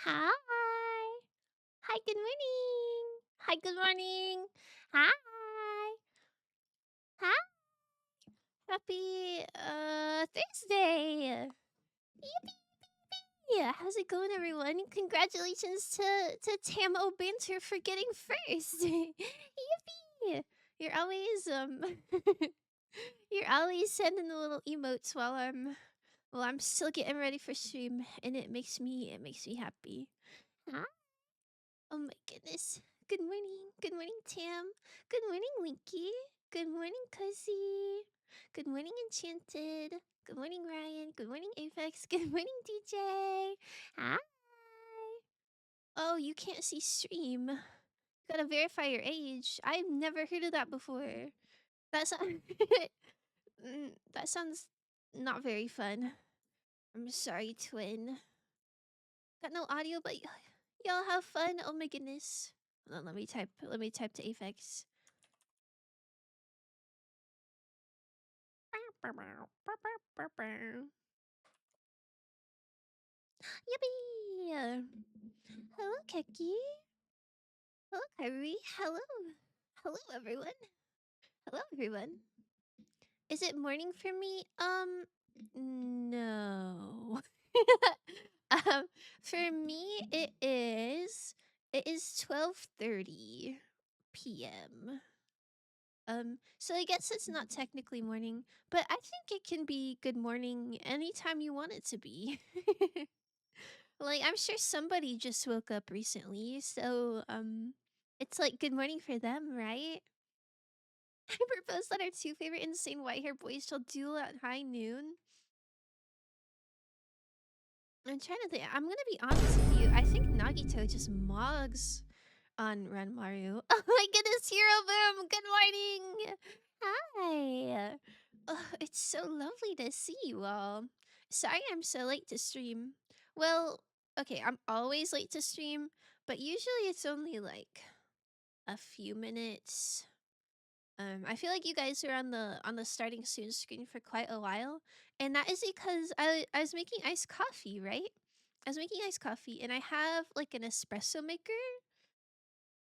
Hi. Hi, good morning. Hi, good morning. Hi. Hi. Happy Thursday. Yeah, how's it going, everyone? Congratulations to Tam O'Banter for getting first. Yippee! You're always you're always sending the little emotes while I'm still getting ready for stream, and it makes me happy. Hi. Oh my goodness. Good morning. Good morning, Tam. Good morning, Linky. Good morning, Cozy. Good morning, Enchanted. Good morning, Ryan. Good morning, Apex. Good morning, DJ. Hi. Oh, you can't see stream. You gotta verify your age. I've never heard of that before. That sounds that sounds not very fun. I'm sorry, twin. Got no audio, but y'all have fun. Oh my goodness. Hold on, let me type to Apex. Yippee! Hello, Keki. Hello, Kyrie. Hello. Hello, everyone. Hello, everyone. Is it morning for me? No. For me, it is 12:30 p.m. So I guess it's not technically morning, but I think it can be good morning anytime you want it to be. Like, I'm sure somebody just woke up recently, so it's like good morning for them, right? I propose that our two favorite insane white hair boys shall duel at high noon. I'm trying to think. I'm gonna be honest with you. I think Nagito just mogs on Ranmaru. Oh my goodness, Hero Boom! Good morning! Hi! Oh, it's so lovely to see you all. Sorry I'm so late to stream. Well, okay, I'm always late to stream, but usually it's only like a few minutes. I feel like you guys are on the starting soon screen for quite a while, and that is because I was making iced coffee, right? I was making iced coffee, and I have like an espresso maker.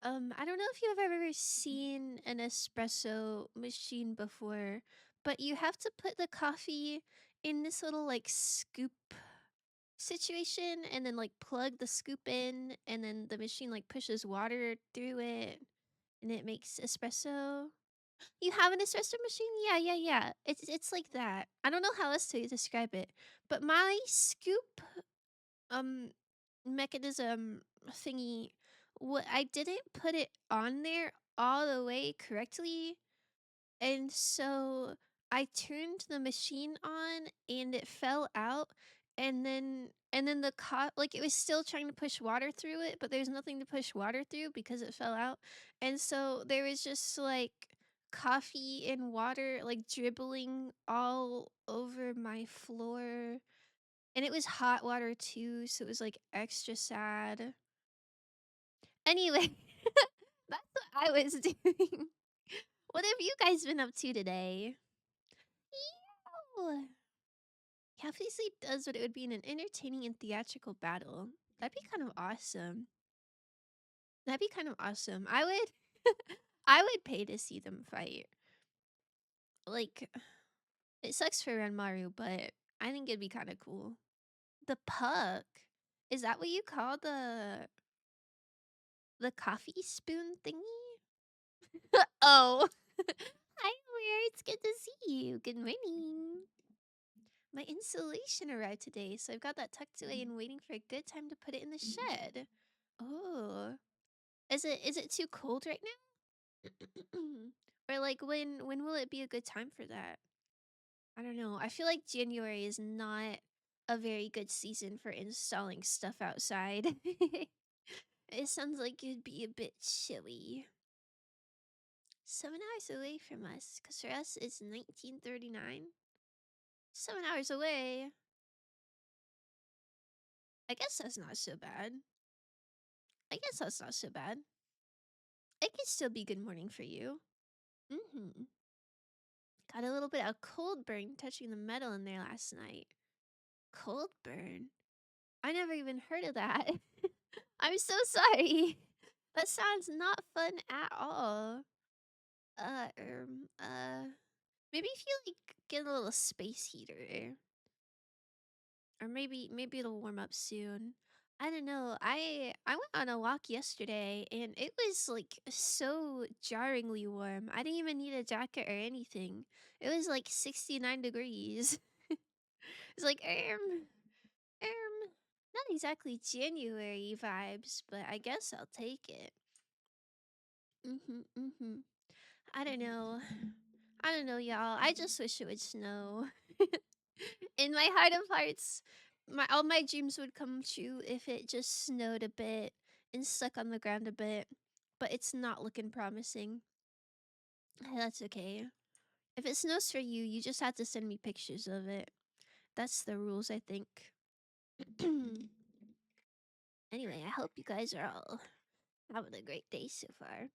I don't know if you've ever seen an espresso machine before, but you have to put the coffee in this little like scoop situation and then like plug the scoop in and then the machine like pushes water through it and it makes espresso. You have an espresso machine? Yeah, yeah, yeah. It's like that. I don't know how else to describe it, but my scoop um mechanism thingy, what I didn't put it on there all the way correctly, and so I turned the machine on and it fell out, and then like it was still trying to push water through it, but there's nothing to push water through because it fell out. And so there was just like coffee and water like dribbling all over my floor. And it was hot water too, so it was like extra sad. Anyway, that's what I was doing. What have you guys been up to today? Ew. Yeah, if Sleep does what it would be in an entertaining and theatrical battle. That'd be kind of awesome. That'd be kind of awesome. I would I would pay to see them fight. Like, it sucks for Renmaru, but I think it'd be kind of cool. The puck. Is that what you call the coffee spoon thingy? Oh. Hi, Weir. It's good to see you. Good morning. My insulation arrived today, so I've got that tucked away and waiting for a good time to put it in the shed. Oh. Is it too cold right now? Or like when will it be a good time for that? I don't know. I feel like January is not a very good season for installing stuff outside. It sounds like it'd be a bit chilly. 7 hours away from us, because for us it's 1939. 7 hours away. I guess that's not so bad. I guess that's not so bad. It could still be good morning for you. Mm-hmm. Got a little bit of cold burn touching the metal in there last night. Cold burn? I never even heard of that. I'm so sorry. That sounds not fun at all. Uh, um, uh, Maybe if you like get a little space heater, or maybe it'll warm up soon. I don't know. I went on a walk yesterday and it was like so jarringly warm. I didn't even need a jacket or anything. It was like 69 degrees. It's like not exactly January vibes, but I guess I'll take it. Mhm. I don't know. I don't know, y'all. I just wish it would snow. In my heart of hearts, my all my dreams would come true if it just snowed a bit and stuck on the ground a bit. But it's not looking promising. That's okay. If it snows for you, you just have to send me pictures of it. That's the rules, I think. Anyway, I hope you guys are all having a great day so far.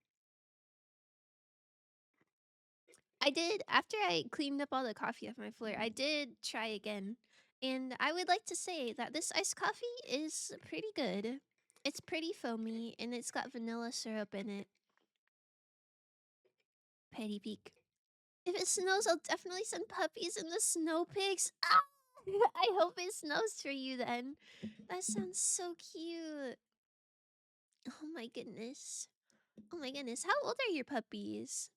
I did, after I cleaned up all the coffee off my floor, I did try again. And I would like to say that this iced coffee is pretty good. It's pretty foamy and it's got vanilla syrup in it. Petty peak. If it snows, I'll definitely send puppies and the snow pigs. Ah! I hope it snows for you then. That sounds so cute. Oh my goodness. Oh my goodness. How old are your puppies?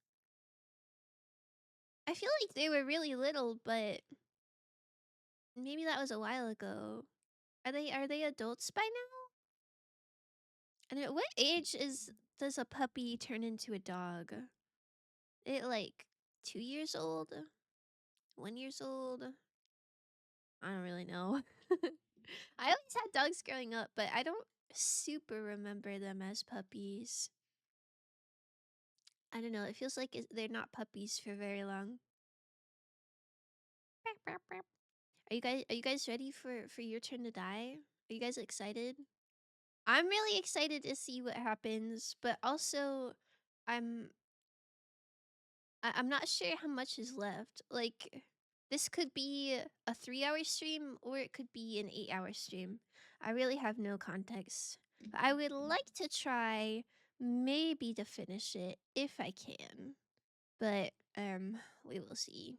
I feel like they were really little, but maybe that was a while ago. Are they adults by now? And at what age is does a puppy turn into a dog? It like 2 years old? 1 years old? I don't really know. I always had dogs growing up, but I don't super remember them as puppies. I don't know. It feels like they're not puppies for very long. Are you guys ready for your turn to die? Are you guys excited? I'm really excited to see what happens, but also I'm I'm not sure how much is left. Like, this could be a 3 hour stream or it could be an 8 hour stream. I really have no context. But I would like to try maybe to finish it if I can. But we will see.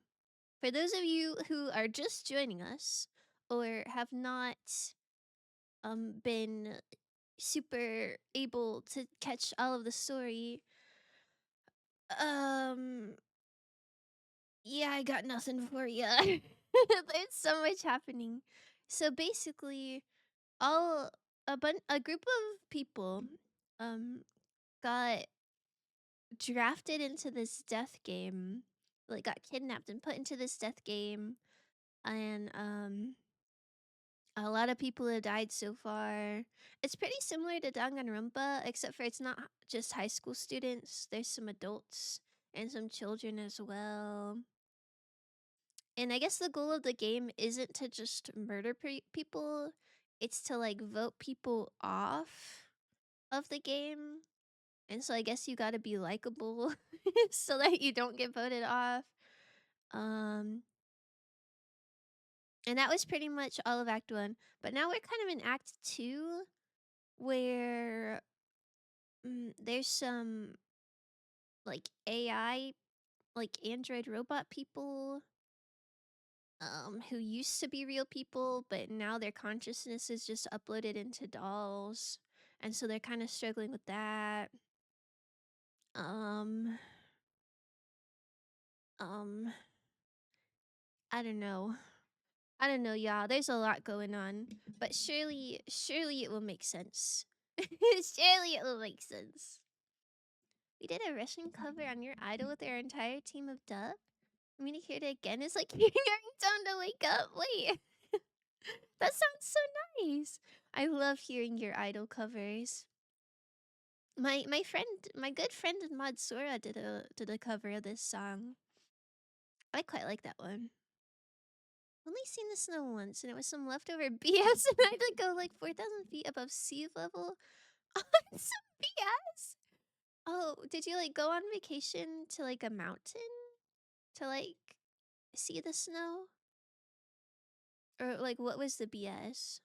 For those of you who are just joining us or have not been super able to catch all of the story, um yeah, I got nothing for you. There's so much happening. So basically, all a group of people um got drafted into this death game, like got kidnapped and put into this death game, and a lot of people have died so far. It's pretty similar to Danganronpa, except for it's not just high school students. There's some adults and some children as well. And I guess the goal of the game isn't to just murder people, it's to like vote people off of the game. And so I guess you got to be likable so that you don't get voted off. Um and that was pretty much all of Act 1. But now we're kind of in Act 2 where there's some like AI, like android robot people who used to be real people, but now their consciousness is just uploaded into dolls. And so they're kind of struggling with that. Um, um, I don't know. I don't know, y'all. There's a lot going on, but surely it will make sense. Surely it will make sense. We did a Russian cover on your idol with our entire team of Duh. I mean, to hear it again is like hearing your ringtone to wake up. Wait, that sounds so nice. I love hearing your idol covers. My good friend Madsura did a cover of this song. I quite like that one. Only seen the snow once, and it was some leftover BS, and I had to go like 4,000 feet above sea level on some BS. Oh, did you like go on vacation to like a mountain to like see the snow, or like what was the BS?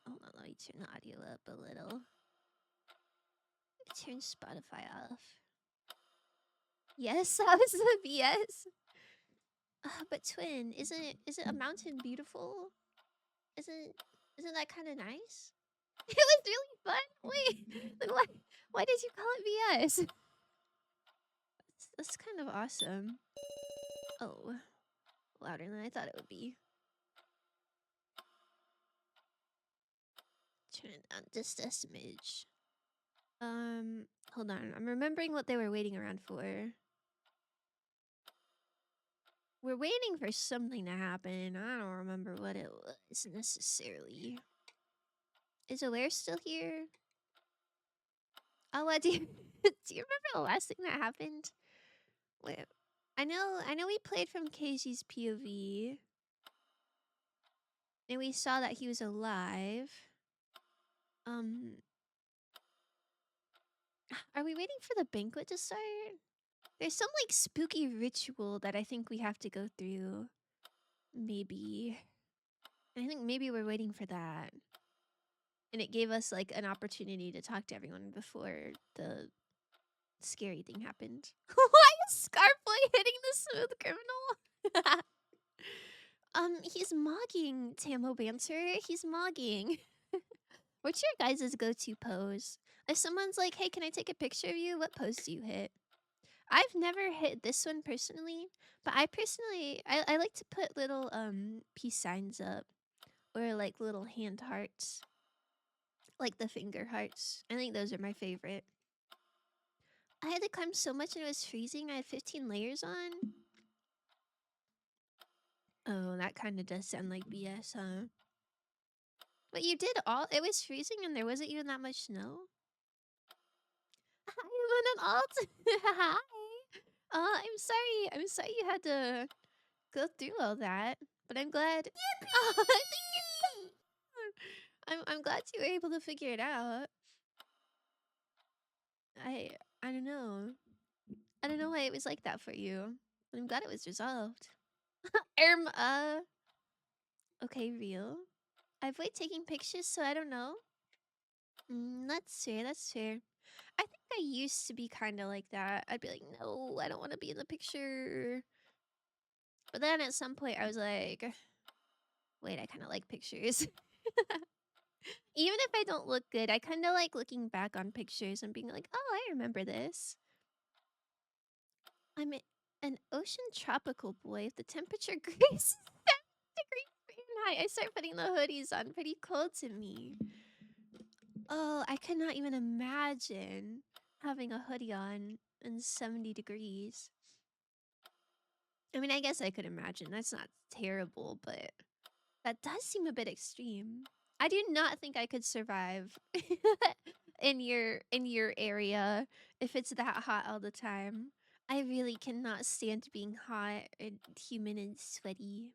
Hold on, let me turn the audio up a little. Turn Spotify off. Yes, that was the BS. But twin, isn't a mountain beautiful? Isn't that kind of nice? It was really fun. Wait, like, why did you call it BS? That's kind of awesome. Oh, louder than I thought it would be. Turn it down just a smidge. Hold on. I'm remembering what they were waiting around for. We're waiting for something to happen. I don't remember what it was necessarily. Is Alaire still here? Oh, what do you do you remember the last thing that happened? Wait, I know we played from Casey's POV. And we saw that he was alive. Are we waiting for the banquet to start? There's some like spooky ritual that I think we have to go through. Maybe. I think maybe we're waiting for that. And it gave us like an opportunity to talk to everyone before the scary thing happened. Why is Scarplay hitting the smooth criminal? He's mogging, Tamo Banter. He's mogging. What's your guys' go-to pose? If someone's like, hey, can I take a picture of you? What pose do you hit? I've never hit this one personally, but I like to put little peace signs up or like little hand hearts, like the finger hearts. I think those are my favorite. I had to climb so much and it was freezing. I had 15 layers on. Oh, that kind of does sound like BS, huh? But you did all. It was freezing and there wasn't even that much snow. I'm on an alt. Hi. I'm sorry. I'm sorry you had to go through all that, but I'm glad. Oh, thank you. I'm glad you were able to figure it out. I don't know. I don't know why it was like that for you. But I'm glad it was resolved. Okay, real. I avoid taking pictures, so I don't know. That's fair, that's fair. I think I used to be kind of like that. I'd be like, no, I don't want to be in the picture. But then at some point I was like, wait, I kind of like pictures. Even if I don't look good, I kind of like looking back on pictures and being like, oh, I remember this. I'm an ocean tropical boy. If the temperature graces 7 degrees Fahrenheit, I start putting the hoodies on. Pretty cold to me. Oh, I could not even imagine having a hoodie on in 70 degrees. I mean, I guess I could imagine. That's not terrible, but that does seem a bit extreme. I do not think I could survive in your area if it's that hot all the time. I really cannot stand being hot and humid and sweaty.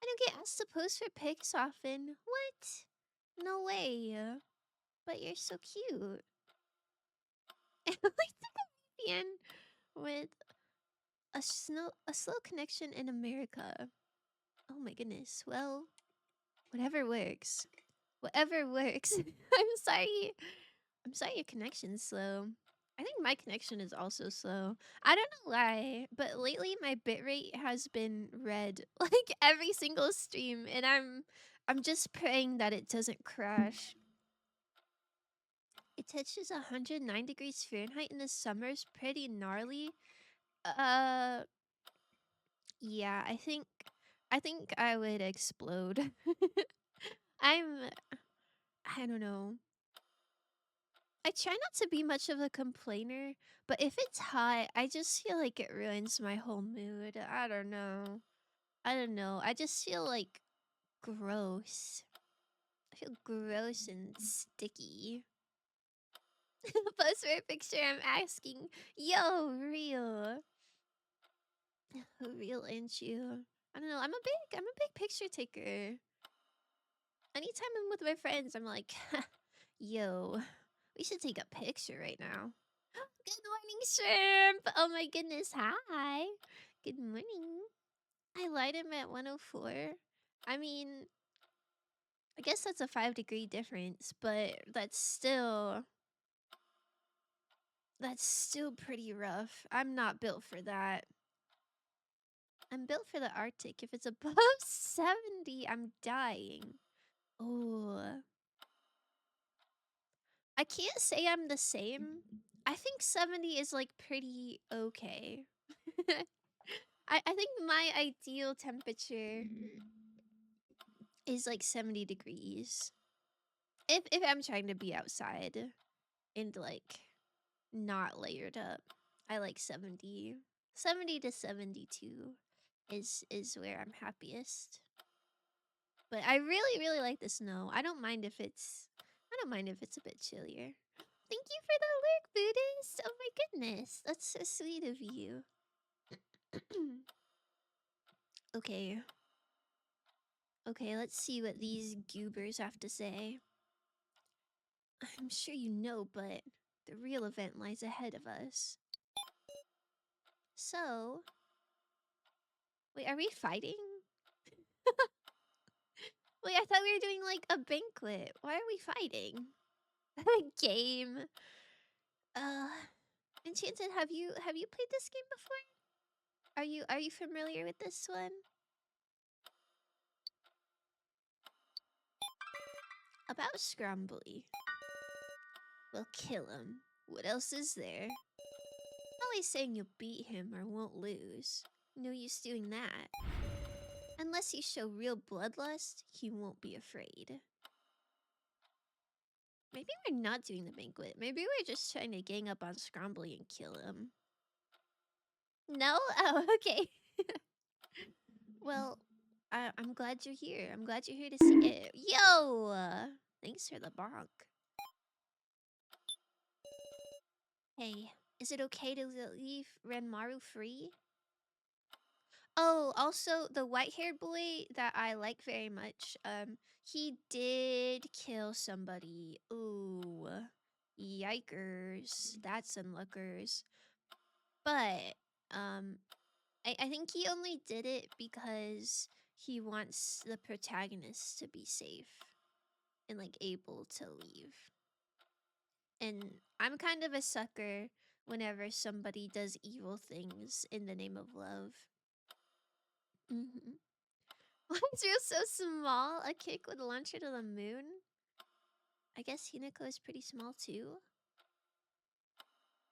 I don't get asked to pose for pics often. What? No way. But you're so cute. I like the comedian with a slow connection in America. Oh my goodness. Well, whatever works. Whatever works. I'm sorry your connection's slow. I think my connection is also slow. I don't know why, but lately my bitrate has been red like every single stream, and I'm just praying that it doesn't crash. It touches 109 degrees Fahrenheit in the summers, pretty gnarly. Yeah, I think I would explode. I'm I don't know. I try not to be much of a complainer, but if it's hot, I just feel like it ruins my whole mood. I don't know. I don't know. I just feel like gross. I feel gross and sticky. Post for a picture, I'm asking, yo, real. Real ain't you? I don't know. I'm a big picture taker. Anytime I'm with my friends, I'm like, yo, we should take a picture right now. Good morning, shrimp. Oh my goodness. Hi. Good morning. I lied him at 104. I mean, I guess that's a 5-degree difference, but that's still pretty rough. I'm not built for that. I'm built for the Arctic. If it's above 70, I'm dying. Oh, I can't say I'm the same. I think 70 is like pretty okay. I think my ideal temperature is like 70 degrees. If I'm trying to be outside and like not layered up, I like 70. 70 to 72 is where I'm happiest. But I really really like the snow. I don't mind if it's a bit chillier. Thank you for the alert, Buddhist. Oh my goodness, that's so sweet of you. Okay. Okay, let's see what these goobers have to say. I'm sure you know, but the real event lies ahead of us. So, wait, are we fighting? Wait, I thought we were doing like a banquet. Why are we fighting? A game. Uh, Enchanted, have you played this game before? Are you familiar with this one? About Scrumbly. We'll kill him. What else is there? Always saying you'll beat him or won't lose. No use doing that. Unless you show real bloodlust, he won't be afraid. Maybe we're not doing the banquet. Maybe we're just trying to gang up on Scrumbly and kill him. No? Oh, okay. Well, I'm glad you're here. I'm glad you're here to see it. Yo! Thanks for the bonk. Hey, is it okay to leave Ranmaru free? Oh, also the white-haired boy that I like very much, he did kill somebody. Ooh. Yikers. That's unluckers. But, I think he only did it because he wants the protagonist to be safe and like able to leave. And I'm kind of a sucker whenever somebody does evil things in the name of love. Mm-hmm. Why is Rio so small? A kick would launch her to the moon? I guess Hinako is pretty small too.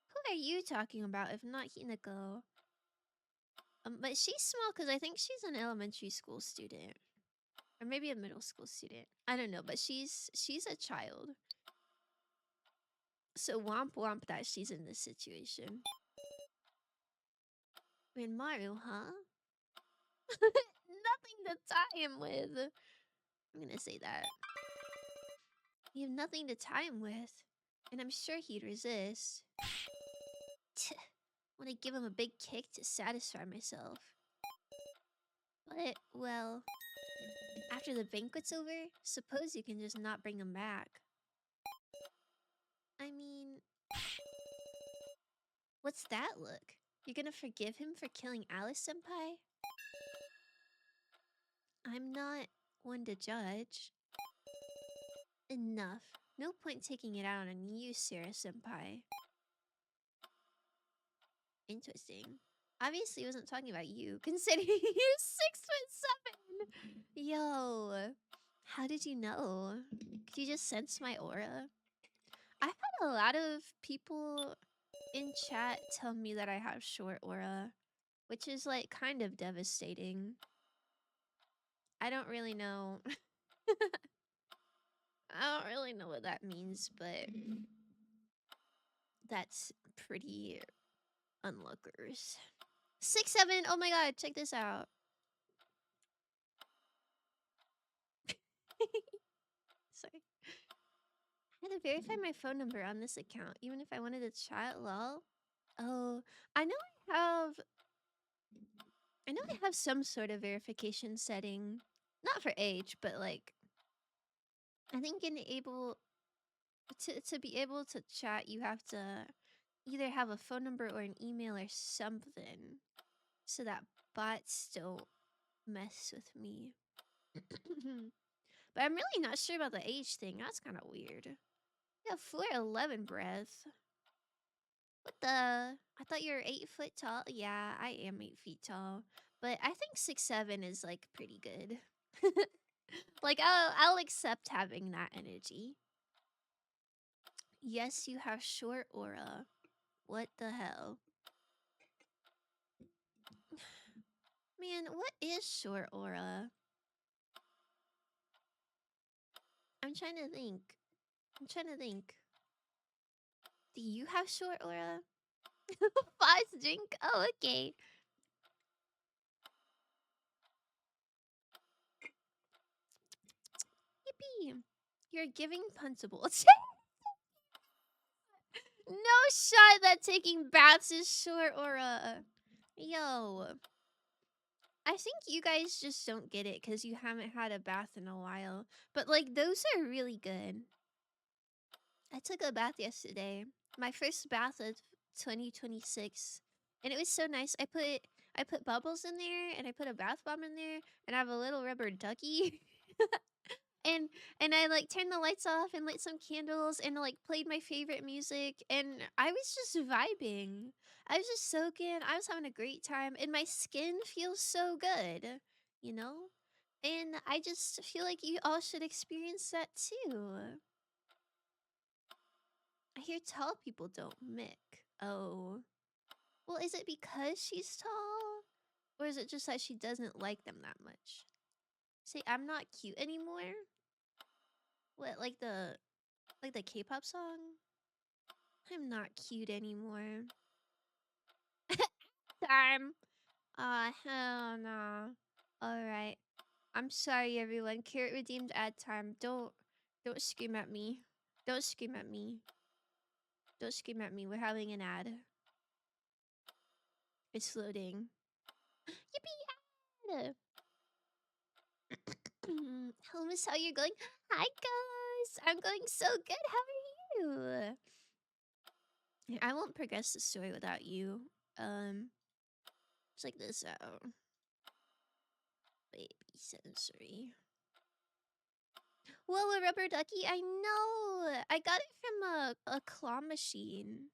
Who are you talking about if not Hinako? But she's small because I think she's an elementary school student. Or maybe a middle school student. I don't know, but she's a child. So womp womp that she's in this situation. Ranmaru, huh? Nothing to tie him with. I'm gonna say that. You have nothing to tie him with. And I'm sure he'd resist. Want to give him a big kick to satisfy myself. But, well, after the banquet's over, suppose you can just not bring him back. I mean, what's that look? You're gonna forgive him for killing Alice Senpai? I'm not one to judge. Enough. No point taking it out on you, Sarah Senpai. Interesting. Obviously wasn't talking about you, considering you're 6'7". Yo, how did you know? Could you just sense my aura? I've had a lot of people in chat tell me that I have short aura, which is like kind of devastating. I don't really know. I don't really know what that means, but that's pretty unlookers. 6'7". Oh my god, check this out. Sorry. I had to verify my phone number on this account, even if I wanted to chat. Lol. Oh, I know I have some sort of verification setting, not for age, but like I think in able to be able to chat, you have to either have a phone number or an email or something, so that bots don't mess with me. But I'm really not sure about the age thing. That's kind of weird. Yeah, 4'11" breath. What the? I thought you were 8 foot tall. Yeah, I am 8 feet tall. But I think 6'7" is like pretty good. Like I'll accept having that energy. Yes, you have short aura. What the hell? Man, what is short aura? I'm trying to think. I'm trying to think. Do you have short aura? Fast drink? Oh, okay. Yippee. You're giving punchable. No shot that taking baths is short aura. Yo. I think you guys just don't get it because you haven't had a bath in a while. But like those are really good. I took a bath yesterday. My first bath of 2026. And it was so nice. I put bubbles in there and I put a bath bomb in there and I have a little rubber ducky. and and I like turned the lights off and lit some candles and like played my favorite music and I was just vibing. I was just soaking. I was having a great time and my skin feels so good, you know? And I just feel like you all should experience that too. I hear tall people don't mick. Oh. Well, is it because she's tall? Or is it just that she doesn't like them that much? Say, I'm not cute anymore? What, like the K-pop song? I'm not cute anymore. Time. Aw, hell no. Alright. I'm sorry, everyone. Carrot redeemed ad time. Don't scream at me. Don't scream at me. Don't scream at me. We're having an ad. It's loading. Yippee! Ad! Hello, Miss, how you going? Hi, guys. I'm going so good. How are you? I won't progress the story without you. Check this out. Baby sensory. Whoa, a rubber ducky. I know. I got it from a claw machine.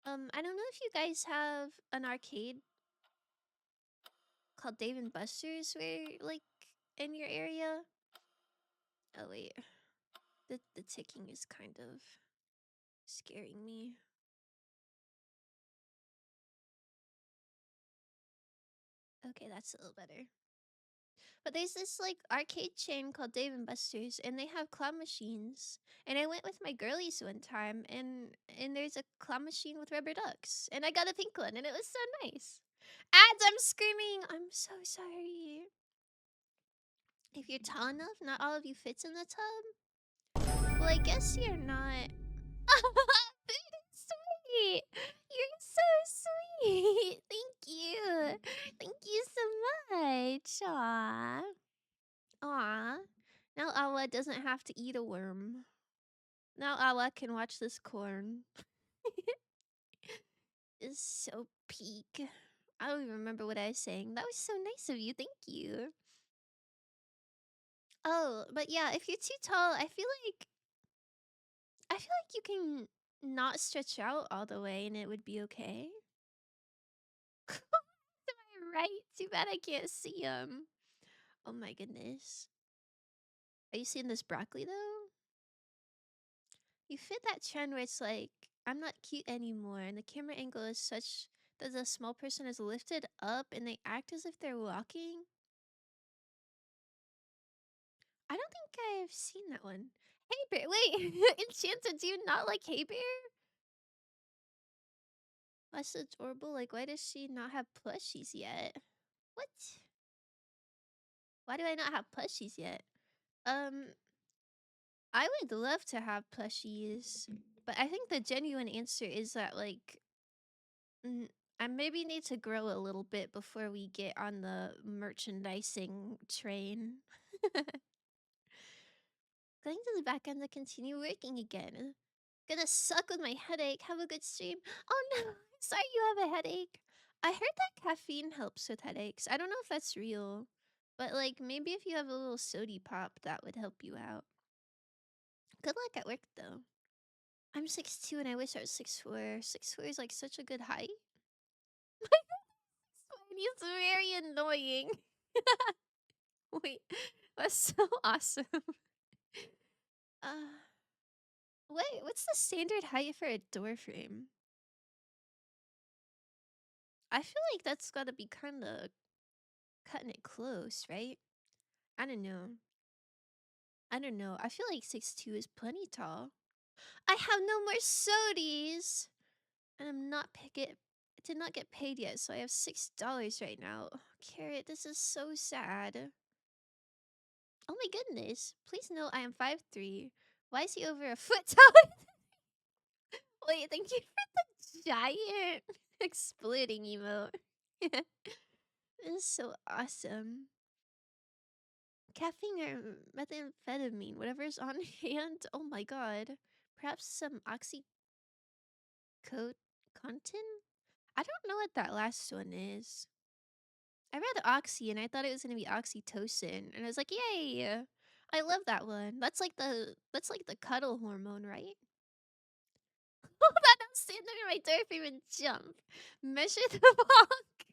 I don't know if you guys have an arcade called Dave and Buster's where like in your area. Oh wait. The ticking is kind of scaring me. Okay, that's a little better. But there's this like arcade chain called Dave and Buster's, and they have claw machines. And I went with my girlies one time, and there's a claw machine with rubber ducks, and I got a pink one, and it was so nice. Ads, I'm screaming. I'm so sorry. If you're tall enough, not all of you fits in the tub. Well, I guess you're not. Sweet. You're so sweet. Thank you. Thank you so much. Aww. Aw. Now Awa doesn't have to eat a worm. Now Awa can watch this corn. It's so peak. I don't even remember what I was saying. That was so nice of you. Thank you. Oh, but yeah, if you're too tall, I feel like you can not stretch out all the way and it would be okay. Am I right? Too bad I can't see him. Oh my goodness. Are you seeing this broccoli though? You fit that trend where it's like, I'm not cute anymore, and the camera angle is such that the small person is lifted up and they act as if they're walking. I don't think I've seen that one. Hey Bear, wait, Enchanted, do you not like Hey Bear? That's adorable. Like, why does she not have plushies yet? What? Why do I not have plushies yet? Um, I would love to have plushies, but I think the genuine answer is that like I maybe need to grow a little bit before we get on the merchandising train. Going to the back end to continue working again. Gonna suck with my headache. Have a good stream. Oh no, sorry you have a headache. I heard that caffeine helps with headaches. I don't know if that's real. But like maybe if you have a little sody pop, that would help you out. Good luck at work though. I'm 6'2" and I wish I was 6'4". 6'4" is like such a good height. He's very annoying. Wait, that's so awesome. Uh, wait, what's the standard height for a door frame? I feel like that's gotta be kind of cutting it close, right? I don't know. I don't know. I feel like 6'2" is plenty tall. I have no more sodies, and I'm not pick it. I did not get paid yet, so I have $6 right now. Carrot, this is so sad. Oh my goodness! Please know I am 5'3". Why is he over a foot taller? Wait, thank you for the giant exploding emote. This is so awesome. Caffeine or methamphetamine, whatever's on hand. Oh my god. Perhaps some oxycontin? I don't know what that last one is. I read oxy and I thought it was gonna be oxytocin, and I was like, yay! I love that one. That's like the cuddle hormone, right? Oh, that don't stand under my door frame and jump. Measure the walk.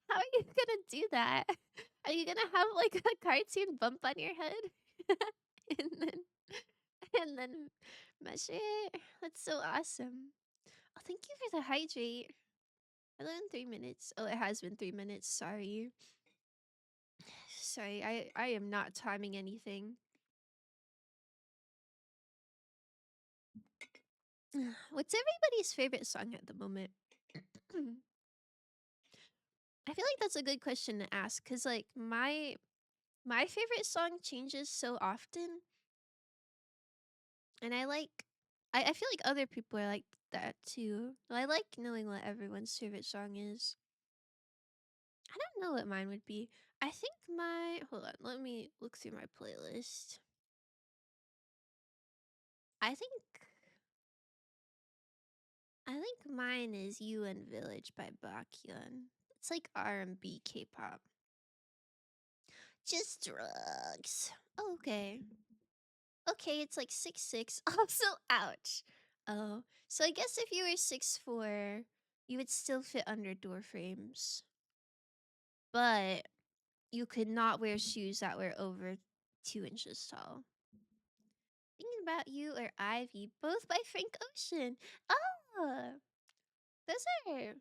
How are you gonna do that? Are you gonna have like a cartoon bump on your head? and then and then measure it? That's so awesome. Oh, thank you for the hydrate. 3 minutes. Oh, it has been 3 minutes. Sorry. Sorry, I am not timing anything. What's everybody's favorite song at the moment? I feel like that's a good question to ask because like my favorite song changes so often, and I feel like other people are like that too. I like knowing what everyone's favorite song is. I don't know what mine would be. I think my hold on, let me look through my playlist. I think I think mine is UN Village by Baekhyun. It's like R&B K-pop. Just drugs. Okay. Okay, it's like 6'6". Also, ouch. Oh, so I guess if you were 6'4", you would still fit under door frames. But you could not wear shoes that were over 2 inches tall. Thinking About You or Ivy, both by Frank Ocean. Oh, those are.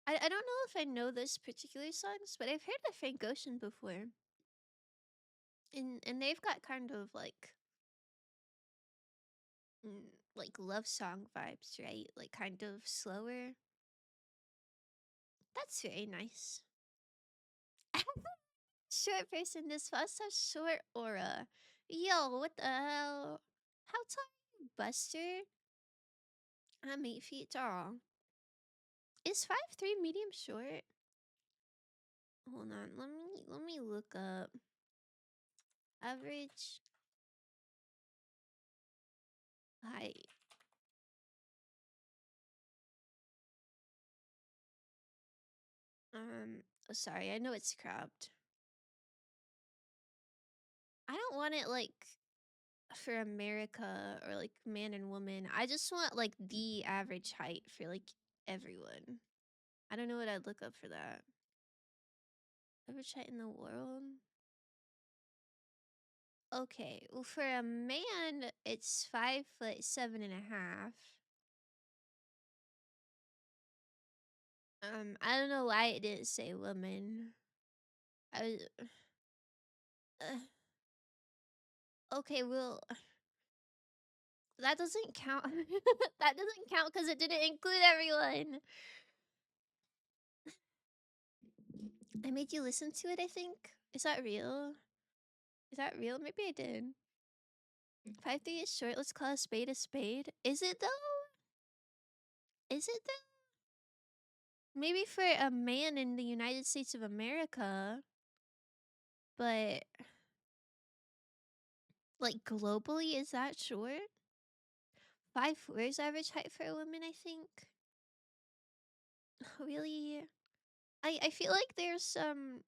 I don't know if I know those particular songs, but I've heard of Frank Ocean before. And they've got kind of mm, like love song vibes, right? Like kind of slower. That's very nice. Short person, this fast has short aura. Yo, what the hell? How tall are you, Buster? I'm 8 feet tall. Is 5'3" medium short? Hold on, let me look up average height. Sorry, I know it's cropped. I don't want it like for America or like man and woman. I just want like the average height for like everyone. I don't know what I'd look up for that. Average height in the world? Okay, well for a man, it's 5'7.5". I don't know why it didn't say woman. I was okay. Well, that doesn't count. That doesn't count because it didn't include everyone. I made you listen to it. I think. Is that real? Is that real? Maybe I did. 5'3" is short. Let's call a spade a spade. Is it though? Is it though? Maybe for a man in the United States of America, but like globally, is that short? 5'4" is average height for a woman, I think. Really? I feel like there's some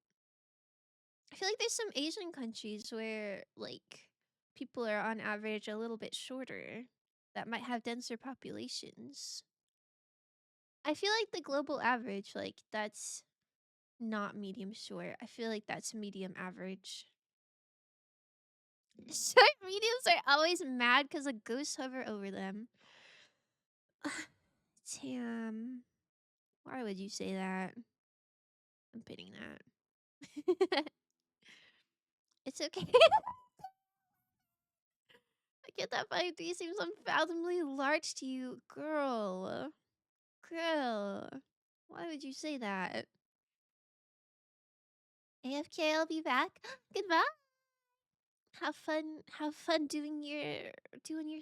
I feel like there's some Asian countries where like people are on average a little bit shorter that might have denser populations. I feel like the global average, like that's not medium short. I feel like that's medium average. Short mediums are always mad because a ghost hover over them. Damn. Why would you say that? I'm pitying that. It's okay. I get that 5'3" seems unfathomably large to you. Girl. Girl. Why would you say that? AFK, I'll be back. Goodbye. Have fun doing your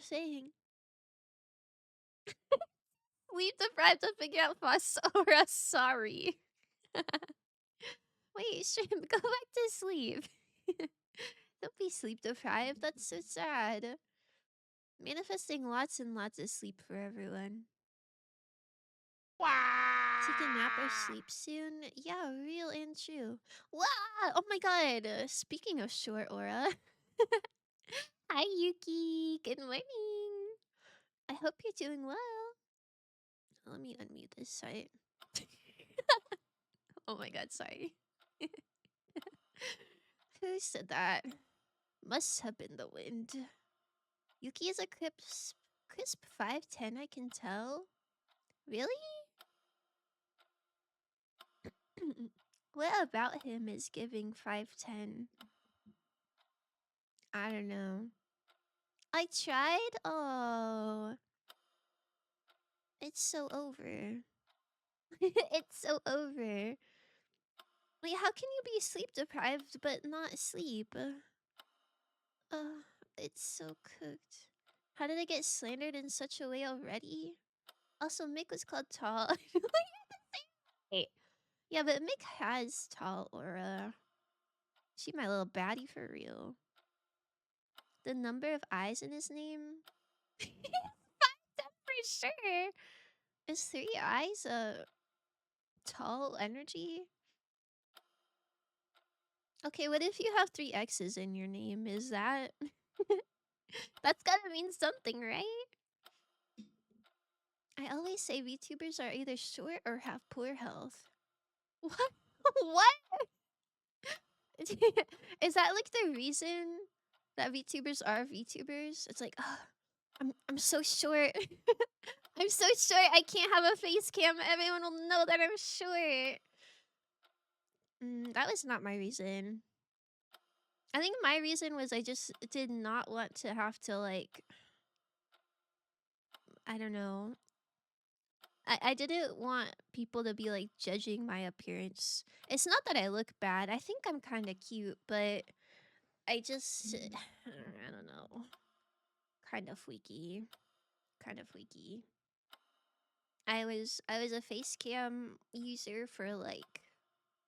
thing. Leave the bread to figure out Fossora. Sorry. Wait, Shrimp, go back to sleep. Don't be sleep deprived. That's so sad. Manifesting lots and lots of sleep for everyone. Take a nap or sleep soon. Yeah, real and true. Wow! Oh my god. Speaking of short aura. Hi, Yuki. Good morning. I hope you're doing well. Let me unmute this site. Oh my god, sorry. Who said that? Must have been the wind. Yuki is a crisp 5'10", I can tell. Really? What about him is giving 5'10"? I don't know. I tried? Oh. It's so over. It's so over. Wait, how can you be sleep deprived but not sleep? It's so cooked. How did I get slandered in such a way already? Also, Mick was called tall. Wait. Yeah, but Mick has tall aura. She my little baddie for real. The number of eyes in his name? 5'10" for sure. Is 3 eyes a tall energy? Okay, what if you have 3 X's in your name? Is that... That's gotta mean something, right? I always say VTubers are either short or have poor health. What? What? Is that like the reason that VTubers are VTubers? It's like, oh, I'm so short. I'm so short. I can't have a face cam. Everyone will know that I'm short. That was not my reason. I think my reason was I just did not want to have to like, I don't know. I didn't want people to be like judging my appearance. It's not that I look bad. I think I'm kind of cute, but I just, I don't know. Kind of freaky. Kind of freaky. I was a face cam user for like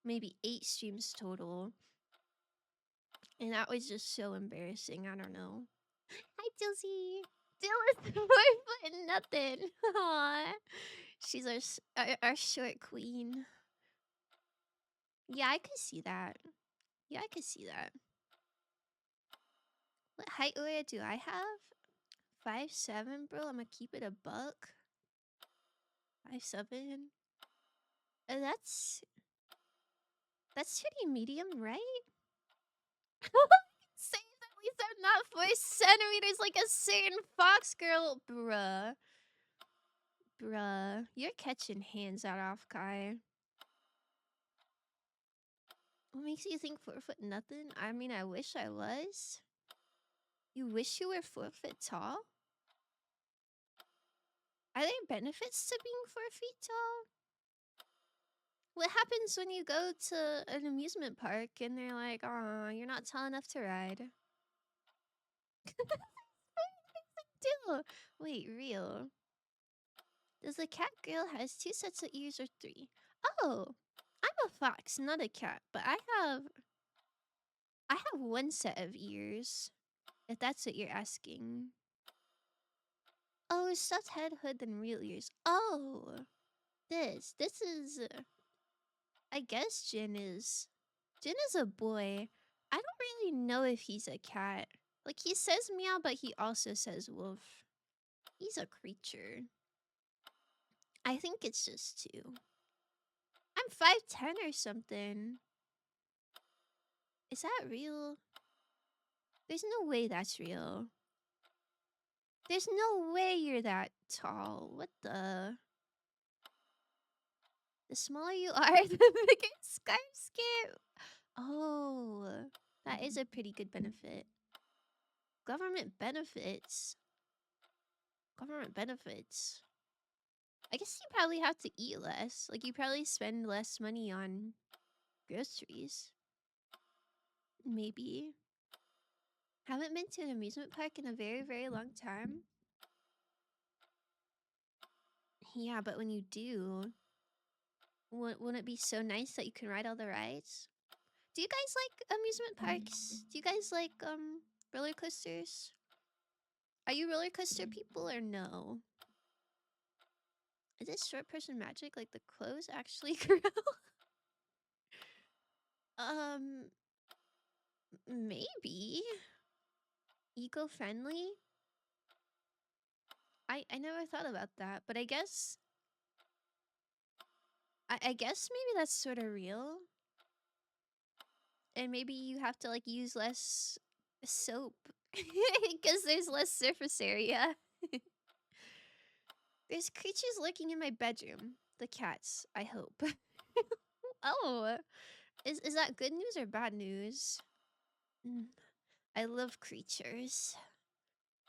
maybe 8 streams total. And that was just so embarrassing. I don't know. Hi, Dilsey. Dill is 4', nothing. Aww. She's our short queen. Yeah, I could see that. Yeah, I could see that. What height area do I have? 5'7", bro. I'm gonna keep it a buck. 5'7". That's pretty medium, right? Say at least I'm not 4 centimeters like a certain fox girl. Bruh. Bruh. You're catching hands out off, Kai. What makes you think 4 foot nothing? I mean, I wish I was. You wish you were 4 foot tall? Are there benefits to being 4 feet tall? What happens when you go to an amusement park and they're like, "Aw, you're not tall enough to ride"? Still, wait, real. Does the cat girl has 2 sets of ears or 3? Oh, I'm a fox, not a cat, but I have 1 set of ears. If that's what you're asking. Oh, stuffed head, hood, and real ears. Oh, this is I guess Jin is. Jin is a boy. I don't really know if he's a cat. Like, he says meow, but he also says wolf. He's a creature. I think it's just two. I'm 5'10" or something. Is that real? There's no way that's real. There's no way you're that tall. What the? The smaller you are, the bigger skyscape. Oh, that is a pretty good benefit. Government benefits. Government benefits. I guess you probably have to eat less. Like, you probably spend less money on groceries. Maybe. Haven't been to an amusement park in a very, very long time. Yeah, but when you do, wouldn't it be so nice that you can ride all the rides? Do you guys like amusement parks? Do you guys like roller coasters? Are you roller coaster people or no? Is this short person magic? Like the clothes actually grow? um, maybe. Eco-friendly? I never thought about that, but I guess I guess maybe that's sort of real. And maybe you have to like use less soap because there's less surface area. There's creatures lurking in my bedroom. The cats, I hope. Oh, is that good news or bad news? I love creatures.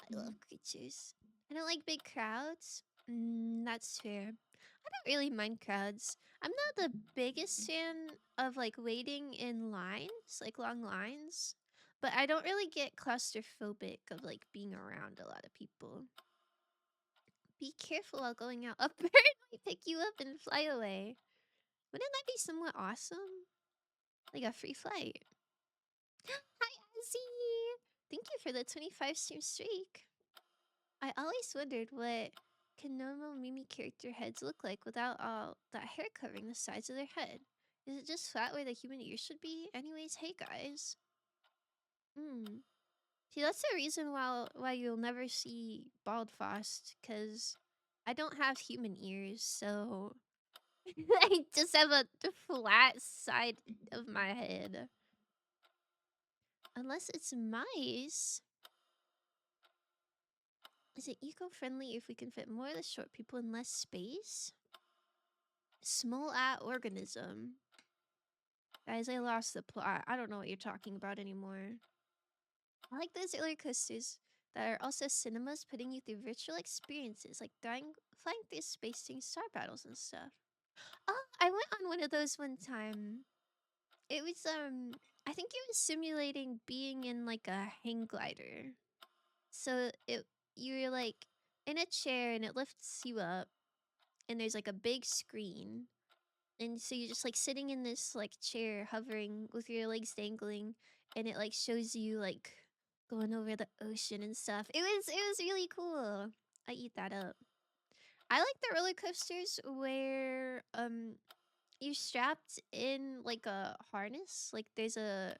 I love creatures. I don't like big crowds. That's fair. I don't really mind crowds. I'm not the biggest fan of like waiting in lines, like long lines. But I don't really get claustrophobic of like being around a lot of people. Be careful while going out. A bird might pick you up and fly away. Wouldn't that be somewhat awesome? Like a free flight. Hi, Ozzy! Thank you for the 25 stream streak. I always wondered what can normal Mimi character heads look like without all that hair covering the sides of their head. Is it just flat where the human ears should be? Anyways, hey guys. See, that's the reason why you'll never see Bald Fost, because I don't have human ears, so I just have a flat side of my head. Unless it's mice. Is it eco-friendly if we can fit more of the short people in less space? Small organism. Guys, I lost the plot. I don't know what you're talking about anymore. I like those roller coasters that are also cinemas, putting you through virtual experiences, like flying through space, doing star battles and stuff. Oh, I went on one of those one time. It was I think it was simulating being in like a hang glider. So you're like in a chair and it lifts you up, and there's like a big screen. And so you're just like sitting in this like chair hovering with your legs dangling, and it like shows you like going over the ocean and stuff. It was really cool. I eat that up. I like the roller coasters where you're strapped in like a harness. Like there's a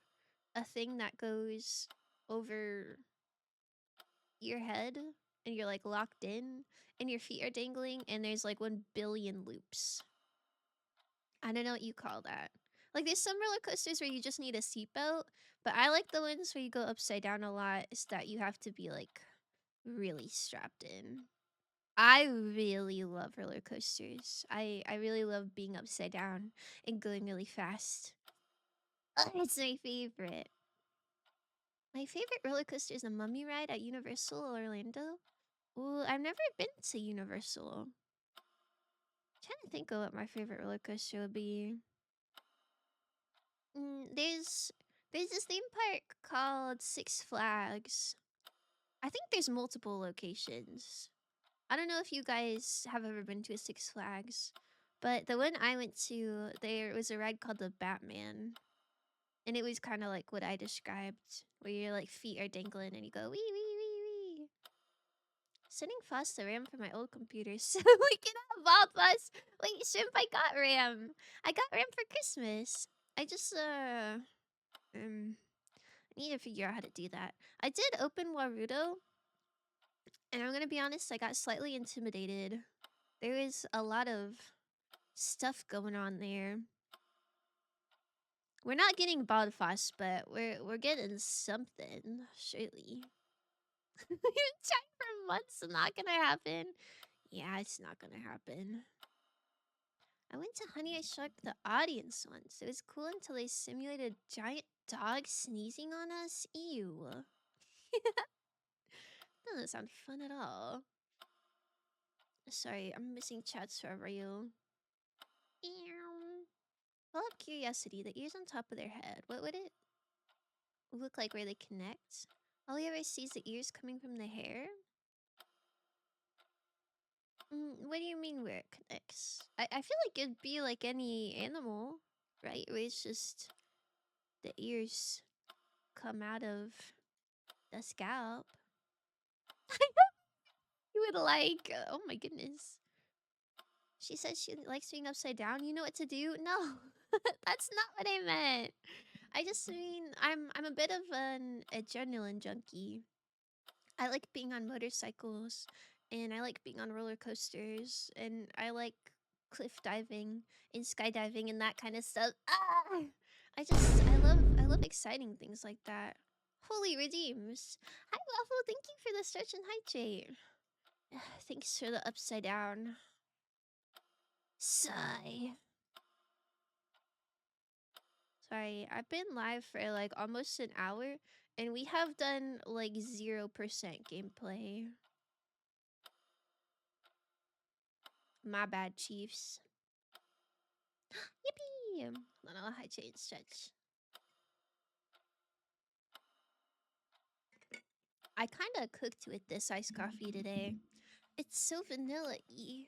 thing that goes over your head, and you're like locked in, and your feet are dangling, and there's like 1 billion loops. I don't know what you call that. Like there's some roller coasters where you just need a seatbelt, but I like the ones where you go upside down a lot, is that you have to be like really strapped in. I really love roller coasters. I really love being upside down and going really fast. It's my favorite. My favorite roller coaster is a mummy ride at Universal Orlando. Ooh, I've never been to Universal. Trying to think of what my favorite roller coaster would be. There's this theme park called Six Flags. I think there's multiple locations. I don't know if you guys have ever been to a Six Flags, but the one I went to, there was a ride called the Batman. And it was kind of like what I described, where your like feet are dangling and you go wee wee wee wee. Sending fast the RAM for my old computer so we can have all of us. Wait, Shrimp, I got RAM. I got RAM for Christmas. I just I need to figure out how to do that. I did open Warudo, and I'm gonna be honest, I got slightly intimidated. There is a lot of stuff going on there. We're not getting Bodfast, but we're getting something, surely. You've been trying for months, it's not gonna happen. Yeah, it's not gonna happen. I went to Honey I Shrunk the audience once. It was cool until they simulated a giant dog sneezing on us. Ew. Doesn't sound fun at all. Sorry, I'm missing chats for real. Ew. Well, up curiosity, the ears on top of their head. What would it look like where they connect? All you ever see is the ears coming from the hair? What do you mean where it connects? I feel like it'd be like any animal, right? Where it's just the ears come out of the scalp. I know you would like. Oh my goodness. She says she likes being upside down. You know what to do? No, that's not what I meant. I just mean I'm a bit of an adrenaline junkie. I like being on motorcycles, and I like being on roller coasters, and I like cliff diving and skydiving and that kind of stuff. Ah! I love exciting things like that. Holy redeems. Hi Waffle, thank you for the stretch and hydrate. Thanks for the upside down. Sigh. Sorry, I've been live for like almost an hour, and we have done like 0% gameplay. My bad, Chiefs. Yippee! Hold on, I'll hydrate and stretch. I kinda cooked with this iced coffee today. It's so vanilla-y.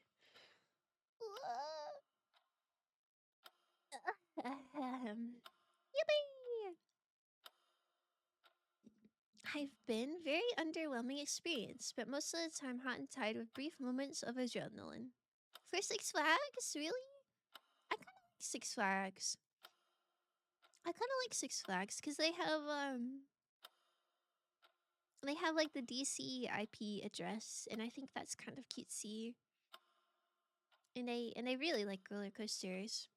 Yippee! I've been very underwhelming experience, but most of the time hot and tied with brief moments of adrenaline. For Six Flags? Really? I kinda like Six Flags. I kinda like Six Flags because they have like the DC IP address, and I think that's kind of cutesy. And I really like roller coasters.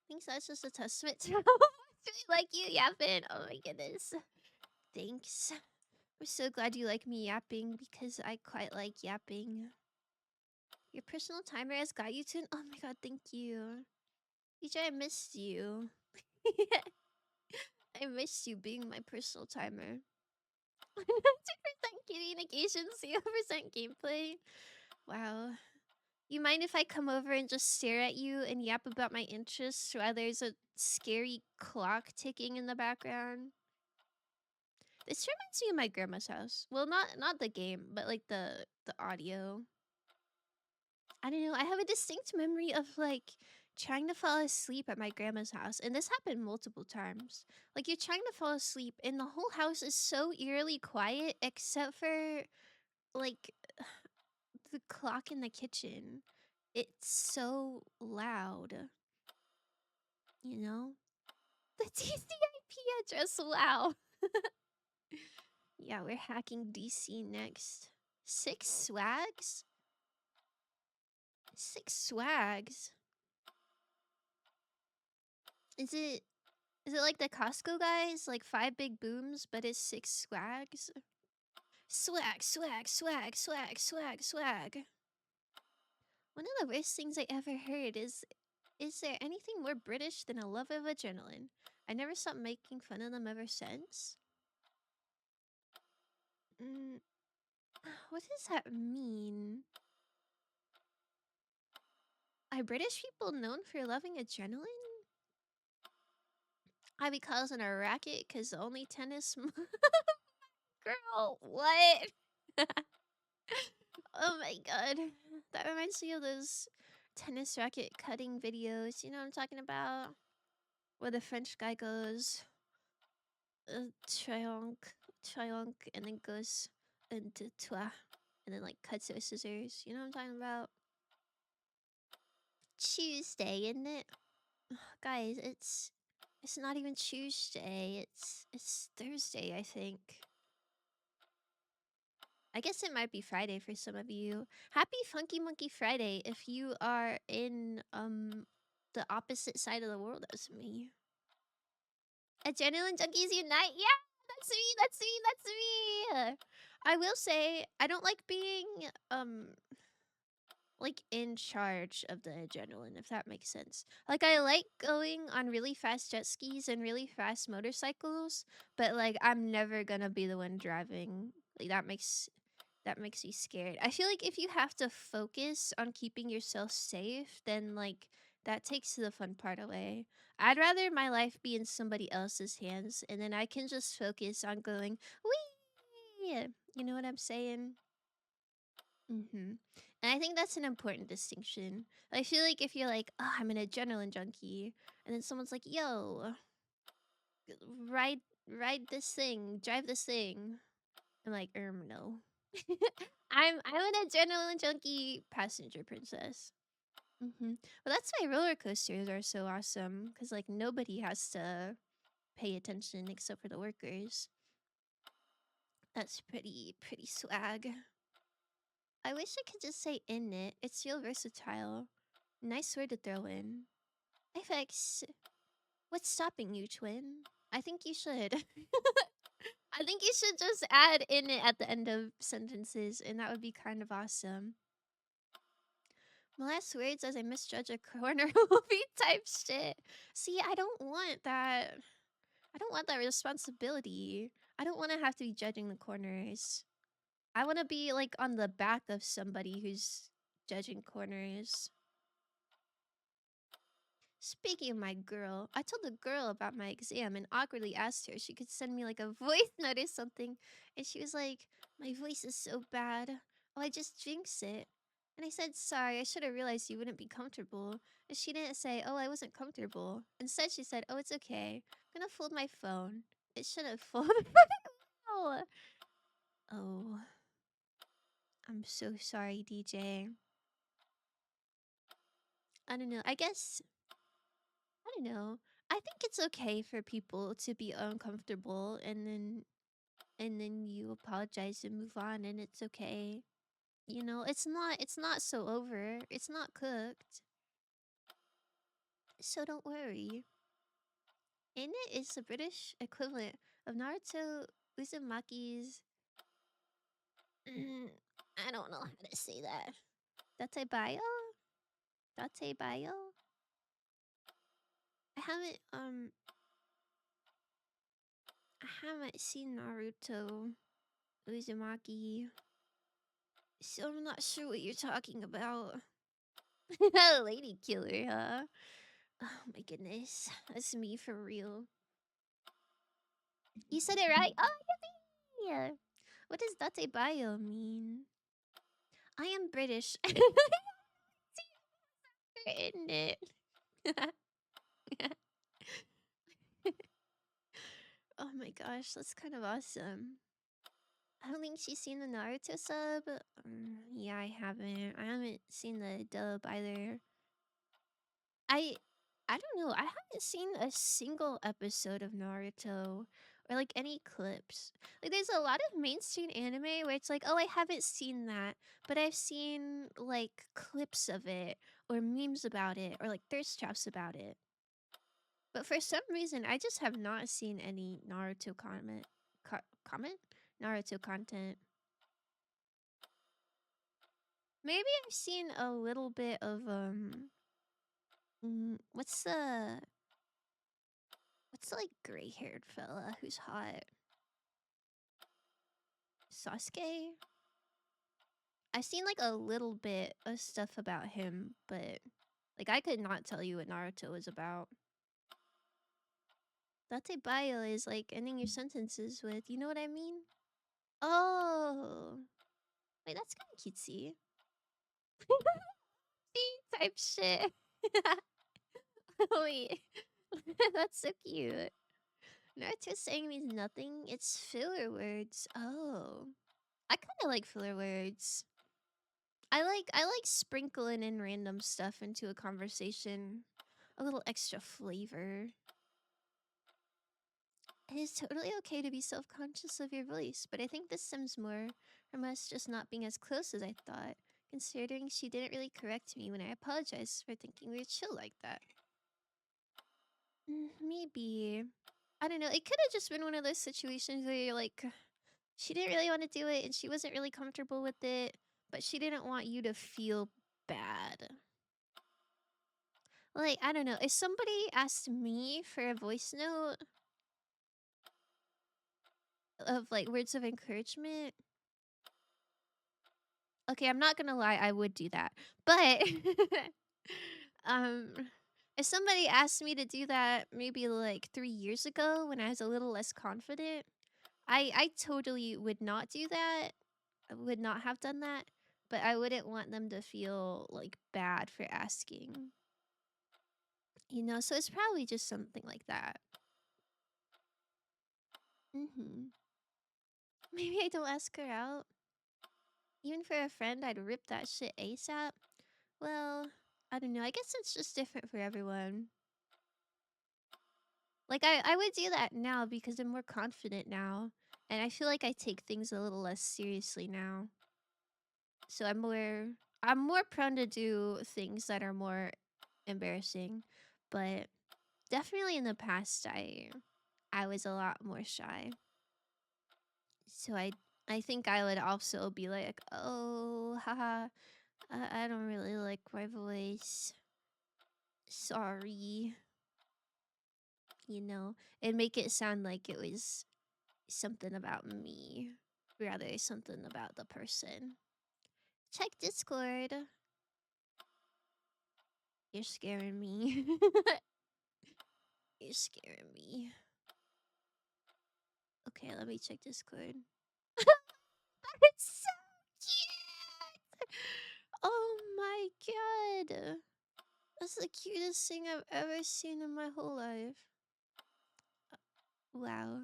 Thanks, that's just a testament to how much I like you yapping. Oh my goodness. Thanks. We're so glad you like me yapping because I quite like yapping. Your personal timer has got you tuned. Oh my god, thank you. PJ, I missed you. I missed you being my personal timer. 2% communication, 0% gameplay. Wow. You mind if I come over and just stare at you and yap about my interests while there's a scary clock ticking in the background? This reminds me of my grandma's house. Well, not the game, but like the audio. I don't know. I have a distinct memory of like trying to fall asleep at my grandma's house, and this happened multiple times. Like you're trying to fall asleep, and the whole house is so eerily quiet, except for like the clock in the kitchen. It's so loud. You know? The TCIP address, wow. Yeah, we're hacking DC next. 6 swags? 6 swags? Is it like the Costco guys? Like 5 big booms, but it's 6 swags? Swag, swag, swag, swag, swag, swag. One of the worst things I ever heard is there anything more British than a love of adrenaline? I never stopped making fun of them ever since. What does that mean? Are British people known for loving adrenaline? I be causing a racket because the only tennis... Girl, what? Oh my god. That reminds me of those tennis racket cutting videos. You know what I'm talking about? Where the French guy goes... Triangle, Chayonk and then goes into Twa and then like cuts with scissors. You know what I'm talking about? Tuesday, isn't it? Guys, it's not even Tuesday. It's Thursday, I think. I guess it might be Friday for some of you. Happy Funky Monkey Friday if you are in the opposite side of the world as me. Adrenaline Junkies Unite. Yeah, that's me. That's me. That's me. I will say I don't like being like in charge of the adrenaline, if that makes sense. Like I like going on really fast jet skis and really fast motorcycles, but like I'm never gonna be the one driving. Like that makes me scared. I feel like if you have to focus on keeping yourself safe, then like that takes the fun part away. I'd rather my life be in somebody else's hands and then I can just focus on going, wee. You know what I'm saying? And I think that's an important distinction. I feel like if you're like, oh, I'm an adrenaline junkie, and then someone's like, yo, ride ride this thing, drive this thing. I'm like, no. I'm an adrenaline junkie passenger princess. But that's why roller coasters are so awesome, because like nobody has to pay attention except for the workers. That's pretty swag. I wish I could just say in it. It's real versatile. Nice word to throw in. FX, what's stopping you, twin? I think you should. I think you should just add in it at the end of sentences, and that would be kind of awesome. My last words as I misjudge a corner movie type shit. See, I don't want that. I don't want that responsibility. I don't want to have to be judging the corners. I want to be like on the back of somebody who's judging corners. Speaking of my girl, I told the girl about my exam and awkwardly asked her if she could send me like a voice note or something. And she was like, my voice is so bad. Oh, I just jinx it. And I said, sorry, I should have realized you wouldn't be comfortable. And she didn't say, oh, I wasn't comfortable. Instead, she said, oh, it's okay. I'm gonna fold my phone. It should have folded. Oh. Oh. I'm so sorry, DJ. I don't know. I guess I don't know. I think it's okay for people to be uncomfortable and then you apologize and move on and it's okay. You know, it's not so over. It's not cooked. So don't worry. And it is the British equivalent of Naruto Uzumaki's I don't know how to say that. Date bio? Date bio? I haven't seen Naruto Uzumaki, so I'm not sure what you're talking about. Lady killer, huh? Oh my goodness, that's me for real. You said it right. Oh, yeah. What does date bio mean? I am British. In it. Oh my gosh, that's kind of awesome. I don't think she's seen the Naruto sub. Yeah, I haven't. I haven't seen the dub either. I I don't know. I haven't seen a single episode of Naruto or like any clips. Like there's a lot of mainstream anime where it's like, "Oh, I haven't seen that, but I've seen like clips of it or memes about it or like thirst traps about it." But for some reason, I just have not seen any Naruto comment Naruto content. Maybe I've seen a little bit of what's the like gray-haired fella who's hot? Sasuke? I've seen like a little bit of stuff about him, but like I could not tell you what Naruto was about. Date bio is like ending your sentences with, you know what I mean? Oh, wait, that's kind of cutesy. Type shit. Wait, that's so cute. Naruto saying means nothing. It's filler words. Oh, I kind of like filler words. I like sprinkling in random stuff into a conversation. A little extra flavor. It is totally okay to be self-conscious of your voice, but I think this stems more from us just not being as close as I thought, considering she didn't really correct me when I apologized for thinking we were chill like that. Maybe. I don't know. It could have just been one of those situations where you're like, she didn't really want to do it and she wasn't really comfortable with it, but she didn't want you to feel bad. Like, I don't know. If somebody asked me for a voice note of like words of encouragement, okay, I'm not gonna lie, I would do that. But um if somebody asked me to do that maybe like 3 years ago when I was a little less confident, I totally would not do that. I would not have done that. But I wouldn't want them to feel like bad for asking. So it's probably just something like that. Maybe I don't ask her out. Even for a friend, I'd rip that shit ASAP. Well, I don't know. I guess it's just different for everyone. Like, I would do that now because I'm more confident now. And I feel like I take things a little less seriously now. So I'm more prone to do things that are more embarrassing. But definitely in the past I was a lot more shy. So I think I would also be like, "Oh, haha, I don't really like my voice. Sorry." And make it sound like it was something about me rather than something about the person. Check Discord. You're scaring me. You're scaring me. Okay, let me check Discord. It's so cute! Oh my god. That's the cutest thing I've ever seen in my whole life. Wow.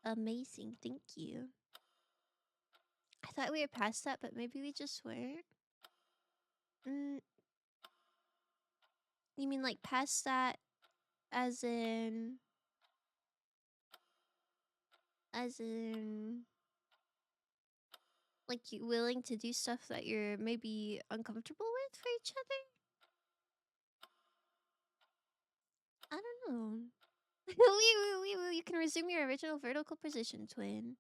Amazing, thank you. I thought we were past that, but maybe we just weren't. Mm, you mean like past that as in... As in... Like you willing to do stuff that you're maybe uncomfortable with for each other? I don't know. You can resume your original vertical position, twin.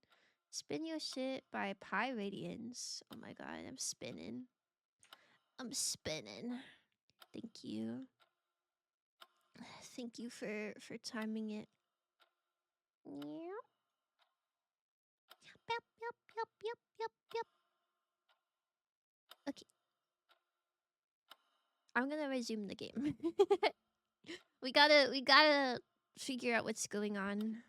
Spin your shit by Pi Radiance. Oh my god, I'm spinning. I'm spinning. Thank you. Thank you for timing it. Yep. Yep, yep, yep, yep, yep, yep. Okay. I'm gonna resume the game. we gotta figure out what's going on.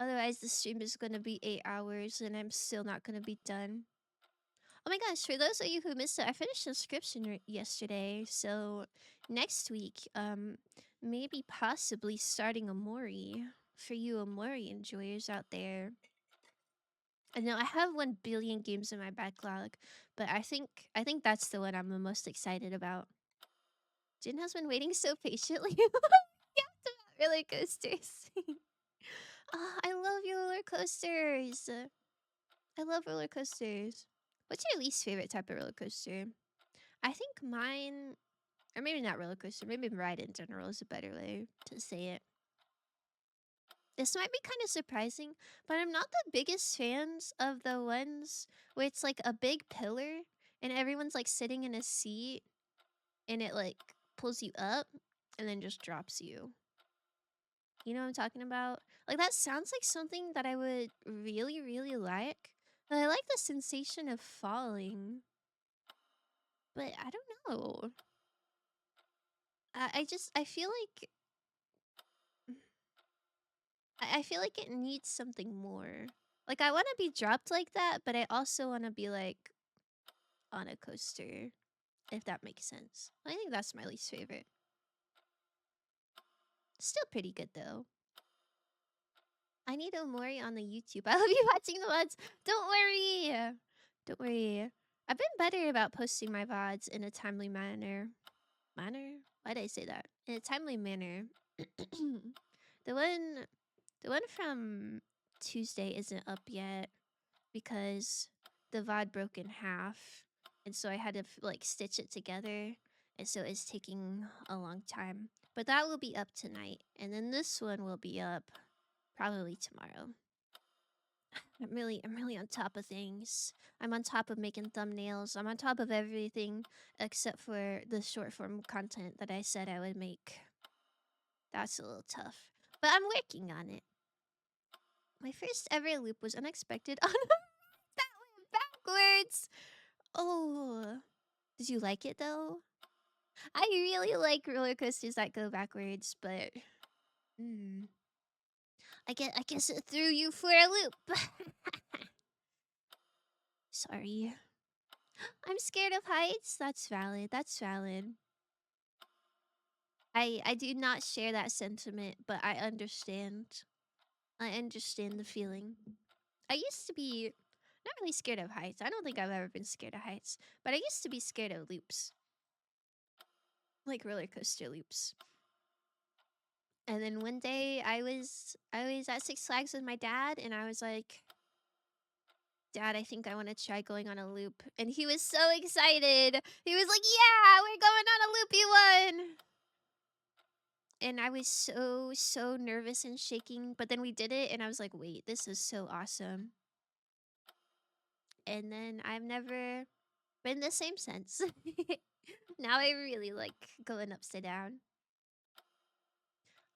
Otherwise the stream is gonna be 8 hours and I'm still not gonna be done. Oh my gosh, for those of you who missed it, I finished the subscription yesterday. So next week, maybe possibly starting a Mori for you Mori enjoyers out there. I know I have 1 billion games in my backlog, but I think that's the one I'm the most excited about. Jin has been waiting so patiently. Yeah, about roller coasters. I love your roller coasters. I love roller coasters. What's your least favorite type of roller coaster? I think mine, or maybe not roller coaster, maybe ride in general is a better way to say it. This might be kind of surprising, but I'm not the biggest fans of the ones where it's like a big pillar and everyone's like sitting in a seat and it like pulls you up and then just drops you. You know what I'm talking about? Like that sounds like something that I would really, really like. But I like the sensation of falling. But I don't know. I feel like I feel like it needs something more. Like I want to be dropped like that, but I also want to be like on a coaster, if that makes sense. I think that's my least favorite. Still pretty good though. I need Omori on the YouTube. I will be watching the VODs. Don't worry. Don't worry. I've been better about posting my VODs in a timely manner. Manner? Why did I say that? In a timely manner. the one the one from Tuesday isn't up yet because the VOD broke in half. And so I had to like stitch it together. And so it's taking a long time. But that will be up tonight. And then this one will be up probably tomorrow. I'm really on top of things. I'm on top of making thumbnails. I'm on top of everything except for the short form content that I said I would make. That's a little tough. But I'm working on it. My first ever loop was unexpected. Oh no, that went backwards. Oh, did you like it though? I really like roller coasters that go backwards, but I guess it threw you for a loop. Sorry. I'm scared of heights. That's valid. That's valid. I do not share that sentiment, but I understand. I understand the feeling. I used to be not really scared of heights. I don't think I've ever been scared of heights, but I used to be scared of loops. Like roller coaster loops. And then one day I was at Six Flags with my dad and I was like, "Dad, I think I want to try going on a loop." And he was so excited. He was like, "Yeah, we're going on a loopy one." And I was so nervous and shaking, but then we did it and I was like, "Wait, this is so awesome." And then I've never been the same since. Now I really like going upside down.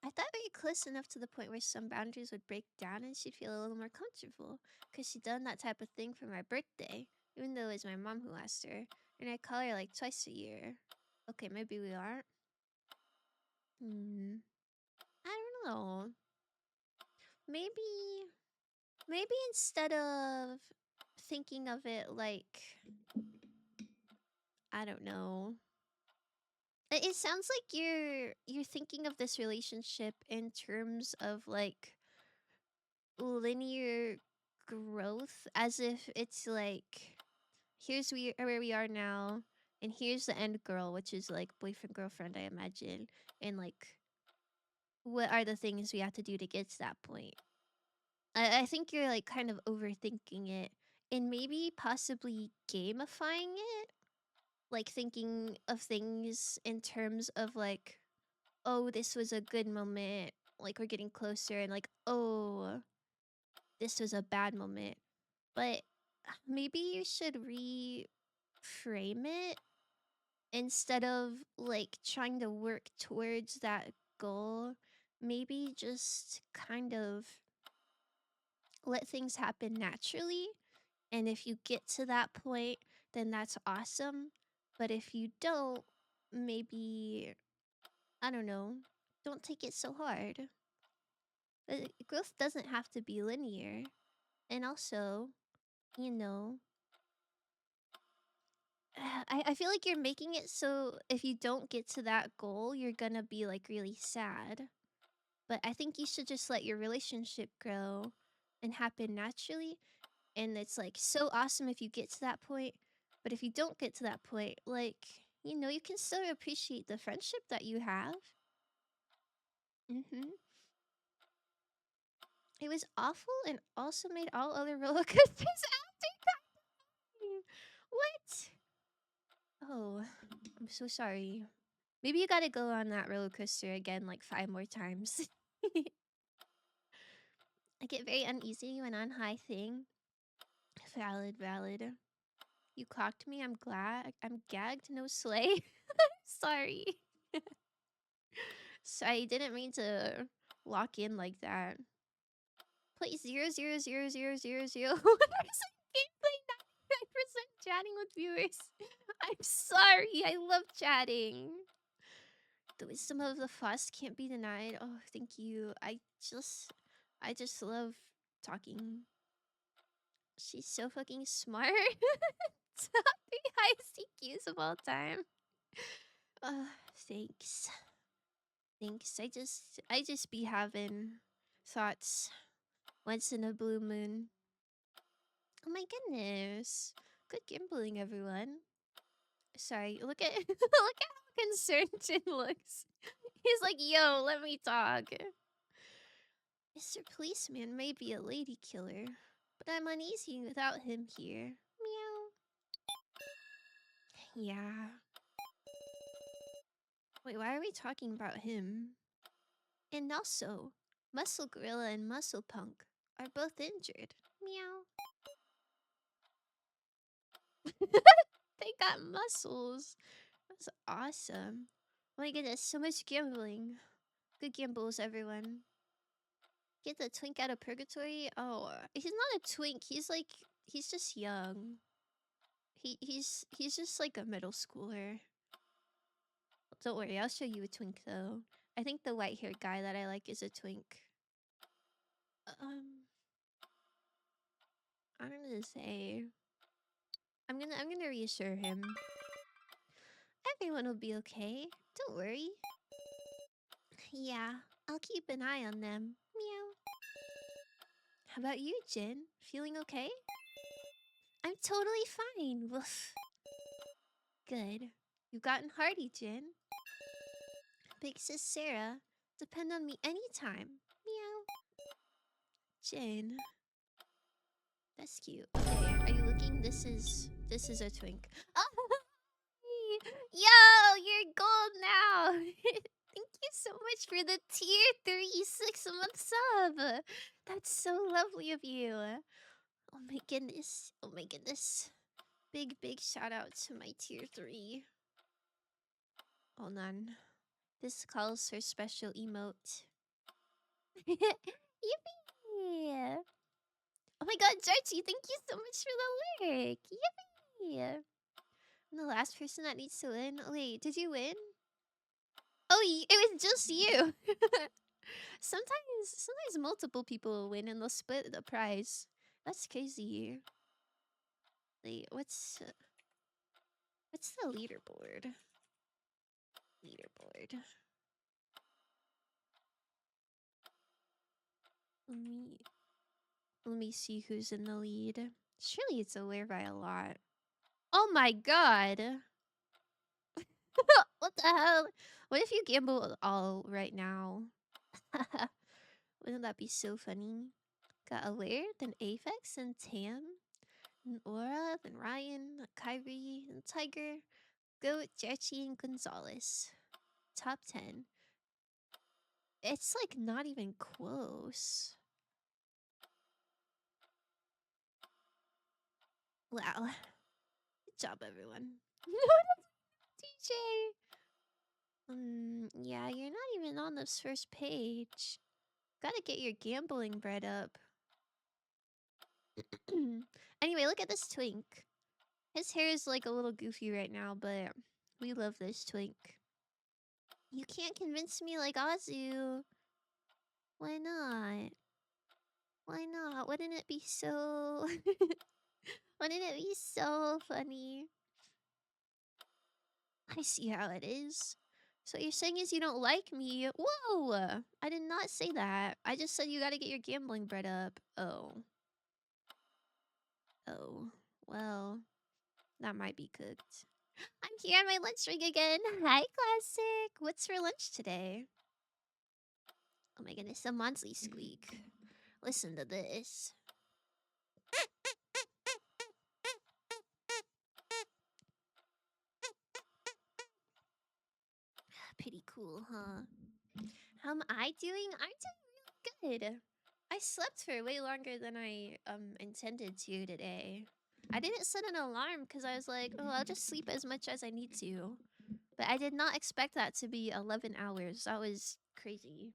I thought we were close enough to the point where some boundaries would break down and she'd feel a little more comfortable. Because she'd done that type of thing for my birthday, even though it was my mom who asked her. And I call her like twice a year. Okay, maybe we aren't. I don't know. Maybe, maybe instead of thinking of it like, I don't know. It sounds like you're thinking of this relationship in terms of like linear growth, as if it's like here's where we are now and here's the end girl, which is like boyfriend girlfriend, I imagine, and like what are the things we have to do to get to that point. I think you're like kind of overthinking it and maybe possibly gamifying it, like thinking of things in terms of like, oh, this was a good moment, like we're getting closer, and like, oh, this was a bad moment. But maybe you should reframe it instead of like trying to work towards that goal. Maybe just kind of let things happen naturally. And if you get to that point, then that's awesome. But if you don't, maybe, I don't know, don't take it so hard. Growth doesn't have to be linear. And also, you know, I feel like you're making it so if you don't get to that goal, you're gonna be like really sad. But I think you should just let your relationship grow and happen naturally. And it's like so awesome if you get to that point. But if you don't get to that point, like, you can still appreciate the friendship that you have. hmm It was awful and also made all other roller coasters after that. What? Oh, I'm so sorry. Maybe you gotta go on that roller coaster again like 5 more times. I get very uneasy when on high thing. Valid, valid. You clocked me. I'm glad. I'm gagged. No slay. Sorry. Sorry, didn't mean to lock in like that. Play 0.0000001% gameplay, 99% chatting with viewers. I'm sorry. I love chatting. The wisdom of the Foss can't be denied. Oh, thank you. I just love talking. She's so fucking smart. Top 3 highest EQs of all time. Thanks. Thanks. I just be having thoughts once in a blue moon. Oh my goodness. Good gambling, everyone. Sorry, look at look at how concerned Jin looks. He's like, yo, let me talk. Mr. Policeman may be a lady killer, but I'm uneasy without him here. Meow. Yeah. Wait, why are we talking about him? And also, Muscle Gorilla and Muscle Punk are both injured. Meow. They got muscles. That's awesome. Oh my goodness, so much gambling. Good gambles, everyone. Get the twink out of purgatory? Oh, he's not a twink. He's just young. He's just like a middle schooler. Don't worry, I'll show you a twink though. I think the white-haired guy that I like is a twink. Um, I don't know what to say. I'm gonna reassure him. Everyone will be okay. Don't worry. Yeah, I'll keep an eye on them. Meow. How about you, Jin? Feeling okay? I'm totally fine. Woof. Good. You've gotten hardy, Jin. Big sis Sarah, depend on me anytime. Meow. Jin. That's cute. Okay, are you looking? This is a twink. Oh, yo, you're gold now. Thank you so much for the tier 3 6-month sub. That's so lovely of you. Oh my goodness. Oh my goodness. Big shout out to my tier 3. Hold on. This calls for special emote. Yippee! Oh my god, Jarchi, thank you so much for the lyric. Yippee! I'm the last person that needs to win. Oh, wait, did you win? Oh, it was just you. sometimes multiple people will win and they'll split the prize. That's crazy. Wait, what's the leaderboard? Leaderboard. Let me see who's in the lead. Surely it's aware by a lot. Oh my god. What the hell? What if you gamble all right now? Wouldn't that be so funny? Got Aware, then Aphex, and Tam, and Aura, then Ryan, Kyrie, and Tiger, Goat, Jechi, and Gonzalez. Top 10. It's like not even close. Wow. Good job, everyone. DJ! Yeah, you're not even on this first page. Gotta get your gambling bread up. Anyway, look at this twink. His hair is like a little goofy right now, but we love this twink. You can't convince me like Azu. Why not? Why not? Wouldn't it be so... Wouldn't it be so funny? I see how it is. So what you're saying is you don't like me? Whoa! I did not say that. I just said you gotta get your gambling bread up. Oh. Oh. Well, that might be cooked. I'm here on my lunch break again. Hi, Classic. What's for lunch today? Oh my goodness, a monthly squeak. Listen to this. Pretty cool, huh? How am I doing? I'm doing really good. I slept for way longer than I intended to today. I didn't set an alarm because I was like, oh, I'll just sleep as much as I need to. But I did not expect that to be 11 hours. That was crazy.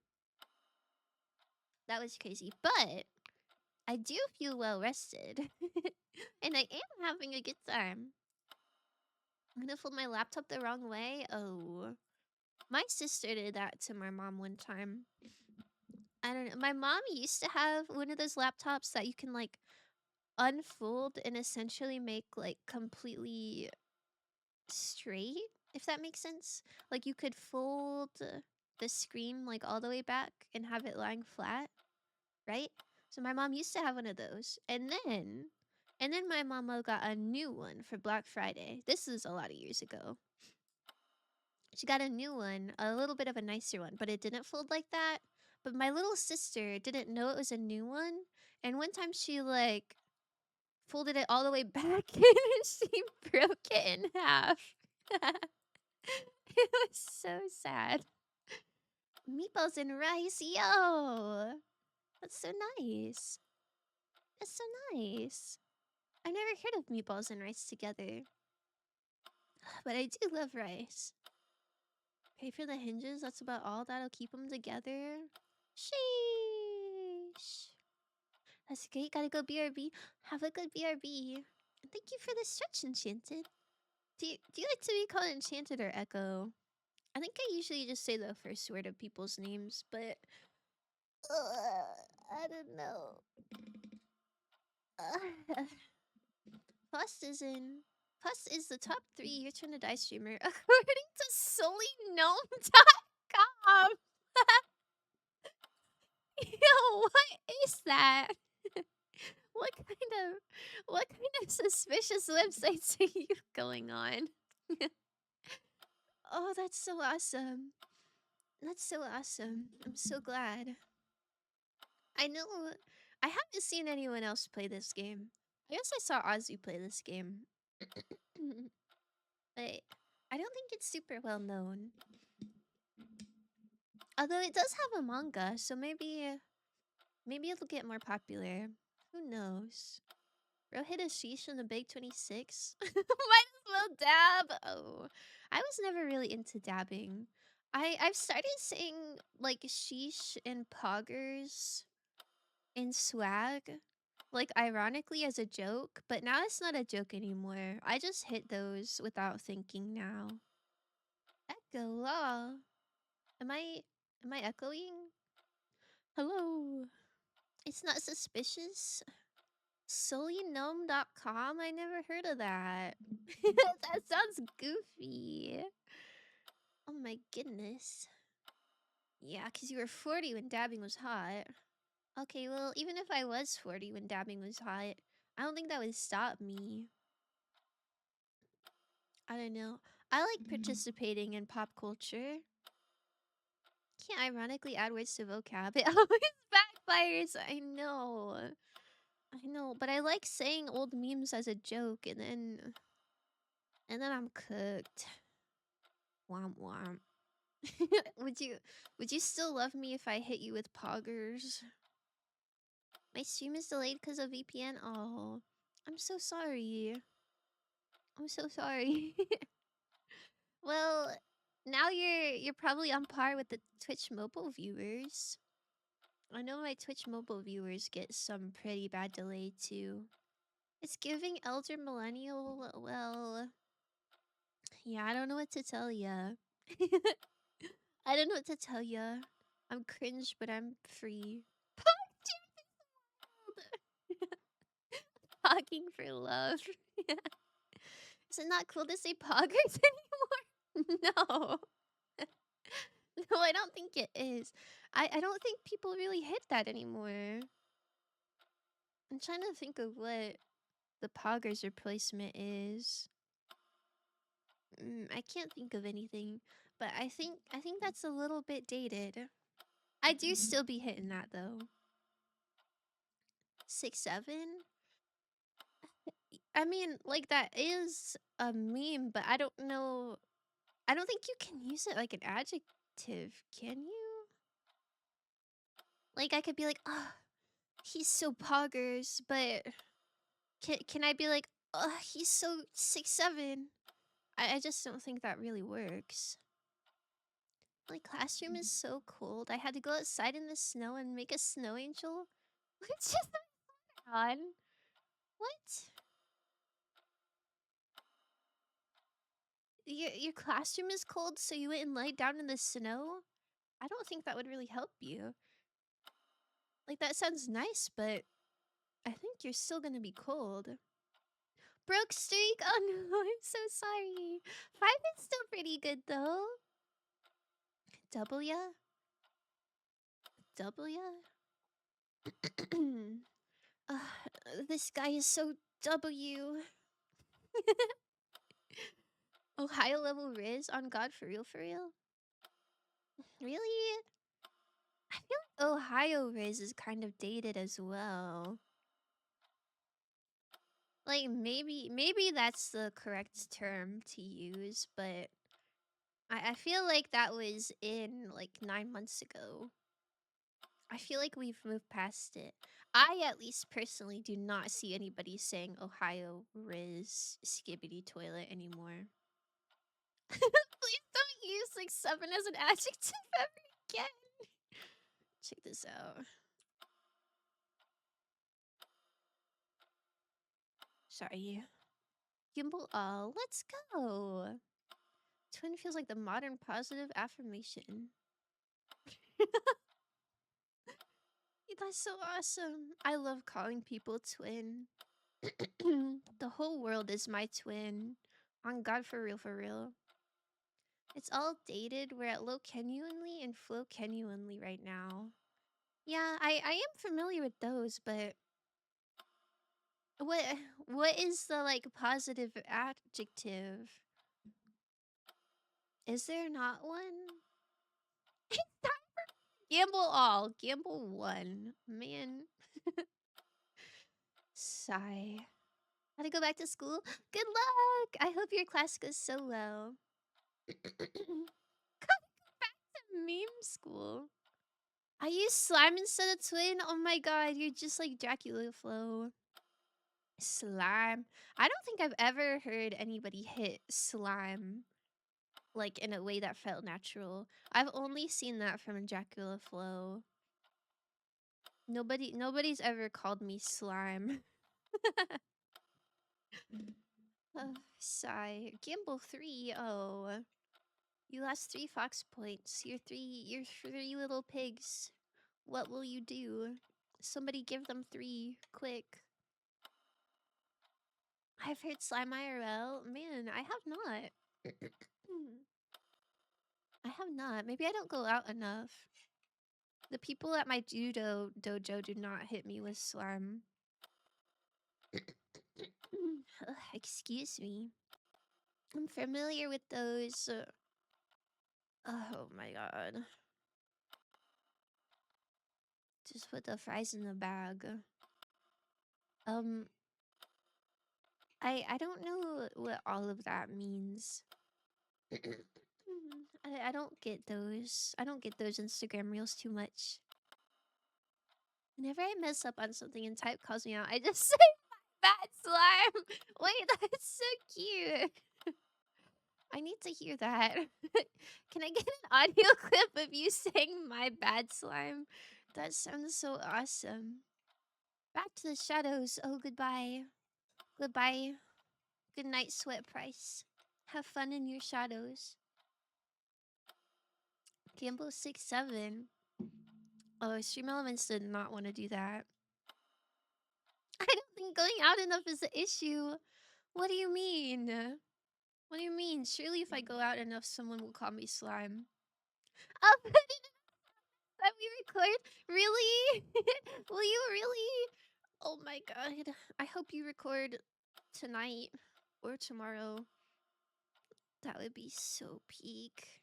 That was crazy. But I do feel well rested. And I am having a good time. I'm gonna fold my laptop the wrong way. Oh. My sister did that to my mom one time. I don't know. My mom used to have one of those laptops that you can like unfold and essentially make like completely straight, if that makes sense. Like you could fold the screen like all the way back and have it lying flat, right? So my mom used to have one of those. And then my mama got a new one for Black Friday. This is a lot of years ago. She got a new one, a little bit of a nicer one, but it didn't fold like that. But my little sister didn't know it was a new one. And one time she like folded it all the way back and she broke it in half. It was so sad. Meatballs and rice, yo! That's so nice. That's so nice. I never heard of meatballs and rice together. But I do love rice. Pay for the hinges, that's about all that'll keep them together. Sheesh. That's great, gotta go BRB. Have a good BRB. And thank you for the stretch, Enchanted. Do you like to be called Enchanted or Echo? I think I usually just say the first word of people's names, but I don't know. Fust is in. Fust is the top 3 Your Turn to Die streamer according to SolelyGnome.com. Yo, what is that? What kind of suspicious websites are you going on? Oh, that's so awesome. That's so awesome. I'm so glad. I know I haven't seen anyone else play this game. I guess I saw Ozzy play this game. But I don't think it's super well known. Although it does have a manga, so maybe it'll get more popular. Who knows? Bro hit a sheesh in the Big 26. Might as well dab. Oh, I was never really into dabbing. I've started saying like sheesh and poggers and swag, like ironically as a joke, but now it's not a joke anymore. I just hit those without thinking now. Echo law. Am I echoing? Hello. It's not suspicious. SolelyGnome.com? I never heard of that. That sounds goofy. Oh my goodness. Yeah, because you were 40 when dabbing was hot. Okay, well, even if I was 40 when dabbing was hot, I don't think that would stop me. I don't know. I like participating in pop culture. Can't ironically add words to vocab. It always backfires. I know. I know, but I like saying old memes as a joke, and then I'm cooked. Womp womp. Would you still love me if I hit you with poggers? My stream is delayed because of VPN. Oh, I'm so sorry. I'm so sorry. Well, now you're probably on par with the Twitch mobile viewers. I know my Twitch mobile viewers get some pretty bad delay too. It's giving elder millennial. Well, yeah, I don't know what to tell ya. I don't know what to tell ya. I'm cringe, but I'm free. Pogging for love. Is it not cool to say poggers anymore? No. No, I don't think it is. I don't think people really hit that anymore. I'm trying to think of what the poggers replacement is. I can't think of anything, but I think that's a little bit dated. I do still be hitting that though. 6'7"? I mean, like that is a meme, but I don't know. I don't think you can use it like an adjective, can you? Like I could be like, "Oh, he's so poggers," but can I be like, "Oh, he's so 6'7"? I just don't think that really works. My classroom is so cold. I had to go outside in the snow and make a snow angel. Which is on. What? Your classroom is cold, so you went and laid down in the snow? I don't think that would really help you. Like, that sounds nice, but I think you're still gonna be cold. Broke streak? Oh no, I'm so sorry. 5 is still pretty good, though. W? W? uh, this guy is so W. Ohio level Riz on God for real, for real? Really? I feel like Ohio Riz is kind of dated as well. Like maybe that's the correct term to use, but I feel like that was in like 9 months ago. I feel like we've moved past it. I at least personally do not see anybody saying Ohio Riz Skibbity Toilet anymore. Please don't use like 7 as an adjective ever again. Check this out. Sorry. Gimbal all. Let's go. Twin feels like the modern positive affirmation. That's so awesome. I love calling people twin. The whole world is my twin. On God, for real, for real. It's all dated. We're at low genuinely and flow genuinely right now. Yeah, I am familiar with those, but what what is the like positive adjective? Is there not one? Gamble all. Gamble one. Man. Sigh. Gotta go back to school. Good luck! I hope your class goes so well. Gotta go back to meme school. I use slime instead of twin? Oh my god, you're just like Dracula Flow. Slime. I don't think I've ever heard anybody hit slime like in a way that felt natural. I've only seen that from Dracula Flow. Nobody's ever called me slime. Sigh. Gimbal 3. Oh. You lost 3 fox points. You're three little pigs. What will you do? Somebody give them 3. Quick. I've heard slime IRL. Man, I have not. I have not. Maybe I don't go out enough. The people at my judo dojo do not hit me with slime. Excuse me. I'm familiar with those. Oh my god. Just put the fries in the bag. I don't know what all of that means. I don't get those. I don't get those Instagram reels too much. Whenever I mess up on something and type calls me out, I just say bad slime. Wait, that's so cute. I need to hear that. Can I get an audio clip of you saying my bad slime? That sounds so awesome. Back to the shadows. Oh, goodbye. Goodbye. Good night, sweat price. Have fun in your shadows. Gamble 6-7. Oh, Stream Elements did not want to do that. I don't think going out enough is the issue. What do you mean? What do you mean? Surely if I go out enough, someone will call me slime. I'll put it that we record. Really? Will you really? Oh my god. I hope you record tonight or tomorrow. That would be so peak.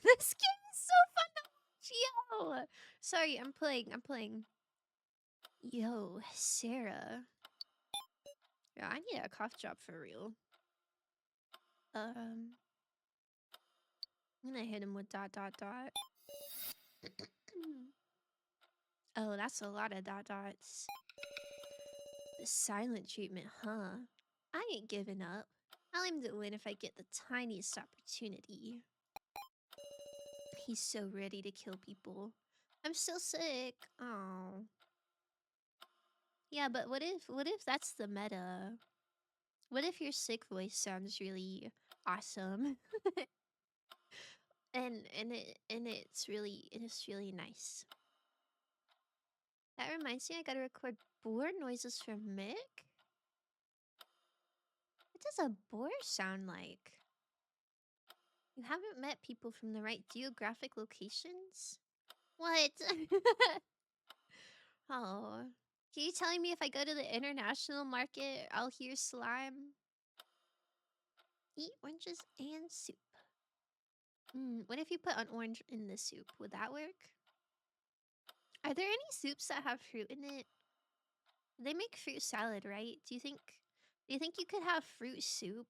This game is so fun to watch. Yo! Sorry, I'm playing. Yo, Sarah. Yeah, I need a cough drop for real. I'm gonna hit him with ... Oh, that's a lot of ... The silent treatment, huh? I ain't giving up. I'll aim to win if I get the tiniest opportunity. He's so ready to kill people. I'm still sick. Oh. Yeah, but what if that's the meta? What if your sick voice sounds really awesome? and it's really nice. That reminds me, I gotta record boar noises for Mick. What does a boar sound like? You haven't met people from the right geographic locations? What? Oh. Are you telling me if I go to the international market, I'll hear slime? Eat oranges and soup. What if you put an orange in the soup? Would that work? Are there any soups that have fruit in it? They make fruit salad, right? Do you think you could have fruit soup?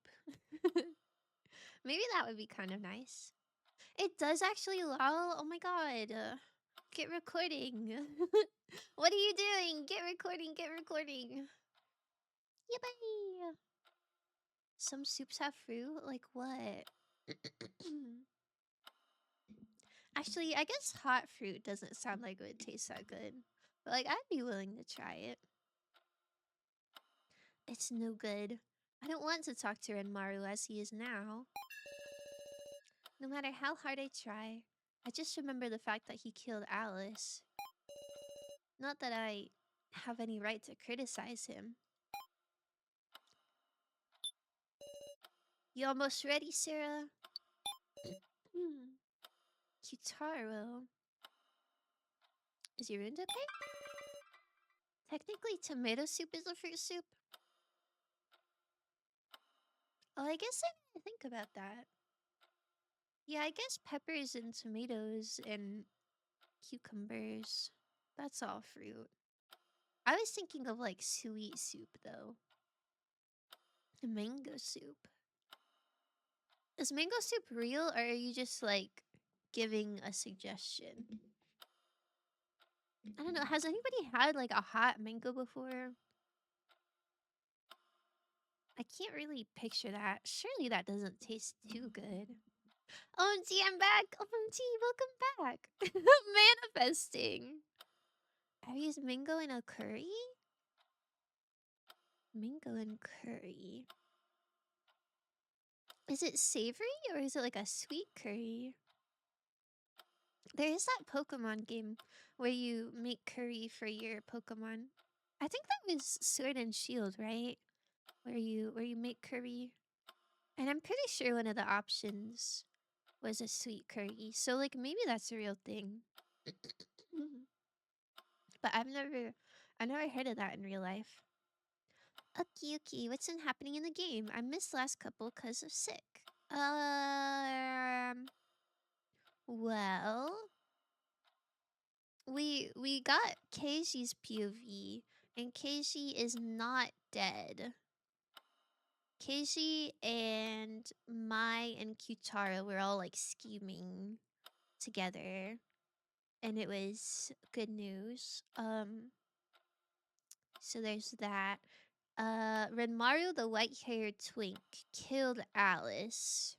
Maybe that would be kind of nice. It does actually, lol. Oh my god. Get recording. What are you doing? Get recording, get recording. Yippee! Some soups have fruit? Like what? Actually, I guess hot fruit doesn't sound like it would taste that good. But like, I'd be willing to try it. It's no good. I don't want to talk to Renmaru as he is now. No matter how hard I try, I just remember the fact that he killed Alice. Not that I have any right to criticize him. You almost ready, Sarah? Kitaro. Is your wound okay? Technically, tomato soup is a fruit soup. Oh, I guess I didn't think about that. Yeah, I guess peppers and tomatoes and cucumbers. That's all fruit. I was thinking of like sweet soup though. Mango soup. Is mango soup real or are you just like giving a suggestion? I don't know. Has anybody had like a hot mango before? I can't really picture that. Surely that doesn't taste too good. OMG, I'm back. OMG, welcome back. Manifesting. I use mango in a curry? Mango and curry. Is it savory or is it like a sweet curry? There is that Pokemon game where you make curry for your Pokemon. I think that was Sword and Shield, right? Where you make curry. And I'm pretty sure one of the options was a sweet curry. So like maybe that's a real thing. But I've never heard of that in real life. Okay, what's been happening in the game? I missed last couple cause of sick. Well, we got Keishi's POV, and Keishi is not dead. Keishi and Mai and Kyutaro were all like scheming together, and it was good news. So there's that. Renmaru, the white-haired twink, killed Alice.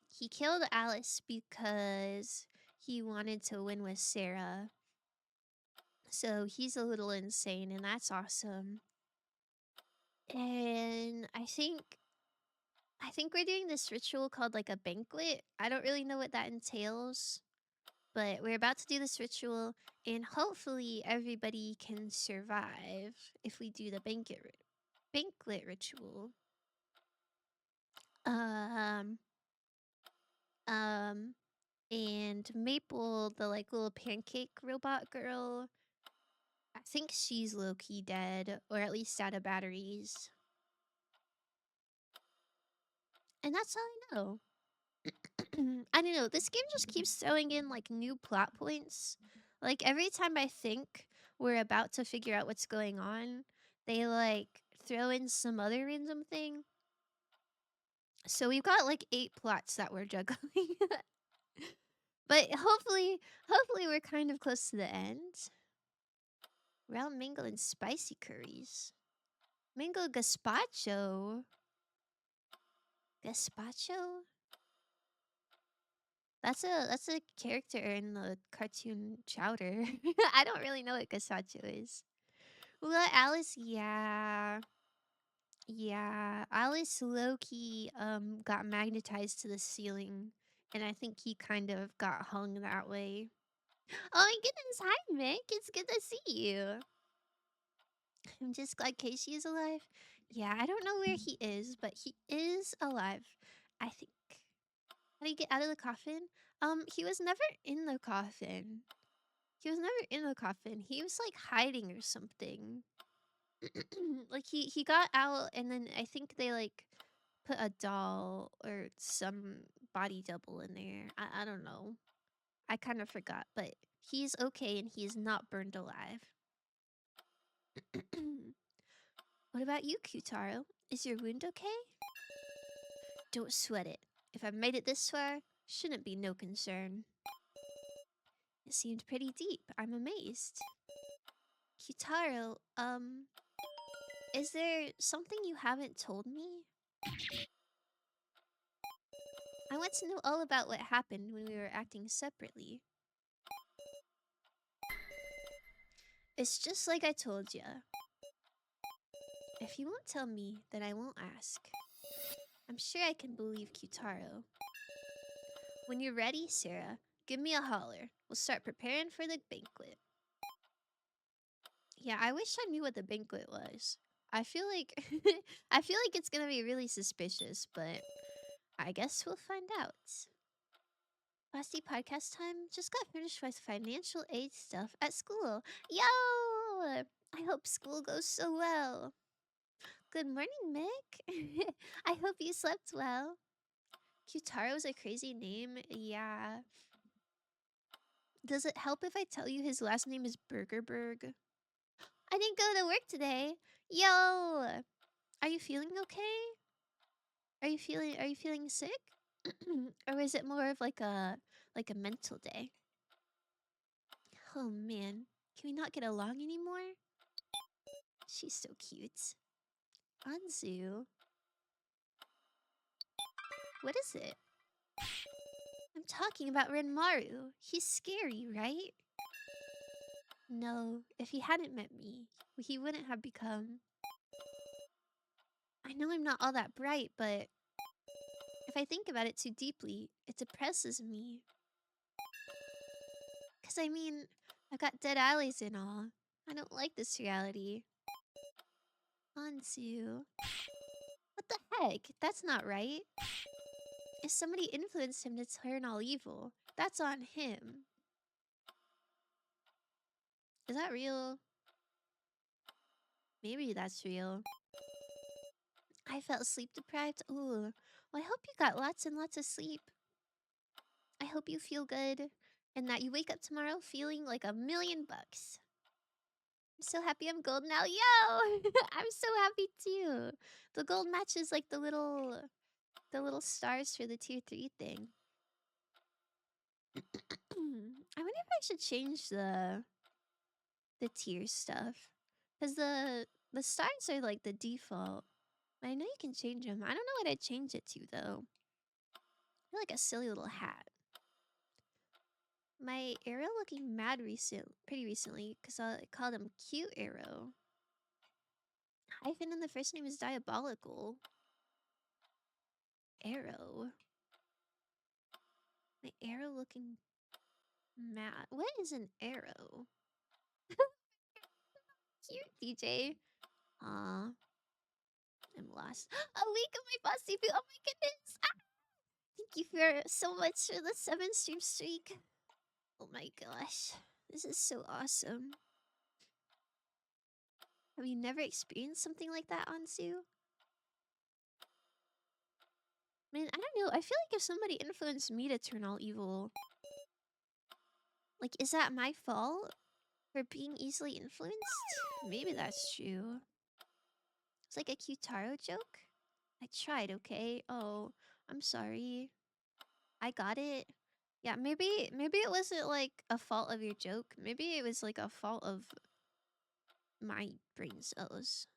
He killed Alice because he wanted to win with Sarah. So he's a little insane, and that's awesome. And I think we're doing this ritual called like a banquet. I don't really know what that entails, but we're about to do this ritual, and hopefully everybody can survive if we do the banquet ritual. Um, and Maple, the like little pancake robot girl, I think she's low-key dead, or at least out of batteries. And that's all I know. I don't know, this game just keeps throwing in like new plot points. Like every time I think we're about to figure out what's going on, they like throw in some other random thing. So we've got like 8 plots that we're juggling. But hopefully we're kind of close to the end. Round mango and spicy curries. Mango gazpacho. Gazpacho? That's a character in the cartoon Chowder. I don't really know what gazpacho is. Well, Alice, yeah. Yeah. Alice low-key got magnetized to the ceiling. And I think he kind of got hung that way. Oh my goodness, hi Mick. It's good to see you. I'm just glad Casey is alive. Yeah, I don't know where he is, but he is alive. I think. How do you get out of the coffin? He was never in the coffin. He was never in the coffin. He was like hiding or something. Like he got out and then I think they like put a doll or some body double in there. I don't know. I kind of forgot, but he's okay and he's not burned alive. What about you, Kutaro? Is your wound okay? Don't sweat it. If I've made it this far, shouldn't be no concern. It seemed pretty deep. I'm amazed. Kutaro, is there something you haven't told me? I want to know all about what happened when we were acting separately. It's just like I told ya. If you won't tell me, then I won't ask. I'm sure I can believe Kutaro. When you're ready, Sarah, give me a holler. We'll start preparing for the banquet. Yeah, I wish I knew what the banquet was. I feel like I feel like it's gonna be really suspicious, but I guess we'll find out. Lastly, podcast time. Just got finished with financial aid stuff at school. Yo! I hope school goes so well. Good morning, Mick. I hope you slept well. Kutaro's a crazy name. Yeah. Does it help if I tell you his last name is Burgerberg? I didn't go to work today. Yo! Are you feeling okay? Are you feeling sick? Or is it more of like a mental day? Oh man. Can we not get along anymore? She's so cute. Anzu. What is it? I'm talking about Ranmaru. He's scary, right? No, if he hadn't met me, he wouldn't have become. I know I'm not all that bright, but if I think about it too deeply, it depresses me. Cause I mean, I've got dead alleys and all. I don't like this reality. Anzu. What the heck? That's not right. If somebody influenced him to turn all evil, that's on him. Is that real? Maybe that's real. I felt sleep deprived. Ooh. Well, I hope you got lots and lots of sleep. I hope you feel good and that you wake up tomorrow feeling like $1,000,000. I'm so happy I'm gold now. Yo! I'm so happy too. The gold matches like the little stars for the tier 3 thing. I wonder if I should change the tier stuff. Cause the stars are like the default. I know you can change them. I don't know what I'd change it to though. I feel like a silly little hat. My arrow looking mad pretty recently, because I called him Cute Arrow. Hyphen and the first name is Diabolical. Arrow. My arrow looking mad. What is an arrow? Cute, DJ. Aw. I'm lost. A week of my boss debut. Oh my goodness. Ah! Thank you for so much for the 7 stream streak. Oh my gosh. This is so awesome. Have you never experienced something like that, Ansu? Man, I don't know. I feel like if somebody influenced me to turn all evil, like, is that my fault for being easily influenced? Maybe that's true. It's like a Kutaro joke. I tried, okay? Oh, I'm sorry. I got it. Yeah, maybe it wasn't like a fault of your joke. Maybe it was like a fault of my brain cells.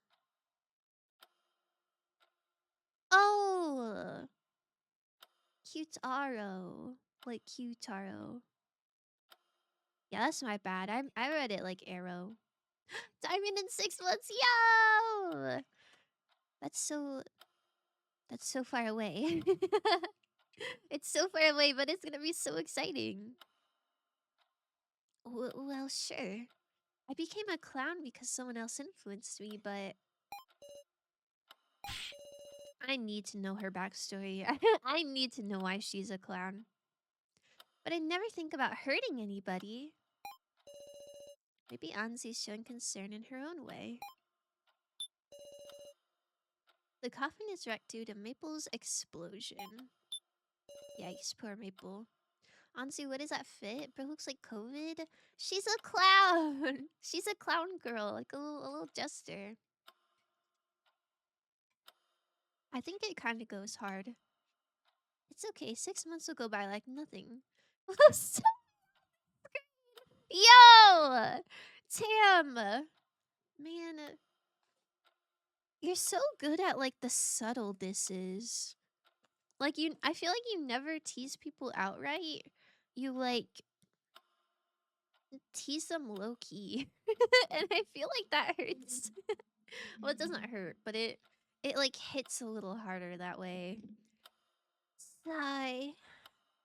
Oh, Cutaro. Like Cutaro. Yeah, that's my bad. I read it like arrow. Diamond in 6 months. Yo! That's so far away. It's so far away, but it's gonna be so exciting. Well, sure. I became a clown because someone else influenced me, but I need to know her backstory. I need to know why she's a clown. But I never think about hurting anybody. Maybe Anzi's showing concern in her own way. The coffin is wrecked due to Maple's explosion. Yikes, poor Maple. Anzi, what does that fit? Bro looks like COVID. She's a clown. She's a clown girl, like a little jester. I think it kind of goes hard. It's okay. 6 months will go by like nothing. Yo! Tam! Man, you're so good at like the subtle disses. Like I feel like you never tease people outright. You like tease them low key. And I feel like that hurts. Well, it doesn't hurt, but it like hits a little harder that way. Sigh.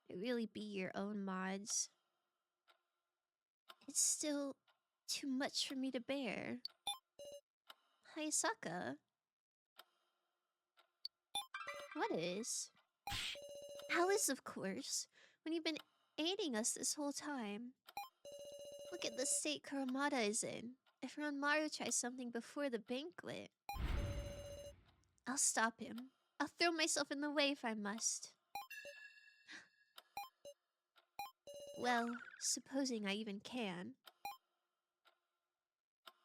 It really be your own mods. It's still too much for me to bear. Hayasaka. What is? Alice, of course. When you've been aiding us this whole time. Look at the state Kuramada is in. If Ranmaru tries something before the banquet, I'll stop him. I'll throw myself in the way if I must. Well, supposing I even can.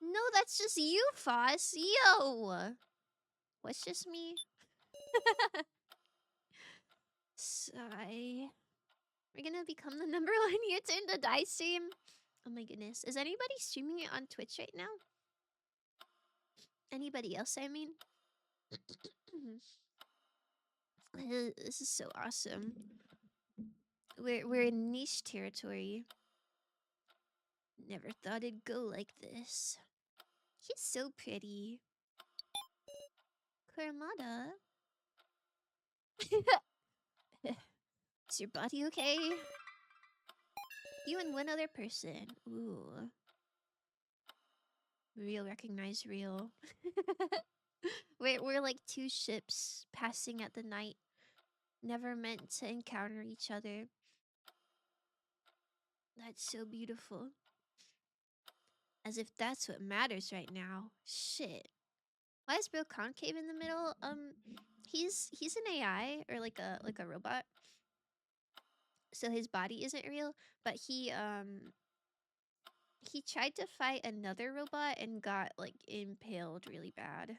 No, that's just you, Foss. Yo! What's just me? Sigh. We're gonna become the number one user in the die stream. Oh my goodness. Is anybody streaming it on Twitch right now? Anybody else, I mean? This is so awesome. We're in niche territory. Never thought it'd go like this. He's so pretty. Kuramada? Is your body okay? You and one other person. Ooh. Real recognize real. We're like two ships passing at the night. Never meant to encounter each other. That's so beautiful. As if that's what matters right now. Shit. Why is Bro concave in the middle? He's an AI or like a robot. So his body isn't real, but he tried to fight another robot and got like impaled really bad.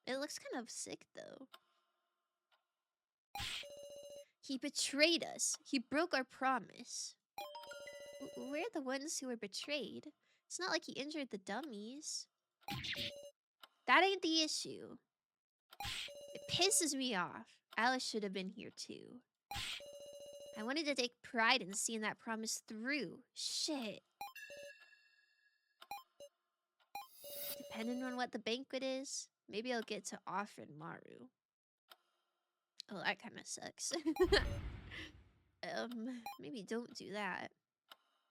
It looks kind of sick though. He betrayed us. He broke our promise. We're the ones who were betrayed. It's not like he injured the dummies. That ain't the issue. It pisses me off. Alice should have been here too. I wanted to take pride in seeing that promise through. Shit. Depending on what the banquet is, maybe I'll get to offer Maru. Oh, that kind of sucks. Maybe don't do that.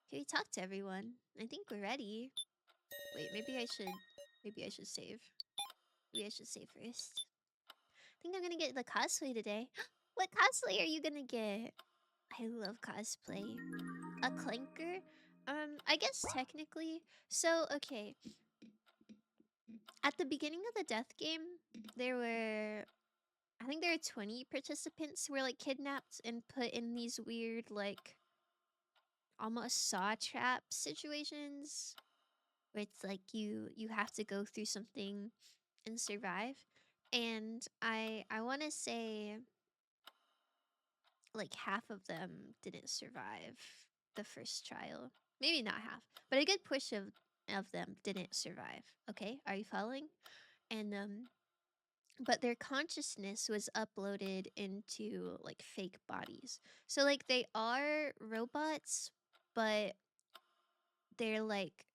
Can we talk to everyone? I think we're ready. Wait, maybe I should save. Maybe I should save first. I think I'm gonna get the cosplay today. What cosplay are you gonna get? I love cosplay. A clanker? I guess technically. So, okay. At the beginning of the death game, I think there were 20 participants who were like kidnapped and put in these weird like almost saw trap situations where it's like you have to go through something and survive. And I want to say like half of them didn't survive the first trial. Maybe not half, but a good push of them didn't survive. Okay, are you following? And but their consciousness was uploaded into like fake bodies. So like they are robots, but they're like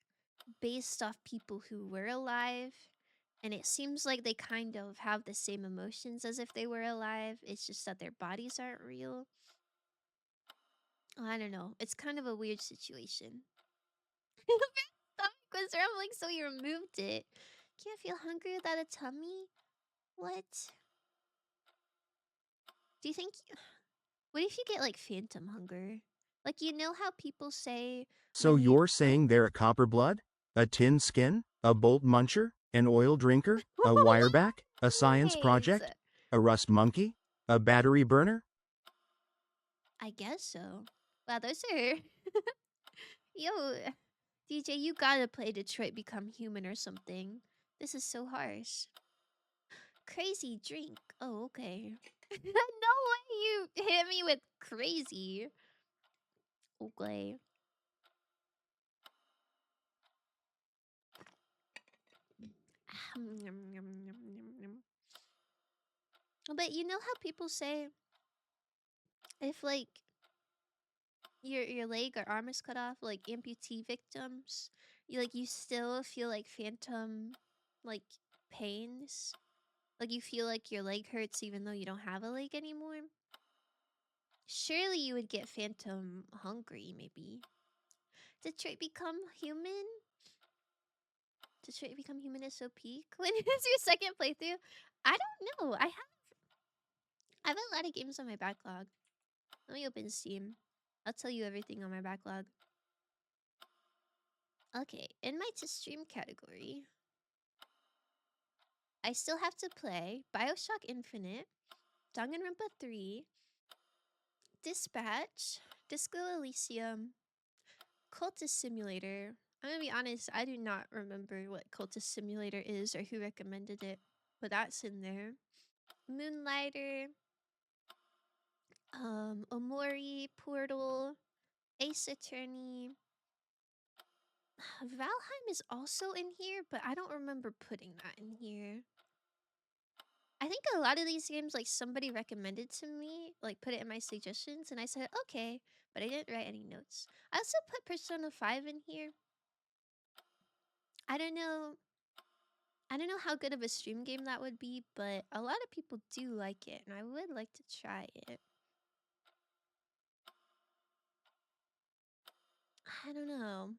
based off people who were alive. And it seems like they kind of have the same emotions as if they were alive. It's just that their bodies aren't real. Oh, I don't know. It's kind of a weird situation. Stomach was rumbling, so you removed it. Can't feel hungry without a tummy? What? Do you think... What if you get, like, phantom hunger? Like, you know how people say So when you... you're saying they're a copperblood? A tin skin? A bolt muncher? An oil drinker? A wireback? A science Wait! project? A rust monkey? A battery burner? I guess so. Wow, those are... Yo, DJ, you gotta play Detroit Become Human or something. This is so harsh. Crazy drink. Oh, okay. No way you hit me with crazy. Okay. But you know how people say if like your leg or arm is cut off, like amputee victims, you still feel like phantom like pains? Like you feel like your leg hurts even though you don't have a leg anymore? Surely you would get phantom hungry, maybe. Detroit Become Human? Detroit Become Human is so peak? When is your second playthrough? I don't know. I have a lot of games on my backlog. Let me open Steam. I'll tell you everything on my backlog. Okay, in my to stream category, I still have to play BioShock Infinite, Danganronpa 3, Dispatch, Disco Elysium, Cultist Simulator. I'm gonna be honest, I do not remember what Cultist Simulator is or who recommended it, but that's in there. Moonlighter, Omori, Portal, Ace Attorney. Valheim is also in here, but I don't remember putting that in here. I think a lot of these games, like, somebody recommended to me, like, put it in my suggestions, and I said, okay, but I didn't write any notes. I also put Persona 5 in here. I don't know. I don't know how good of a stream game that would be, but a lot of people do like it, and I would like to try it. I don't know.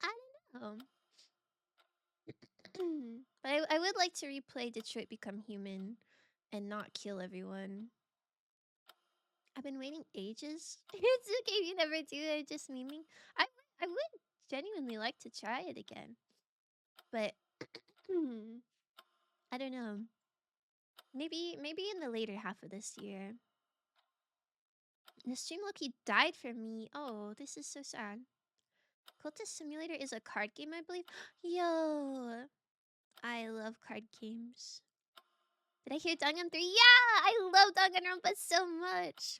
I don't know. But I would like to replay Detroit Become Human and not kill everyone. I've been waiting ages. It's okay if you never do it, just memeing. I would genuinely like to try it again. But I don't know. Maybe in the later half of this year. The stream Loki died for me. Oh, this is so sad. Cultist Simulator is a card game, I believe. Yo, I love card games. Did I hear Dangan 3? Yeah, I love Danganronpa so much.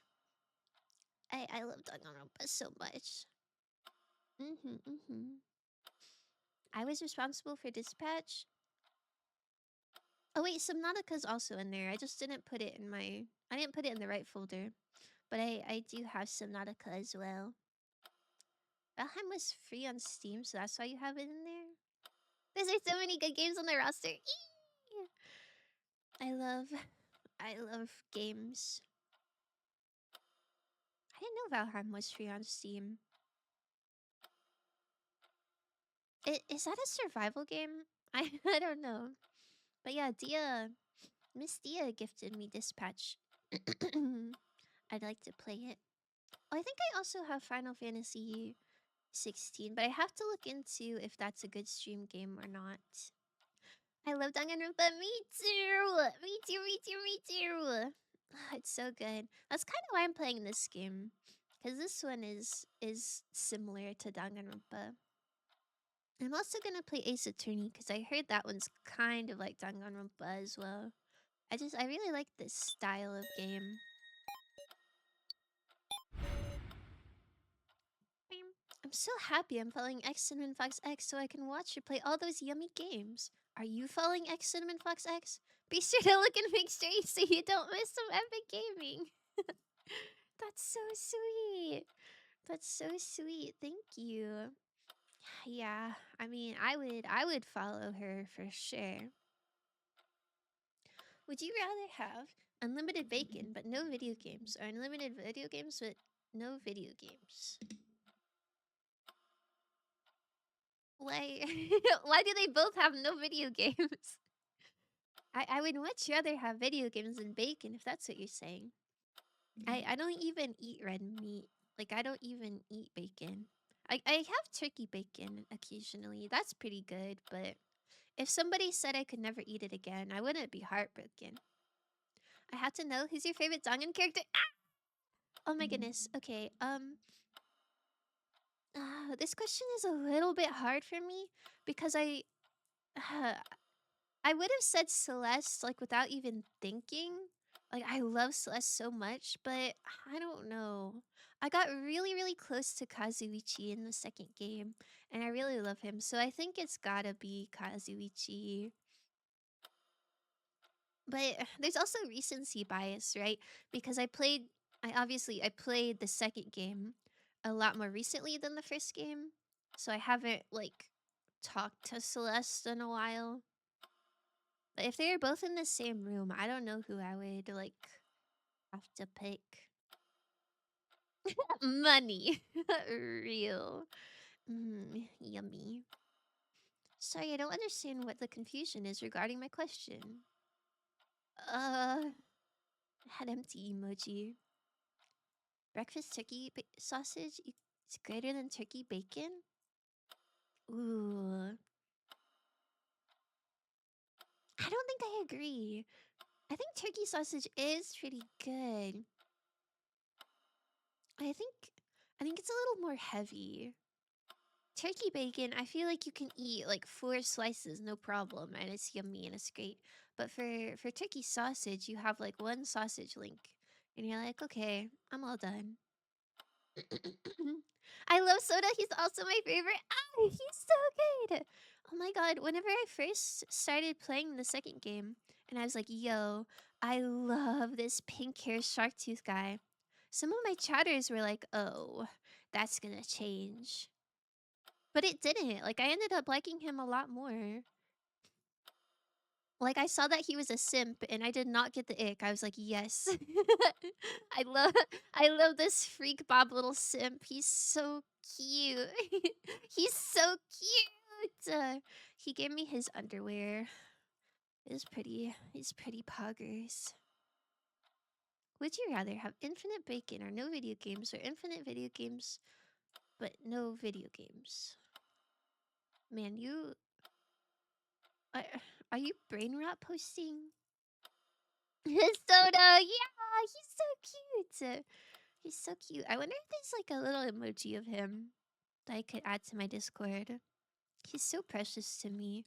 I love Danganronpa so much. I was responsible for Dispatch. Oh wait, Subnautica's also in there. I just didn't put it in my... I didn't put it in the right folder. But I do have Subnautica as well. Valheim was free on Steam, so that's why you have it in there. There's so many good games on the roster. Eee! I love games. I didn't know Valheim was free on Steam. Is that a survival game? I don't know. But yeah, Miss Dia gifted me Dispatch. I'd like to play it. Oh, I think I also have Final Fantasy 16, but I have to look into if that's a good stream game or not. I love Danganronpa. Me too. Me too. Me too. Me too. It's so good. That's kind of why I'm playing this game, because this one is similar to Danganronpa. I'm also gonna play Ace Attorney because I heard that one's kind of like Danganronpa as well. I really like this style of game. I'm so happy I'm following X Cinnamon Fox X so I can watch you play all those yummy games. Are you following X Cinnamon Fox X? Be sure to look and make sure so you don't miss some epic gaming. That's so sweet. That's so sweet. Thank you. Yeah, I mean, I would follow her for sure. Would you rather have unlimited bacon but no video games, or unlimited video games but no video games? Why? Why do they both have no video games? I would much rather have video games than bacon if that's what you're saying. I don't even eat red meat. Like I don't even eat bacon. I have turkey bacon occasionally. That's pretty good, but if somebody said I could never eat it again, I wouldn't be heartbroken. I have to know who's your favorite Dangan character. Ah! Oh my goodness. Okay. This question is a little bit hard for me because I would have said Celeste like without even thinking. Like I love Celeste so much, but I don't know. I got really close to Kazuichi in the second game, and I really love him. So I think it's gotta be Kazuichi. But there's also recency bias, right? Because I played the second game a lot more recently than the first game. So I haven't like talked to Celeste in a while. But if they were both in the same room, I don't know who I would like have to pick. Money. Real. Yummy. Sorry, I don't understand what the confusion is regarding my question. Uh, had empty emoji. Breakfast turkey sausage is greater than turkey bacon? Ooh. I don't think I agree. I think turkey sausage is pretty good. I think I think it's a little more heavy. Turkey bacon, I feel like you can eat like 4 slices, no problem, and it's yummy and it's great. But for turkey sausage, you have like one sausage link, and you're like, okay, I'm all done. I love soda. He's also my favorite. Ah, he's so good. Oh my god, whenever I first started playing the second game, and I was like, yo, I love this pink hair shark tooth guy. Some of my chatters were like, oh, that's gonna change. But it didn't. Like, I ended up liking him a lot more. Like, I saw that he was a simp, and I did not get the ick. I was like, yes. I love I love this freak Bob little simp. He's so cute. He's so cute. He gave me his underwear. It's pretty poggers. Would you rather have infinite bacon or no video games, or infinite video games but no video games? Man, are, are you brain rot posting? Soda, yeah, he's so cute. He's so cute. I wonder if there's like a little emoji of him that I could add to my Discord. He's so precious to me.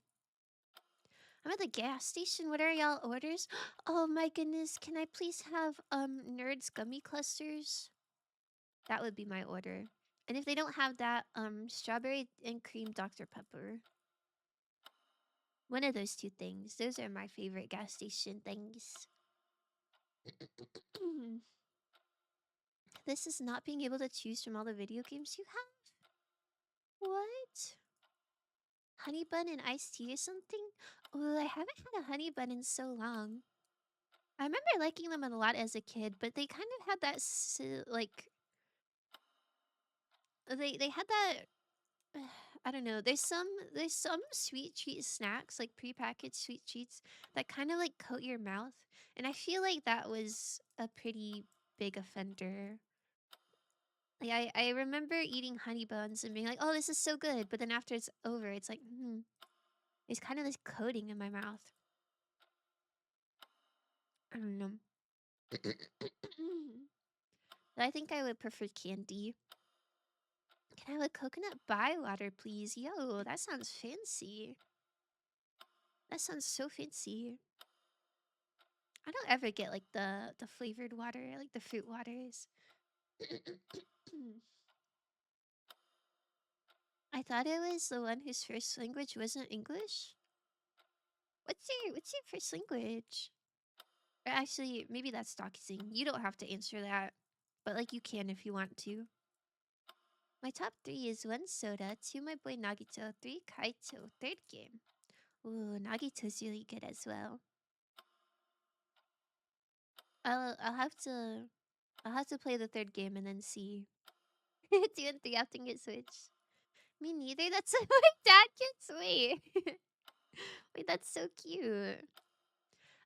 I'm at the gas station. What are y'all orders? Oh my goodness, can I please have Nerds gummy clusters? That would be my order. And if they don't have that, strawberry and cream Dr. Pepper. One of those two things. Those are my favorite gas station things. This is not being able to choose from all the video games you have? What? Honey bun and iced tea or something? Oh, I haven't had a honey bun in so long. I remember liking them a lot as a kid, but they kind of had that like they had that I don't know. There's some sweet treat snacks like prepackaged sweet treats that kind of like coat your mouth, and I feel like that was a pretty big offender. Like I remember eating honey buns and being like, "Oh, this is so good," but then after it's over, it's like, it's kind of this coating in my mouth. I don't know. But I think I would prefer candy. Can I have a coconut water, please? Yo, that sounds fancy. That sounds so fancy. I don't ever get like the flavored water, like the fruit waters. I thought it was the one whose first language wasn't English. What's your first language? Or actually, maybe that's doxing. You don't have to answer that, but like you can if you want to. My top 3 is 1 soda, 2 my boy Nagito, 3 Kaito, 3rd game. Ooh, Nagito's really good as well. I'll have to play the 3rd game and then see. 2 and 3 have to get switched. Me neither. That's what my dad gets. Wait. Wait, that's so cute.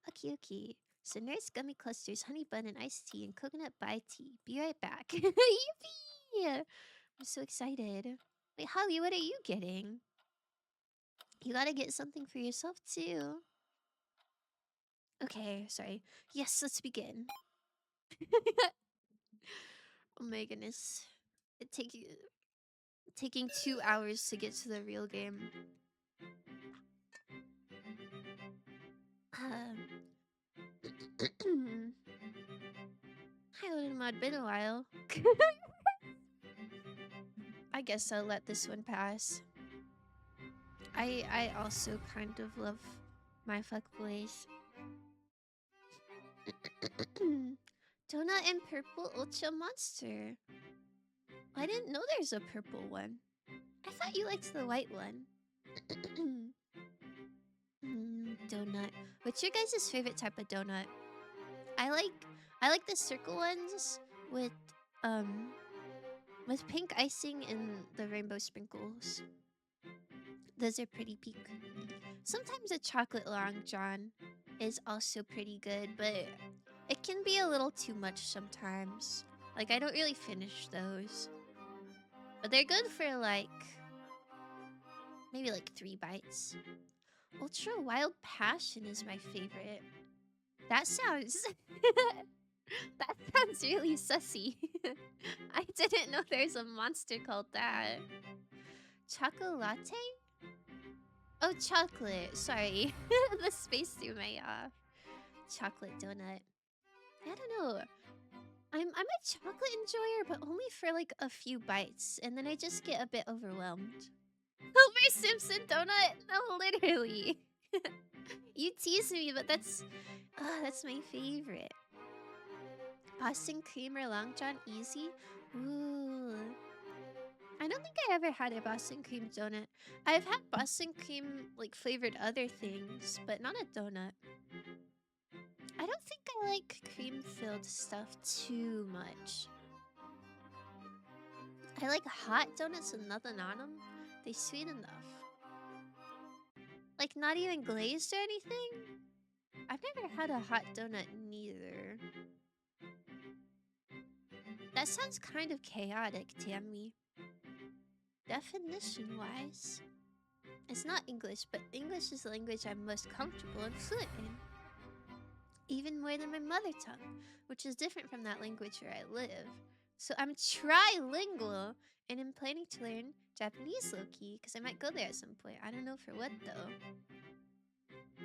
Okay, okay. So nurse gummy clusters, honey bun, and iced tea, and coconut bai tea. Be right back. Yippee! I'm so excited. Wait, Holly, what are you getting? You gotta get something for yourself too. Okay, sorry. Yes, let's begin. Oh my goodness. Taking 2 hours to get to the real game. Hi, Little Mod. Been a while. I guess I'll let this one pass. I also kind of love my fuckboys. Donut and purple Ultra Monster. I didn't know there's a purple one. I thought you liked the white one. Donut. What's your guys' favorite type of donut? I like the circle ones with pink icing and the rainbow sprinkles. Those are pretty pink. Sometimes a chocolate long john is also pretty good, but it can be a little too much sometimes. Like, I don't really finish those. But they're good for like maybe like 3 bites. Ultra Wild Passion is my favorite. That sounds that sounds really sussy. I didn't know there's a monster called that. Chocolate? Oh, chocolate. Sorry. The space threw me off. Chocolate donut. I don't know. I'm a chocolate enjoyer, but only for like a few bites, and then I just get a bit overwhelmed. Homer Simpson donut? No, literally. You tease me, but that's my favorite. Boston cream or Long John easy? Ooh. I don't think I ever had a Boston cream donut. I've had Boston cream like flavored other things, but not a donut. I don't think I like cream-filled stuff too much. I like hot donuts with nothing on them. They sweet enough. Like not even glazed or anything? I've never had a hot donut neither. That sounds kind of chaotic, Tammy. Definition-wise, it's not English, but English is the language I'm most comfortable and fluent in. Even more than my mother tongue, which is different from that language where I live. So I'm trilingual, and I'm planning to learn Japanese low-key, because I might go there at some point. I don't know for what, though.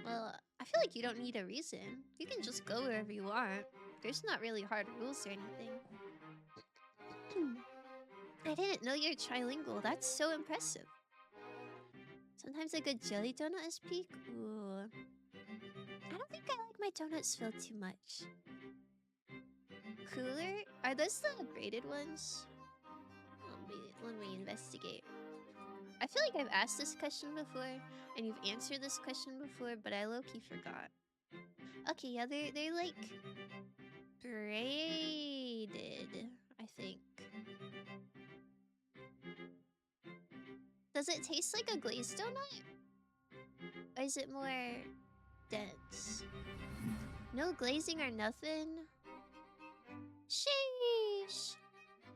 Well, I feel like you don't need a reason. You can just go wherever you want. There's not really hard rules or anything. I didn't know you're trilingual. That's so impressive. Sometimes a good jelly donut is peak. Ooh. I don't think I like my donuts filled too much. Cooler? Are those the braided ones? Let me investigate. I feel like I've asked this question before, and you've answered this question before, but I low-key forgot. Okay, yeah, they're like braided, I think. Does it taste like a glazed donut? Or is it more dense? No glazing or nothing? Sheesh!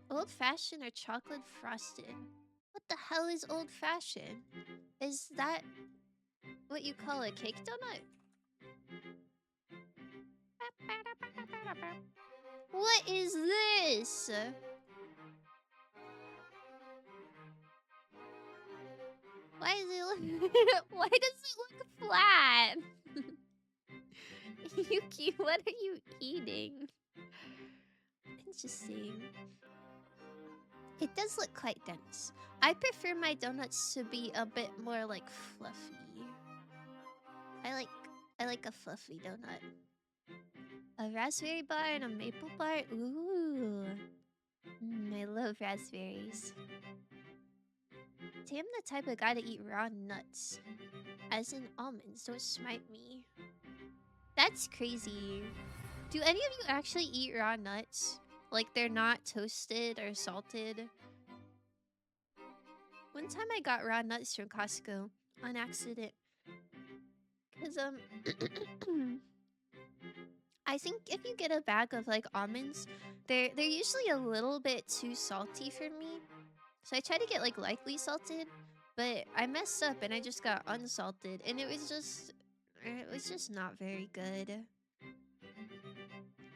Old-fashioned or chocolate frosted? What the hell is old-fashioned? Is that what you call a cake donut? What is this? Why is it look why does it look flat? Yuki, what are you eating? Interesting. It does look quite dense. I prefer my donuts to be a bit more like fluffy. I like a fluffy donut. A raspberry bar and a maple bar? Ooh. I love raspberries. I'm the type of guy to eat raw nuts. As in almonds, don't smite me. That's crazy. Do any of you actually eat raw nuts? Like they're not toasted or salted? One time I got raw nuts from Costco on accident. Cause I think if you get a bag of like almonds, they're usually a little bit too salty for me. So I try to get like lightly salted, but I messed up and I just got unsalted and it was just not very good.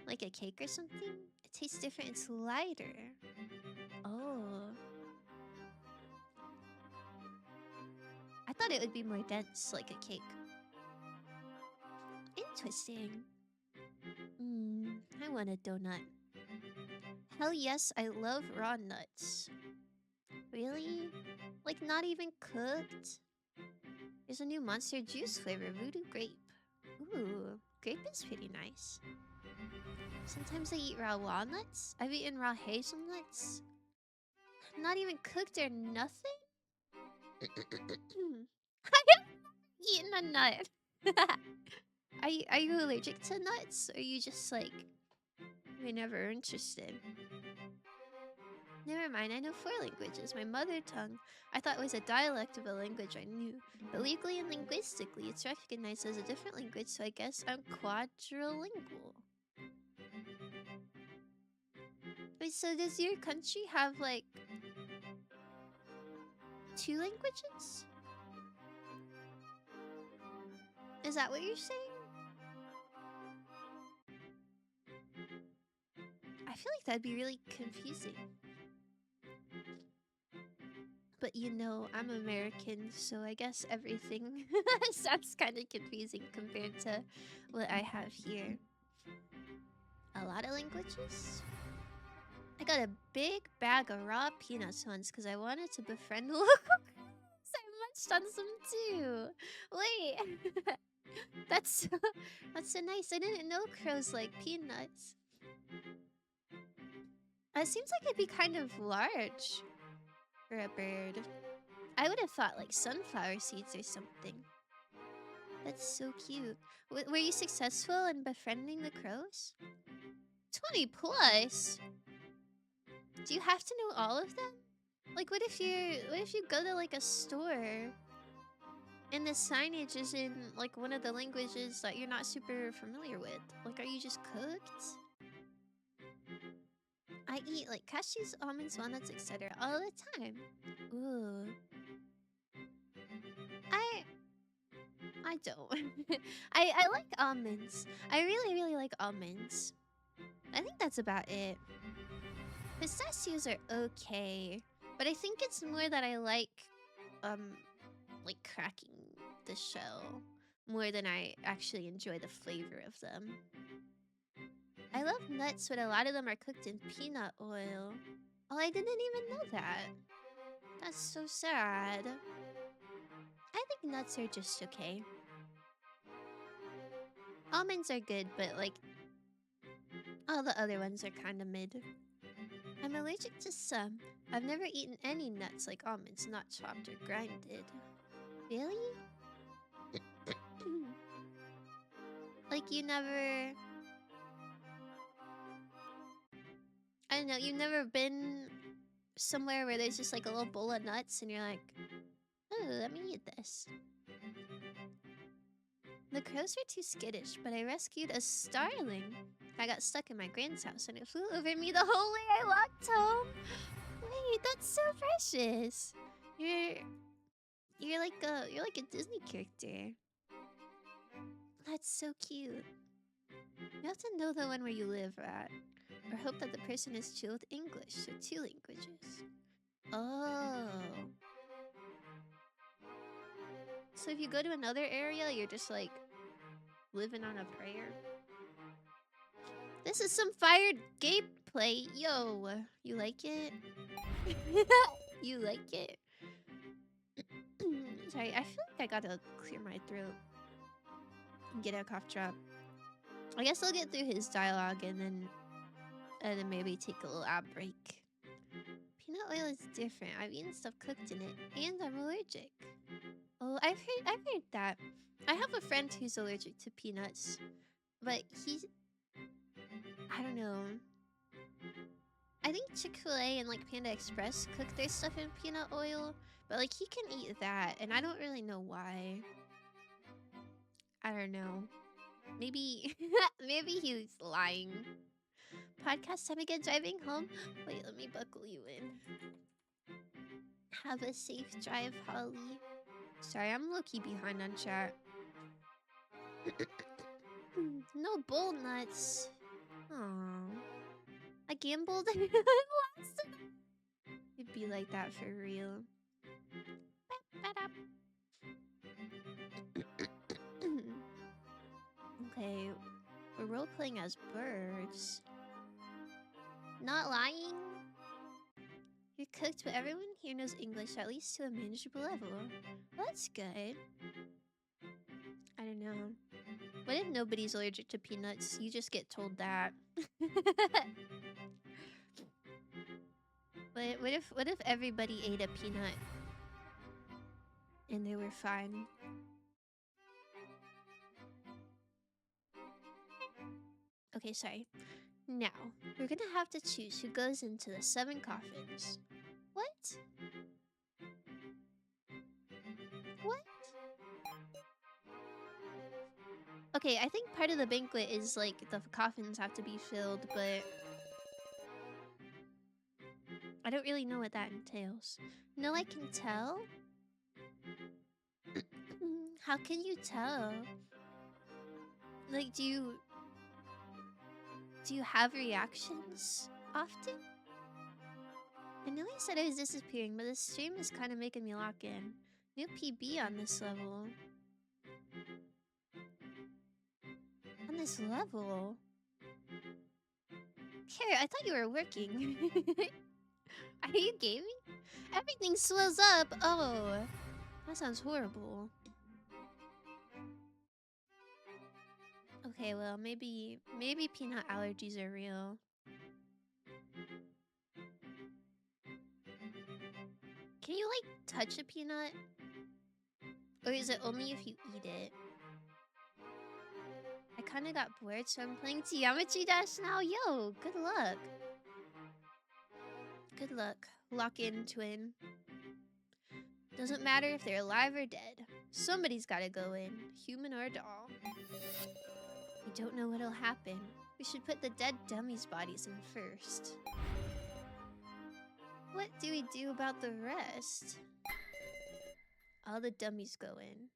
Like a cake or something? It tastes different, it's lighter. Oh. I thought it would be more dense like a cake. Interesting. I want a donut. Hell yes, I love raw nuts. Really? Like not even cooked? There's a new Monster Juice flavor, Voodoo Grape. Ooh, grape is pretty nice. Sometimes I eat raw walnuts. I've eaten raw hazelnuts. Not even cooked or nothing? I haven't eaten a nut. Are you allergic to nuts? Or are you just like, you're never interested? Never mind, I know 4 languages. My mother tongue, I thought was a dialect of a language I knew. But legally and linguistically, it's recognized as a different language, so I guess I'm quadrilingual. Wait, so does your country have, like, 2 languages? Is that what you're saying? I feel like that'd be really confusing. But you know, I'm American, so I guess everything sounds kind of confusing compared to what I have here. A lot of languages? I got a big bag of raw peanuts once because I wanted to befriend local crows. I munched on some too. Wait, that's that's so nice. I didn't know crows like peanuts. It seems like it'd be kind of large for a bird. I would have thought like sunflower seeds or something. That's so cute. Were you successful in befriending the crows? 20 plus? Do you have to know all of them? Like what if you go to like a store and the signage is in like one of the languages that you're not super familiar with? Like are you just cooked? I eat like cashews, almonds, walnuts, etc. all the time. Ooh. I I don't. I like almonds. I really like almonds. I think that's about it. Pistachios are okay, but I think it's more that I um like cracking the shell more than I actually enjoy the flavor of them. I love nuts, but a lot of them are cooked in peanut oil. Oh, I didn't even know that. That's so sad. I think nuts are just okay. Almonds are good, but like all the other ones are kind of mid. I'm allergic to some. I've never eaten any nuts like almonds, not chopped or grinded. Really? Like you never... I don't know, you've never been somewhere where there's just like a little bowl of nuts and you're like, oh, let me eat this. The crows were too skittish, but I rescued a starling. I got stuck in my grand's house and it flew over me the whole way I walked home. Wait, that's so precious. You're like a Disney character. That's so cute. You have to know the one where you live at. Or hope that the person is chill with English, so 2 languages. Oh. So if you go to another area, you're just like living on a prayer. This is some fired gameplay. Yo, you like it? You like it? Sorry, I feel like I gotta clear my throat and get a cough drop. I guess I'll get through his dialogue and then maybe take a little ad break. Peanut oil is different. I've eaten stuff cooked in it, and I'm allergic. Oh, I've heard that. I have a friend who's allergic to peanuts, but I don't know. I think Chick-fil-A and like Panda Express cook their stuff in peanut oil, but like he can eat that, and I don't really know why. I don't know. Maybe maybe he's lying. Podcast time again, driving home. Wait, let me buckle you in. Have a safe drive, Holly. Sorry, I'm low-key behind on chat. No bull nuts. Aww. I gambled and lost. It'd be like that for real. Okay, we're role-playing as birds. Not lying. You're cooked, but everyone here knows English, at least to a manageable level. Well, that's good. I don't know. What if nobody's allergic to peanuts? You just get told that. But what if everybody ate a peanut and they were fine? Okay, sorry. Now, we're gonna have to choose who goes into the 7 coffins. What? What? Okay, I think part of the banquet is like the coffins have to be filled, but I don't really know what that entails. No, I can tell? How can you tell? Like, do you have reactions often? I know I said I was disappearing, but this stream is kind of making me lock in. New PB on this level. On this level? Carrot, I thought you were working. Are you gaming? Everything swells up. Oh, that sounds horrible. Okay, well, maybe peanut allergies are real. Can you, like, touch a peanut? Or is it only if you eat it? I kind of got bored, so I'm playing Geometry Dash now. Yo, good luck. Good luck. Lock in, twin. Doesn't matter if they're alive or dead. Somebody's gotta go in, human or doll. We don't know what'll happen. We should put the dead dummies' bodies in first. What do we do about the rest? All the dummies go in.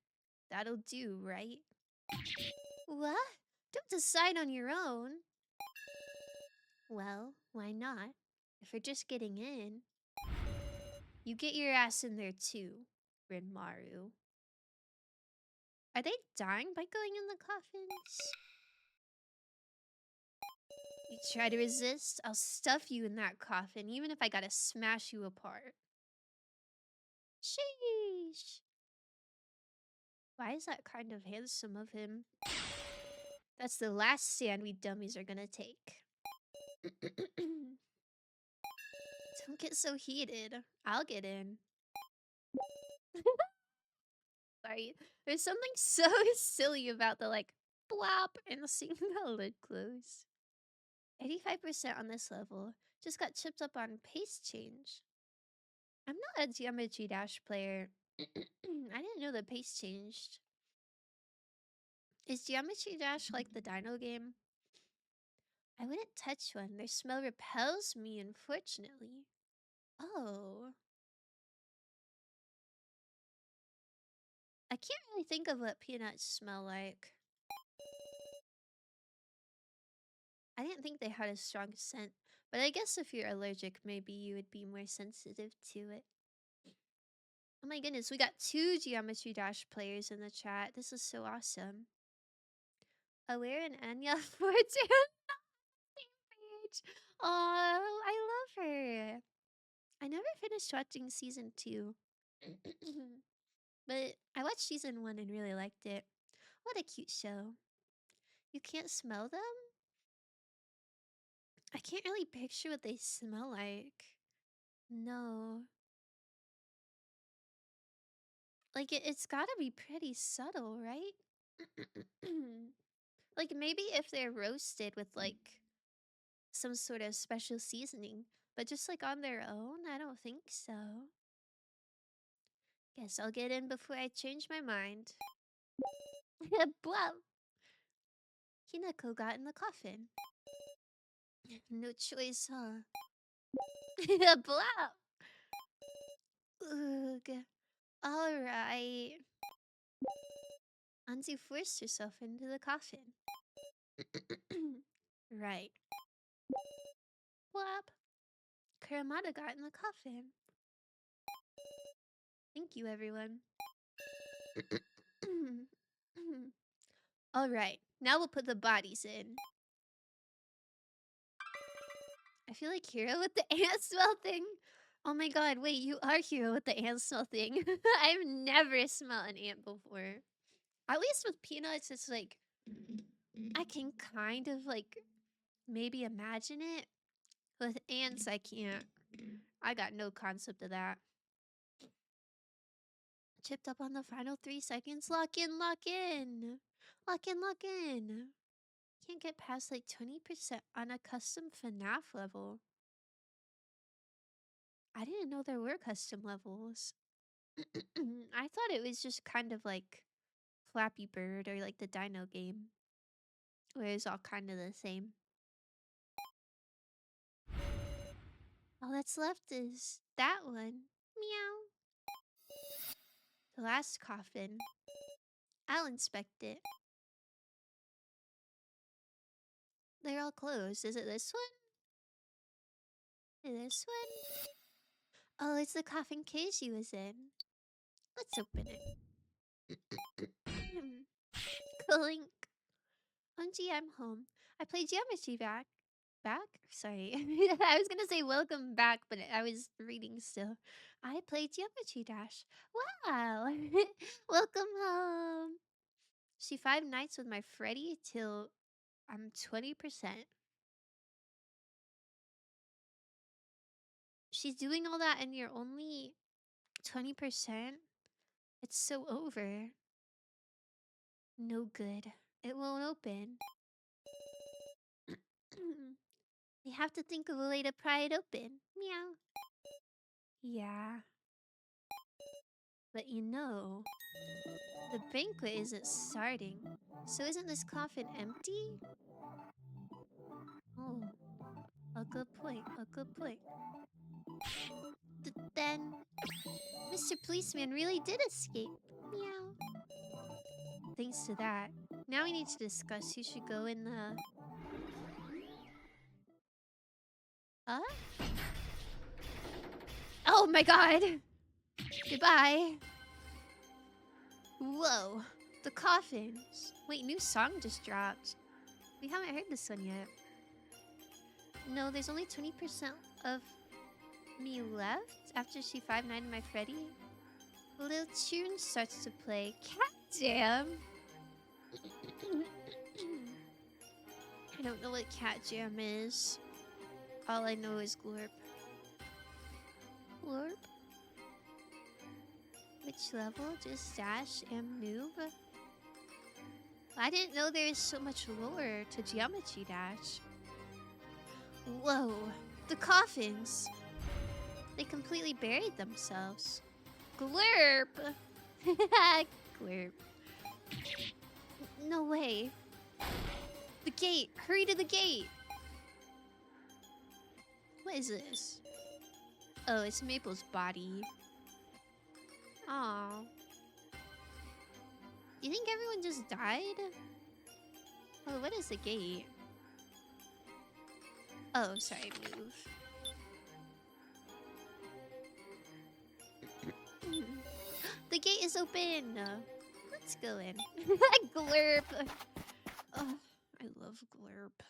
That'll do, right? What? Don't decide on your own. Well, why not? If we're just getting in, you get your ass in there too, ranmaru. Are they dying by going in the coffins? You try to resist, I'll stuff you in that coffin, even if I gotta smash you apart. Sheesh. Why is that kind of handsome of him? That's the last stand we dummies are gonna take. Don't get so heated. I'll get in. Sorry. There's something so silly about the, like, blop and seeing the lid close. 85% on this level. Just got chipped up on pace change. I'm not a Geometry Dash player. I didn't know the pace changed. Is Geometry Dash like the dino game? I wouldn't touch one. Their smell repels me, unfortunately. Oh. I can't really think of what peanuts smell like. I didn't think they had a strong scent, but I guess if you're allergic, maybe you would be more sensitive to it. Oh my goodness, we got 2 Geometry Dash players in the chat. This is so awesome. Aware and Anya for page. Oh, I love her. I never finished watching season 2. But I watched season 1 and really liked it. What a cute show. You can't smell them? I can't really picture what they smell like. No. Like, it's gotta be pretty subtle, right? Like, maybe if they're roasted with, like, some sort of special seasoning. But just, like, on their own, I don't think so. Guess I'll get in before I change my mind. Blah. Hinako got in the coffin. No choice, huh? Blah! Ugh. Alright. Anzu forced herself into the coffin. Right. Blap. Kuramada got in the coffin. Thank you, everyone. Alright. Now we'll put the bodies in. I feel like Hero with the ant smell thing. Oh my god, wait, you are Hero with the ant smell thing. I've never smelled an ant before. At least with peanuts, it's like, I can kind of like maybe imagine it. With ants, I can't. I got no concept of that. Chipped up on the final 3 seconds. Lock in, lock in. Lock in, lock in. Can't get past like 20% on a custom FNAF level. I didn't know there were custom levels. I thought it was just kind of like Flappy Bird or like the Dino game, where it's all kind of the same. All that's left is that one. Meow. The last coffin. I'll inspect it. They're all closed. Is it this one? This one? Oh, it's the coffin Casey was in. Let's open it. Clink. OMG, I'm home. I played Geometry back. Back? Sorry. I was gonna say welcome back, but I was reading still. I played Geometry Dash. Wow. Welcome home. See 5 nights with my Freddy till I'm 20%. She's doing all that and you're only 20%? It's so over. No good. It won't open. We have to think of a way to pry it open. Meow. Yeah. But you know, the banquet isn't starting. So isn't this coffin empty? Oh, a good point, a good point. Then, Mr. Policeman really did escape. Meow. Thanks to that. Now we need to discuss who should go in the... Oh my god! Goodbye. Whoa. The coffins. Wait, new song just dropped. We haven't heard this one yet. No, there's only 20% of me left after she 5-9'd my Freddy. A little tune starts to play. Cat Jam? I don't know what Cat Jam is. All I know is Glorp. Glorp? Which level? Just Dash and Noob? I didn't know there is so much lore to Geometry Dash. Whoa, the coffins. They completely buried themselves. Glurp! Glurp. No way. The gate! Hurry to the gate! What is this? Oh, it's Maple's body. Aww. You think everyone just died? Oh, what is the gate? Oh, sorry, move. The gate is open! Let's go in. Glurp! Oh, I love Glurp.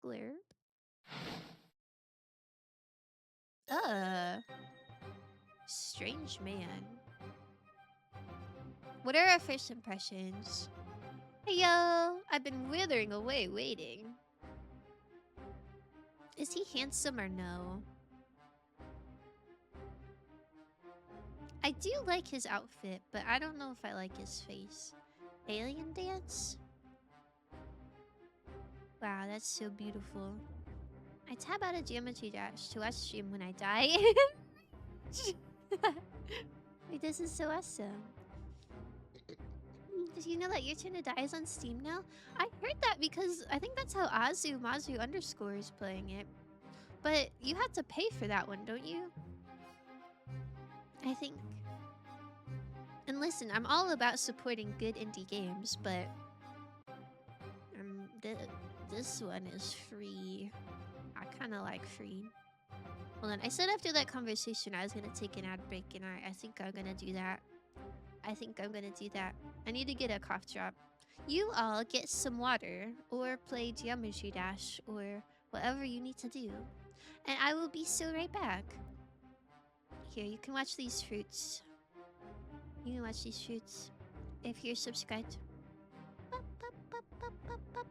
Glurp? Strange man. What are our first impressions? Hey yo! I've been withering away waiting. Is he handsome or no? I do like his outfit, but I don't know if I like his face. Alien dance? Wow, that's so beautiful. I tab out of Geometry Dash to watch stream when I die. Wait, this is so awesome. Did you know that Your Turn to Die is on Steam now? I heard that because I think that's how Mazu underscore is playing it. But you have to pay for that one, don't you? I think. And listen, I'm all about supporting good indie games, but this one is free. I kind of like free. Hold on, I said after that conversation I was gonna take an ad break, and I think I'm gonna do that. I need to get a cough drop. You all get some water, or play Geometry Dash, or whatever you need to do. And I will be so right back. Here, you can watch these fruits. If you're subscribed. Bup, bup, bup, bup, bup, bup.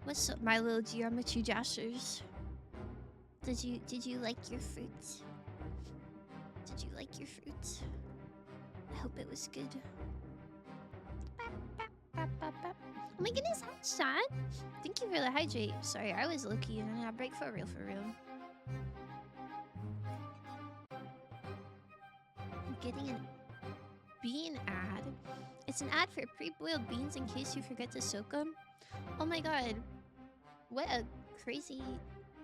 What's up, my little Geometry Dashers? Did you like your fruit? Did you like your fruit? I hope it was good. Oh my goodness, hi Sean! Thank you for the hydrate. Sorry, I was low-key and I break for real, I'm getting an bean ad. It's an ad for pre-boiled beans in case you forget to soak them. Oh my god. What a crazy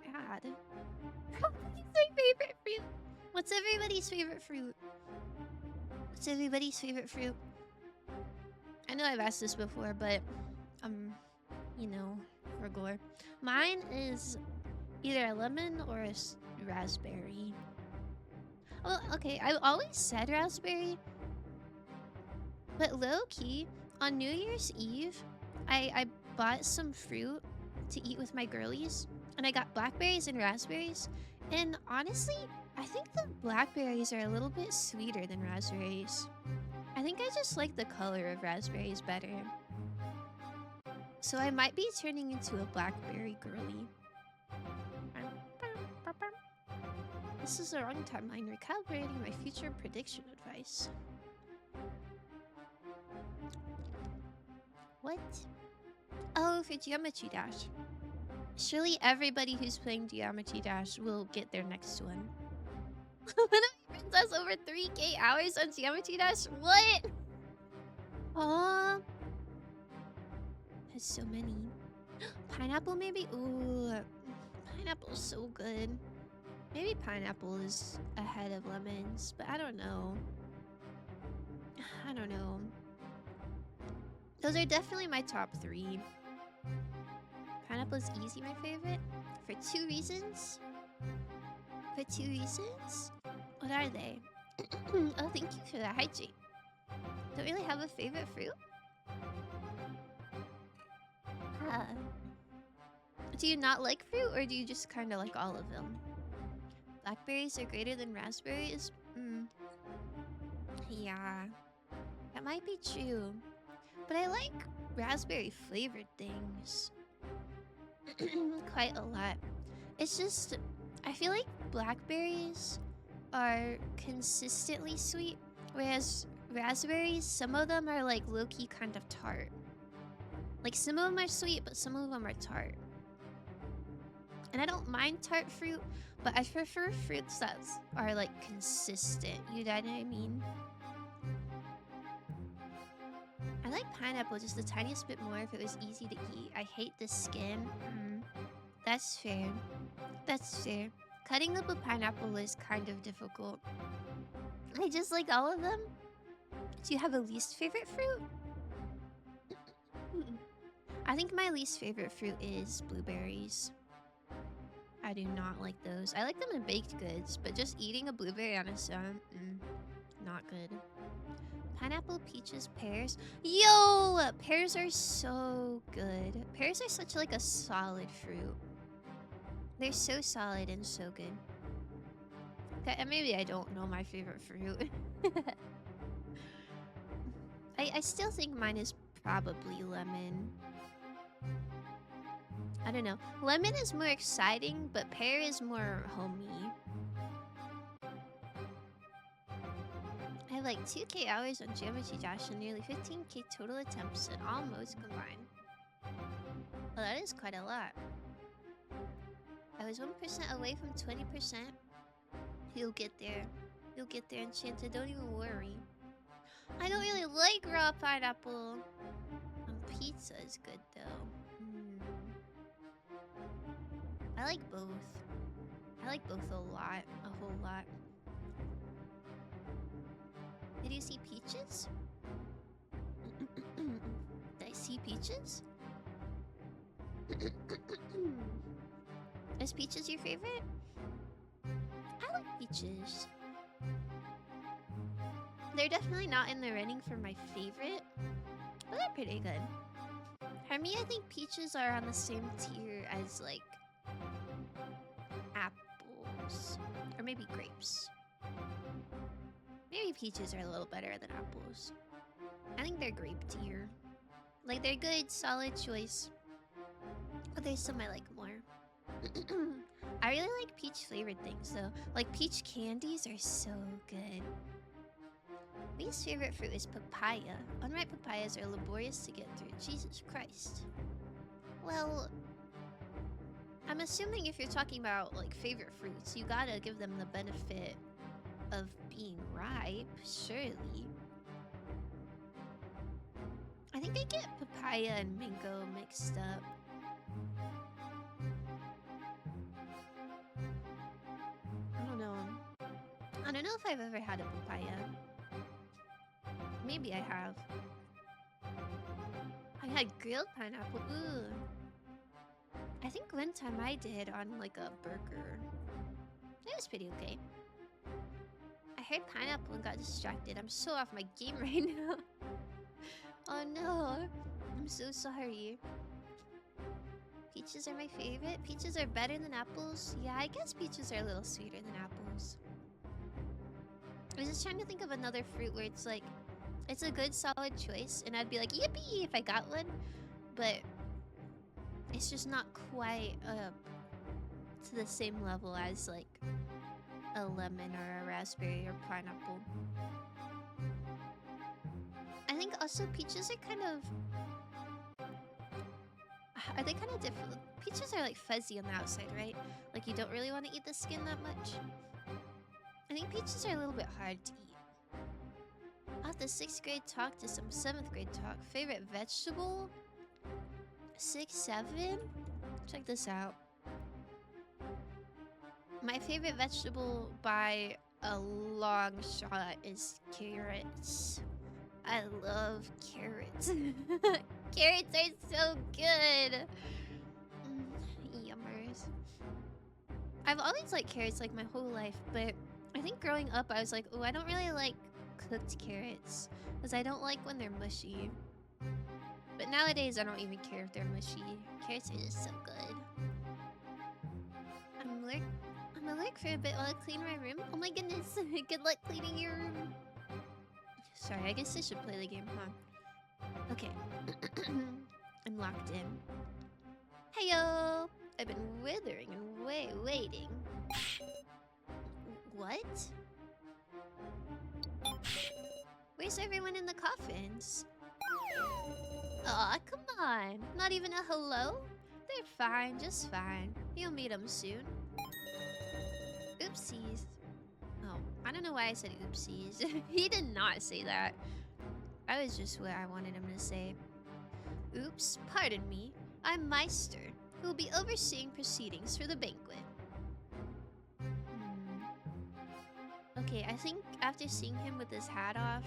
ad. It's my favorite fruit. What's everybody's favorite fruit? I know I've asked this before, but um, you know, for gore. Mine is either a lemon or a raspberry. Well, okay, I've always said raspberry, but low key on New Year's Eve, I bought some fruit to eat with my girlies, and I got blackberries and raspberries. And honestly, I think the blackberries are a little bit sweeter than raspberries. I think I just like the color of raspberries better. So I might be turning into a blackberry girly. This is the wrong timeline. Recalibrating my future prediction advice. What? Oh, for Geometry Dash. Surely everybody who's playing Geometry Dash will get their next one. One of my friends has over 3K hours on Geometry Dash. What? Oh, has so many. Pineapple maybe? Ooh, pineapple's so good. Maybe pineapple is ahead of lemons, but I don't know. I don't know. Those are definitely my top 3. Pineapple is easy my favorite for 2 reasons. For 2 reasons? What are they? Oh, thank you for that. Hi, Jake. Don't really have a favorite fruit? Do you not like fruit, or do you just kind of like all of them? Blackberries are greater than raspberries? Yeah, that might be true. But I like raspberry flavored things quite a lot. It's just, I feel like blackberries are consistently sweet, whereas raspberries, some of them are like low-key kind of tart. Like some of them are sweet, but some of them are tart. And I don't mind tart fruit, but I prefer fruits that are like consistent. You know what I mean? I like pineapple just the tiniest bit more if it was easy to eat. I hate the skin. That's fair. That's fair. Cutting up a pineapple is kind of difficult. I just like all of them. Do you have a least favorite fruit? I think my least favorite fruit is blueberries. I do not like those. I like them in baked goods, but just eating a blueberry on its own, not good. Pineapple, peaches, pears. Yo! Pears are so good. Pears are such like a solid fruit. They're so solid and so good. Okay, maybe I don't know my favorite fruit. I still think mine is probably lemon. I don't know. Lemon is more exciting, but pear is more homey. I have like 2K hours on Geometry Dash and nearly 15K total attempts in all modes combined. Well, that is quite a lot. I was 1% away from 20%. You'll get there. You'll get there, Enchanted. Don't even worry. I don't really like raw pineapple. Pizza is good, though. I like both. I like both a lot. A whole lot. Did you see peaches? Did I see peaches? Is peaches your favorite? I like peaches. They're definitely not in the running for my favorite, but they're pretty good. For me, I think peaches are on the same tier as like apples, or maybe grapes. Maybe peaches are a little better than apples. I think they're grape tier. Like, they're good, solid choice. But there's some I like more. I really like peach flavored things though. Like peach candies are so good. Least favorite fruit is papaya. Unripe papayas are laborious to get through. Jesus Christ. Well, I'm assuming if you're talking about like favorite fruits, you gotta give them the benefit of being ripe, surely. I think I get papaya and mango mixed up. I don't know if I've ever had a papaya. Maybe I have. I had grilled pineapple. Ooh. I think one time I did on like a burger. It was pretty okay. I heard pineapple and got distracted. I'm so off my game right now. Oh no. I'm so sorry. Peaches are my favorite. Peaches are better than apples. Yeah, I guess peaches are a little sweeter than apples. I was just trying to think of another fruit where it's like, it's a good solid choice, and I'd be like, yippee if I got one. But it's just not quite to the same level as like a lemon or a raspberry or pineapple. I think also peaches are kind of... Are they kind of different? Peaches are like fuzzy on the outside, right? Like you don't really want to eat the skin that much. I think peaches are a little bit hard to eat. Off the 6th grade talk to some 7th grade talk. Favorite vegetable? 6, 7? Check this out. My favorite vegetable by a long shot is carrots. I love carrots. Carrots are so good. Yummers. I've always liked carrots like my whole life, but I think growing up I was like, oh, I don't really like cooked carrots because I don't like when they're mushy. But nowadays I don't even care if they're mushy. Carrots are just so good. I'm alert for a bit while I clean my room. Oh my goodness. Good luck cleaning your room. Sorry, I guess I should play the game, huh? Okay. I'm locked in. Heyo! I've been withering and waiting. What? Where's everyone in the coffins? Aw, come on. Not even a hello? They're fine, just fine. You'll meet them soon. Oopsies. Oh, I don't know why I said oopsies. He did not say that. I was just what I wanted him to say. Oops, pardon me. I'm Meister, who will be overseeing proceedings for the banquet. Okay, I think after seeing him with his hat off,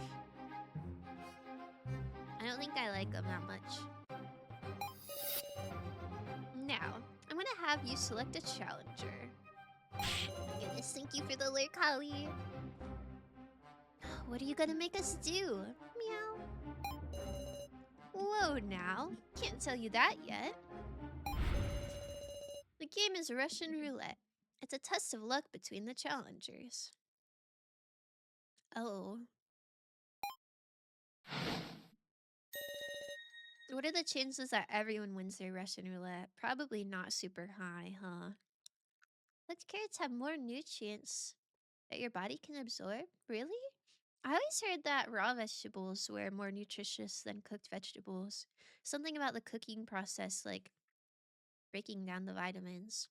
I don't think I like him that much. Now, I'm gonna have you select a challenger. Goodness, thank you for the lurk, Holly. What are you gonna make us do? Meow. Whoa now, can't tell you that yet. The game is Russian roulette. It's a test of luck between the challengers. Oh. What are the chances that everyone wins their Russian roulette? Probably not super high, huh? Which carrots have more nutrients that your body can absorb? Really? I always heard that raw vegetables were more nutritious than cooked vegetables. Something about the cooking process, like breaking down the vitamins.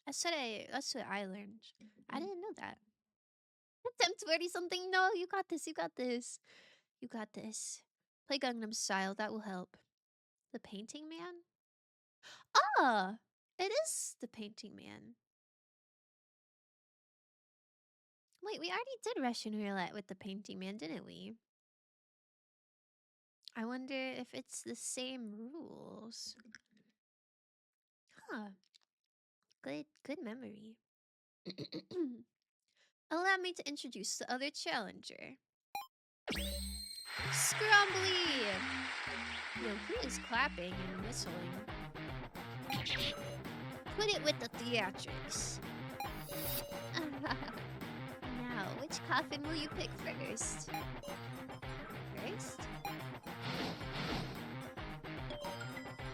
That's what I learned. I didn't know that. Attempt 40 something. No, you got this. You got this. You got this. Play Gangnam Style. That will help. The Painting Man? Ah! It is the Painting Man. Wait, we already did Russian roulette with the Painting Man, didn't we? I wonder if it's the same rules. Huh. Good memory. Allow me to introduce the other challenger. Scrumbly! Yo, who is clapping and whistling? Put it with the theatrics. Now, which coffin will you pick first? First?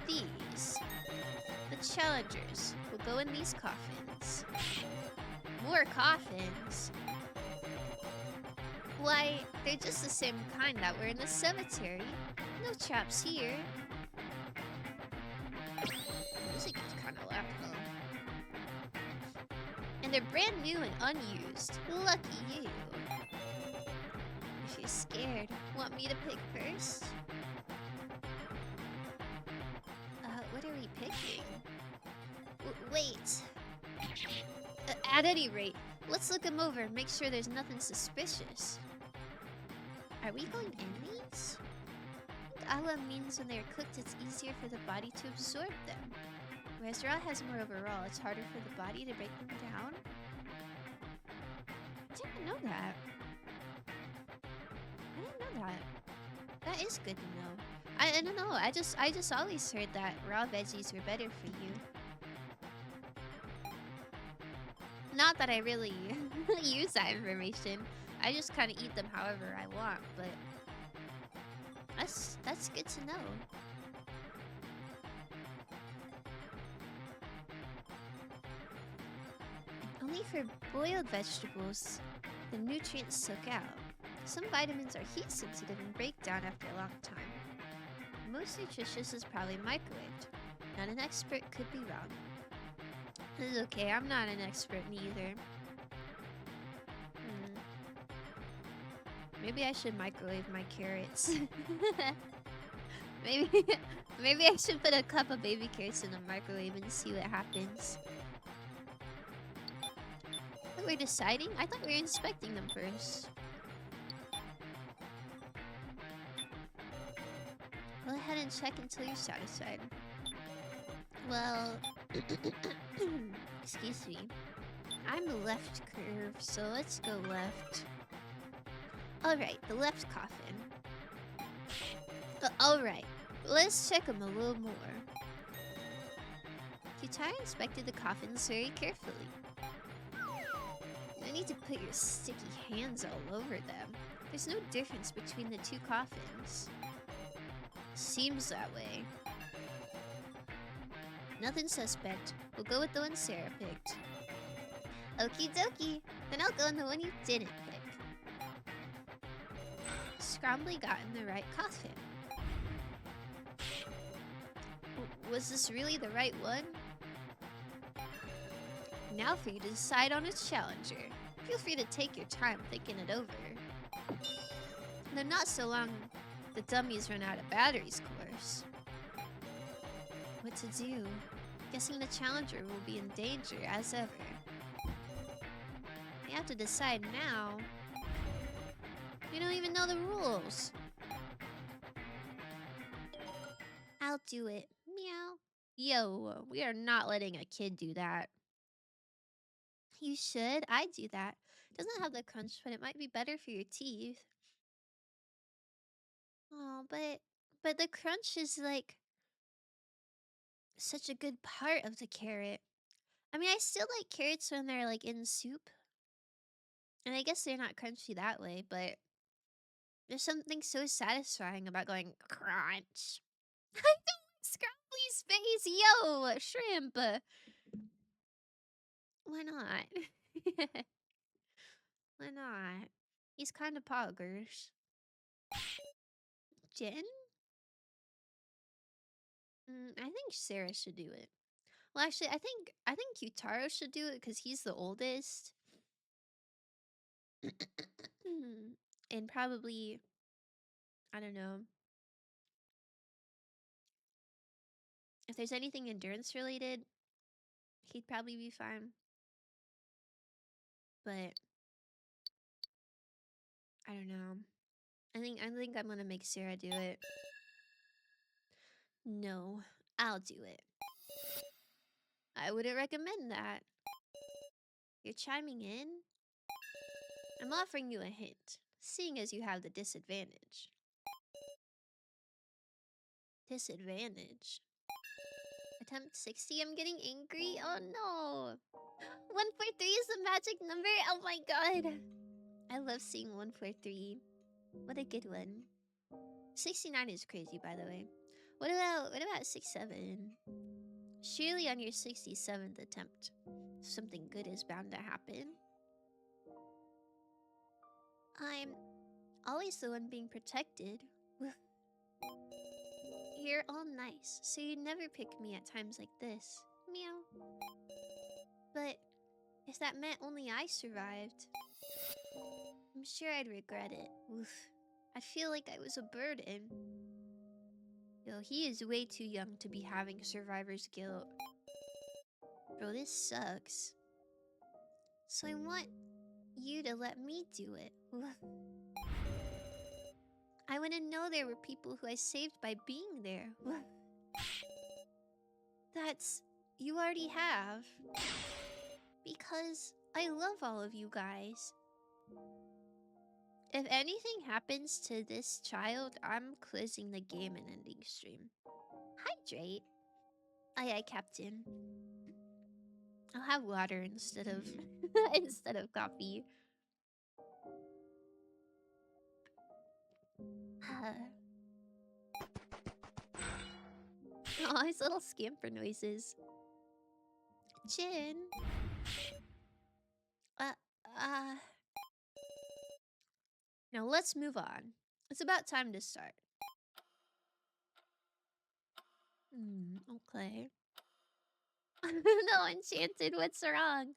These. The challengers will go in these coffins. More coffins? Why, they're just the same kind that were in the cemetery. No traps here. Music is kind of loud, though. And they're brand new and unused. Lucky you. If you're scared, want me to pick first? What are we picking? Wait. At any rate, let's look them over and make sure there's nothing suspicious. Are we going in these? I think agua means when they're cooked, it's easier for the body to absorb them. Whereas raw has more overall, it's harder for the body to break them down. I didn't know that. I didn't know that. That is good to know. I don't know. I just always heard that raw veggies were better for you. Not that I really use that information. I just kind of eat them however I want, but that's good to know. Only for boiled vegetables, the nutrients soak out. Some vitamins are heat sensitive and break down after a long time. Most nutritious is probably microwaved. Not an expert, could be wrong. This is okay, I'm not an expert neither. Maybe I should microwave my carrots. maybe I should put a cup of baby carrots in the microwave and see what happens. But we're deciding? I thought we were inspecting them first. Go ahead and check until you're satisfied. Well, excuse me. I'm left curve, so let's go left. Alright, the left coffin. Alright, let's check them a little more. Kitara inspected the coffins very carefully. No need to put your sticky hands all over them. There's no difference between the two coffins. Seems that way. Nothing suspect. We'll go with the one Sarah picked. Okie dokie. Then I'll go in the one you didn't pick. Scrombly got in the right coffin. Was this really the right one? Now for you to decide on its challenger. Feel free to take your time thinking it over. Though not so long the dummies run out of batteries, course. What to do? Guessing the challenger will be in danger as ever. We have to decide now. We don't even know the rules. I'll do it. Meow. Yo, we are not letting a kid do that. You should. I do that. Doesn't have the crunch, but it might be better for your teeth. Oh, but the crunch is like such a good part of the carrot. I mean, I still like carrots when they're like in soup. And I guess they're not crunchy that way, but there's something so satisfying about going crunch. I don't Scrumbly's face, yo, shrimp. Why not? Why not? He's kind of poggers. Jen? I think Sarah should do it. Well, actually, I think Yutaro should do it because he's the oldest. And probably, I don't know. If there's anything endurance related, he'd probably be fine. But I don't know. I think I'm gonna make Sarah do it. No, I'll do it. I wouldn't recommend that. You're chiming in? I'm offering you a hint, seeing as you have the disadvantage. Disadvantage? Attempt 60? I'm getting angry? Oh no! 143 is the magic number? Oh my god! I love seeing 143. What a good one. 69 is crazy, by the way. What about 67? Surely on your 67th attempt, something good is bound to happen. I'm always the one being protected. You're all nice, so you'd never pick me at times like this. Meow. But if that meant only I survived, I'm sure I'd regret it. Oof. I'd feel like I was a burden. Yo, he is way too young to be having survivor's guilt. Bro, this sucks. So I want you to let me do it. I wouldn't know there were people who I saved by being there. That's... You already have. Because I love all of you guys. If anything happens to this child, I'm closing the game and ending stream. Hydrate. Aye, aye, Captain. I'll have water instead of instead of coffee. Oh, his little scamper noises. Chin. Uh. Now let's move on. It's about time to start. Okay. No, Enchanted, what's wrong?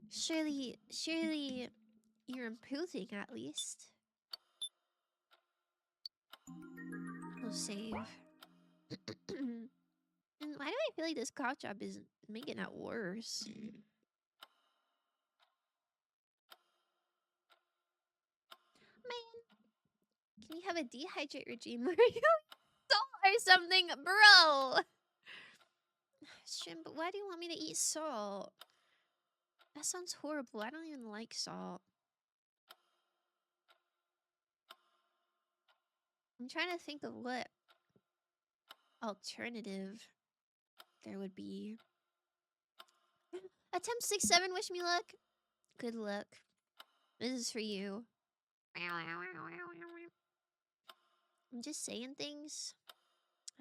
Surely you're improving at least. We'll save. And why do I feel like this cough job is making it worse? Man, can you have a dehydrate regime where you salt or something, bro? Shrimp, but why do you want me to eat salt? That sounds horrible. I don't even like salt. I'm trying to think of what alternative there would be. Attempt 6-7, wish me luck. Good luck. This is for you. I'm just saying things.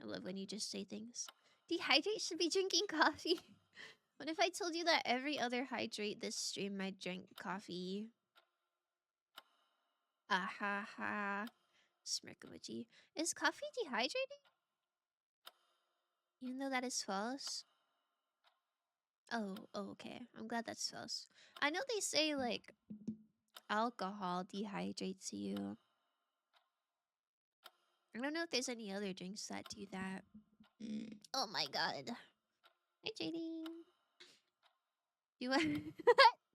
I love when you just say things. Dehydrate should be drinking coffee. What if I told you that every other hydrate this stream I drank coffee? Ah ha ha. Smirk emoji. Is coffee dehydrating? Even though that is false? Oh, okay. I'm glad that's false. I know they say, like, alcohol dehydrates you. I don't know if there's any other drinks that do that. Oh my god. Hydrating. Do you want... do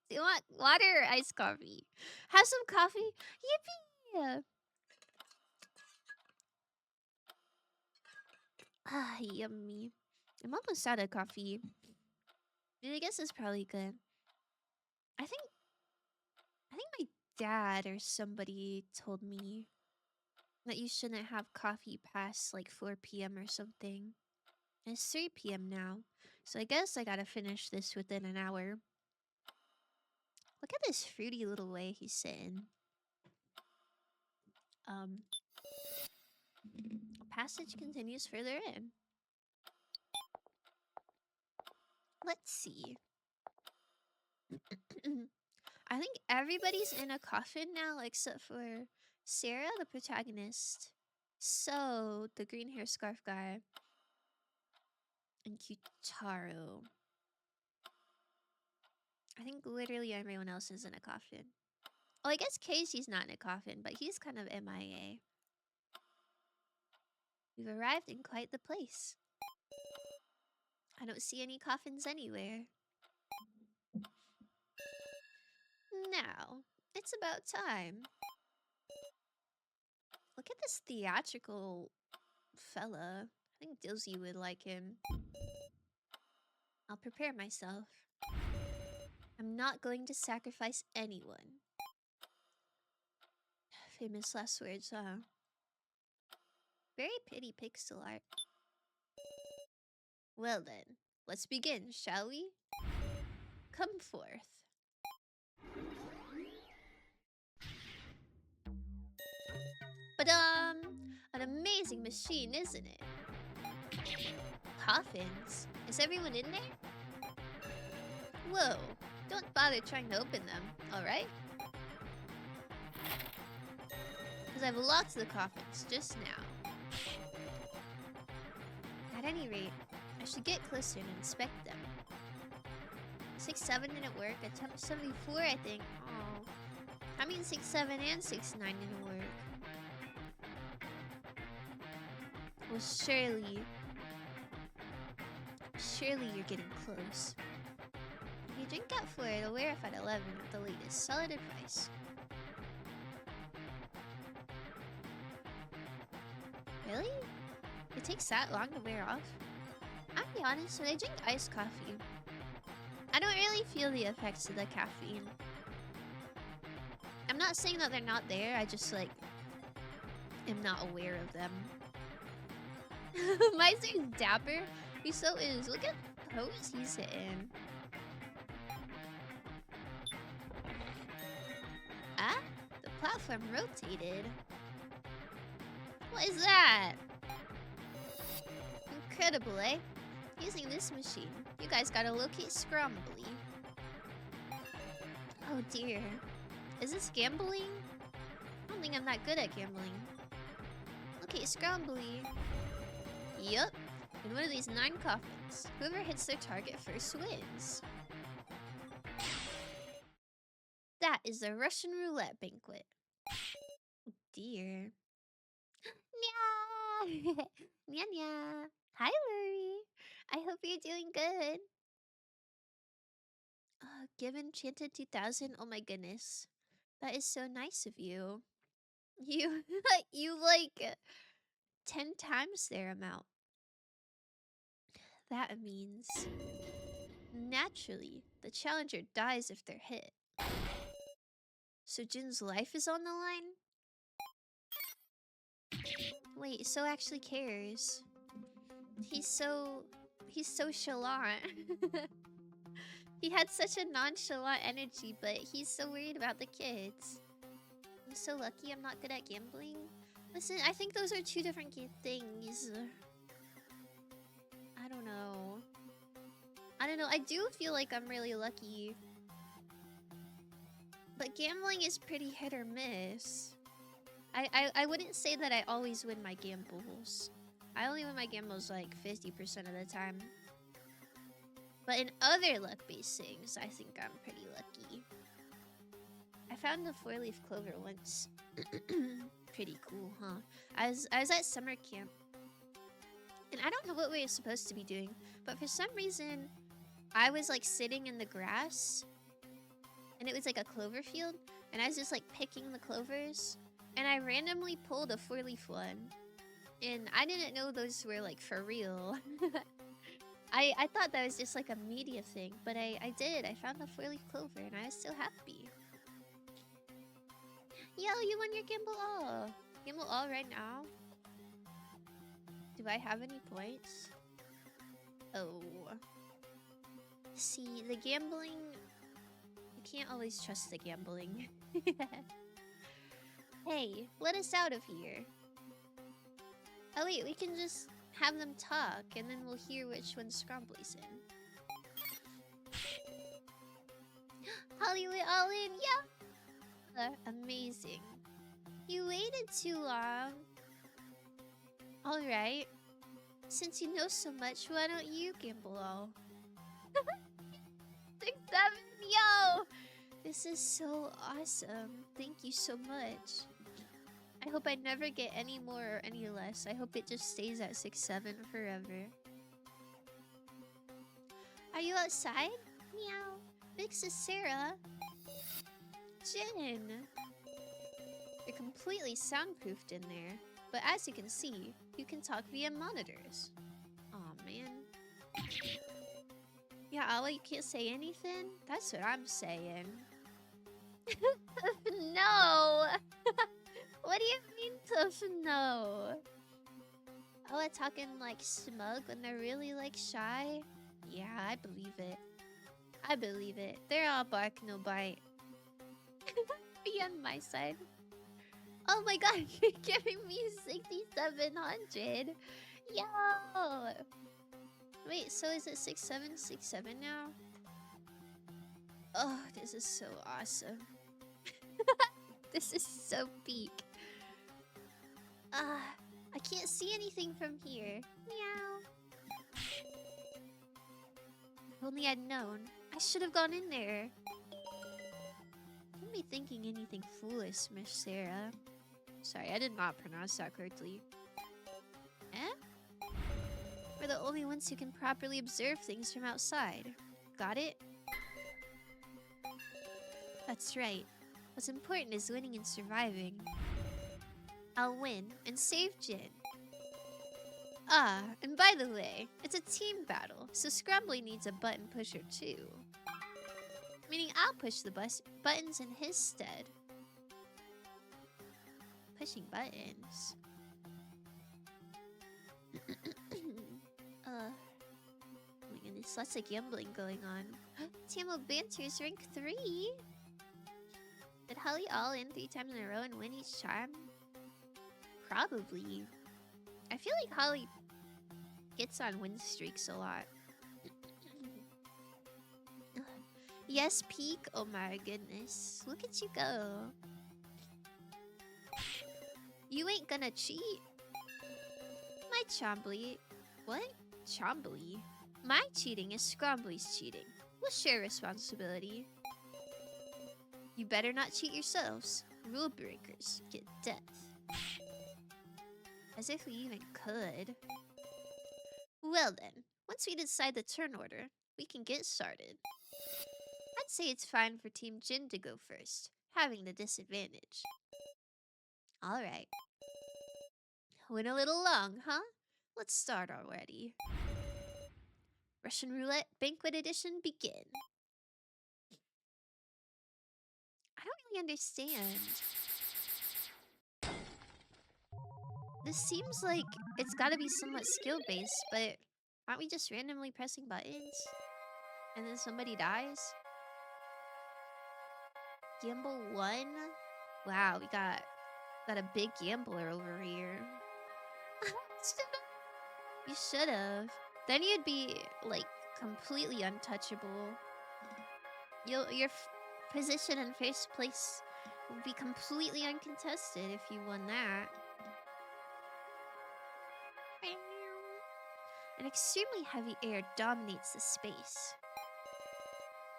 you want water or iced coffee? Have some coffee? Yippee! Ah, yummy. I'm almost out of coffee. I guess it's probably good. I think my dad or somebody told me that you shouldn't have coffee past like 4 p.m. or something. And it's 3 p.m. now, so I guess I gotta finish this within an hour. Look at this fruity little way he's sitting. Passage continues further in. Let's see. I think everybody's in a coffin now except for Sarah, the protagonist. So, the green hair scarf guy. And Kutaro. I think literally everyone else is in a coffin. Oh, I guess Casey's not in a coffin, but he's kind of MIA. We've arrived in quite the place. I don't see any coffins anywhere. Now, it's about time. Look at this theatrical fella. I think Dilsey would like him. I'll prepare myself. I'm not going to sacrifice anyone. Famous last words, huh? Very pretty pixel art. Well then, let's begin, shall we? Come forth. But an amazing machine, isn't it? Coffins? Is everyone in there? Whoa, don't bother trying to open them, alright? Because I've locked the coffins just now. At any rate, I should get closer and inspect them. 6-7 didn't work. Attempt 74, I think. Oh. I mean 6-7 and 6-9 didn't work. Well, surely you're getting close. If you drink at 4, it'll wear off at 11 at the latest. Solid advice. takes that long to wear off. I'll be honest, when I drink iced coffee, I don't really feel the effects of the caffeine. I'm not saying that they're not there, I just, like, am not aware of them. My name's Dapper. He so is. Look at the pose he's hitting. Ah, the platform rotated. What is that? Incredible, eh? Using this machine, you guys gotta locate Scrumbly. Oh dear. Is this gambling? I don't think I'm that good at gambling. Okay, Scrumbly. Yup. In one of these 9 coffins, whoever hits their target first wins. That is the Russian roulette banquet. Oh dear. Nya! Nya nya. Hi, Luri. I hope you're doing good. Give Enchanted 2000. Oh my goodness. That is so nice of you. You, you like 10 times their amount. That means, naturally, the challenger dies if they're hit. So Jin's life is on the line? Wait, So actually cares. He's so chalant. He had such a nonchalant energy, but he's so worried about the kids. I'm so lucky I'm not good at gambling. Listen, I think those are 2 different things. I don't know. I do feel like I'm really lucky. But gambling is pretty hit or miss. I wouldn't say that I always win my gambles. I only win my gambles like 50% of the time. But in other luck-based things, I think I'm pretty lucky. I found a 4-leaf clover once. Pretty cool, huh? I was at summer camp. And I don't know what we were supposed to be doing, but for some reason, I was like sitting in the grass. And it was like a clover field. And I was just like picking the clovers. And I randomly pulled a 4-leaf one. And I didn't know those were like for real. I thought that was just like a media thing, but I did. I found a 4-leaf clover and I was so happy. Yo, you won your Gamble All. Gamble All right now? Do I have any points? Oh. See, the gambling... You can't always trust the gambling. Hey, let us out of here. Oh wait, we can just have them talk, and then we'll hear which one Scrumbly's in. Hollywood all in, yeah! Amazing. You waited too long. Alright. Since you know so much, why don't you gamble all? 6-7, yo! This is so awesome. Thank you so much. I hope I never get any more or any less. I hope it just stays at 6-7 forever. Are you outside? Meow. Big sis Sarah. Jin. You're completely soundproofed in there. But as you can see, you can talk via monitors. Aw, man. Yeah, Awa, you can't say anything? That's what I'm saying. No! What do you mean, tough no? Oh, they're talking like smug when they're really like shy? Yeah, I believe it. I believe it. They're all bark, no bite. Be on my side. Oh my god, you're giving me 6,700. Yo! Wait, so is it 6,767 now? Oh, this is so awesome. This is so peak. I can't see anything from here. Meow. If only I'd known. I should have gone in there. Don't be thinking anything foolish, Miss Sarah. Sorry, I did not pronounce that correctly. Eh? We're the only ones who can properly observe things from outside. Got it? That's right. What's important is winning and surviving. I'll win and save Jin. Ah, and by the way, it's a team battle, so Scrumbly needs a button pusher too. Meaning I'll push the buttons in his stead. Pushing buttons. Oh my goodness, lots of gambling going on. TMO Banter's rank 3. Did Holly all in 3 times in a row and win each time? Probably. I feel like Holly gets on win streaks a lot. Yes, Peak. Oh my goodness. Look at you go. You ain't gonna cheat. My Chombly. What? Chombly? My cheating is Scrumbly's cheating. We'll share responsibility. You better not cheat yourselves. Rule breakers get death. As if we even could. Well then, once we decide the turn order, we can get started. I'd say it's fine for Team Jin to go first, having the disadvantage. Alright. Went a little long, huh? Let's start already. Russian Roulette Banquet Edition begin. I don't really understand. This seems like it's gotta be somewhat skill-based, but aren't we just randomly pressing buttons? And then somebody dies? Gamble 1? Wow, we got a big gambler over here. You should've. Then you'd be, like, completely untouchable. Your position in first place would be completely uncontested if you won that. An extremely heavy air dominates the space.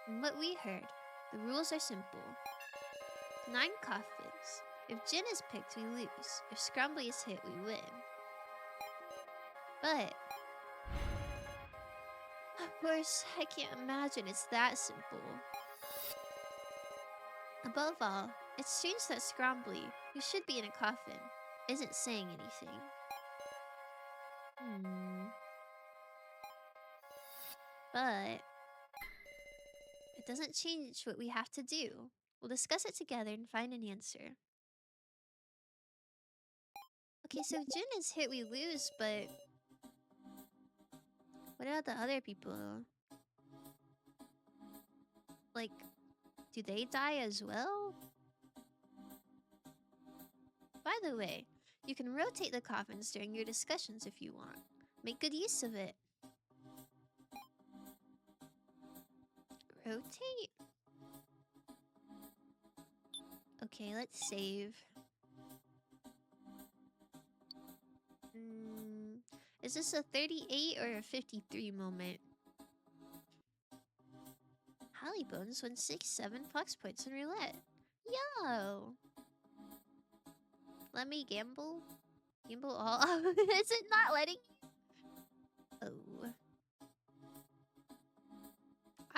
From what we heard, the rules are simple. 9 coffins. If Jin is picked, we lose. If Scrumbly is hit, we win. But of course, I can't imagine it's that simple. Above all, it's strange that Scrumbly, who should be in a coffin, isn't saying anything. But it doesn't change what we have to do. We'll discuss it together and find an answer. Okay, so if Jin is hit, we lose, but what about the other people? Like, do they die as well? By the way, you can rotate the coffins during your discussions if you want. Make good use of it. Rotate? Okay, let's save. Is this a 38 or a 53 moment? Holly Bones won 6-7 Fox points in roulette. Yo! Let me gamble? Gamble all? Is it not letting you? Oh.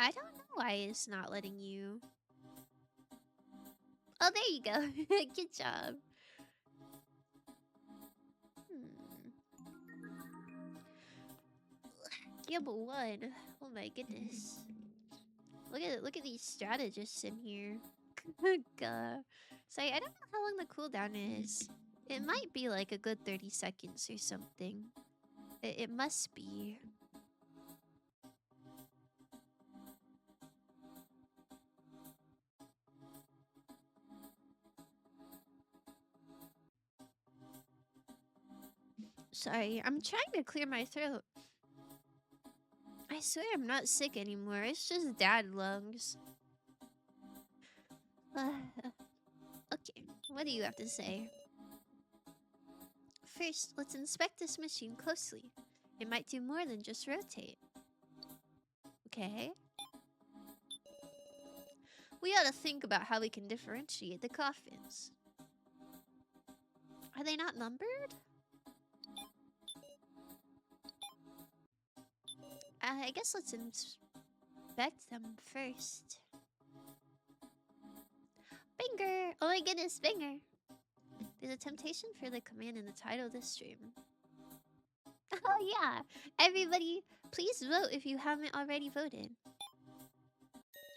I don't know why it's not letting you. Oh, there you go. Good job. Gamble 1. Oh my goodness. Look at these strategists in here. God. Sorry, I don't know how long the cooldown is. It might be like a good 30 seconds or something. It must be. Sorry, I'm trying to clear my throat. I swear I'm not sick anymore. It's just dad lungs. Okay, what do you have to say? First, let's inspect this machine closely. It might do more than just rotate. Okay. We ought to think about how we can differentiate the coffins. Are they not numbered? I guess let's inspect them first. Banger! Oh my goodness, banger! There's a temptation for the command in the title of this stream. Oh yeah. Everybody, please vote if you haven't already voted.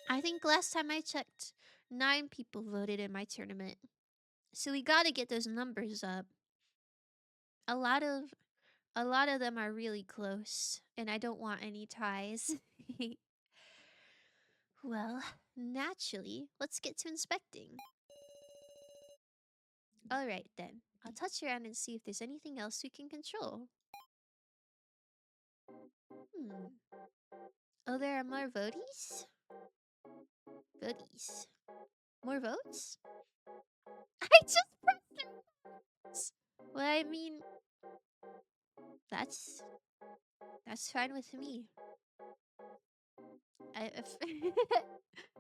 I think last time I checked, 9 people voted in my tournament. So we gotta get those numbers up. A lot of a lot of them are really close, and I don't want any ties. Well, naturally, let's get to inspecting. Alright then, I'll touch around and see if there's anything else we can control. Hmm. Oh, there are more voties? Voties. More votes? I just pressed it! Well, I mean, that's fine with me. If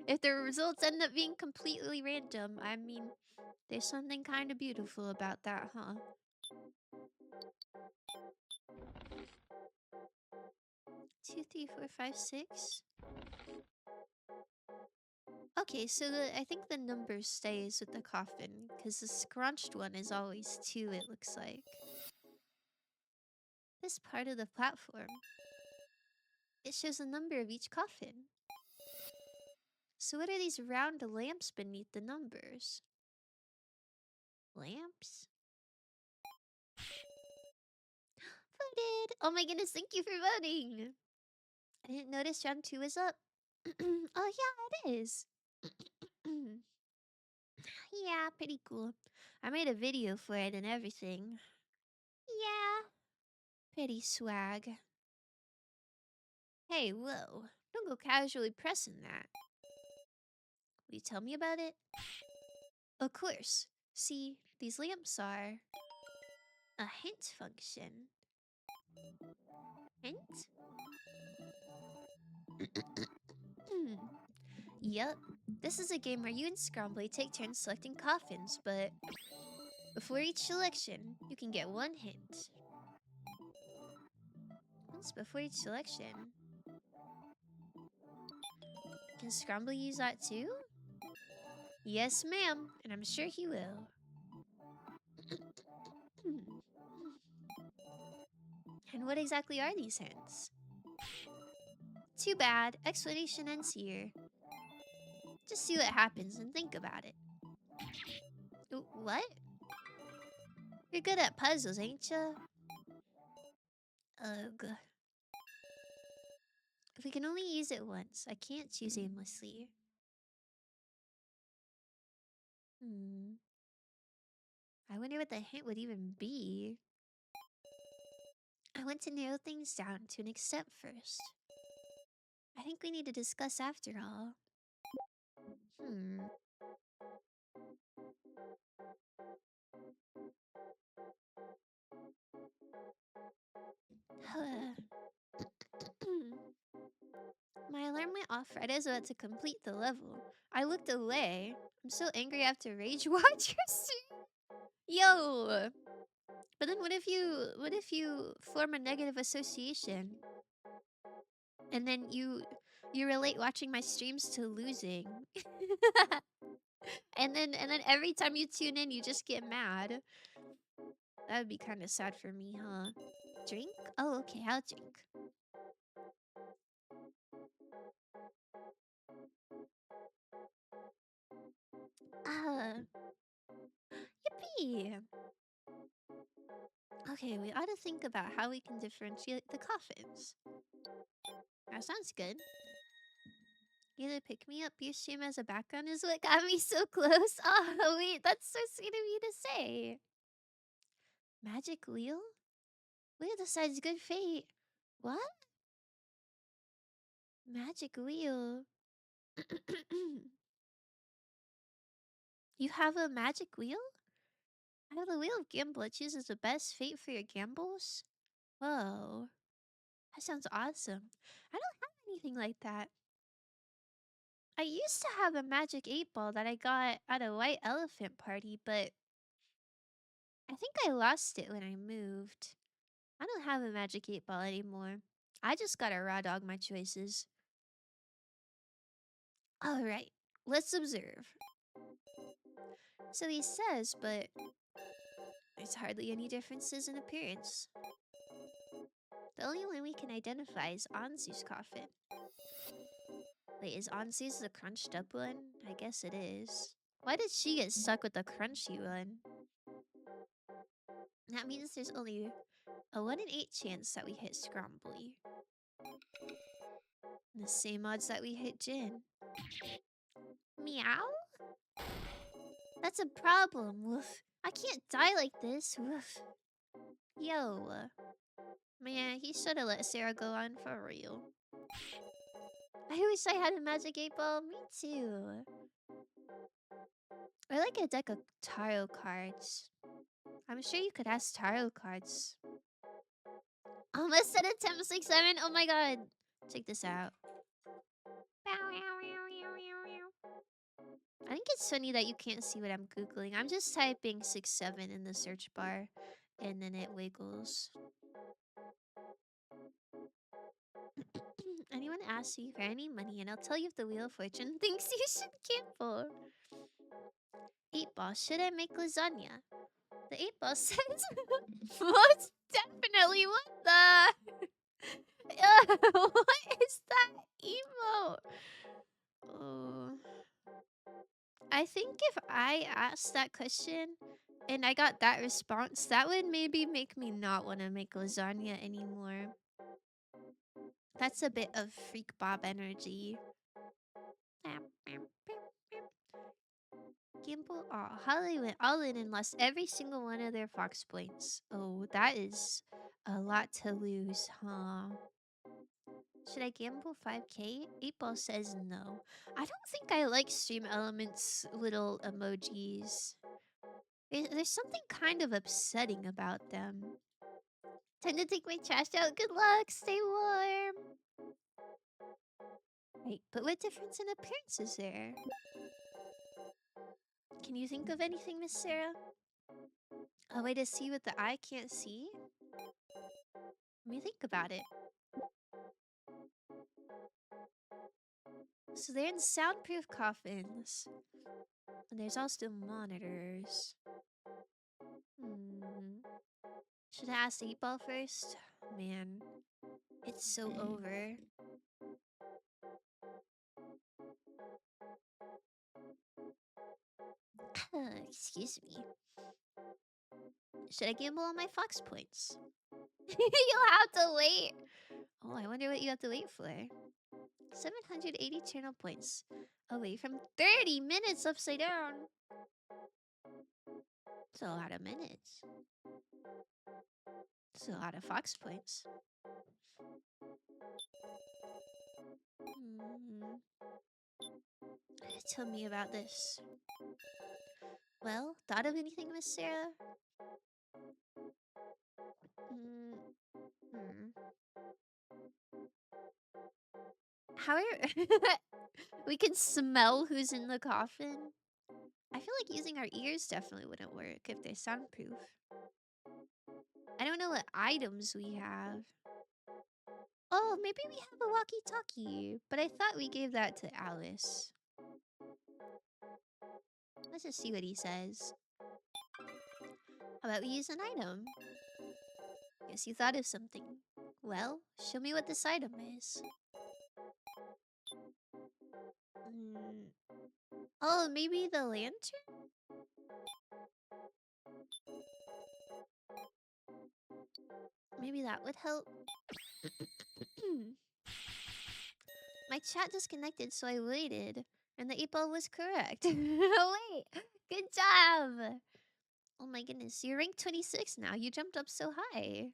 if the results end up being completely random, I mean, there's something kind of beautiful about that, huh? 2, 3, 4, 5, 6. Okay, so I think the number stays with the coffin, because the scrunched one is always 2, it looks like. This part of the platform, it shows the number of each coffin. So what are these round lamps beneath the numbers? Lamps? Voted! Oh my goodness, thank you for voting! I didn't notice round 2 is up. Oh yeah, it is. Yeah, pretty cool. I made a video for it and everything. Yeah, pretty swag. Hey, whoa. Don't go casually pressing that. Will you tell me about it? Of course. See, these lamps are a hint function. Hint? Yup. This is a game where you and Scrambly take turns selecting coffins, but before each selection, you can get 1 hint. Once before each selection. Can Scrambly use that too? Yes, ma'am, and I'm sure he will. And what exactly are these hints? Too bad. Explanation ends here. Just see what happens and think about it. What? You're good at puzzles, ain't ya? Ugh. If we can only use it once, I can't choose aimlessly. I wonder what the hint would even be. I want to narrow things down to an extent first. I think we need to discuss after all. My alarm went off right as I was about to complete the level. I looked away. I'm so angry I have to rage watch your stream. Yo! But then what if you form a negative association? And then you relate watching my streams to losing. and then every time you tune in you just get mad. That would be kind of sad for me, huh? Drink? Oh, okay, I'll drink. Yippee! Okay, we ought to think about how we can differentiate the coffins. That sounds good. Either pick me up, your stream as a background is what got me so close. Oh, wait, that's so sweet of you to say. Magic wheel? Wheel decides good fate. What? Magic wheel. You have a magic wheel? I have the wheel of gamble. It chooses the best fate for your gambles? Whoa. That sounds awesome. I don't have anything like that. I used to have a magic 8 ball that I got at a white elephant party, but I think I lost it when I moved. I don't have a magic 8 ball anymore. I just gotta raw dog my choices. Alright, let's observe. So he says, but there's hardly any differences in appearance. The only one we can identify is Anzu's coffin. Wait, is Anzu's the crunched up one? I guess it is. Why did she get stuck with the crunchy one? That means there's only a 1 in 8 chance that we hit Scrombly. The same odds that we hit Jin. Meow? That's a problem. Woof. I can't die like this. Woof. Yo. Man, he should have let Sarah go on for real. I wish I had a magic 8 ball. Me too. Or like a deck of tarot cards. I'm sure you could ask tarot cards. Almost at attempt 6-7. Oh my god. Check this out. I think it's funny that you can't see what I'm Googling. I'm just typing 6-7 in the search bar. And then it wiggles. Anyone asks you for any money and I'll tell you if the Wheel of Fortune thinks you should gamble. 8 ball, should I make lasagna? The 8 ball says most definitely. What the? What is that emote? Oh. I think if I asked that question and I got that response, that would maybe make me not want to make lasagna anymore. That's a bit of Freak Bob energy. Gamble. Oh, Holly went all in and lost every single one of their Fox points. Oh, that is a lot to lose, huh? Should I gamble 5k? 8 ball says no. I don't think I like Stream Elements' little emojis. There's something kind of upsetting about them. Time to take my trash out. Good luck. Stay warm. Wait, but what difference in appearance is there? Can you think of anything, Miss Sarah? A way to see what the eye can't see? Let me think about it. So they're in soundproof coffins. And there's also monitors. Should I ask 8 ball first? Man, it's so over. Excuse me. Should I gamble on my Fox points? You'll have to wait. Oh, I wonder what you have to wait for. 780 channel points. Away from 30 minutes upside down. It's a lot of minutes. It's a lot of Fox points. Tell me about this. Well, thought of anything, Miss Sarah? How are we can smell who's in the coffin? I feel like using our ears definitely wouldn't work if they're soundproof. I don't know what items we have. Oh, maybe we have a walkie-talkie, but I thought we gave that to Alice. Let's just see what he says. How about we use an item? Guess you thought of something. Well, show me what this item is. Oh, maybe the lantern? Maybe that would help. My chat disconnected, so I waited. And the 8 ball was correct. Wait, good job! Oh my goodness, you're ranked 26 now. You jumped up so high.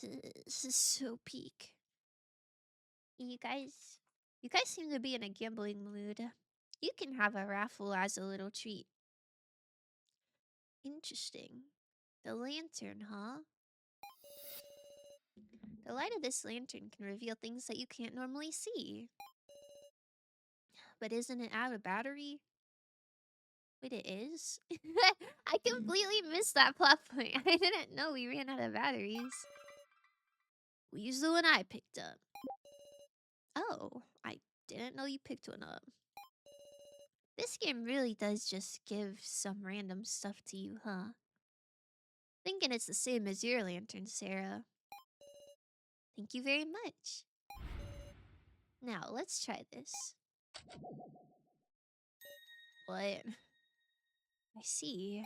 This is so peak. You guys seem to be in a gambling mood. You can have a raffle as a little treat. Interesting. The lantern, huh? The light of this lantern can reveal things that you can't normally see. But isn't it out of battery? Wait, it is? I completely missed that plot point. I didn't know we ran out of batteries. We used the one I picked up. Oh, I didn't know you picked one up. This game really does just give some random stuff to you, huh? Thinking it's the same as your lantern, Sarah. Thank you very much. Now, let's try this. What? I see.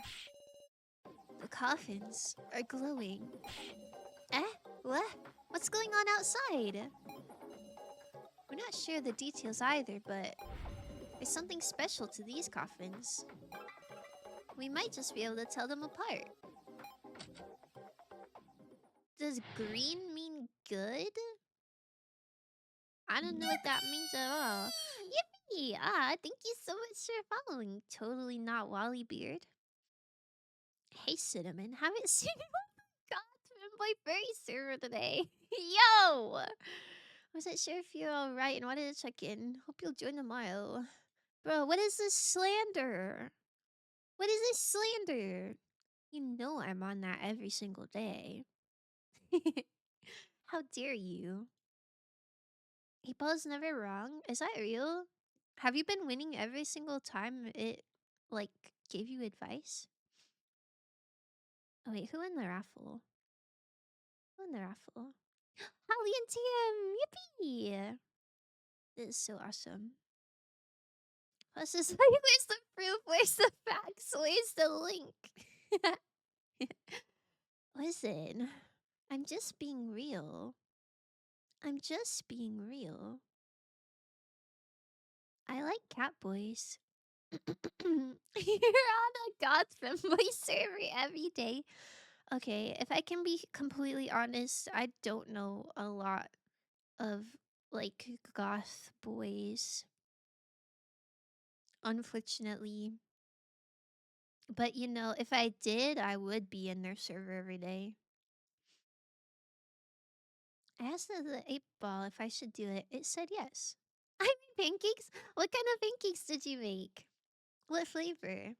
The coffins are glowing. Eh? What? What's going on outside? We're not sure the details either, but there's something special to these coffins. We might just be able to tell them apart. Does green mean good? I don't know what that means at all. Yippee! Thank you so much for following. Totally not Wally Beard. Hey, Cinnamon, haven't seen you on my furry server today. Yo! Wasn't sure if you're alright and wanted to check in. Hope you'll join tomorrow. Bro, what is this slander? What is this slander? You know I'm on that every single day. How dare you? 8-ball is never wrong? Is that real? Have you been winning every single time it, like, gave you advice? Oh wait, who won the raffle? Who won the raffle? Holly and Tim! Yippee! This is so awesome. Plus, it's like, where's the proof? Where's the facts? Where's the link? Listen, I'm just being real. I'm just being real. I like cat boys. You're on a God's fanboy server every day. Okay, if I can be completely honest, I don't know a lot of like goth boys, unfortunately. But you know, if I did, I would be in their server every day. I asked the 8-ball if I should do it. It said yes. I made pancakes? What kind of pancakes did you make? What flavor?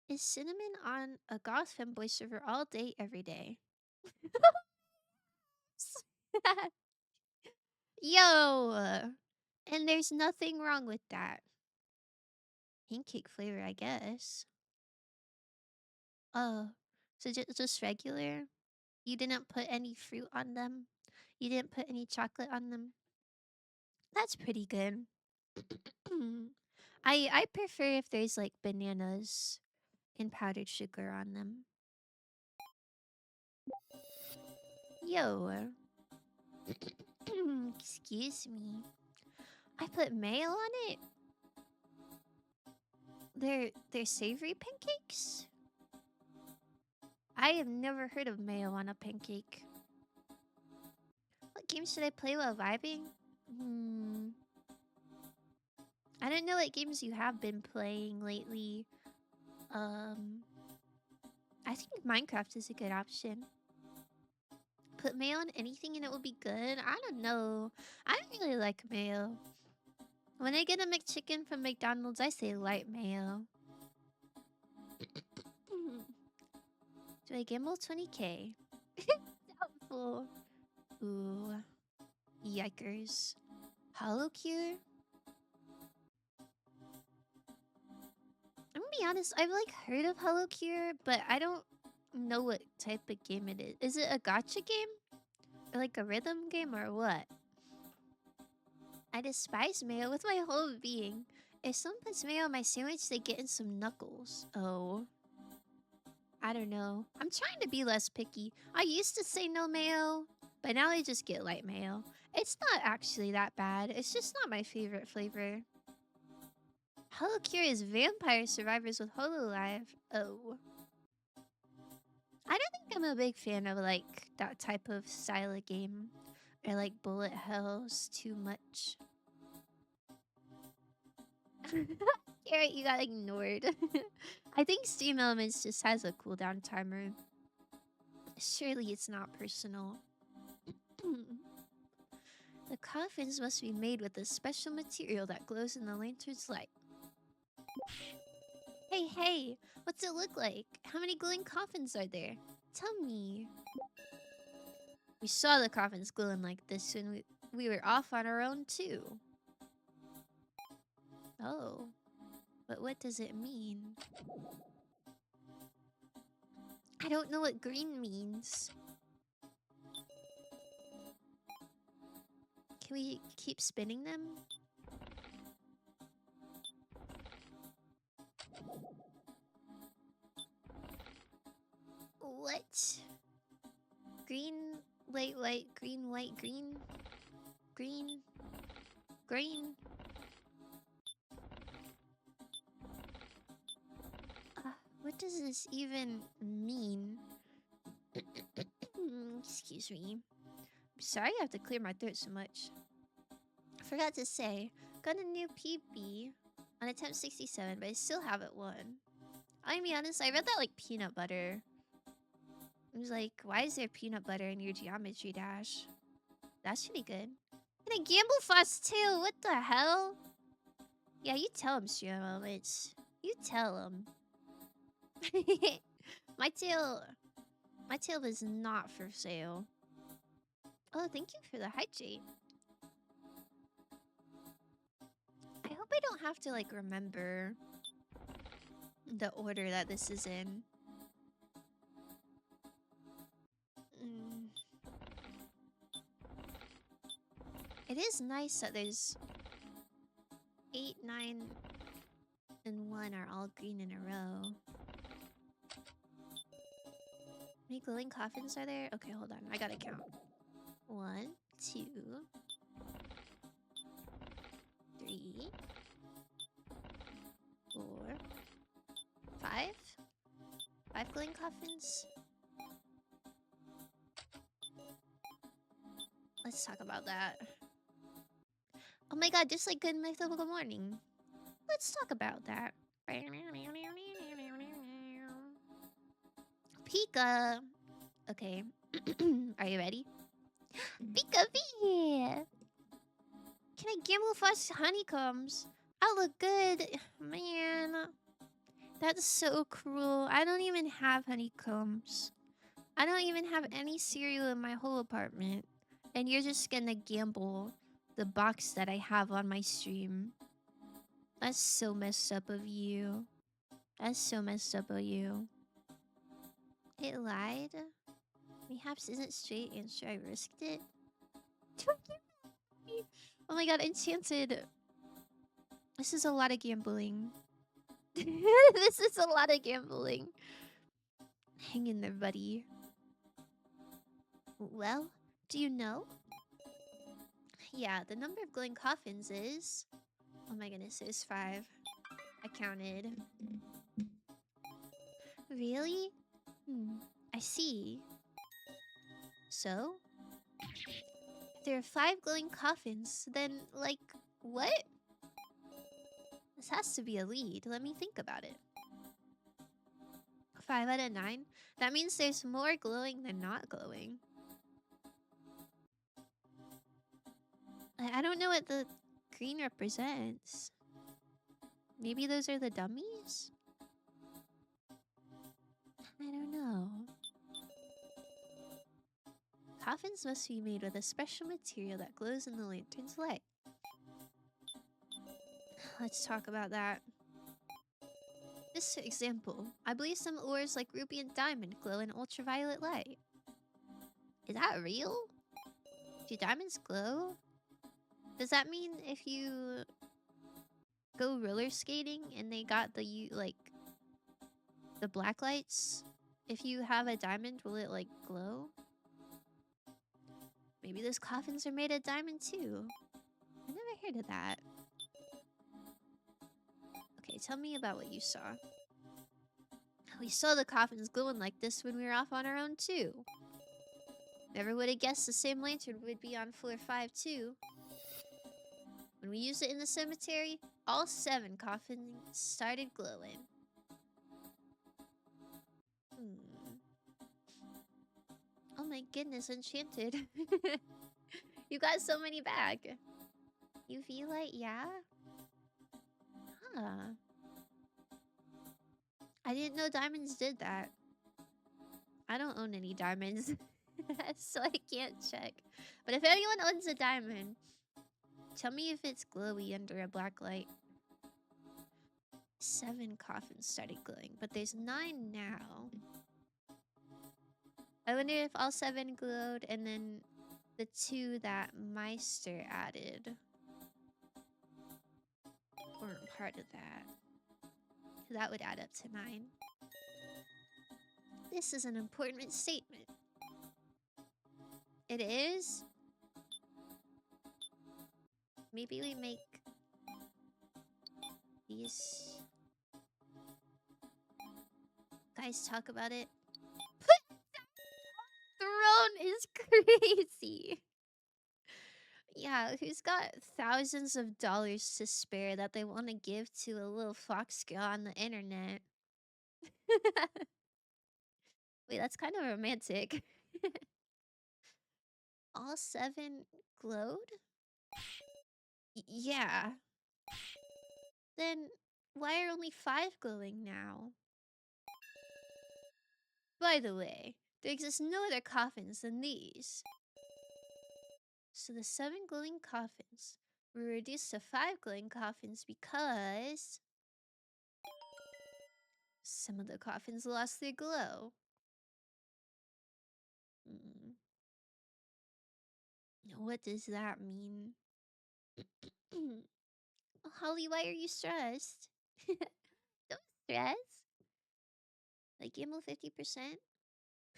Is Cinnamon on a goth femboy server all day, every day? Yo! And there's nothing wrong with that. Pancake flavor, I guess. Oh, so just regular? You didn't put any fruit on them? You didn't put any chocolate on them? That's pretty good. I prefer if there's like bananas and powdered sugar on them. Yo. Excuse me. I put mayo on it? They're savory pancakes? I have never heard of mayo on a pancake. What games should I play while vibing? I don't know what games you have been playing lately. I think Minecraft is a good option. Put mayo on anything and it will be good? I don't know. I don't really like mayo. When I get a McChicken from McDonald's, I say light mayo. Do I gamble 20k? Doubtful. Ooh. Yikers. Hollow Cure? I'm gonna be honest, I've like heard of Hollow Cure, but I don't know what type of game it is. Is it a gacha game? Or like a rhythm game or what? I despise mayo with my whole being. If someone puts mayo on my sandwich, they get in some knuckles. Oh. I don't know. I'm trying to be less picky. I used to say no mayo, but now I just get light mayo. It's not actually that bad. It's just not my favorite flavor. Hollow Cure is Vampire Survivors with Hololive. Oh. I don't think I'm a big fan of like that type of style of game. Or like bullet hells too much. Garrett, you got ignored. I think Steam Elements just has a cooldown timer. Surely it's not personal. The coffins must be made with a special material that glows in the lantern's light. Hey, hey! What's it look like? How many glowing coffins are there? Tell me. We saw the coffins glowing like this when we were off on our own too. Oh. But what does it mean? I don't know what green means. Can we keep spinning them? What? Green, white, white, green, white, green. Green. Green. What does this even mean? Excuse me. I'm sorry I have to clear my throat so much. I forgot to say, got a new PP on attempt 67, but I still haven't won. I'll be honest, I read that like peanut butter. I was like, why is there peanut butter in your geometry dash? That should be good. And a gamble fast too, what the hell? Yeah, you tell him, stream moments. You tell him. My tail is not for sale. Oh, thank you for the hydrate. I hope I don't have to like remember the order that this is in. It is nice that there's 8, 9, and 1 are all green in a row. How many glowing coffins are there? Okay, hold on. I gotta count. 1, 2, 3, 4, 5. 5 glowing coffins. Let's talk about that. Oh my god, just like good mythical morning. Let's talk about that. Pika. Okay. Are you ready? Pika Pika. Can I gamble fast honeycombs? I look good. Man. That's so cruel. I don't even have honeycombs. I don't even have any cereal in my whole apartment. And you're just gonna gamble the box that I have on my stream. That's so messed up of you. That's so messed up of you. It lied? Perhaps isn't straight answer. I risked it. Oh my god, enchanted. This is a lot of gambling. This is a lot of gambling. Hang in there, buddy. Well, do you know? Yeah, the number of glowing coffins is... Oh my goodness, it was 5. I counted. Really? I see. So? If there are 5 glowing coffins, then, like, what? This has to be a lead. Let me think about it. 5 out of 9? That means there's more glowing than not glowing. I don't know what the green represents. Maybe those are the dummies? I don't know. Coffins must be made with a special material that glows in the lantern's light. Let's talk about that. This example, I believe some ores like ruby and diamond glow in ultraviolet light. Is that real? Do diamonds glow? Does that mean if you go roller skating and they got the the black lights, if you have a diamond, will it like glow? Maybe those coffins are made of diamond too. I never heard of that. Okay, tell me about what you saw. We saw the coffins glowing like this when we were off on our own too. Never would have guessed the same lantern would be on floor 5 too. When we used it in the cemetery, all 7 coffins started glowing. Oh my goodness, enchanted. You got so many back. UV light, yeah? Huh. I didn't know diamonds did that. I don't own any diamonds, so I can't check. But if anyone owns a diamond, tell me if it's glowy under a black light. 7 coffins started glowing, but there's 9 now. I wonder if all 7 glowed and then the 2 that Meister added weren't part of that. That would add up to 9. This is an important statement. It is? Maybe we make these guys talk about it. Throne is crazy. Yeah, who's got thousands of dollars to spare that they want to give to a little fox girl on the internet? Wait, that's kind of romantic. All 7 glowed? Yeah. Then why are only 5 glowing now? By the way, there exists no other coffins than these. So the 7 glowing coffins were reduced to 5 glowing coffins because some of the coffins lost their glow. What does that mean? Holly, why are you stressed? Don't stress. Like, gamble 50%?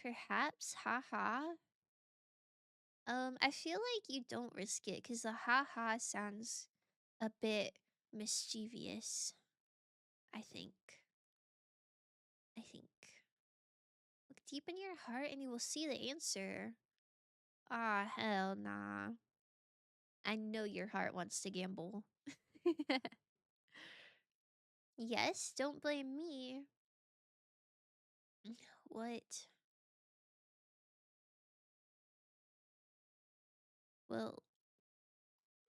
Perhaps? Haha. I feel like you don't risk it because the haha sounds a bit mischievous. I think. Look deep in your heart and you will see the answer. Ah, hell nah. I know your heart wants to gamble. Yes, don't blame me. What? Well,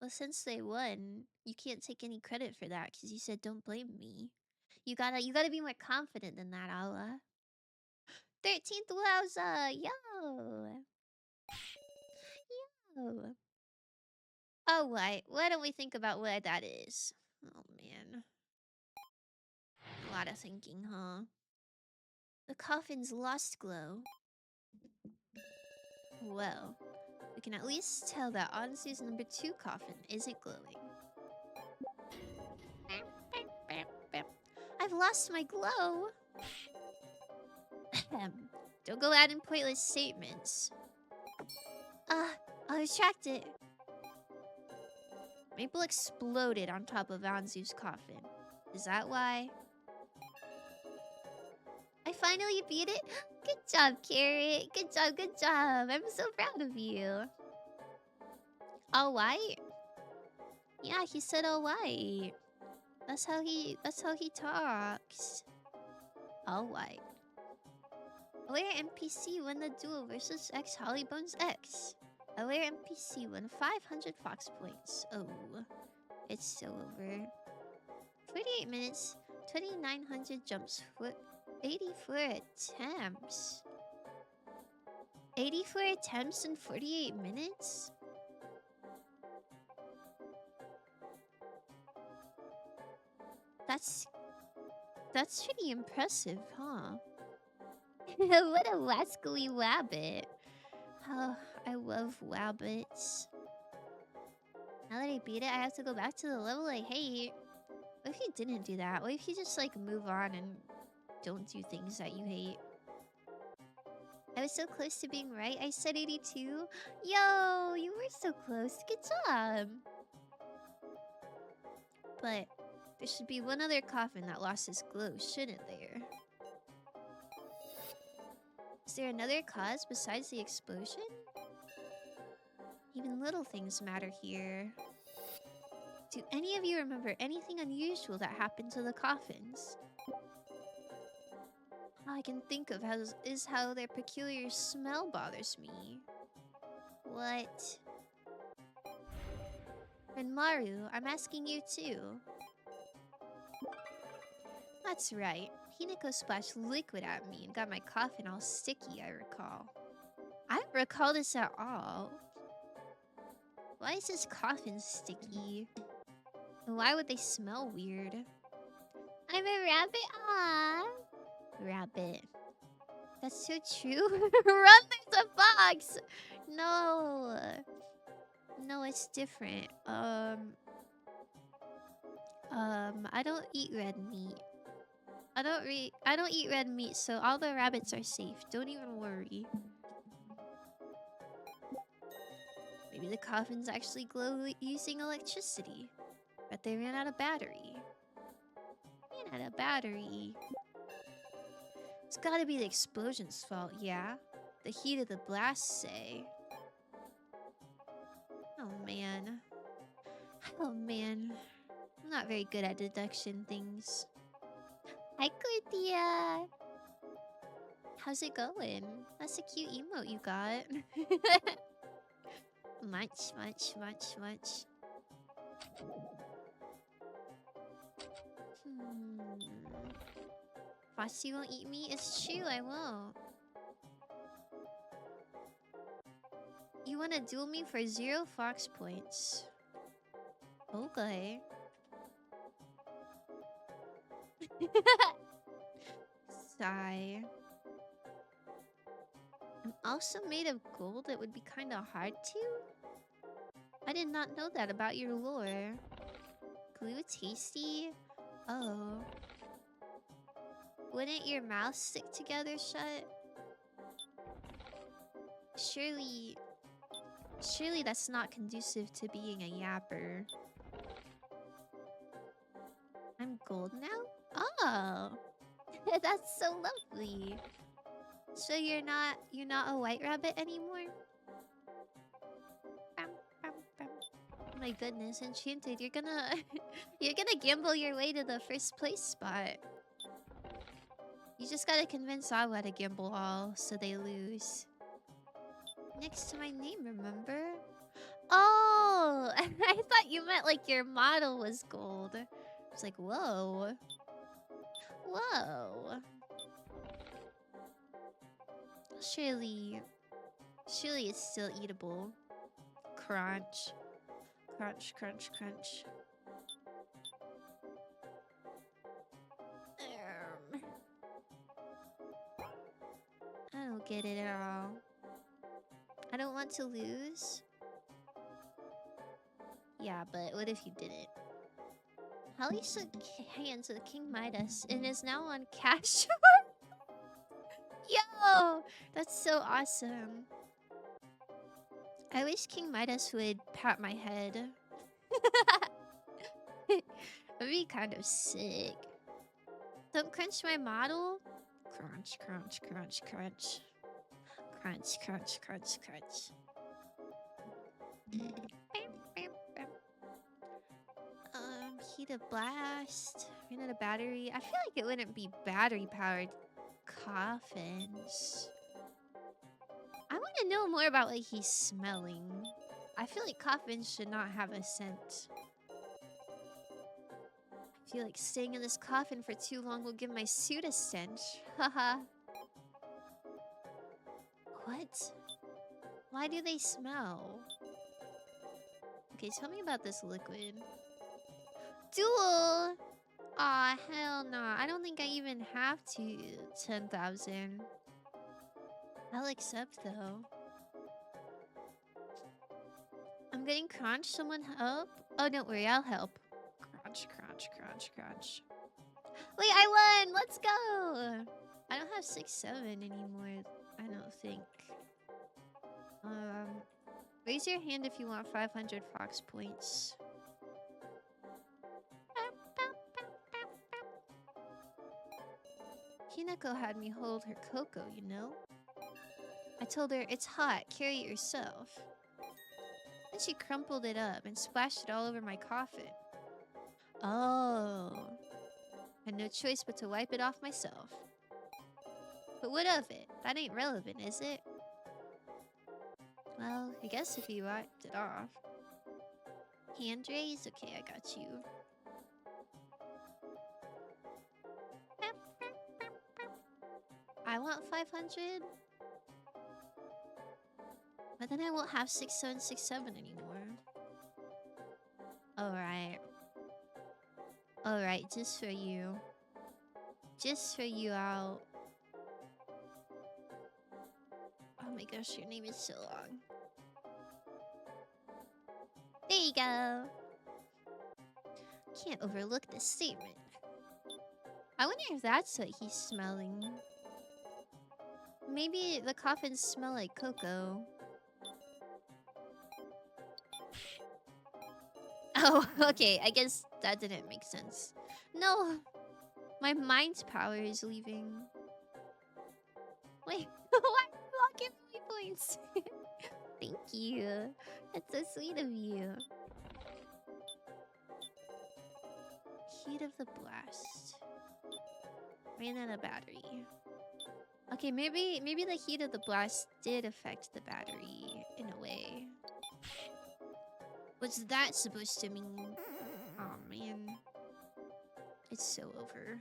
since they won, you can't take any credit for that because you said don't blame me. You gotta be more confident than that, Allah. 13th wowza! Yo! Yo! Oh, why don't we think about what that is? Oh, man. A lot of thinking, huh? The coffin's lost glow. Well, we can at least tell that Ansu's number 2 coffin isn't glowing. I've lost my glow! Don't go adding pointless statements. I'll retract it. Maple exploded on top of Anzu's coffin. Is that why? I finally beat it? Good job, Carrot. Good job. I'm so proud of you. All white? Yeah, he said all white. That's how he talks. All white. Aware NPC won the duel versus X Hollybones X. Aware NPC won 500 Fox points. Oh, it's so over. 48 minutes, 2,900 jumps, 84 attempts. 84 attempts in 48 minutes? That's pretty impressive, huh? What a wascally wabbit. Oh, I love wabbits. Now that I beat it, I have to go back to the level I hate. What if you didn't do that? What if you just, like, move on and don't do things that you hate? I was so close to being right. I said 82. Yo, you were so close. Good job. But there should be one other coffin that lost its glow, shouldn't there? Is there another cause besides the explosion? Even little things matter here. Do any of you remember anything unusual that happened to the coffins? All I can think of is how their peculiar smell bothers me. What? Ranmaru, I'm asking you too. That's right. Hinako splashed liquid at me and got my coffin all sticky, I recall. I don't recall this at all. Why is this coffin sticky? And why would they smell weird? I'm a rabbit. Aww. Rabbit. That's so true. Run, there's a fox! No. No, it's different. I don't eat red meat. I don't eat red meat, so all the rabbits are safe. Don't even worry. Maybe the coffins actually glow using electricity. But they ran out of battery. Ran out of battery. It's gotta be the explosion's fault, yeah? The heat of the blast, say. Oh man. Oh man. I'm not very good at deduction things. Hi, Cortia! How's it going? That's a cute emote you got. Much. Foxy won't eat me? It's true, I won't. You wanna duel me for 0 fox points. Okay. Sigh. I'm also made of gold. It would be kinda hard to? I did not know that about your lore. Glue tasty? Oh. Wouldn't your mouth stick together shut? Surely that's not conducive to being a yapper. I'm gold now? Oh. That's so lovely. So you're not a white rabbit anymore? Bam, bam, bam. Oh my goodness, Enchanted, you're gonna gamble your way to the first place spot. You just gotta convince Awa to gamble all so they lose. Next to my name, remember? Oh! I thought you meant like your model was gold. It's like, whoa. Whoa. Surely it's still eatable. Crunch. Crunch. I don't get it at all. I don't want to lose. Yeah, but what if you didn't? Holly shook hands with King Midas and is now on cash. Yo! That's so awesome. I wish King Midas would pat my head. That'd be kind of sick. Don't crunch my model. Crunch. Heat of blast. Ran out of battery. I feel like it wouldn't be battery powered coffins. I want to know more about what he's smelling. I feel like coffins should not have a scent. I feel like staying in this coffin for too long will give my suit a stench. Haha. What? Why do they smell? Okay, tell me about this liquid. Duel! Aw, hell nah. I don't think I even have to 10,000. I'll accept though. I'm getting crunch. Someone help? Oh, don't worry. I'll help. Crunch. Wait, I won! Let's go! I don't have 6-7 anymore. I don't think. Raise your hand if you want 500 fox points. Hinako had me hold her cocoa, you know? I told her, it's hot, carry it yourself. Then she crumpled it up and splashed it all over my coffin. Oh. Had no choice but to wipe it off myself. But what of it? That ain't relevant, is it? Well, I guess if you wiped it off. Hand raise? Okay, I got you. I want 500. But then I won't have 6767 anymore. Alright, just for you. Just for you, I'll gosh, your name is so long. There you go. Can't overlook this statement. I wonder if that's what he's smelling. Maybe the coffins smell like cocoa. Oh, okay. I guess that didn't make sense. No, my mind's power is leaving. Wait, why are you blocking my points? Thank you. That's so sweet of you. Heat of the blast. Ran out of battery. Okay, maybe the heat of the blast did affect the battery in a way. What's that supposed to mean? Oh man. It's so over.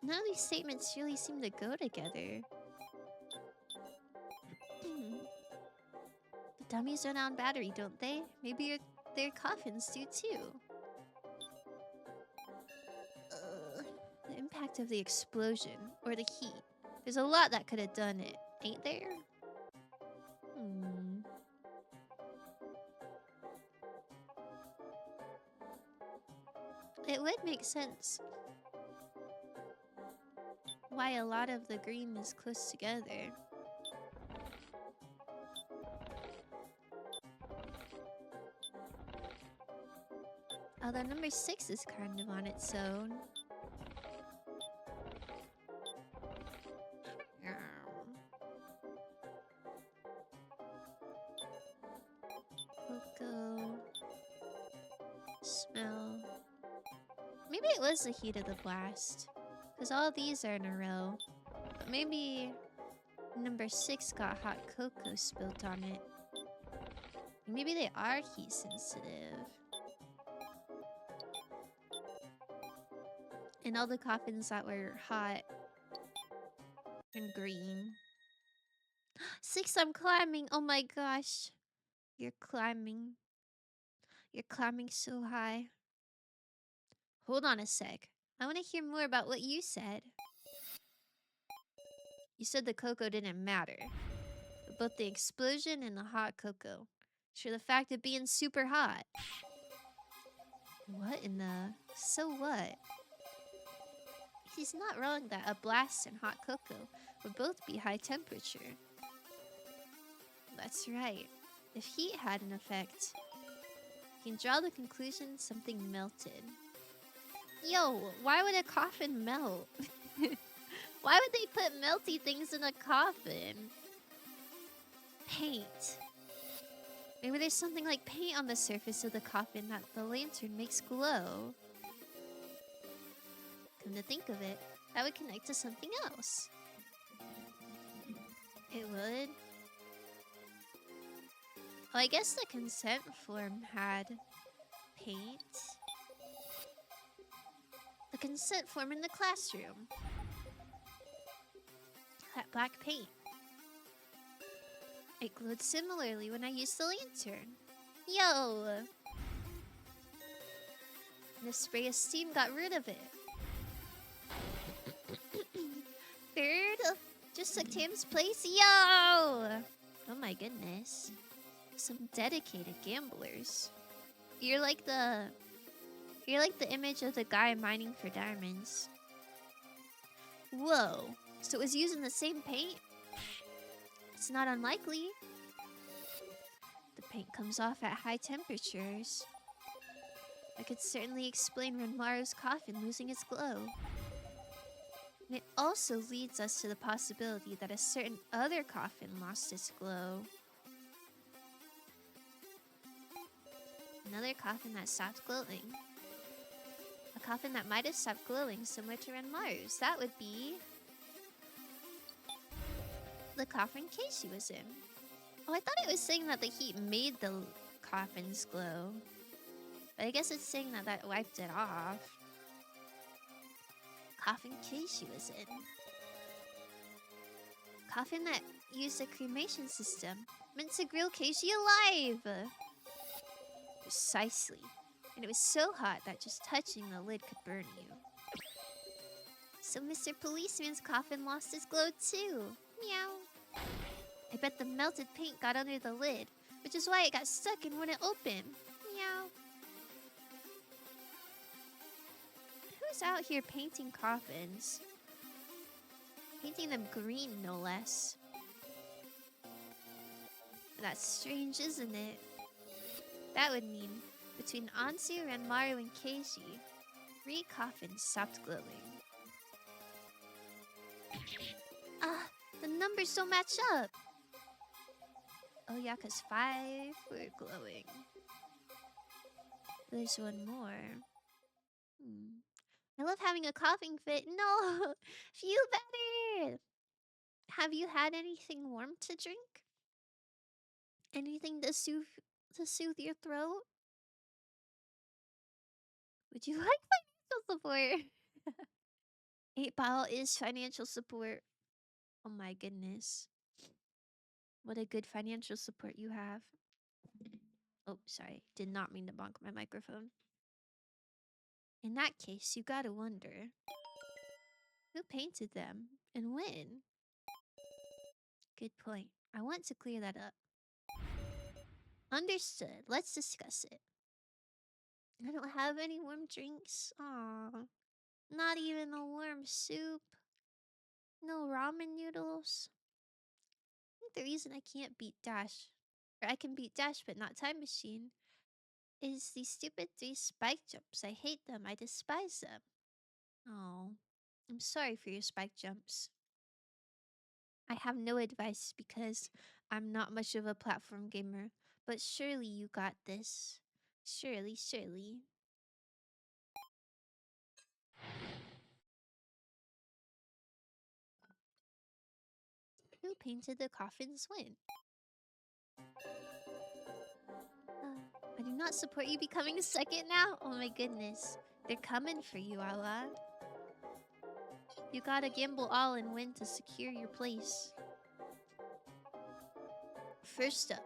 None of these statements really seem to go together. The dummies run on battery, don't they? Maybe their coffins do too. The impact of the explosion or the heat. There's a lot that could have done it, ain't there? It would make sense why a lot of the green is close together. Although number 6 is kind of on its own. Cocoa. Smell. Maybe it was the heat of the blast. Because all these are in a row. But maybe number 6 got hot cocoa spilled on it. Maybe they are heat sensitive. And all the coffins that were hot and green. 6, I'm climbing. Oh my gosh. You're climbing. You're climbing so high. Hold on a sec. I want to hear more about what you said. You said the cocoa didn't matter. But both the explosion and the hot cocoa. Sure, the fact of being super hot. What in the... So what? He's not wrong that a blast and hot cocoa would both be high temperature. That's right. If heat had an effect, you can draw the conclusion something melted. Yo, why would a coffin melt? Why would they put melty things in a coffin? Paint. Maybe there's something like paint on the surface of the coffin that the lantern makes glow. Come to think of it, that would connect to something else. It would? Well, I guess the consent form had paint. The consent form in the classroom. That black paint. It glowed similarly when I used the lantern. Yo! And the spray of steam got rid of it. Third, just took Tim's place. Yo! Oh my goodness. Some dedicated gamblers. You're like the image of the guy mining for diamonds. Whoa. So it was using the same paint? It's not unlikely. The paint comes off at high temperatures. That could certainly explain ranmaru's coffin losing its glow. And it also leads us to the possibility that a certain other coffin lost its glow. Another coffin that stopped glowing. A coffin that might have stopped glowing similar to ranmaru's. That would be the coffin Casey was in. Oh, I thought it was saying that the heat made the coffins glow. But I guess it's saying that that wiped it off. Coffin Casey was in. Coffin that used a cremation system. Meant to grill Casey alive! Precisely. And it was so hot that just touching the lid could burn you. So Mr. Policeman's coffin lost its glow too. Meow. I bet the melted paint got under the lid, which is why it got stuck and wouldn't open. Meow. Who's out here painting coffins? Painting them green, no less. That's strange, isn't it? That would mean between Ansu, Ranmaru, and Keishi, 3 coffins stopped glowing. Ah, the numbers don't match up. Oyaka's 5 were glowing. There's one more. I love having a coughing fit. No! Feel better! Have you had anything warm to drink? Anything to soothe your throat? Would you like financial support? 8 Ball is financial support. Oh my goodness. What a good financial support you have. Oh, sorry. Did not mean to bonk my microphone. In that case, you gotta wonder, who painted them and when? Good point. I want to clear that up. Understood. Let's discuss it. I don't have any warm drinks. Aww. Not even a warm soup. No ramen noodles. I think the reason I can't beat Dash, or I can beat Dash but not Time Machine, is these stupid 3 spike jumps. I hate them. I despise them. Oh, I'm sorry for your spike jumps. I have no advice because I'm not much of a platform gamer, but surely you got this. Surely, surely. Who painted the coffins when? I do not support you becoming a second now? Oh my goodness. They're coming for you, Awa. You gotta gamble all and win to secure your place. First up,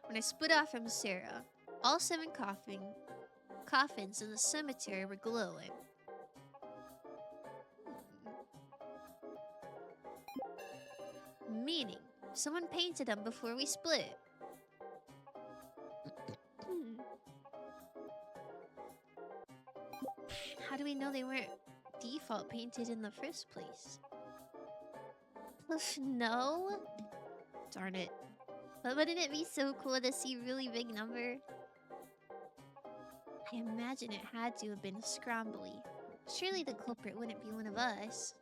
when I split off from Sarah, all 7 coffins in the cemetery were glowing. Meaning, someone painted them before we split. How do we know they weren't default painted in the first place? No? Darn it. But wouldn't it be so cool to see a really big number? I imagine it had to have been scrambly. Surely the culprit wouldn't be one of us.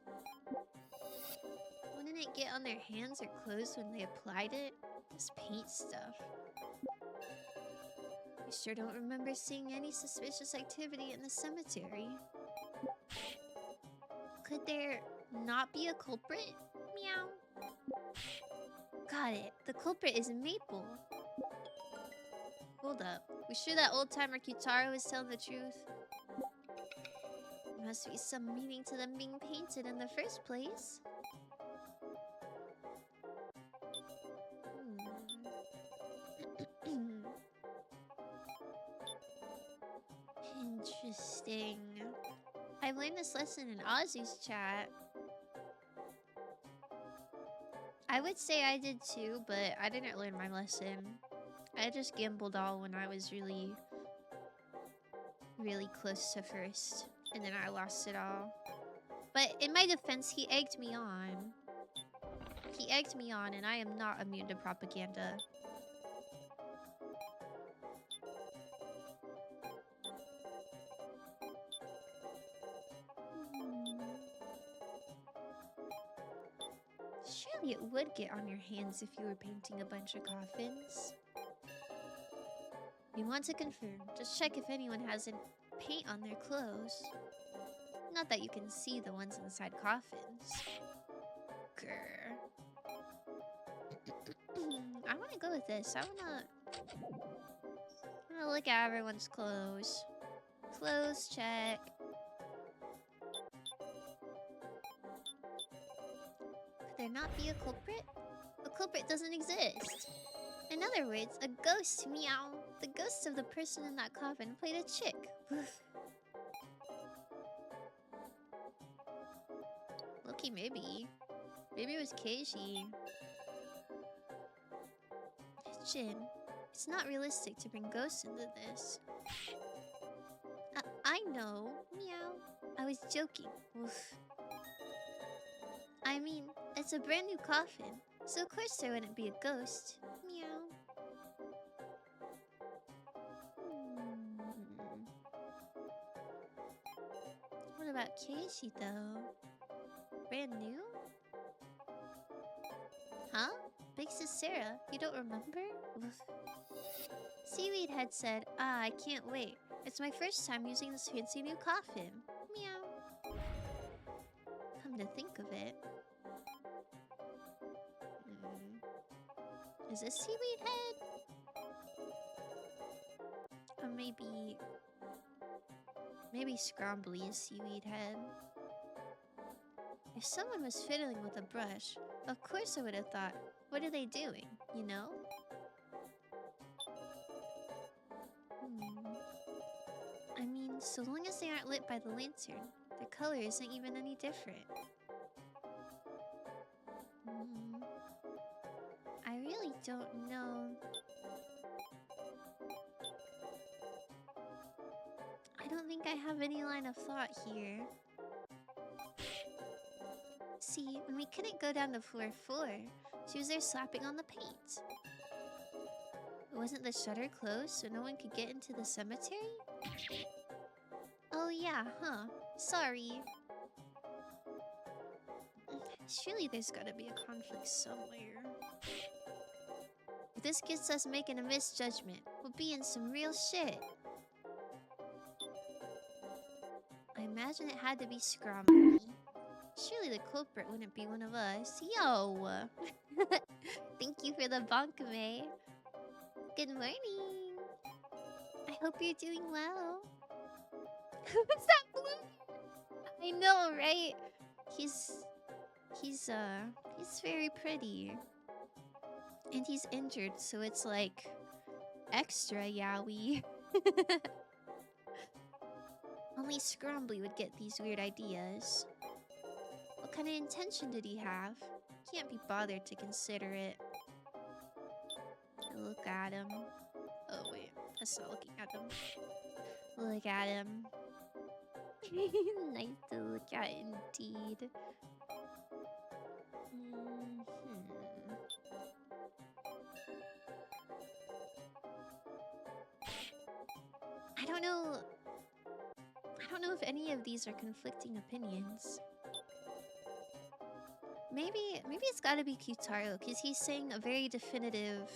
Wouldn't it get on their hands or clothes when they applied it? This paint stuff. I sure don't remember seeing any suspicious activity in the cemetery. Could there not be a culprit? Meow. Got it. The culprit is Maple. Hold up. We sure that old-timer Kitaro is telling the truth? There must be some meaning to them being painted in the first place. Interesting. I learned this lesson in Ozzy's chat. I would say I did too, but I didn't learn my lesson. I just gambled all when I was really close to first. And then I lost it all. But in my defense, he egged me on. He egged me on, and I am not immune to propaganda. Surely it would get on your hands if you were painting a bunch of coffins. You want to confirm, just check if anyone has any paint on their clothes. Not that you can see the ones inside coffins. Grr. I want to go with this. I want to look at everyone's clothes. Clothes check. Could there not be a culprit? A culprit doesn't exist. In other words, a ghost. Meow. The ghost of the person in that coffin played a chick. Loki, maybe. Maybe it was Keishi. Jin. It's not realistic to bring ghosts into this. I know. Meow. I was joking. Oof. I mean, it's a brand new coffin, so of course there wouldn't be a ghost. Meow. Hmm. What about Keishi though? Brand new? Huh? Big Sis Sarah, you don't remember? Oof. Seaweed had said, I can't wait. It's my first time using this fancy new coffin. Meow. Come to think of it. Is this Seaweed Head? Or maybe Scrombly is Seaweed Head. If someone was fiddling with a brush, of course I would have thought, what are they doing, you know? I mean, so long as they aren't lit by the lantern, their color isn't even any different. I really don't know. I don't think I have any line of thought here. See, when we couldn't go down to floor 4, she was there slapping on the paint. Wasn't the shutter closed so no one could get into the cemetery? Oh yeah, huh. Sorry. Surely there's gotta be a conflict somewhere. If this gets us making a misjudgment, we'll be in some real shit. I imagine it had to be Scrombly. Surely the culprit wouldn't be one of us. Yo! Thank you for the bonkame. Good morning. I hope you're doing well. Who's that blue? I know, right? He's very pretty. And he's injured, so it's like extra yaoi. Only Scrombly would get these weird ideas. What kind of intention did he have? Can't be bothered to consider it. Look at him. Oh wait, that's not looking at him. Look at him. Nice to look at indeed. I don't know if any of these are conflicting opinions. Maybe it's gotta be Kyutaro, because he's saying a very definitive...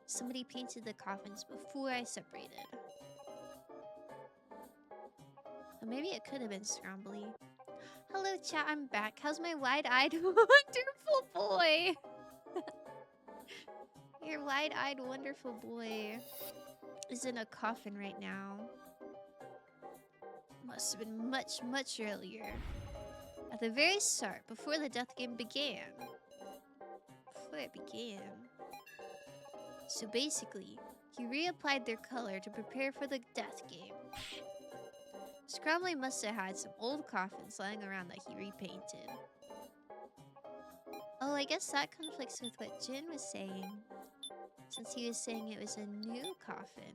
Somebody painted the coffins before I separated. But maybe it could have been Scrombly. Hello chat, I'm back. How's my wide-eyed wonderful boy? Your wide-eyed wonderful boy is in a coffin right now. Must have been much, much earlier. At the very start, before the death game began. Before it began. So basically, he reapplied their color to prepare for the death game. Scrombly must have had some old coffins lying around that he repainted. Oh, I guess that conflicts with what Jin was saying. Since he was saying it was a new coffin.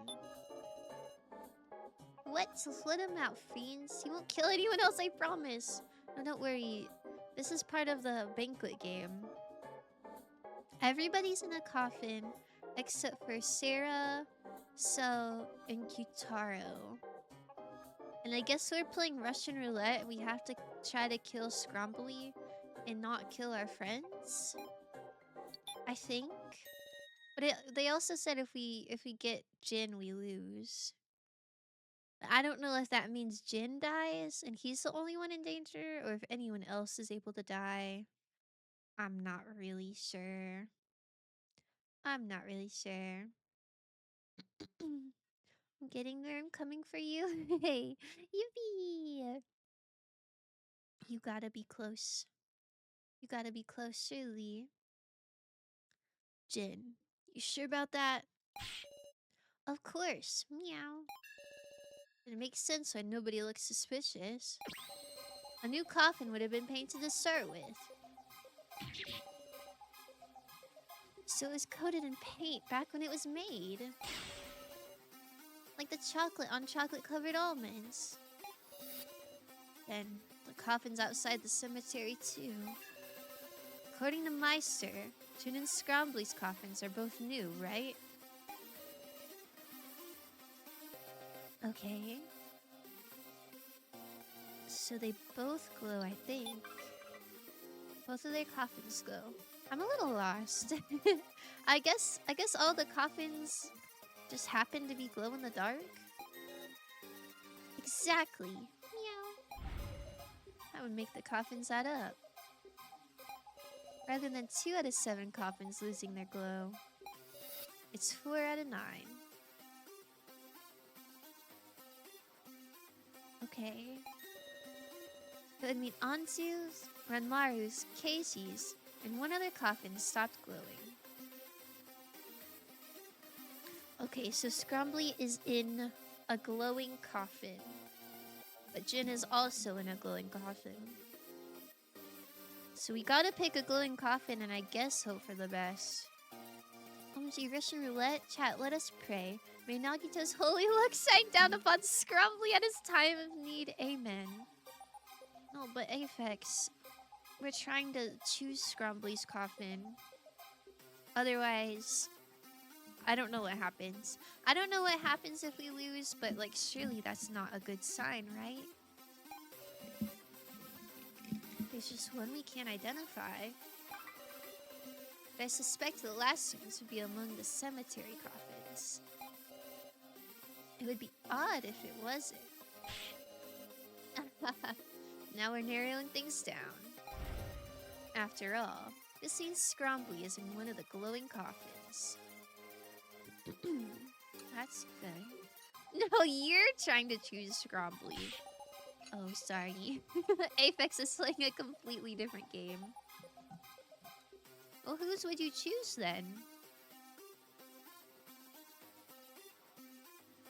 What? Just let him out, fiends. He won't kill anyone else, I promise. No, don't worry. This is part of the banquet game. Everybody's in a coffin except for Sarah, So, and Kyutaro. And I guess we're playing Russian roulette. We have to try to kill Scrombly and not kill our friends. I think. But they also said if we get Jin, we lose. I don't know if that means Jin dies and he's the only one in danger, or if anyone else is able to die. I'm not really sure. I'm not really sure. I'm getting there. I'm coming for you. Hey, yippee! You gotta be close. You gotta be close, surely. Jin, you sure about that? Of course. Meow. It makes sense why nobody looks suspicious. A new coffin would have been painted to start with. So it was coated in paint back when it was made. Like the chocolate on chocolate-covered almonds. And the coffins outside the cemetery, too. According to Meister, Jin and Scrombly's coffins are both new, right? Okay. So they both glow, I think. Both of their coffins glow. I'm a little lost. I guess all the coffins just happen to be glow in the dark? Exactly. Meow. That would make the coffins add up. Rather than 2 out of 7 coffins losing their glow, it's 4 out of 9. Okay. That would mean Anzu's, Ranmaru's, Keishi's, and 1 other coffin stopped glowing. Okay, so Scrombly is in a glowing coffin. But Jin is also in a glowing coffin. So we gotta pick a glowing coffin and I guess hope for the best. OMG, Russian roulette? Chat, let us pray. May Nagito's holy luck shine down upon Scrombly at his time of need. Amen. No, but Aphex, we're trying to choose Scrombly's coffin. Otherwise, I don't know what happens. I don't know what happens if we lose, but like surely that's not a good sign, right? There's just one we can't identify. But I suspect the last ones would be among the cemetery coffins. It would be odd if it wasn't. Now we're narrowing things down. After all, this means Scrombly is in one of the glowing coffins. That's good. No, you're trying to choose Scrombly. Oh, sorry. Aphex is playing a completely different game. Well, whose would you choose then?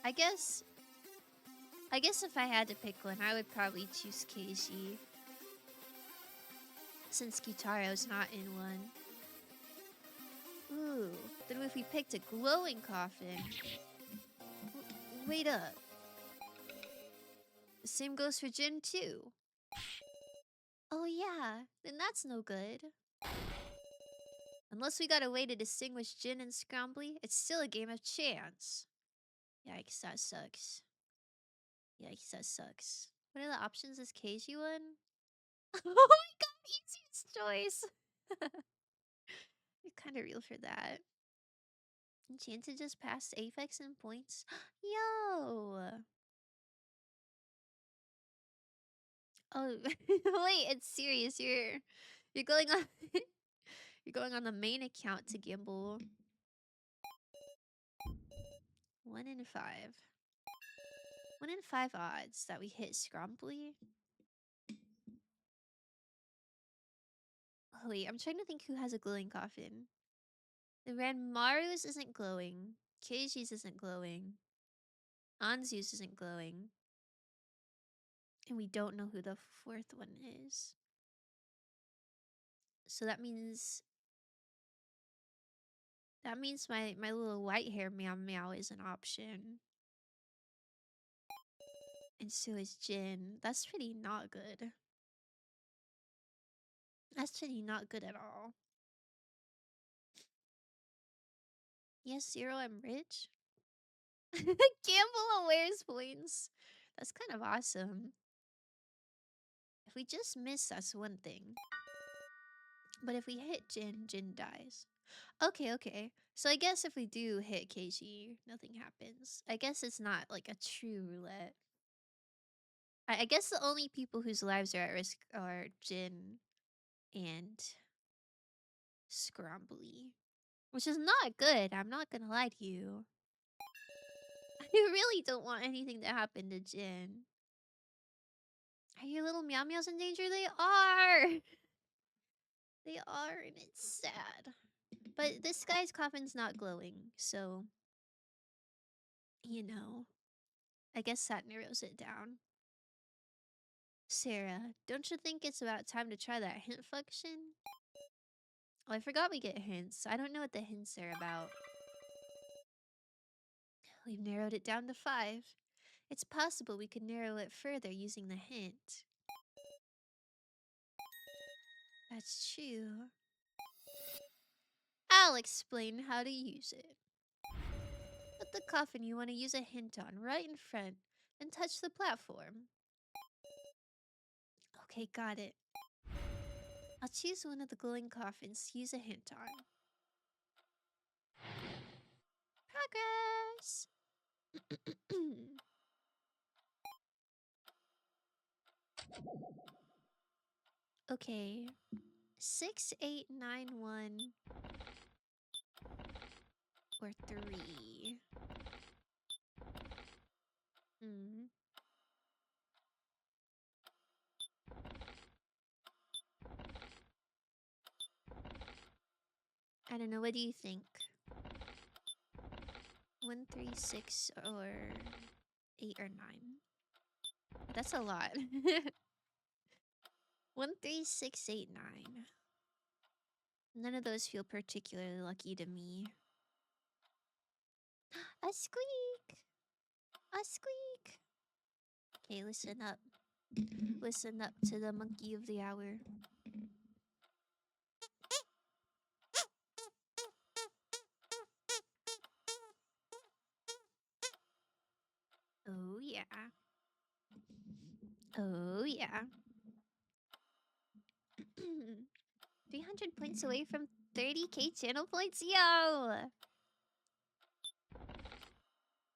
I guess if I had to pick one, I would probably choose Keishi. Since Kitaro's not in one. Ooh, then if we picked a glowing coffin... Wait up. The same goes for Jin too. Oh yeah, then that's no good. Unless we got a way to distinguish Jin and Scrombly, it's still a game of chance. Yikes, that sucks. Yikes, that sucks. What are the options? Is Keishi one? Oh my god, easiest choice! You're kinda real for that. Enchanted just passed Aphex in points. Yo! Oh, wait, it's serious. You're going on you're going on the main account to gamble. 1 in 5. 1 in 5 odds that we hit Scrombly. Oh, wait, I'm trying to think who has a glowing coffin. The Ranmaru's isn't glowing. Keishi's isn't glowing. Anzu's isn't glowing. And we don't know who the 4th one is. So that means my little white hair meow meow is an option. And so is Jin. That's pretty not good. That's pretty not good at all. Yes, Zero, I'm rich. Gamble awares points. That's kind of awesome. If we just miss, that's one thing. But if we hit Jin, Jin dies. Okay. So I guess if we do hit Keishi, nothing happens. I guess it's not like a true roulette. I guess the only people whose lives are at risk are Jin and Scrombly. Which is not good, I'm not gonna lie to you. I really don't want anything to happen to Jin. Are your little meow meows in danger? They are! They are, and it's sad. But this guy's coffin's not glowing, so... You know. I guess that narrows it down. Sarah, don't you think it's about time to try that hint function? Oh, I forgot we get hints. I don't know what the hints are about. We've narrowed it down to 5. It's possible we could narrow it further using the hint. That's true. I'll explain how to use it. Put the coffin you want to use a hint on right in front and touch the platform. Okay, got it. I'll choose one of the glowing coffins to use a hint on. Progress! Okay. 6891 or 3. Hmm. I don't know. What do you think? 136 or 8 or 9? That's a lot. 13689. None of those feel particularly lucky to me. A squeak! A squeak! Okay, listen up. Listen up to the monkey of the hour. Oh yeah. Oh yeah. 300 points away from 30k channel points? Yo!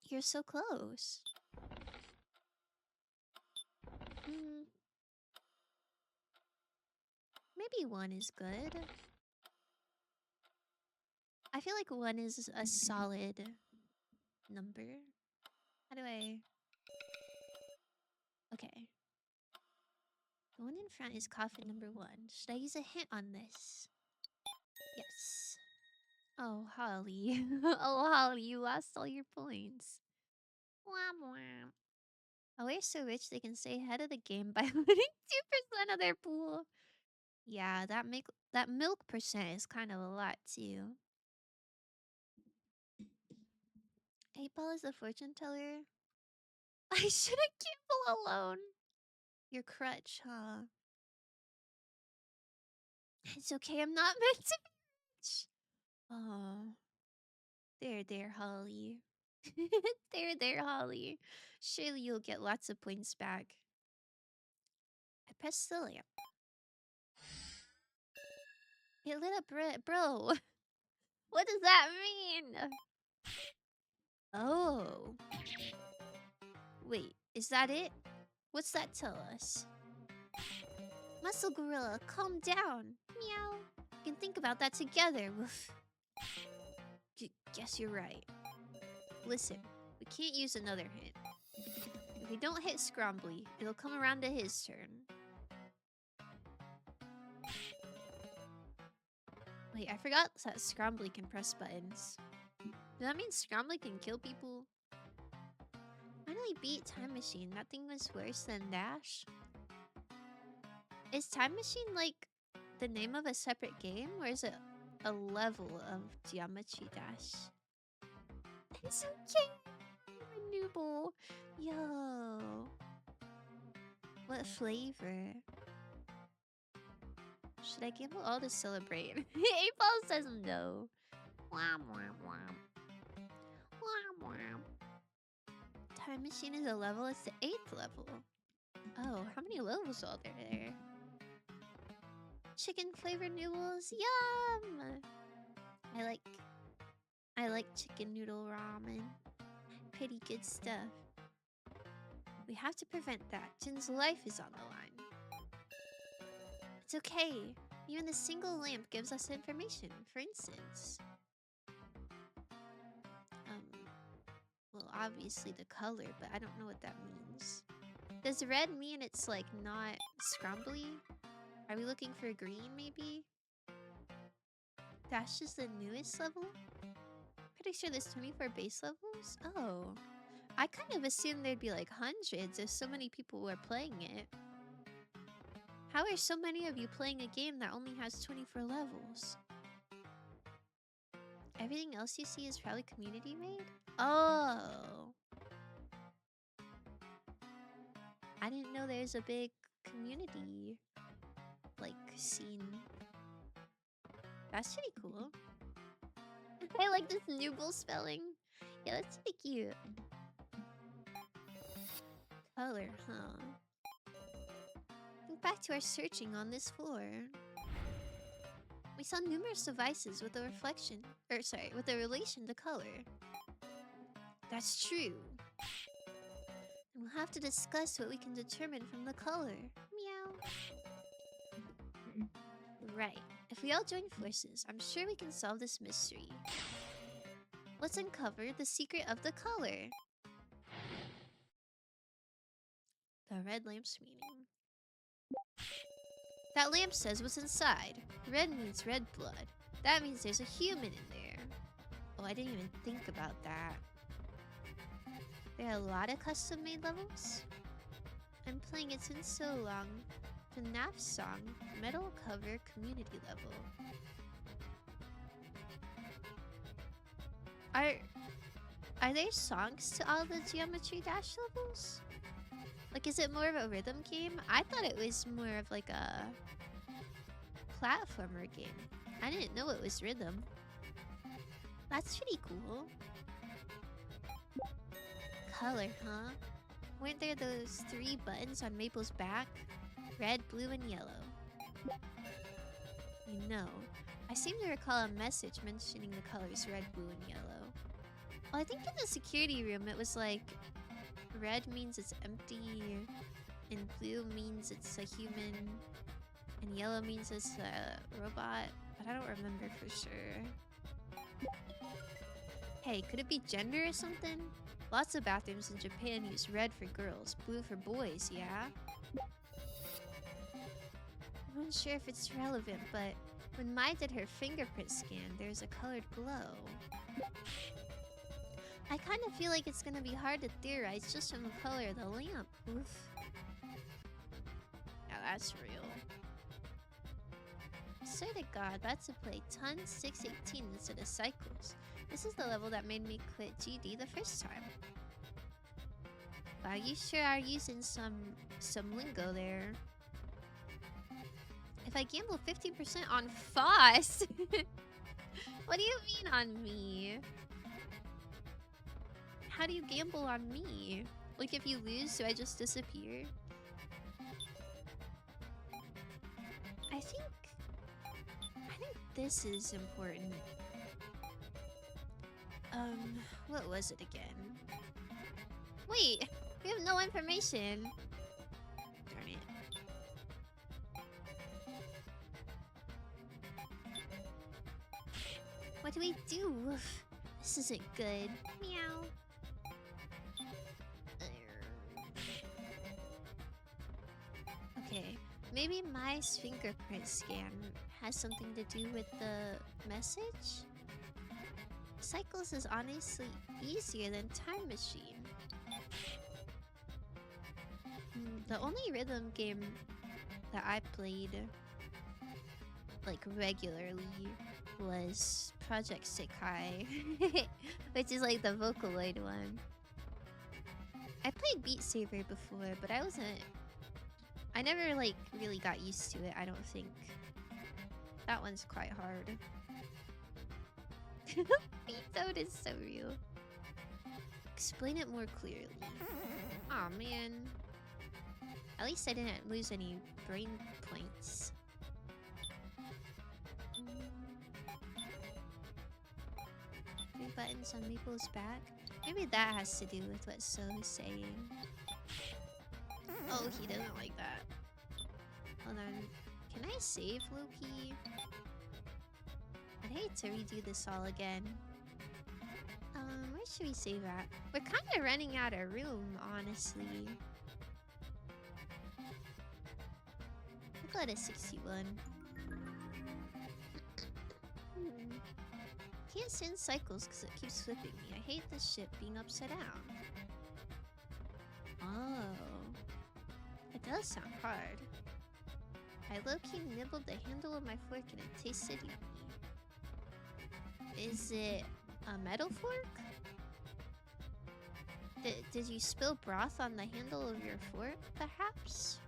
You're so close. Maybe 1 is good. I feel like 1 is a solid number. How do I... Okay. The one in front is coffin number 1. Should I use a hint on this? Yes. Oh, Holly. Oh, Holly, you lost all your points. Wham wham. Oh, we're so rich they can stay ahead of the game by winning 2% of their pool. Yeah, that milk percent is kind of a lot too. 8-ball is the fortune teller. I shouldn't gamble alone. Your crutch, huh? It's okay, I'm not meant to be rich. Oh. There, Holly. There, Holly. Surely you'll get lots of points back. I pressed the lamp. It lit up red. Bro, what does that mean? Oh. Wait, is that it? What's that tell us? Muscle Gorilla, calm down. Meow. We can think about that together. Woof. Guess you're right. Listen, we can't use another hint. If we don't hit Scrombly, it'll come around to his turn. Wait, I forgot that Scrombly can press buttons. Does that mean Scrombly can kill people? Finally beat Time Machine. That thing was worse than Dash. Is Time Machine like the name of a separate game, or is it a level of Geometry Dash? It's okay. Nooble. Yo. What flavor? Should I gamble all to celebrate? 8-ball says no. Wham wham wham. Wham wham. Time Machine is a level. It's the 8th level. Oh, how many levels are there? Chicken flavored noodles. Yum! I like chicken noodle ramen. Pretty good stuff. We have to prevent that. Jin's life is on the line. It's okay. Even the single lamp gives us information. For instance, well, obviously the color, but I don't know what that means. Does red mean it's like not scrumbly? Are we looking for green maybe? Dash is the newest level? Pretty sure there's 24 base levels? Oh. I kind of assumed there'd be like hundreds if so many people were playing it. How are so many of you playing a game that only has 24 levels? Everything else you see is probably community made? Oh. I didn't know there's a big community, like, scene. That's pretty cool. I like this Nooble spelling. Yeah, that's pretty cute. Color, huh? Think back to our searching on this floor. We saw numerous devices with a reflection, with a relation to color. That's true. And we'll have to discuss what we can determine from the color. Meow. Right. If we all join forces, I'm sure we can solve this mystery. Let's uncover the secret of the color. The red lamp's meaning. That lamp says what's inside. Red means red blood. That means there's a human in there. Oh, I didn't even think about that. There are a lot of custom-made levels. I'm playing It's Been So Long. FNAF song, metal cover, community level. Are there songs to all the Geometry Dash levels? Like, is it more of a rhythm game? I thought it was more of like a platformer game. I didn't know it was rhythm. That's pretty cool. Color, huh? Weren't there those 3 buttons on Maple's back? Red, blue, and yellow. You know, I seem to recall a message mentioning the colors red, blue, and yellow. Well, I think in the security room it was like, red means it's empty, and blue means it's a human, and yellow means it's a robot, but I don't remember for sure. Hey, could it be gender or something? Lots of bathrooms in Japan use red for girls, blue for boys, yeah? I'm not sure if it's relevant, but when Mai did her fingerprint scan, there's a colored glow. I kind of feel like it's gonna be hard to theorize just from the color of the lamp. Oof. Yeah, that's real. Swear to God, that's to play Ton 618 instead of Cycles. This is the level that made me quit GD the first time. Wow, you sure are using some lingo there. If I gamble 50% on Foss, what do you mean on me? How do you gamble on me? Like, if you lose, do I just disappear? I think this is important. What was it again? Wait, we have no information. Darn it. What do we do? This isn't good. Meow. Okay, maybe my fingerprint scan has something to do with the message? Cycles is honestly easier than Time Machine. The only rhythm game that I played, like, regularly was Project Sekai, which is like the Vocaloid one. I played Beat Saber before, but I never, like, really got used to it, I don't think. That one's quite hard. Beat Toad is so real. Explain it more clearly. Aw, man. At least I didn't lose any brain points. 3 buttons on Maple's back? Maybe that has to do with what So is saying. Oh, he doesn't like that. Hold on. Can I save Loki? I'd hate to redo this all again. Where should we save at? We're kind of running out of room, honestly. We'll go to 61. Can't send Cycles because it keeps flipping me. I hate this ship being upside down. Oh. It does sound hard. I low-key nibbled the handle of my fork and it tasted yummy. Is it a metal fork? Did you spill broth on the handle of your fork, perhaps?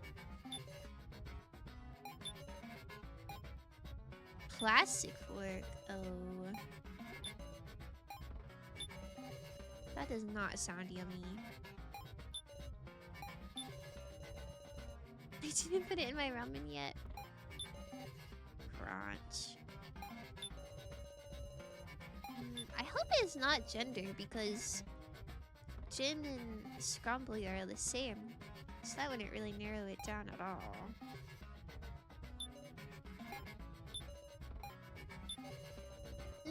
Plastic fork. Oh. That does not sound yummy. I didn't put it in my ramen yet. Crunch. I hope it's not gender because Jin and Scrumbly are the same. So that wouldn't really narrow it down at all.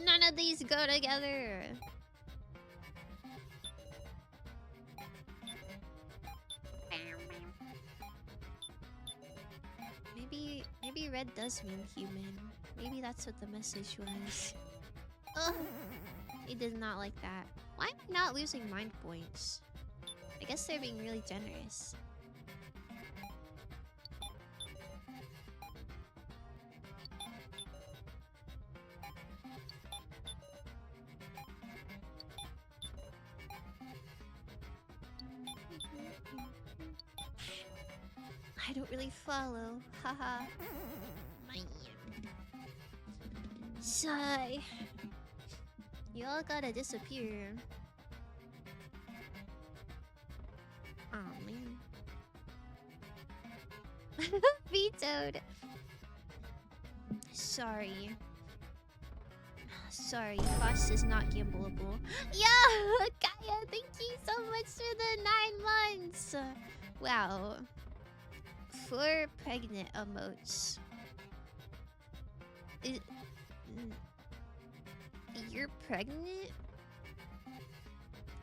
None of these go together. Maybe red does mean human. Maybe that's what the message was. Ugh. He did not like that. Why am I not losing mind points? I guess they're being really generous. I don't really follow. Haha. Man. Sigh. You all gotta disappear. Oh man. Vetoed. Sorry. Sorry, cost is not gambleable. Yo! Kaya, thank you so much for the 9 months! Wow. 4 pregnant emotes. You're pregnant?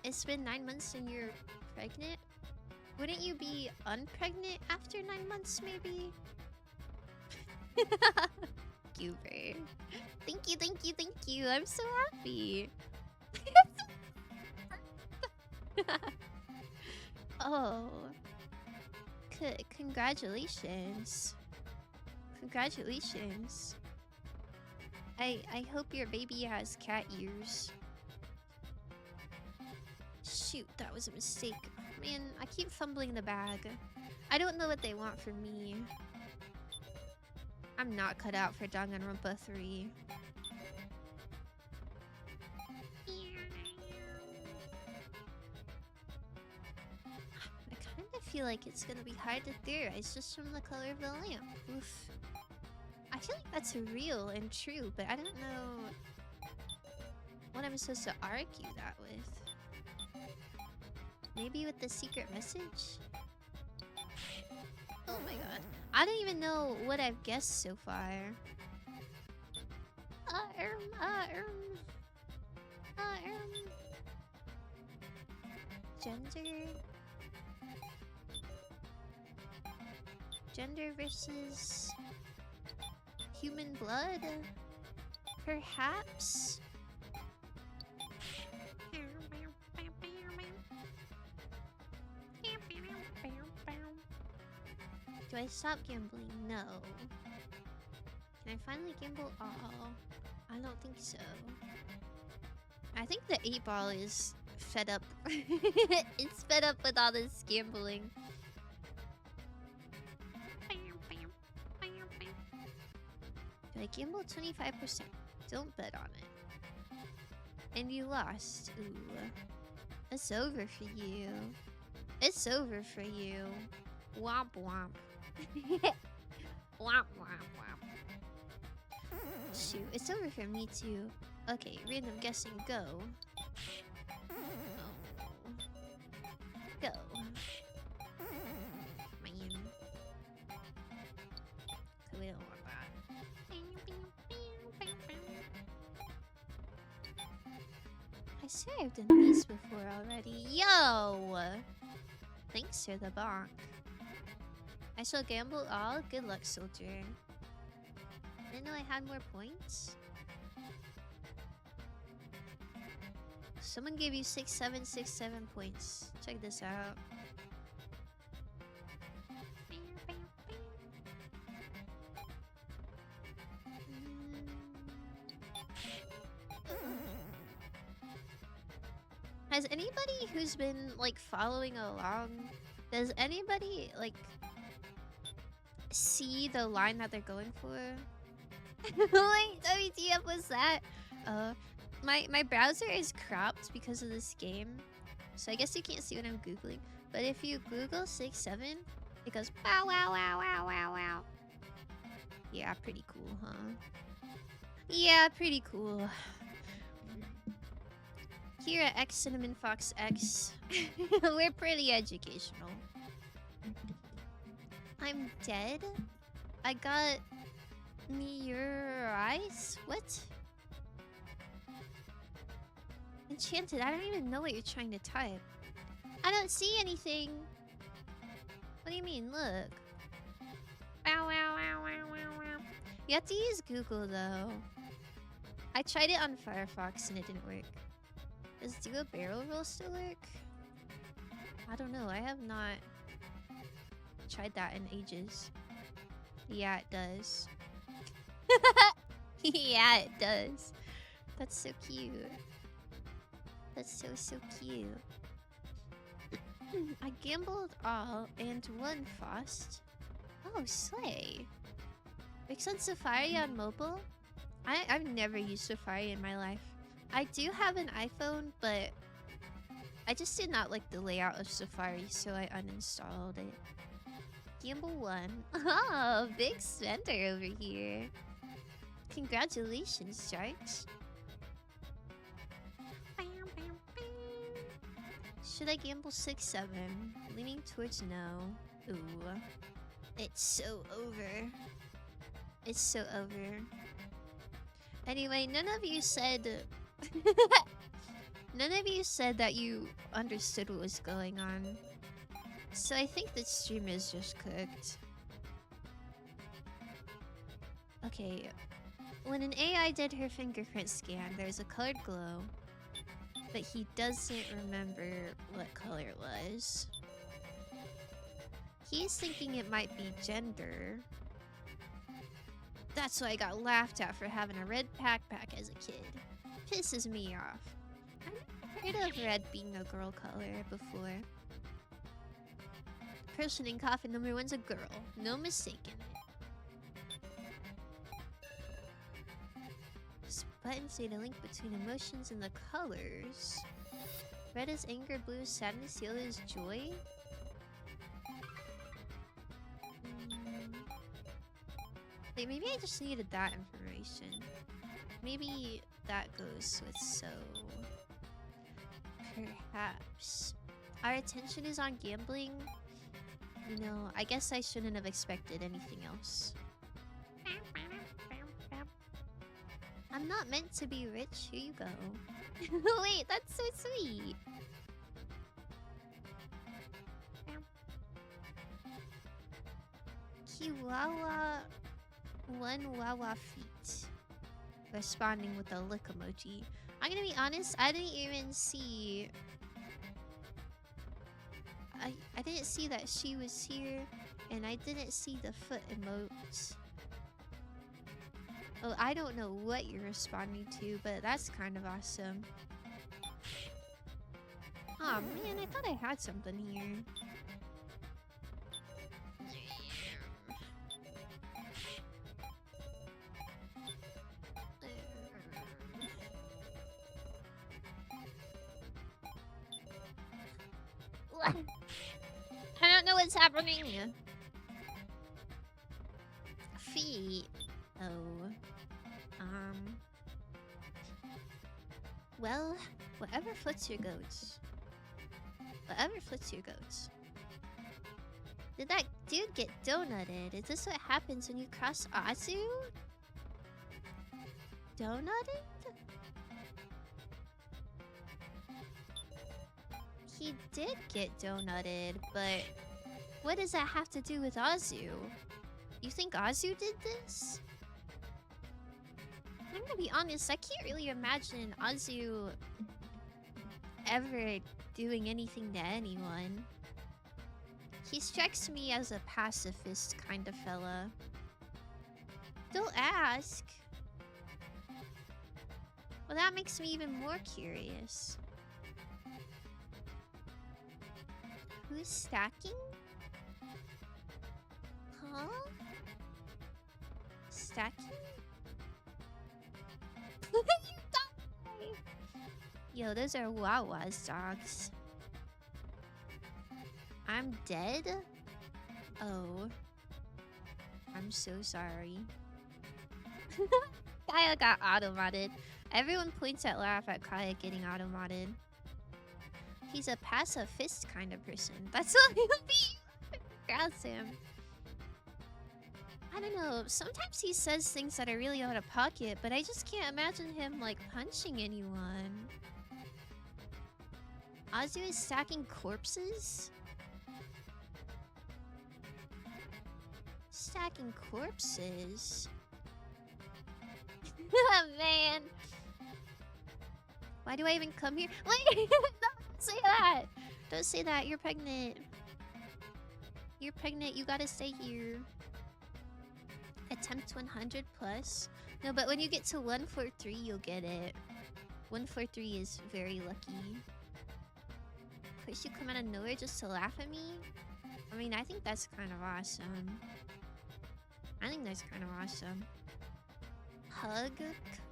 It's been 9 months and you're pregnant? Wouldn't you be unpregnant after 9 months, maybe? Goober. Thank you, thank you, thank you. I'm so happy. Oh. Congratulations. Congratulations. I hope your baby has cat ears. Shoot, that was a mistake. Man, I keep fumbling the bag. I don't know what they want from me. I'm not cut out for Danganronpa 3. I kind of feel like it's gonna be hard to theorize just from the color of the lamp. Oof. I feel like that's real and true, but I don't know what I'm supposed to argue that with. Maybe with the secret message? Oh my god. I don't even know what I've guessed so far. Gender? Gender versus human blood? Perhaps? Do I stop gambling? No. Can I finally gamble all? I don't think so. I think the 8-ball is fed up. It's fed up with all this gambling. Do I gamble 25%? Don't bet on it. And you lost. Ooh. It's over for you. It's over for you. Womp womp. Womp womp womp. Shoot, it's over for me too. Okay, random guessing, go. Oh. Go. Man. So we don't want that. I swear I've done these before already. Yo! Thanks for the bonk. I shall gamble all. Good luck, soldier. Didn't know I had more points. Someone gave you 6767 points. Check this out. Has anybody who's been like following along, does anybody like see the line that they're going for? Like, WTF was that? My browser is cropped because of this game, so I guess you can't see what I'm googling. But if you Google 6-7, it goes wow wow wow wow wow wow. Yeah, pretty cool, huh? Yeah, pretty cool. Here at X Cinnamon Fox X, we're pretty educational. I'm dead? I got me your eyes? What? Enchanted, I don't even know what you're trying to type. I don't see anything. What do you mean? Look. Wow, wow, wow, wow, wow, wow. You have to use Google though. I tried it on Firefox and it didn't work. Does do a barrel roll still work? I don't know. I have not tried that in ages. Yeah, it does. Yeah, it does. That's so cute. That's so cute. I gambled all and won fast. Oh, slay. Works on Safari on mobile? I've never used Safari in my life. I do have an iPhone, but I just did not like the layout of Safari, so I uninstalled it. Gamble 1. Oh, big spender over here. Congratulations, Sharks. Should I gamble 6-7? Leaning towards no. Ooh. It's so over. It's so over. Anyway, none of you said... None of you said that you understood what was going on. So I think the stream is just cooked. Okay. When an AI did her fingerprint scan, there's a colored glow. But he doesn't remember what color it was. He's thinking it might be gender. That's why I got laughed at for having a red backpack as a kid. Pisses me off. I've never heard of red being a girl color before. The person in coffin number 1's a girl. No mistaking it. This button say the link between emotions and the colors. Red is anger, blue is sadness, yellow is joy. Wait, maybe I just needed that information. Maybe that goes with so. Perhaps. Our attention is on gambling. You know, I guess I shouldn't have expected anything else. I'm not meant to be rich. Here you go. Wait, that's so sweet. Kiwawa. One wawa feet. Responding with a lick emoji. I'm gonna be honest, I didn't even see... I didn't see that she was here, and I didn't see the foot emotes. Well, I don't know what you're responding to, but that's kind of awesome. Aw, man, I thought I had something here. I don't know what's happening. Feet. Oh. Well, whatever floats your goats. Whatever floats your goats. Did that dude get donutted? Is this what happens when you cross Azu? Donutted? He did get donutted, but what does that have to do with Azu? You think Azu did this? I'm gonna be honest, I can't really imagine Azu ever doing anything to anyone. He strikes me as a pacifist kind of fella. Don't ask. Well, that makes me even more curious. Who's stacking? Huh? Stacking? You die! Yo, those are Wawa's dogs. I'm dead? Oh. I'm so sorry. Kaya got auto-modded. Everyone points at laugh at Kaya getting auto-modded. He's a pacifist kind of person. That's what he'll be. Congrats him. I don't know. Sometimes he says things that are really out of pocket, but I just can't imagine him, like, punching anyone. Azu is stacking corpses? Stacking corpses? Man. Why do I even come here? Wait! Don't say that! Don't say that. You're pregnant. You're pregnant. You gotta stay here. Attempt 100 plus? No, but when you get to 143, you'll get it. 143 is very lucky. First you come out of nowhere just to laugh at me? I mean, I think that's kind of awesome. I think that's kind of awesome. Hug?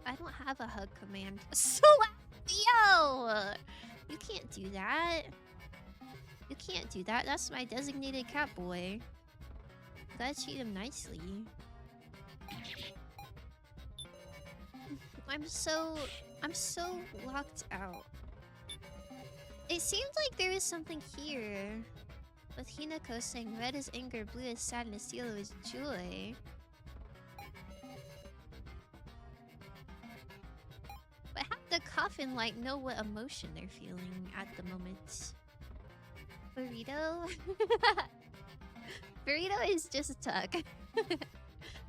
I don't have a hug command. Yo! You can't do that. You can't do that. That's my designated cat boy. You gotta treat him nicely. I'm so locked out. It seems like there is something here. With Hinako saying red is anger, blue is sadness, yellow is joy. But how the coffin like know what emotion they're feeling at the moment? Burrito? Burrito is just Tuck.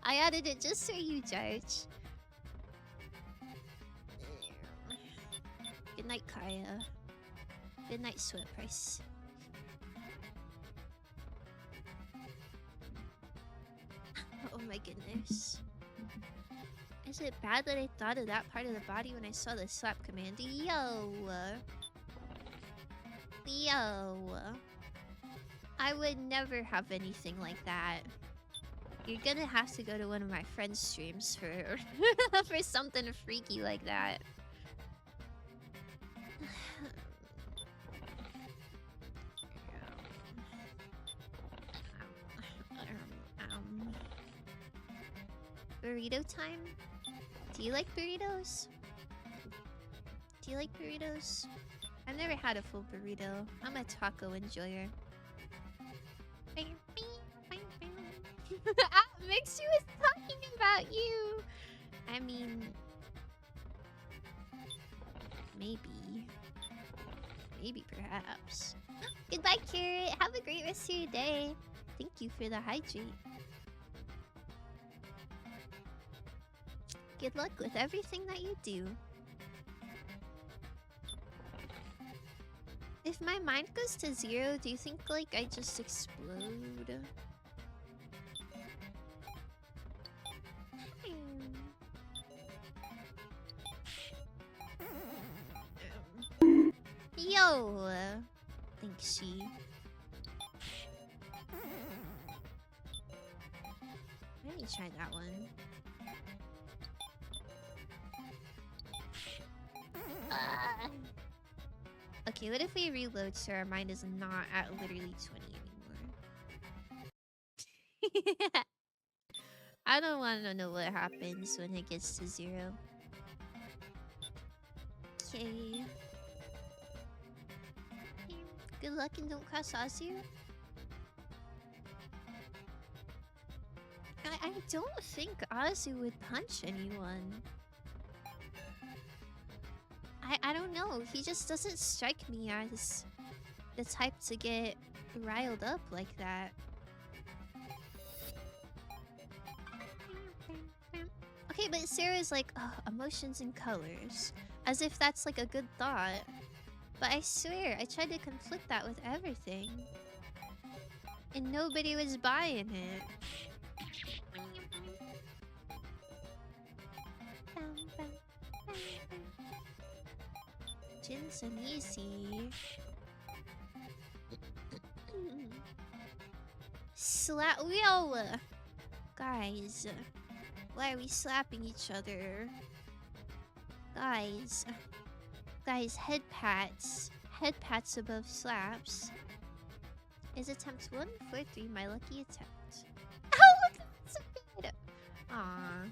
I added it just so you judge. Good night, Kaya. Good night, Sweat Price. Oh my goodness. Is it bad that I thought of that part of the body when I saw the slap command? Yo! Yo! I would never have anything like that. You're gonna have to go to one of my friend's streams for for something freaky like that. Burrito time? Do you like burritos? Do you like burritos? I've never had a full burrito. I'm a taco enjoyer. Mixu is talking about you! I mean... Maybe. Maybe perhaps. Goodbye, Carrot! Have a great rest of your day! Thank you for the hydrate. Good luck with everything that you do. If my mind goes to 0, do you think, like, I just explode? Yo! Thanks, she. Let me try that one. Okay, what if we reload so our mind is not at literally 20 anymore? I don't want to know what happens when it gets to 0. Okay. Good luck and don't cross Azu. I don't think Azu would punch anyone. I don't know. He just doesn't strike me as the type to get riled up like that. Okay, but Sarah's like, oh, emotions and colors. As if that's like a good thought. But I swear, I tried to conflict that with everything. And nobody was buying it. Nice and easy. Slap. Whoa! Guys. Why are we slapping each other? Guys. Guys, head pats. Head pats above slaps. Is attempt 143 my lucky attempt? Oh, look, that's so good! Aww.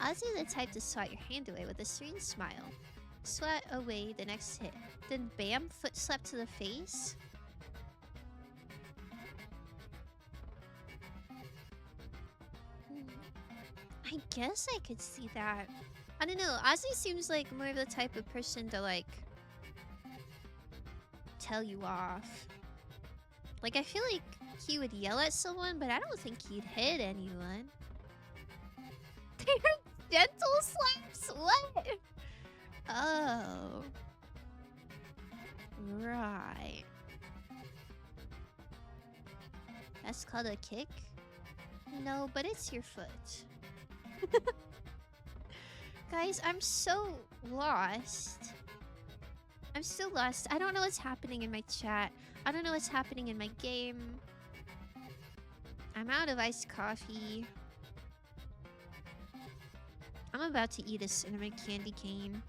Ozzy the type to swat your hand away with a serene smile. Swat away the next hit. Then bam, foot slap to the face. I guess I could see that. I don't know, Ozzy seems like more of the type of person to like tell you off. Like, I feel like he would yell at someone, but I don't think he'd hit anyone. They're gentle slaps? What? Oh. Right. That's called a kick? No, but it's your foot. Guys, I'm so lost. I'm still lost. I don't know what's happening in my chat. I don't know what's happening in my game. I'm out of iced coffee. I'm about to eat a cinnamon candy cane.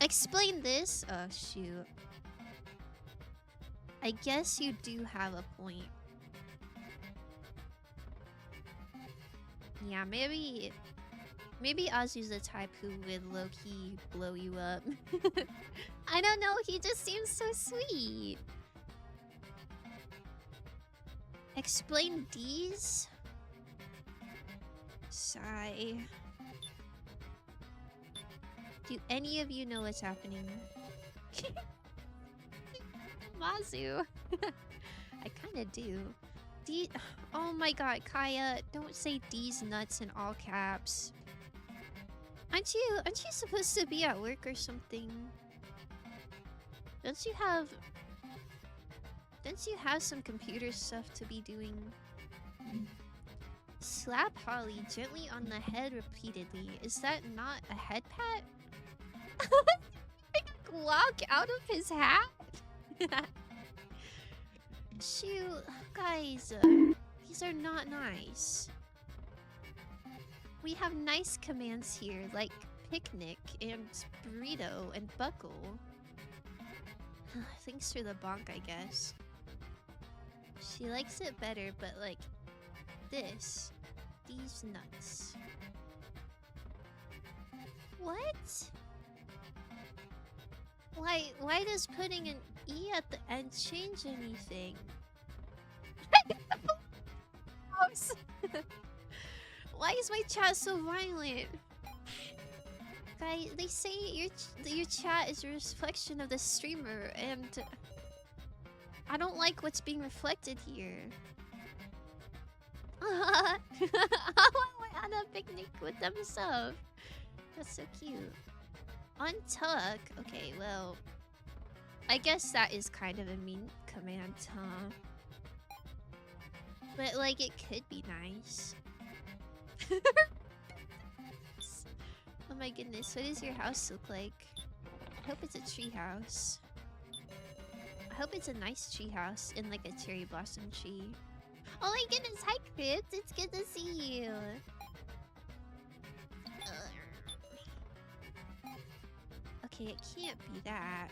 Explain this? Oh, shoot. I guess you do have a point. Yeah, maybe Ozzy's the type who would low-key blow you up. I don't know, he just seems so sweet. Explain D's? Sigh. Do any of you know what's happening? Mazu. I kinda do. D. Oh my god, Kaya, don't say D's nuts in all caps. Aren't you supposed to be at work or something? Don't you have some computer stuff to be doing? Slap Holly gently on the head repeatedly. Is that not a head pat? Walk out of his hat? Shoot, guys, these are not nice. We have nice commands here, like picnic and burrito and buckle. Thanks for the bonk, I guess. She likes it better, but like this. These nuts. What? Why does putting an E at the end change anything? Why is my chat so violent? Guys, they say your chat is a reflection of the streamer, and I don't like what's being reflected here. I went on a picnic with themselves. That's so cute. Untuck? Okay, well, I guess that is kind of a mean command, huh? But like, it could be nice. Oh my goodness, what does your house look like? I hope it's a tree house. I hope it's a nice tree house in like a cherry blossom tree. Oh my goodness, hi Chris, it's good to see you. Okay, it can't be that.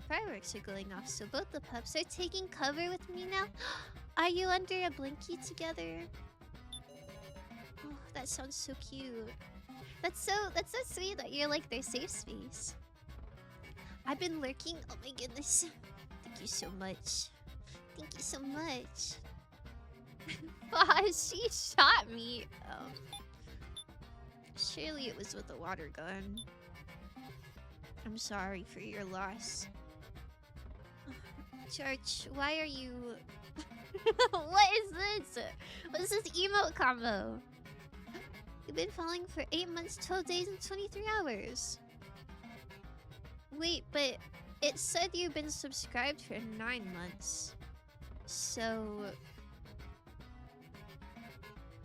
Fireworks are going off, so both the pups are taking cover with me now. Are you under a blankie together? Oh, that sounds so cute. That's so sweet that you're like their safe space. I've been lurking. Oh my goodness. Thank you so much. Thank you so much. She shot me. Surely it was with a water gun. I'm sorry for your loss. Church, why are you... What is this? What is this emote combo? You've been following for 8 months, 12 days, and 23 hours. Wait, but it said you've been subscribed for 9 months. So...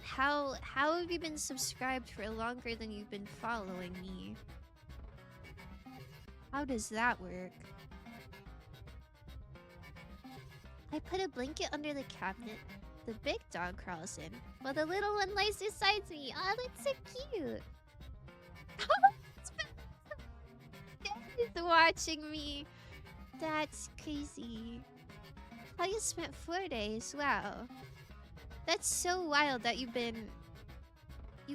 How have you been subscribed for longer than you've been following me? How does that work? I put a blanket under the cabinet. The big dog crawls in, while the little one lies beside me. Oh, that's so cute. He's watching me. That's crazy. How you spent 4 days? Wow. That's so wild that you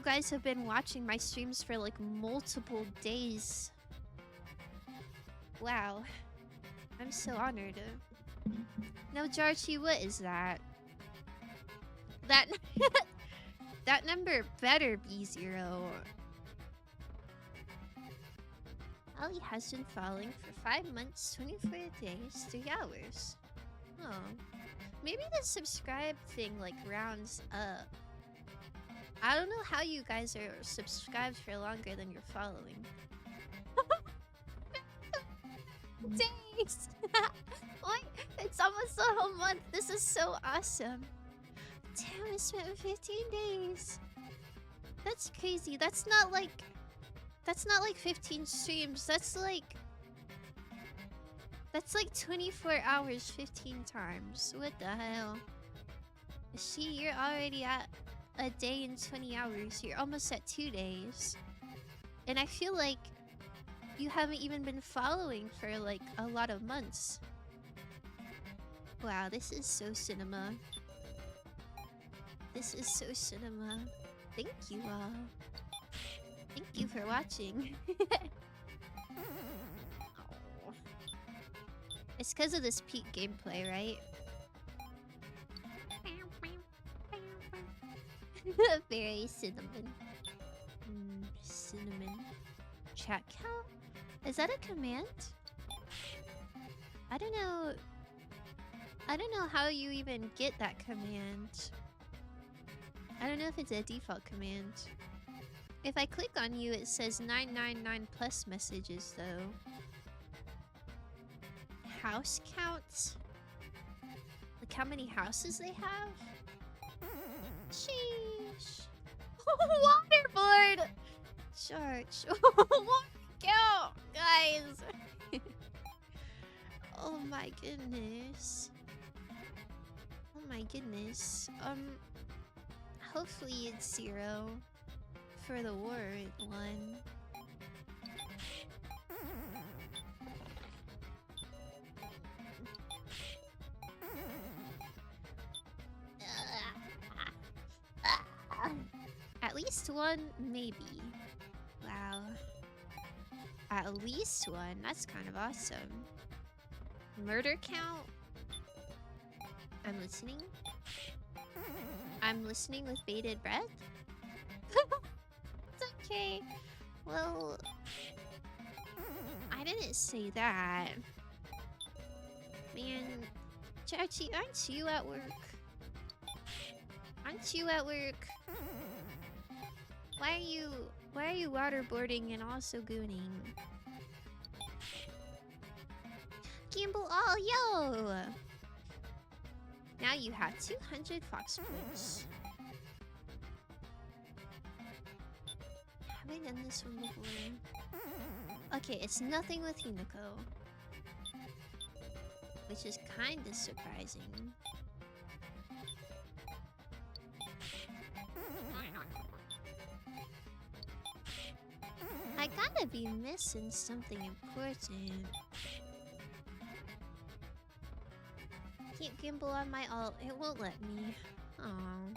guys have been watching my streams for like multiple days. Wow. I'm so honored. No, Jarchi, what is that? That that number better be 0. Ali has been falling for 5 months, 24 days, 3 hours. Oh. Maybe the subscribe thing like rounds up. I don't know how you guys are subscribed for longer than you're following. Days! Wait, it's almost a whole month. This is so awesome. Damn, I spent 15 days. That's crazy. That's not like 15 streams. That's like 24 hours 15 times. What the hell? See, you're already at a day and 20 hours. You're almost at 2 days. And I feel like you haven't even been following for like a lot of months. Wow, this is so cinema. This is so cinema. Thank you all. Thank you for watching. Oh. It's because of this peak gameplay, right? Very cinnamon. Cinnamon. Chat count? Is that a command? I don't know. I don't know how you even get that command. I don't know if it's a default command. If I click on you, it says 999 plus messages, though. House count? Look how many houses they have? Sheesh. Waterboard! George. Water count, guys. Oh my goodness. Oh my goodness. Hopefully it's 0 for the word one. At least one, maybe. Wow. At least one. That's kind of awesome. Murder count? I'm listening. I'm listening with bated breath? It's okay. Well, I didn't say that. Man, Chachi, aren't you at work? Aren't you at work? Why are you waterboarding and also gooning? Gimbal, oh yo! Now you have 200 fox points. Have I done this one before? Okay, it's nothing with Hinako. Which is kinda surprising. I gotta be missing something important. Keep gimbal on my alt. It won't let me. Oh.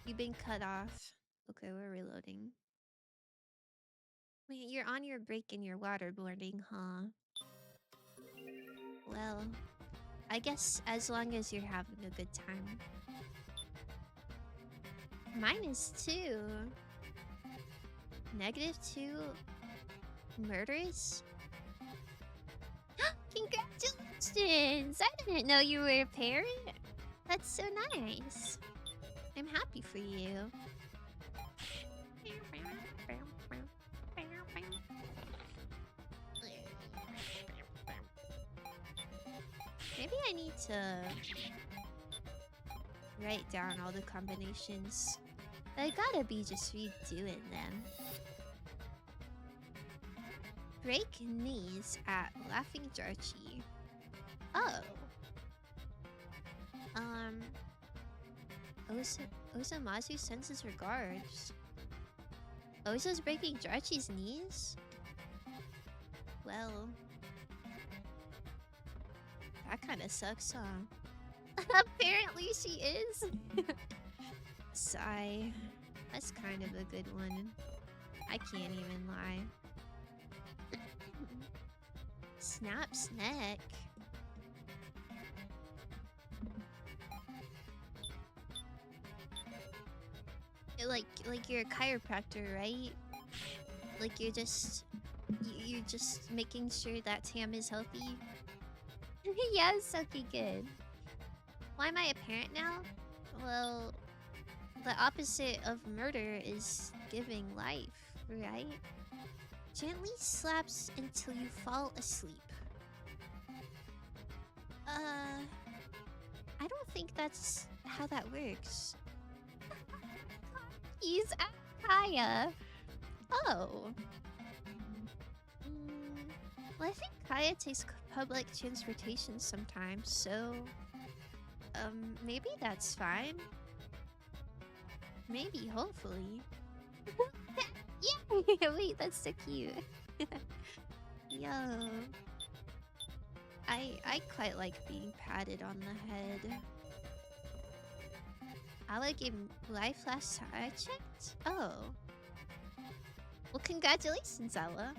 You've been cut off. Okay, we're reloading. Wait, you're on your break and you're waterboarding, huh? Well, I guess as long as you're having a good time. Mine is 2. -2 murders? Congratulations! I didn't know you were a parent. That's so nice. I'm happy for you. Maybe I need to write down all the combinations. I gotta be just redoing them. Break knees at Laughing Jarchi. Oh. Um. Osamazu sends his regards. Osa's breaking Jarchi's knees? Well. That kinda sucks, huh? Apparently she is. Sigh. That's kind of a good one. I can't even lie. Snap's neck. Like you're a chiropractor, right? Like you're just making sure that Tam is healthy. Yes, okay, good. Why am I a parent now? Well, the opposite of murder is giving life, right? Gently slaps until you fall asleep. I don't think that's how that works. He's at Kaya. Oh. Well, I think Kaya takes public transportation sometimes, so... maybe that's fine. Maybe, hopefully. Yeah! Wait, that's so cute. Yo. I quite like being patted on the head. Ala gave life last time I checked? Oh. Well, congratulations, Ala.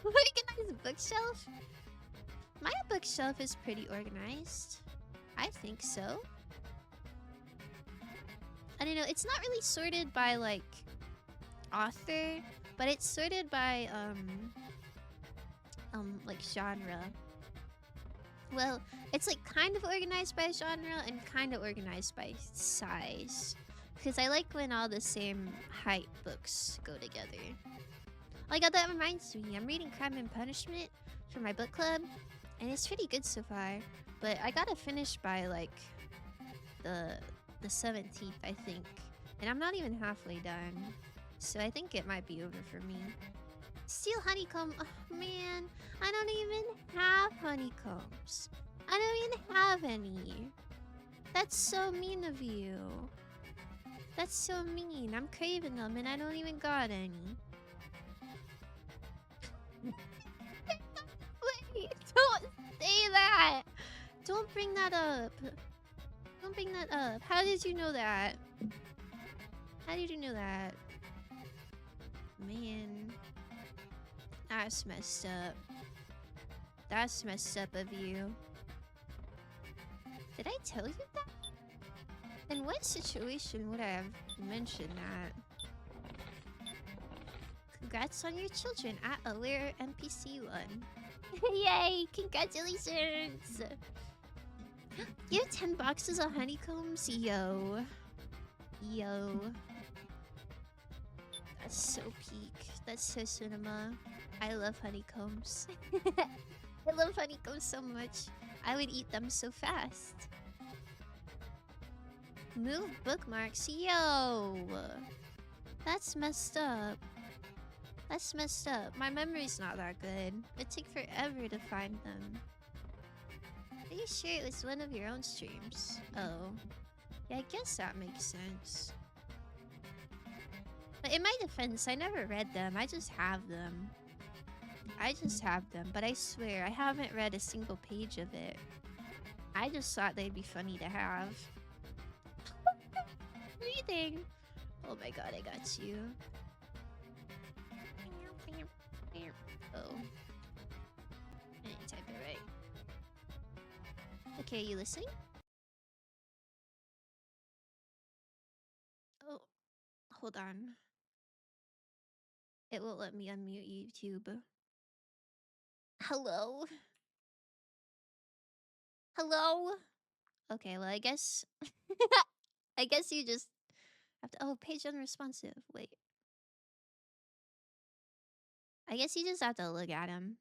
Organized bookshelf? My bookshelf is pretty organized. I think so. I don't know, it's not really sorted by, like, author, but it's sorted by, like, genre. Well, it's, like, kind of organized by genre and kind of organized by size. Because I like when all the same height books go together. Oh my god, that reminds me. I'm reading Crime and Punishment for my book club, and it's pretty good so far. But I gotta finish by, like, the 17th, I think. And I'm not even halfway done. So I think it might be over for me. Steel honeycomb. Oh, man. I don't even have honeycombs. I don't even have any. That's so mean of you. That's so mean. I'm craving them and I don't even got any. Wait, don't say that. Don't bring that up. Don't bring that up. How did you know that? How did you know that? Man. That's messed up. That's messed up of you. Did I tell you that? In what situation would I have mentioned that? Congrats on your children at Aware NPC 1. Yay! Congratulations! You have 10 boxes of honeycombs? Yo. Yo. That's so peak. That's so cinema. I love honeycombs. I love honeycombs so much. I would eat them so fast. Move bookmarks. Yo. That's messed up. That's messed up. My memory's not that good. It'd take forever to find them. Are you sure it was one of your own streams? Oh. Yeah, I guess that makes sense. But in my defense, I never read them. I just have them. I just have them, but I swear, I haven't read a single page of it. I just thought they'd be funny to have. Breathing! Oh my god, I got you. Oh. I didn't type it right. Okay, are you listening? Oh, hold on. It won't let me unmute YouTube. Hello? Hello? Okay, well, I guess... I guess you just have to... Oh, page unresponsive. Wait. I guess you just have to look at them.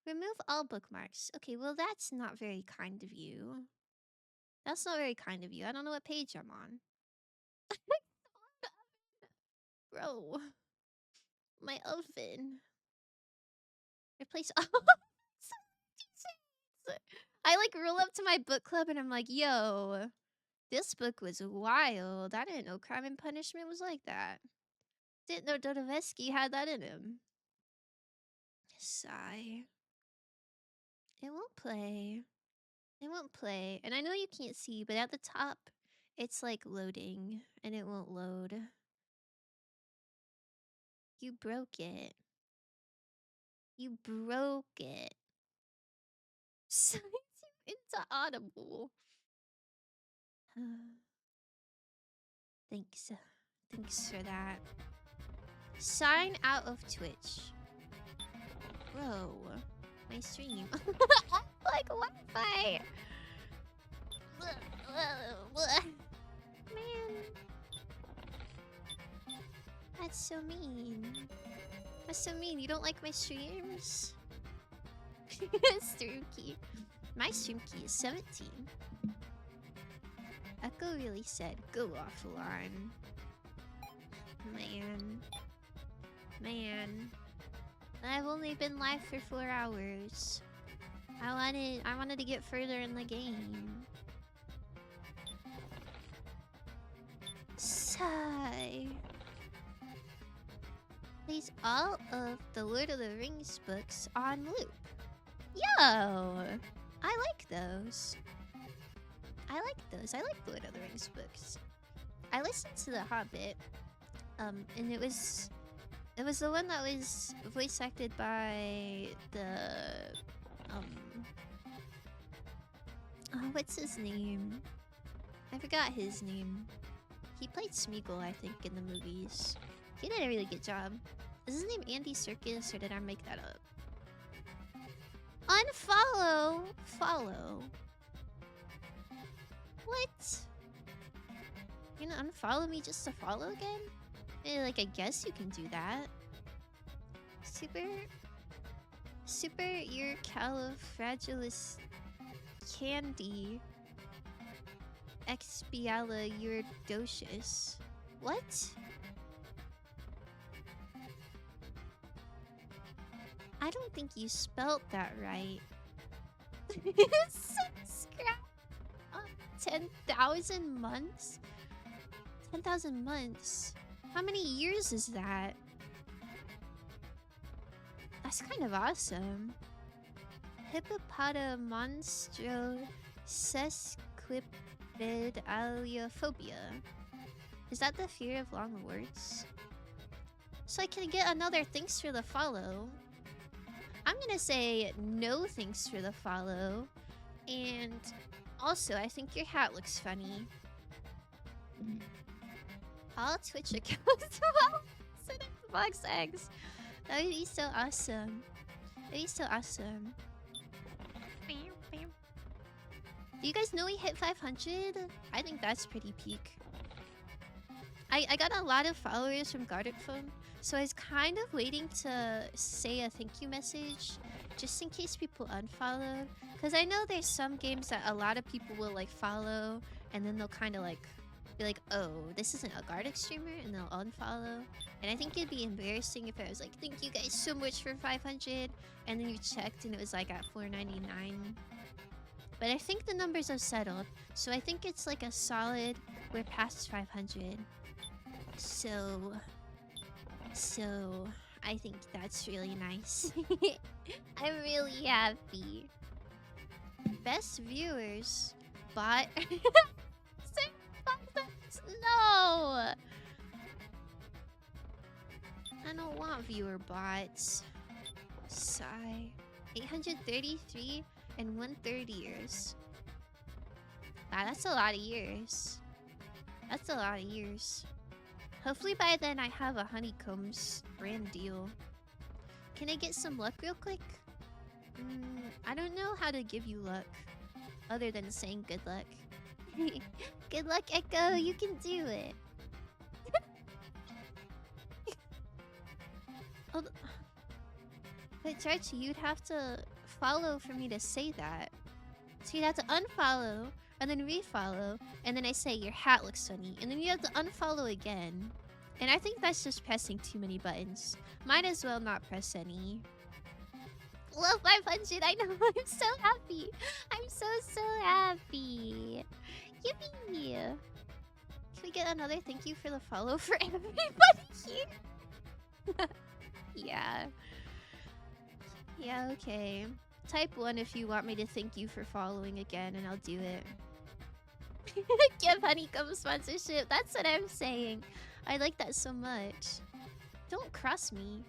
Remove all bookmarks. Okay, well, that's not very kind of you. That's not very kind of you. I don't know what page I'm on. Bro. My oven. Replace all. I like roll up to my book club and I'm like, yo, this book was wild. I didn't know Crime and Punishment was like that. Didn't know Dostoevsky had that in him. Sigh. It won't play. It won't play. And I know you can't see, but at the top, it's like loading and it won't load. You broke it. You broke it. Signs you into Audible. Thanks. Thanks for that. Sign out of Twitch. Bro, my stream. Like Wi-Fi. Man. That's so mean. That's so mean. You don't like my streams? Stream key. My stream key is 17. Echo really said, go offline. Man. I've only been live for 4 hours. I wanted to get further in the game. Sigh. Plays all of the Lord of the Rings books on loop. Yo! I like those. I like the Lord of the Rings books. I listened to The Hobbit. And it was the one that was voice acted by the what's his name? I forgot his name. He played Smeagol, I think, in the movies. He did a really good job. Is his name Andy Serkis, or did I make that up? Unfollow! Follow. What? You're gonna unfollow me just to follow again? Like, I guess you can do that. Super califragilis candy expialidocious. What? I don't think you spelt that right. Subscribe. 10,000 months? 10,000 months? How many years is that? That's kind of awesome. Hippopotamonstro sesquipedaliophobia. Is that the fear of long words? So I can get another thanks for the follow. I'm gonna say no thanks for the follow. And also, I think your hat looks funny. All Twitch accounts send box eggs. That would be so awesome. That'd be so awesome. Do you guys know we hit 500? I think that's pretty peak. I got a lot of followers from Guarded Phone, so I was kind of waiting to say a thank you message just in case people unfollow. Because I know there's some games that a lot of people will like follow and then they'll kind of like be like, oh, this isn't a Gardic streamer, and they'll unfollow. And I think it'd be embarrassing if I was like, thank you guys so much for 500, and then you checked and it was like at 499. But I think the numbers are settled, so I think it's like a solid, we're past 500. So I think that's really nice. I'm really happy. Best viewers, bot. No! I don't want viewer bots. Sigh. 833 and 1/3 years. Wow, that's a lot of years. That's a lot of years. Hopefully by then I have a Honeycombs brand deal. Can I get some luck real quick? I don't know how to give you luck. Other than saying good luck. Good luck, Echo. You can do it. Oh, but George, you'd have to follow for me to say that. So you'd have to unfollow, and then refollow, and then I say your hat looks funny, and then you have to unfollow again. And I think that's just pressing too many buttons. Might as well not press any. Well, 500. I know. I'm so happy. I'm so happy. Yippee. Can we get another thank you for the follow for everybody here? Yeah. Yeah, okay. Type 1 if you want me to thank you for following again, and I'll do it. Give Honeycomb sponsorship. That's what I'm saying. I like that so much. Don't cross me.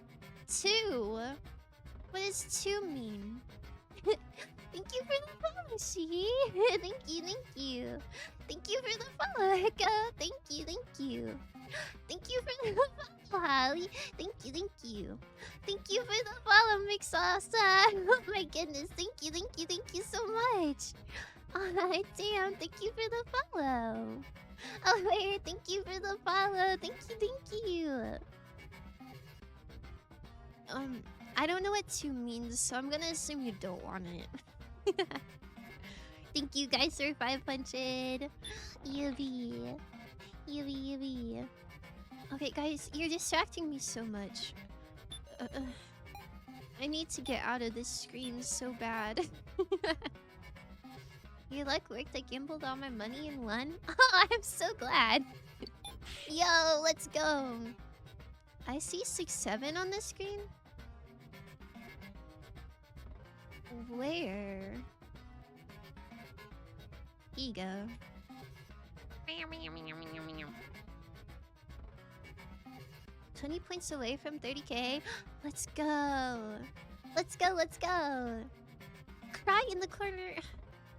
2? What does 2 mean? Thank you for the follow, She. Thank you, thank you. Thank you for the follow, Echo. Thank you, thank you. Thank you for the follow, Holly. Thank you, thank you. Thank you for the follow, Mixasa. Oh my goodness. Thank you so much. Oh, damn. Thank you for the follow. Oh, wait. Thank you for the follow. Thank you. I don't know what 2 means, so I'm gonna assume you don't want it. Thank you guys for 500. Yubi. Yubi. Okay, guys, you're distracting me so much. I need to get out of this screen so bad. Your luck worked. I gambled all my money and won. Oh, I'm so glad. Yo, let's go. I see 6-7 on this screen. Where? Here you go. 20 points away from 30k. Let's go. Let's go. Cry in the corner.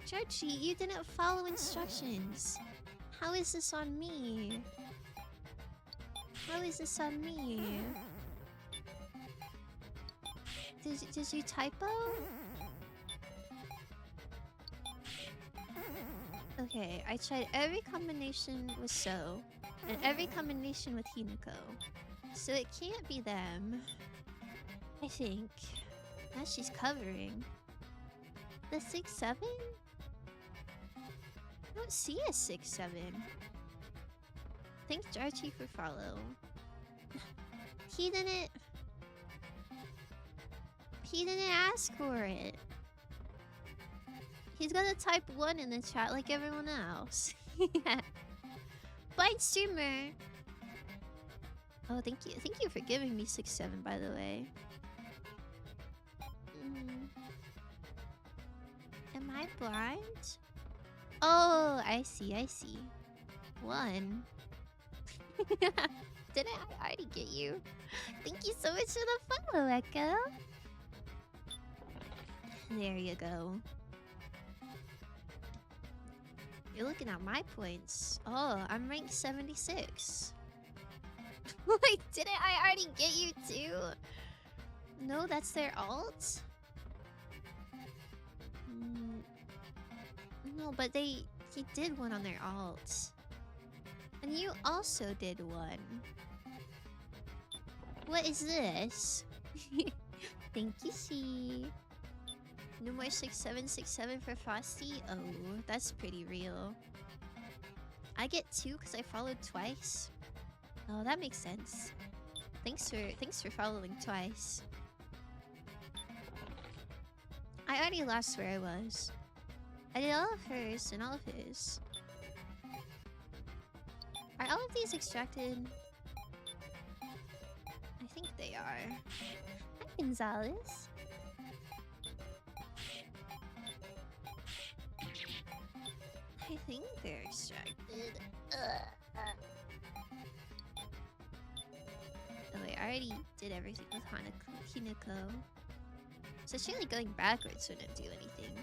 Georgie, you didn't follow instructions. How is this on me? Did you typo? Okay, I tried every combination with So, and every combination with Hinako. So it can't be them. I think. Now she's covering. The 6-7? I don't see a 6-7. Thanks Archie for follow. He didn't ask for it. He's gonna type 1 in the chat like everyone else. Yeah. Blind streamer. Oh, thank you. Thank you for giving me 6-7, by the way. Am I blind? Oh, I see. 1. Didn't I already get you? Thank you so much for the follow, Echo. There you go. You're looking at my points. Oh, I'm ranked 76. Wait, didn't I already get you too? No, that's their alt? No, but he did one on their alt. And you also did one. What is this? Thank you, she. No more 6-7 for Frosty? Oh, that's pretty real. I get 2 because I followed twice. Oh, that makes sense. Thanks for following twice. I already lost where I was. I did all of hers and all of his. Are all of these extracted? I think they are. Hi, Gonzalez. I think they're extracted. Oh wait, I already did everything with Hinako. So surely going backwards wouldn't do anything.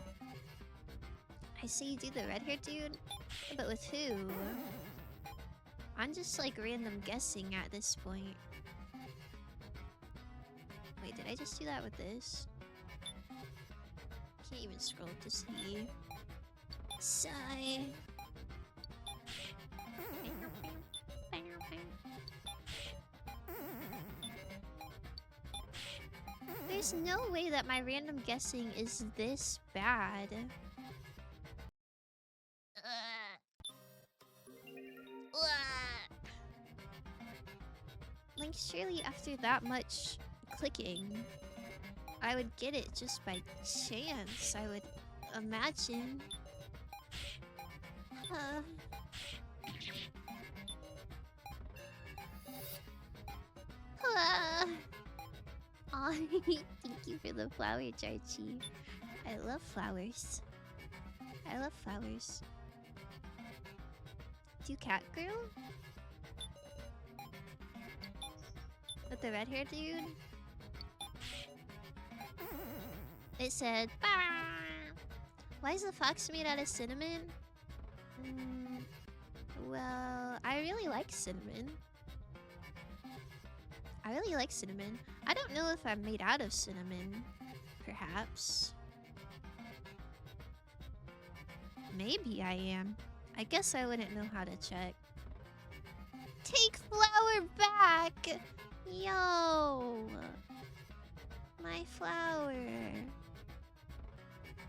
I see you do the red hair dude, but with who? I'm just like random guessing at this point. Wait, did I just do that with this? Can't even scroll to see. Sigh. There's no way that my random guessing is this bad. Like, surely after that much clicking, I would get it just by chance, I would imagine. Uh, Aw, thank you for the flower, Jarchi. I love flowers. I love flowers. Do cat girl? With the red hair dude? It said, bah! Why is the fox made out of cinnamon? Well, I really like cinnamon. I really like cinnamon. I don't know if I'm made out of cinnamon. Perhaps. Maybe I am. I guess I wouldn't know how to check. Take flower back! Yo! My flower.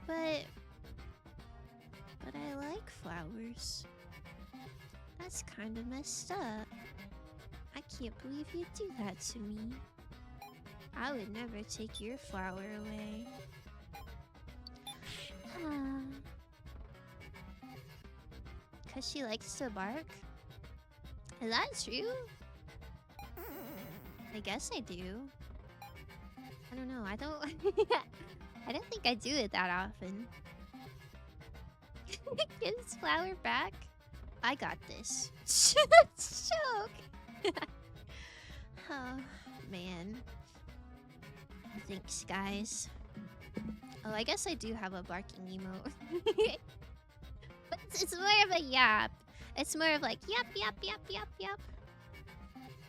But I like flowers. That's kind of messed up. I can't believe you do that to me. I would never take your flower away. Cause she likes to bark? Is that true? I guess I do. I don't know, I don't I don't think I do it that often. Get his flower back. I got this. Joke. Oh man. Thanks, guys. Oh, I guess I do have a barking emote. But it's more of a yap. It's more of like yap, yap, yap, yap, yap.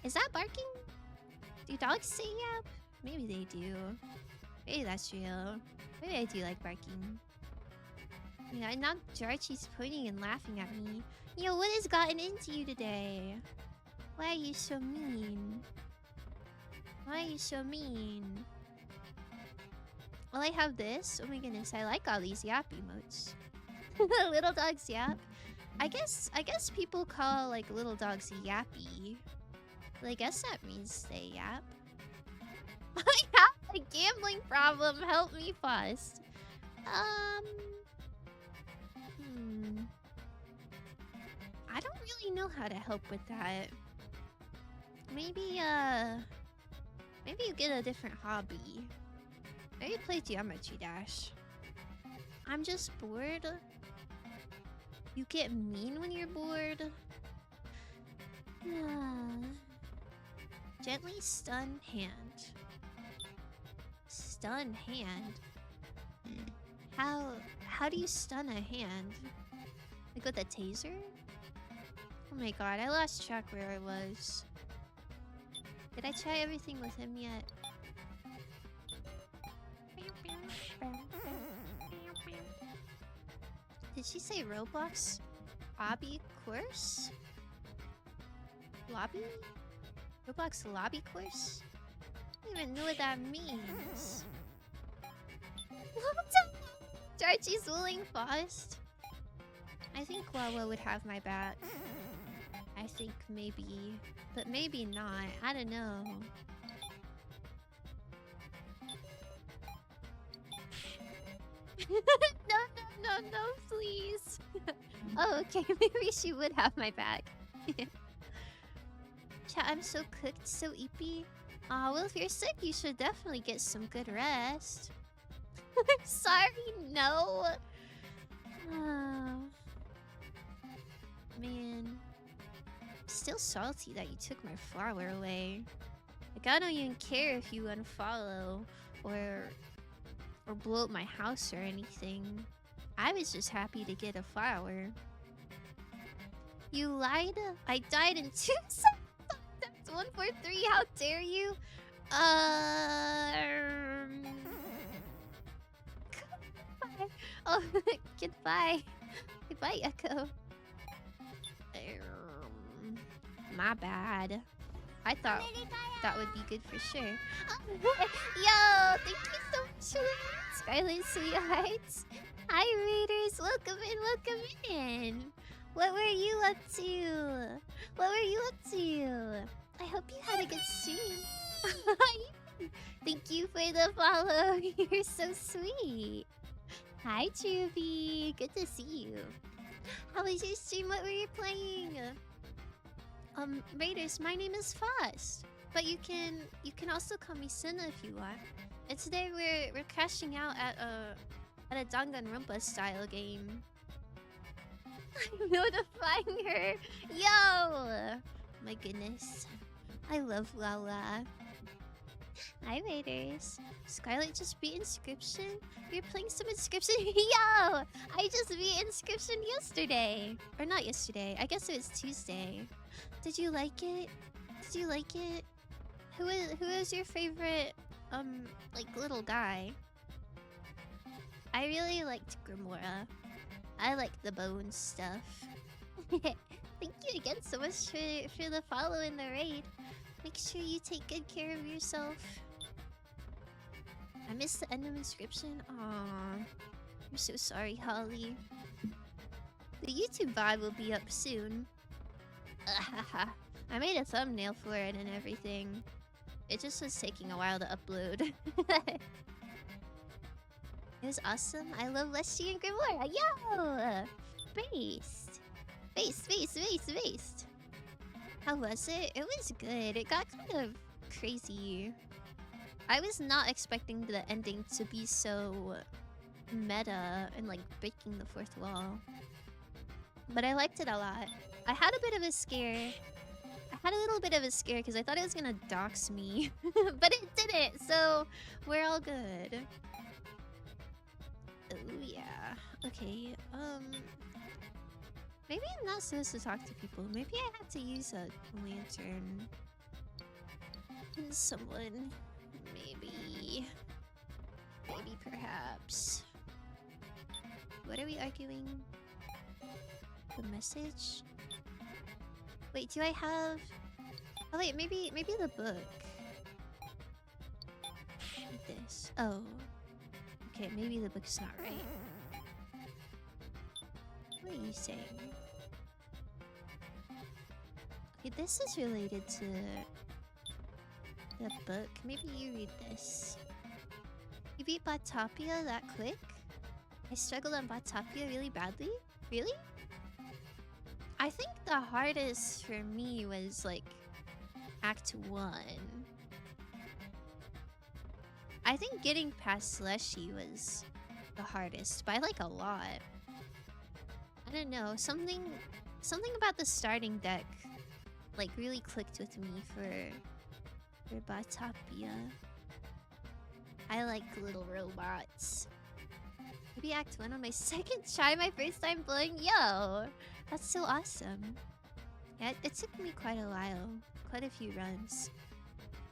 Is that barking? Do dogs say yap? Maybe they do. Maybe that's real. Maybe I do like barking. Yeah, now Jarchi's pointing and laughing at me. Yo, what has gotten into you today? Why are you so mean? Why are you so mean? Well, I have this. Oh my goodness, I like all these yap emotes. Little dogs yap. I guess people call like little dogs yappy. Well, I guess that means they yap. I have a gambling problem. Help me, Faust. I don't really know how to help with that. Maybe you get a different hobby. Maybe play Geometry Dash. I'm just bored. You get mean when you're bored. Gently stun hand. Stun hand? How do you stun a hand? Like with a taser? Oh my god, I lost track where I was. Did I try everything with him yet? Did she say Roblox? Obby course? Lobby? Roblox lobby course? I don't even know what that means. Jarchi's willing Faust. I think Wawa would have my back. I think maybe. But maybe not. I don't know. No, please. Oh, okay. Maybe she would have my back. Chat, I'm so cooked, so eepy. Aw, well, if you're sick, you should definitely get some good rest. I'm sorry, no. Oh. Man. I'm still salty that you took my flower away. Like, I don't even care if you unfollow or blow up my house or anything. I was just happy to get a flower. You lied? I died in 2 seconds. That's 143. How dare you? Goodbye. Oh, goodbye. Goodbye, Echo. My bad. I thought that would be good for sure. Yo, thank you so much for the Scarlet Sweethearts. Hi, Raiders. Welcome in. What were you up to? I hope you had a good stream. Thank you for the follow. You're so sweet. Hi, Truby. Good to see you. How was your stream? What were you playing? Raiders, my name is Fast. But you can also call me Cinna if you want. And today we're crashing out at a Danganronpa style game. I'm notifying her. Yo! My goodness. I love Lala. Hi, Raiders. Scarlet just beat Inscription? You're playing some Inscription? Yo! I just beat Inscription yesterday. Or not yesterday. I guess it was Tuesday. Did you like it? Did you like it? Who is your favorite, like, little guy? I really liked Grimora. I like the bone stuff. Thank you again so much for the follow in the raid. Make sure you take good care of yourself. I missed the end of Inscription. Aww. I'm so sorry, Holly. The YouTube VOD will be up soon. I made a thumbnail for it and everything. It just was taking a while to upload. It was awesome. I love Leshy and Grimoire. Yo! Based. Based. How was it? It was good. It got kind of crazy. I was not expecting the ending to be so meta and like breaking the fourth wall. But I liked it a lot. I had a bit of a scare. I had a little bit of a scare because I thought it was gonna dox me. But it didn't, so we're all good. Oh yeah. Okay, maybe I'm not supposed to talk to people. Maybe I have to use a lantern. Someone. Maybe. Maybe perhaps. What are we arguing? The message? Wait, do I have... Oh wait, maybe the book. Like this. Oh. Okay, maybe the book's not right. What are you saying? Okay, this is related to the book. Maybe you read this. You beat Batopia that quick? I struggled on Batopia really badly? Really? I think the hardest for me was like Act 1. I think getting past Slushy was the hardest, by like a lot. I don't know, something about the starting deck like really clicked with me for Batopia. I like little robots. Maybe Act 1 on my second try, my first time playing. Yo! That's so awesome. Yeah, it took me quite a while. Quite a few runs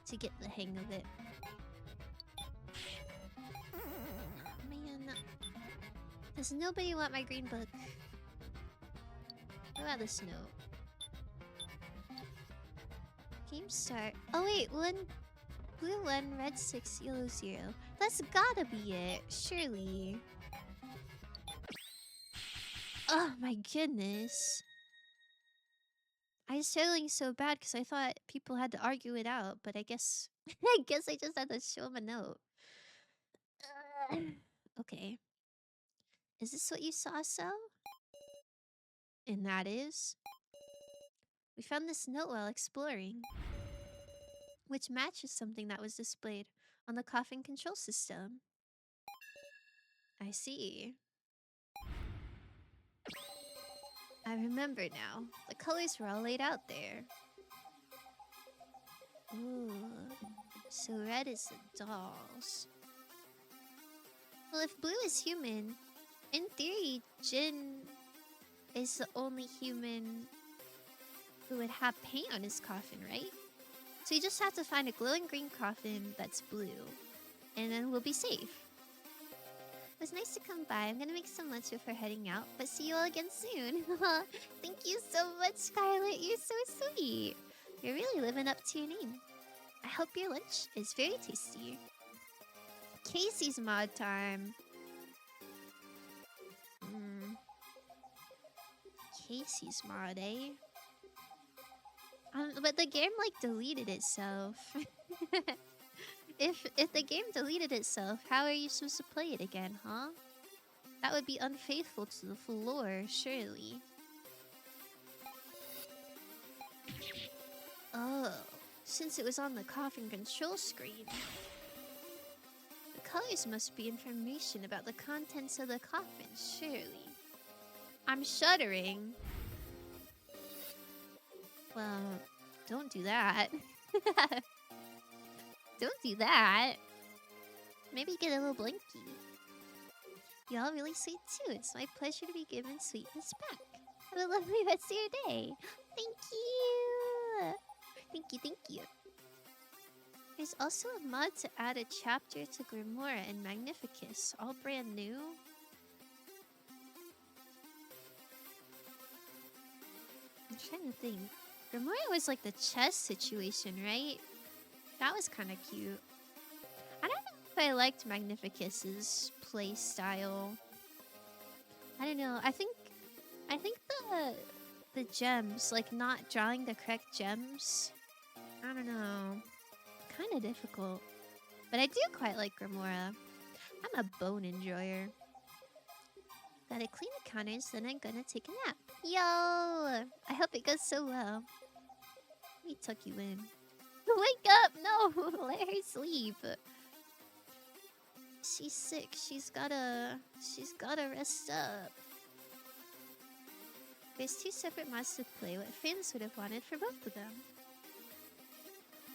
to get the hang of it. Man. Does nobody want my green book? What about this note? Game start. Oh wait, blue 1, red 6, yellow 0. That's gotta be it, surely. Oh my goodness. I was struggling so bad because I thought people had to argue it out, but I guess I guess I just had to show them a note. Okay. Is this what you saw, so? And that is? We found this note while exploring, which matches something that was displayed on the coffin control system. I see. I remember now. The colors were all laid out there. Ooh. So red is the dolls. Well, if blue is human, in theory, Jin is the only human who would have paint on his coffin, right? So you just have to find a glowing green coffin that's blue, and then we'll be safe. It was nice to come by. I'm gonna make some lunch before heading out, but see you all again soon. Thank you so much, Scarlet. You're so sweet. You're really living up to your name. I hope your lunch is very tasty. Casey's mod time. Casey's mod, eh? But the game like deleted itself. If the game deleted itself, how are you supposed to play it again, huh? That would be unfaithful to the floor, surely. Oh, since it was on the coffin control screen, the colors must be information about the contents of the coffin, surely. I'm shuddering. Well, don't do that. Don't do that. Maybe get a little blinky. Y'all really sweet too. It's my pleasure to be given sweetness back. Have a lovely rest of your day. Thank you. Thank you, thank you. There's also a mod to add a chapter to Grimoire and Magnificus, all brand new. I'm trying to think. Grimoire was like the chess situation, right? That was kind of cute. I don't know if I liked Magnificus's play style. I don't know. I think the gems, like not drawing the correct gems, I don't know. Kind of difficult. But I do quite like Grimoire. I'm a bone enjoyer. Gotta clean the counters, then I'm gonna take a nap. Yo! I hope it goes so well. Let me tuck you in. Wake up! No! Let her sleep. She's sick. She's gotta rest up. There's 2 separate mods to play. What fans would have wanted for both of them.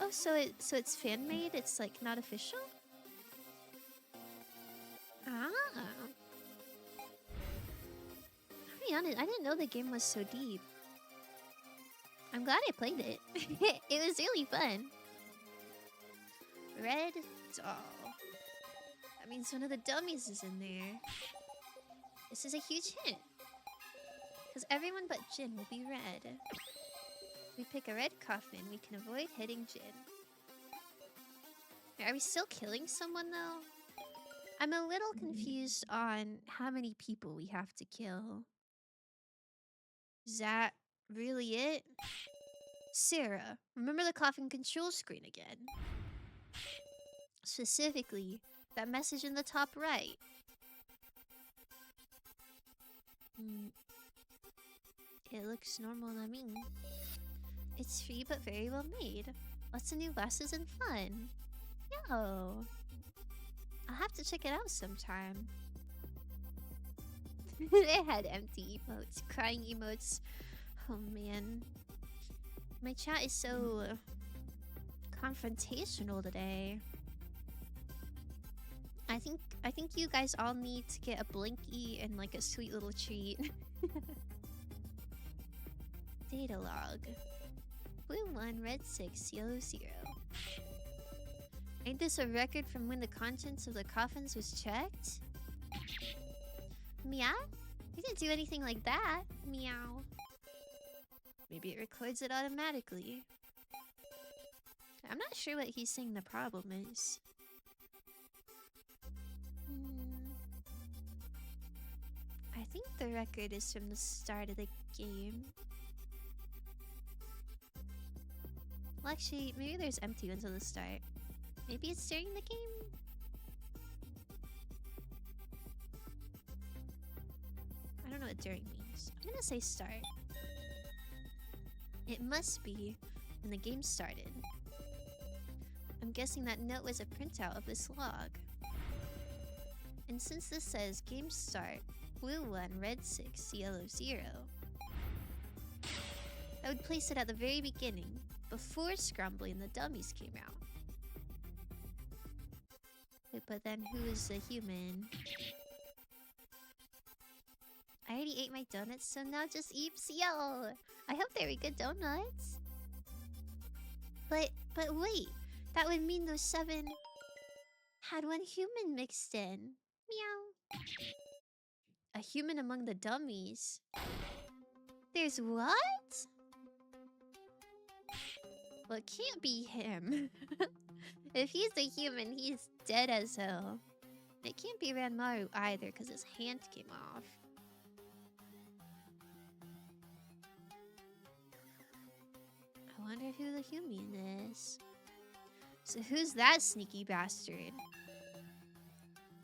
Oh, so it's fan made. It's like not official. Ah. I'll be honest. I didn't know the game was so deep. I'm glad I played it. It was really fun. Red doll. That means one of the dummies is in there. This is a huge hint. Because everyone but Jin will be red. If we pick a red coffin, we can avoid hitting Jin. Are we still killing someone though? I'm a little confused on how many people we have to kill. Is that really it? Sarah, remember the coffin control screen again. Specifically, that message in the top right. It looks normal to me. It's free but very well made. Lots of new glasses and fun. Yo! I'll have to check it out sometime. They had empty emotes, crying emotes. Oh man. My chat is so confrontational today. I think you guys all need to get a blinky and like a sweet little treat. Data log. Blue 1, red 6, yellow 0. Ain't this a record from when the contents of the coffins was checked? Meow? We didn't do anything like that. Meow. Maybe it records it automatically. I'm not sure what he's saying the problem is. I think the record is from the start of the game. Well, actually, maybe there's empty ones at the start. Maybe it's during the game? I don't know what during means. I'm gonna say start. It must be when the game started. I'm guessing that note was a printout of this log. And since this says game start, blue 1, red 6, yellow 0, that would place it at the very beginning, before Scrumbly and the dummies came out. Wait, but then who is the human? I already ate my donuts, so now just eat. Yo! I hope they were good donuts. But wait, that would mean those 7 had one human mixed in. Meow. A human among the dummies. There's what? Well, it can't be him. If he's the human, he's dead as hell. It can't be Ranmaru either, because his hand came off. I wonder who the human is. So who's that sneaky bastard?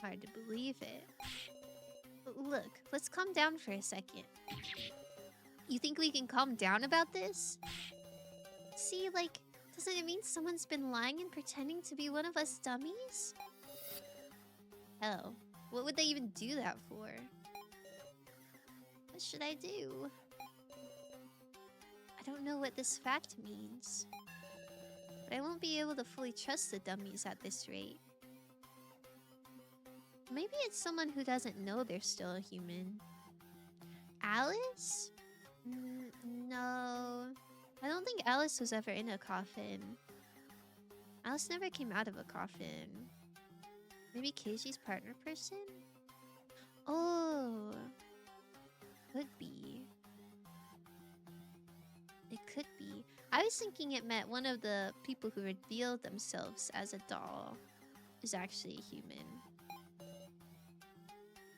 Hard to believe it. Look, let's calm down for a second. You think we can calm down about this? See, like, doesn't it mean someone's been lying and pretending to be one of us dummies? Hell, what would they even do that for? What should I do? I don't know what this fact means. But I won't be able to fully trust the dummies at this rate. Maybe it's someone who doesn't know they're still a human. Alice? No. I don't think Alice was ever in a coffin. Alice never came out of a coffin. Maybe Keiji's partner person? Oh. Could be. It could be. I was thinking it meant one of the people who revealed themselves as a doll is actually a human.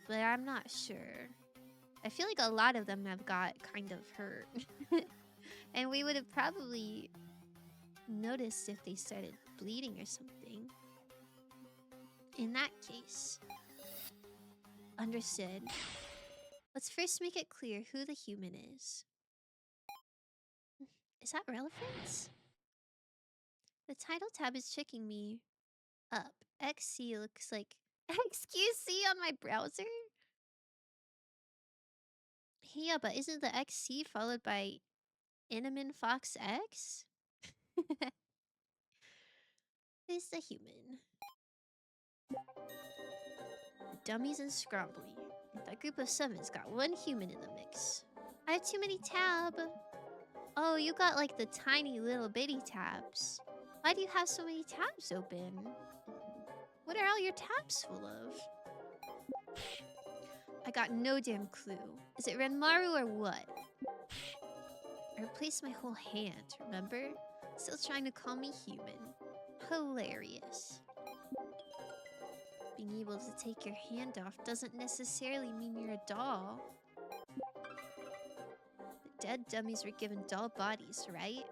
But I'm not sure. I feel like a lot of them have got kind of hurt. And we would have probably noticed if they started bleeding or something. In that case. Understood. Let's first make it clear who the human is. Is that relevant? The title tab is checking me up. XC looks like XQC on my browser? Yeah, but isn't the XC followed by Inamin Fox X? Who's the human? Dummies and Scrombly. That group of 7's got one human in the mix. I have too many tab. Oh, you got like the tiny little bitty tabs. Why do you have so many tabs open? What are all your tabs full of? I got no damn clue. Is it Ranmaru or what? I replaced my whole hand, remember? Still trying to call me human. Hilarious. Being able to take your hand off doesn't necessarily mean you're a doll. The dead dummies were given doll bodies, right?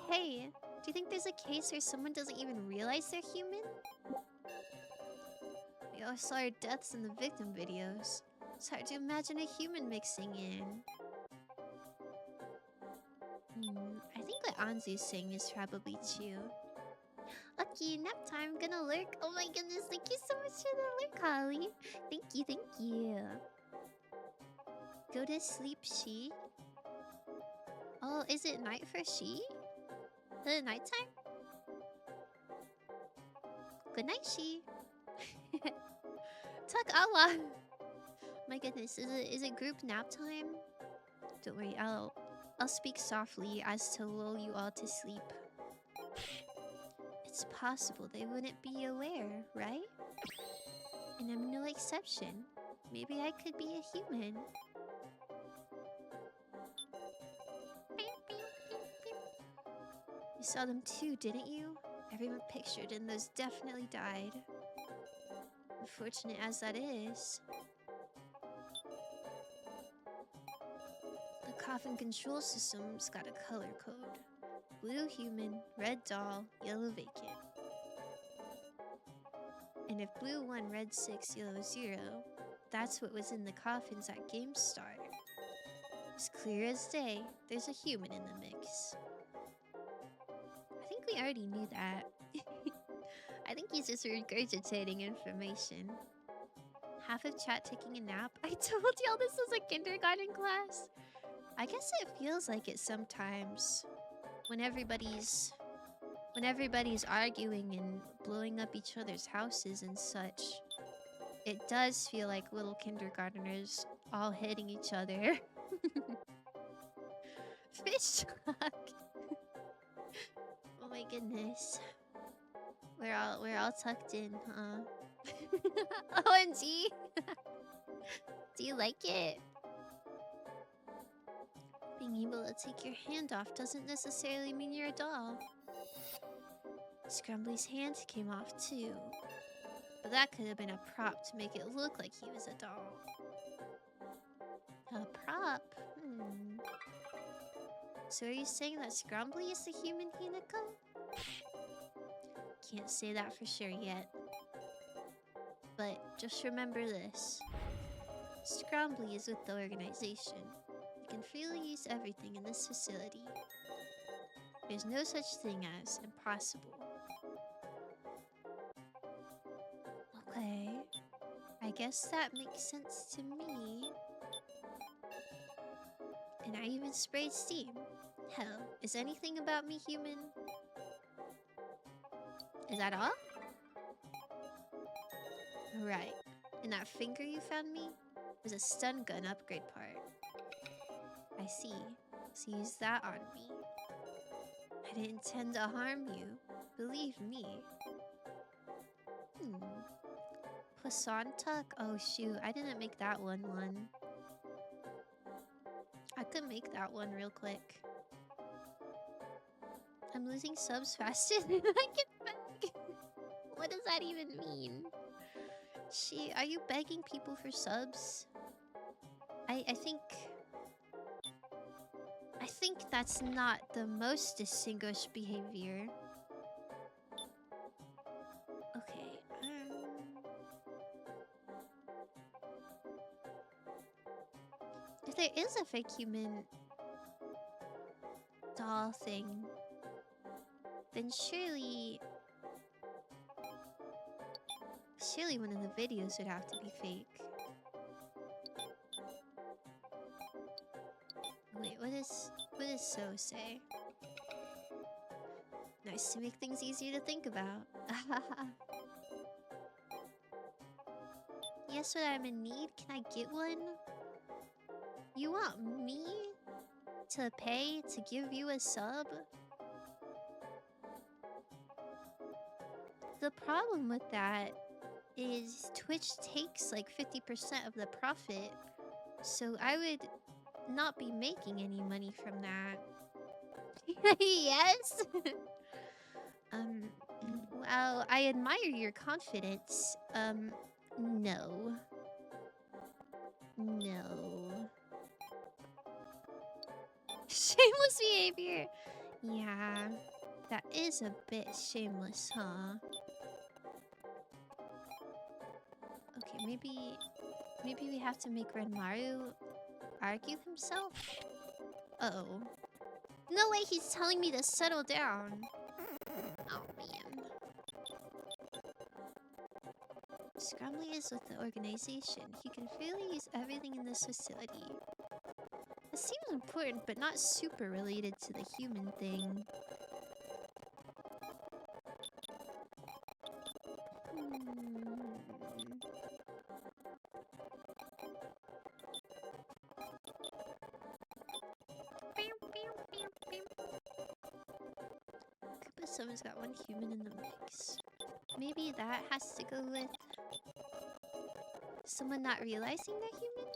Hey, do you think there's a case where someone doesn't even realize they're human? We all saw our deaths in the victim videos. It's hard to imagine a human mixing in. I think what Anzu's saying is probably true. Okay, nap time, gonna lurk. Oh my goodness, thank you so much for the lurk, Holly. Thank you. Go to sleep, she. Oh, is it night for she? Is it nighttime? Good night, she. Tuck Allah. My goodness, is it group nap time? Don't worry, I'll speak softly as to lull you all to sleep. It's possible they wouldn't be aware, right? And I'm no exception. Maybe I could be a human. You saw them too, didn't you? Everyone pictured in those definitely died. Unfortunate as that is. The coffin control system's got a color code. Blue human, red doll, yellow vacant. And if blue 1, red 6, yellow 0, that's what was in the coffins at game start. As clear as day, there's a human in the mix. I think we already knew that. I think he's just regurgitating information. Half of chat taking a nap. I told y'all this was a kindergarten class. I guess it feels like it sometimes. When everybody's arguing and blowing up each other's houses and such, it does feel like little kindergartners all hitting each other. Fish talk. Oh my goodness. We're all tucked in, huh? OMG. Do you like it? Being able to take your hand off doesn't necessarily mean you're a doll. Scrumbly's hand came off too. But that could have been a prop to make it look like he was a doll. A prop? So are you saying that Scrumbly is the human Hinako? can't say that for sure yet. But just remember this. Scrambly is with the organization. You can freely use everything in this facility. There's no such thing as impossible. Okay. I guess that makes sense to me. And I even sprayed steam. Hell, is anything about me human? Is that all? Right. And that finger you found me was a stun gun upgrade part. I see. So use that on me. I didn't intend to harm you. Believe me. Poisson tuck? Oh shoot, I didn't make that one. I could make that one real quick. I'm losing subs faster than I can beg. What does that even mean? Are you begging people for subs? I think that's not the most distinguished behavior. Okay, if there is a fake human doll thing, then surely one of the videos would have to be fake. Wait, what does So say? Nice to make things easier to think about. Yes, what I'm in need. Can I get one? You want me to pay to give you a sub? The problem with that is Twitch takes like 50% of the profit, so I would not be making any money from that. Yes? Well, I admire your confidence. No. No. Shameless behavior. Yeah, that is a bit shameless, huh? Okay, maybe we have to make ranmaru argue himself? Uh-oh. No way, he's telling me to settle down. Oh, man. Scrambly is with the organization. He can freely use everything in this facility. It seems important, but not super related to the human thing. But someone's got one human in the mix. Maybe that has to go with someone not realizing they're human?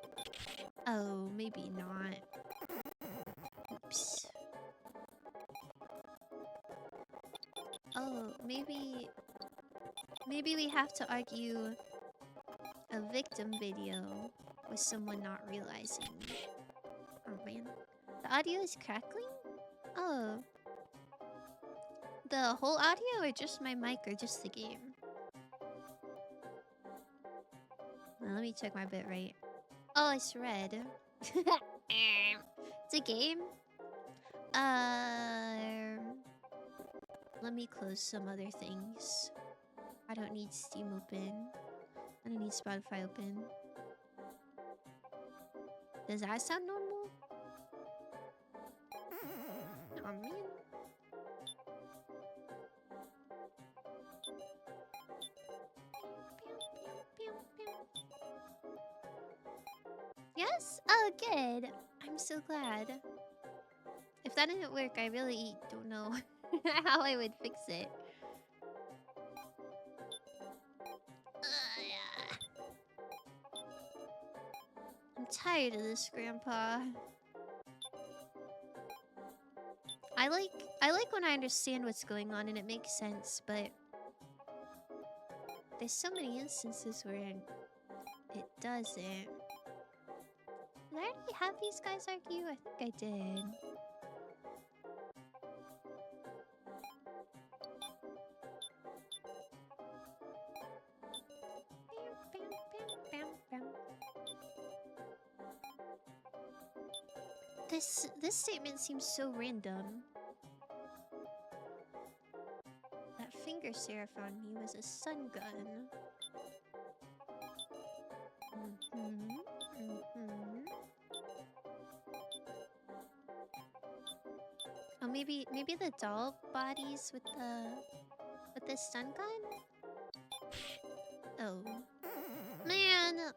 Oh, maybe not. Oops. Oh, maybe we have to argue a victim video with someone not realizing. Oh man. The audio is crackling? Oh. The whole audio or just my mic or just the game? Well, let me check my bitrate. Oh, it's red. It's a game? Let me close some other things. I don't need Steam open. I don't need Spotify open. Does that sound normal? Oh man. Yes? Oh, good. I'm so glad. If that didn't work, I really don't know how I would fix it. Yeah. I'm tired of this, Grandpa. I like when I understand what's going on and it makes sense, but there's so many instances where it doesn't. Did I already have these guys argue? I think I did. This statement seems so random. That finger Sarah found me was a stun gun. Oh, maybe the doll bodies with the stun gun? Oh. Man! It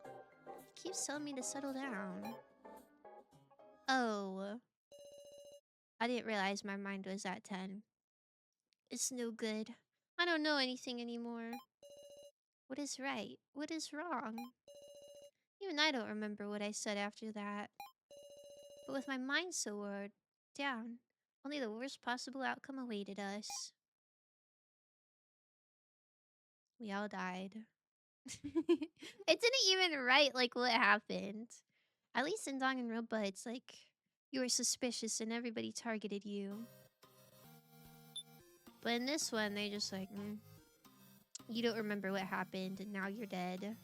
keeps telling me to settle down. Oh. I didn't realize my mind was at 10. It's no good. I don't know anything anymore. What is right? What is wrong? Even I don't remember what I said after that. But with my mind so worn down, only the worst possible outcome awaited us. We all died. It didn't even write like what happened. At least in Danganronpa, it's like you were suspicious and everybody targeted you. But in this one, they just like, you don't remember what happened and now you're dead.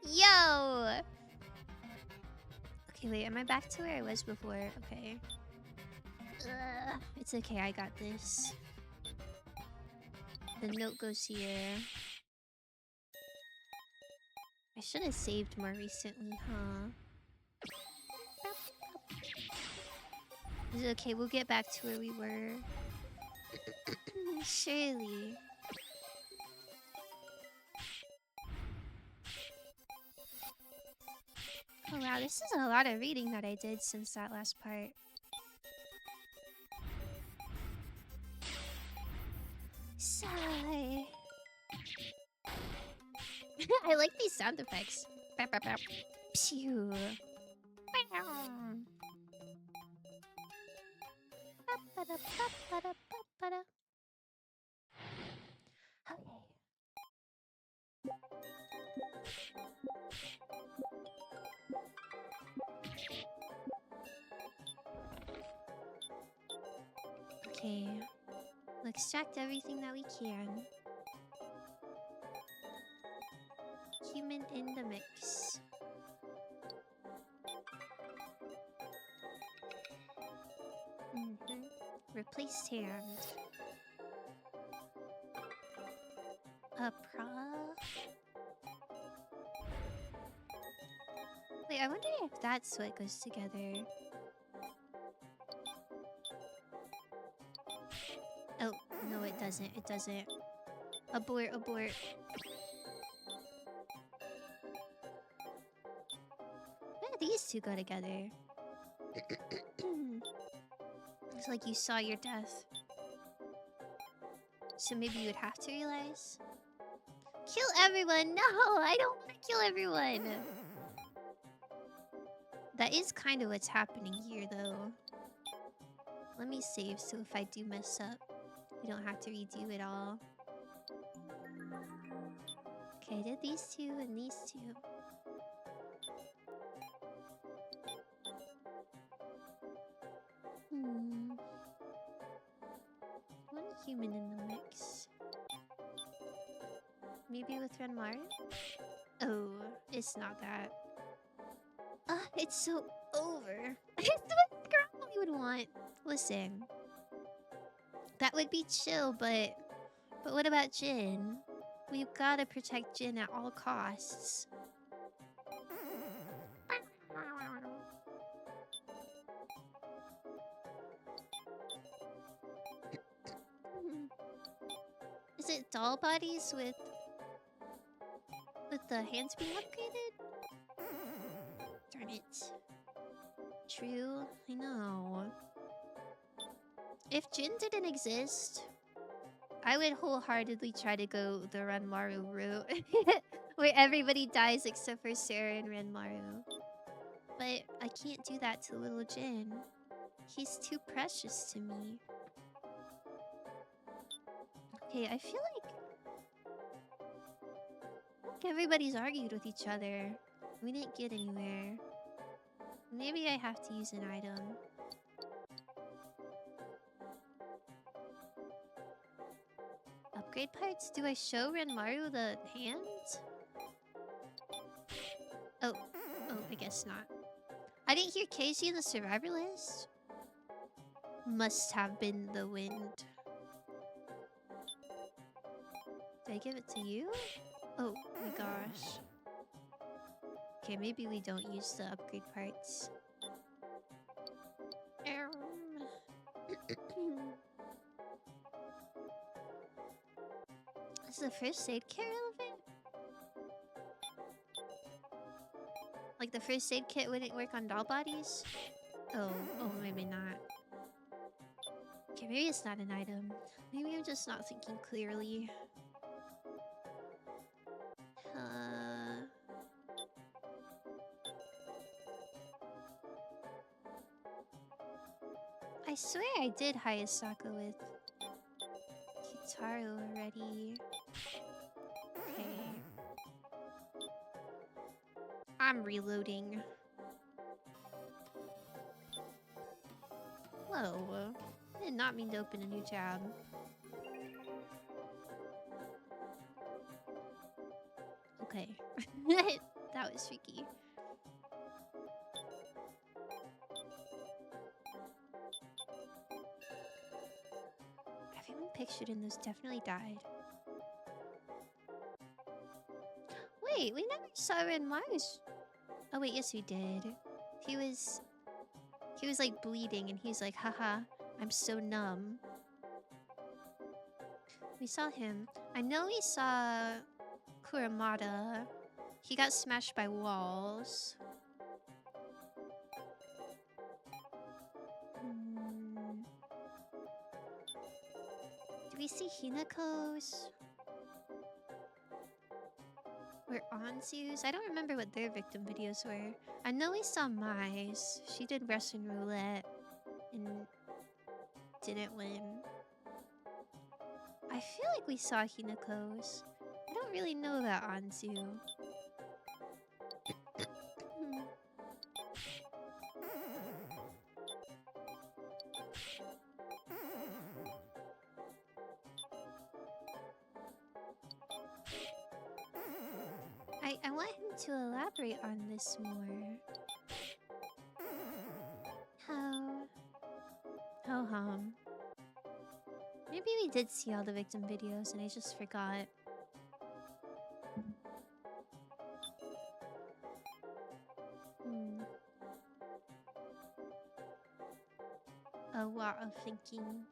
Yo! Okay, wait, am I back to where I was before? Okay. It's okay, I got this. The note goes here. I should have saved more recently, huh? It's okay, we'll get back to where we were. Surely. Oh wow, this is a lot of reading that I did since that last part. Sigh. I like these sound effects. Pew. Okay. We'll extract everything that we can. Human in the mix. Replaced hand. A pra. Wait, I wonder if that's what goes together. Oh, no, it doesn't. It doesn't. Abort, abort. Where do these two go together? It's like you saw your death. So maybe you would have to realize. Kill everyone! No! I don't want to kill everyone! That is kind of what's happening here, though. Let me save so if I do mess up, we don't have to redo it all. Okay, I did these two and these two. One human in the mix. Maybe with ranmaru? Oh, it's not that. It's so over. It's what Scrummy would want. Listen. That would be chill, but what about Jin? We've gotta protect Jin at all costs. Is it doll bodies with the hands being upgraded? Darn it. True, I know. If Jin didn't exist, I would wholeheartedly try to go the ranmaru route. Where everybody dies except for Sarah and ranmaru. But I can't do that to little Jin. He's too precious to me. Okay, I feel like everybody's argued with each other. We didn't get anywhere. Maybe I have to use an item. Upgrade parts? Do I show ranmaru the hands? Oh, I guess not. I didn't hear Casey in the survivor list. Must have been the wind. Did I give it to you? Oh my gosh. Okay, maybe we don't use the upgrade parts. Is the first aid kit relevant? Like the first aid kit wouldn't work on doll bodies? Oh, maybe not. Okay, maybe it's not an item. Maybe I'm just not thinking clearly. I swear I did Hayasaka with Kitaru already. Okay. I'm reloading. Whoa. I did not mean to open a new tab. Okay. That was freaky. Everyone pictured in this definitely died. Wait, we never saw ranmaru's. Oh wait, yes we did. He was like bleeding and he's like, haha, I'm so numb. We saw him. I know we saw Kuramada. He got smashed by walls. Do we see Hinako's? Or Anzu's? I don't remember what their victim videos were. I know we saw Mai's. She did Russian roulette and didn't win. I feel like we saw Hinako's. I don't really know about Anzu. I want him to elaborate on this more. How? Maybe we did see all the victim videos and I just forgot. A lot of thinking.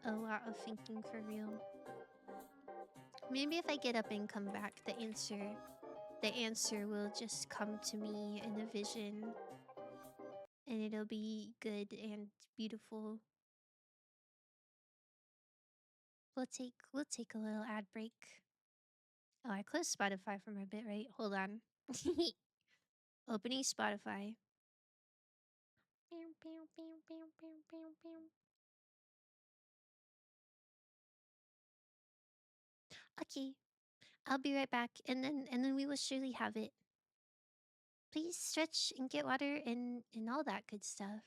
A lot of thinking for real. Maybe if I get up and come back, the answer will just come to me in a vision. And it'll be good and beautiful. We'll take a little ad break. Oh, I closed Spotify for my bit, right? Hold on. Opening Spotify. Okay. I'll be right back and then we will surely have it. Please stretch and get water and all that good stuff.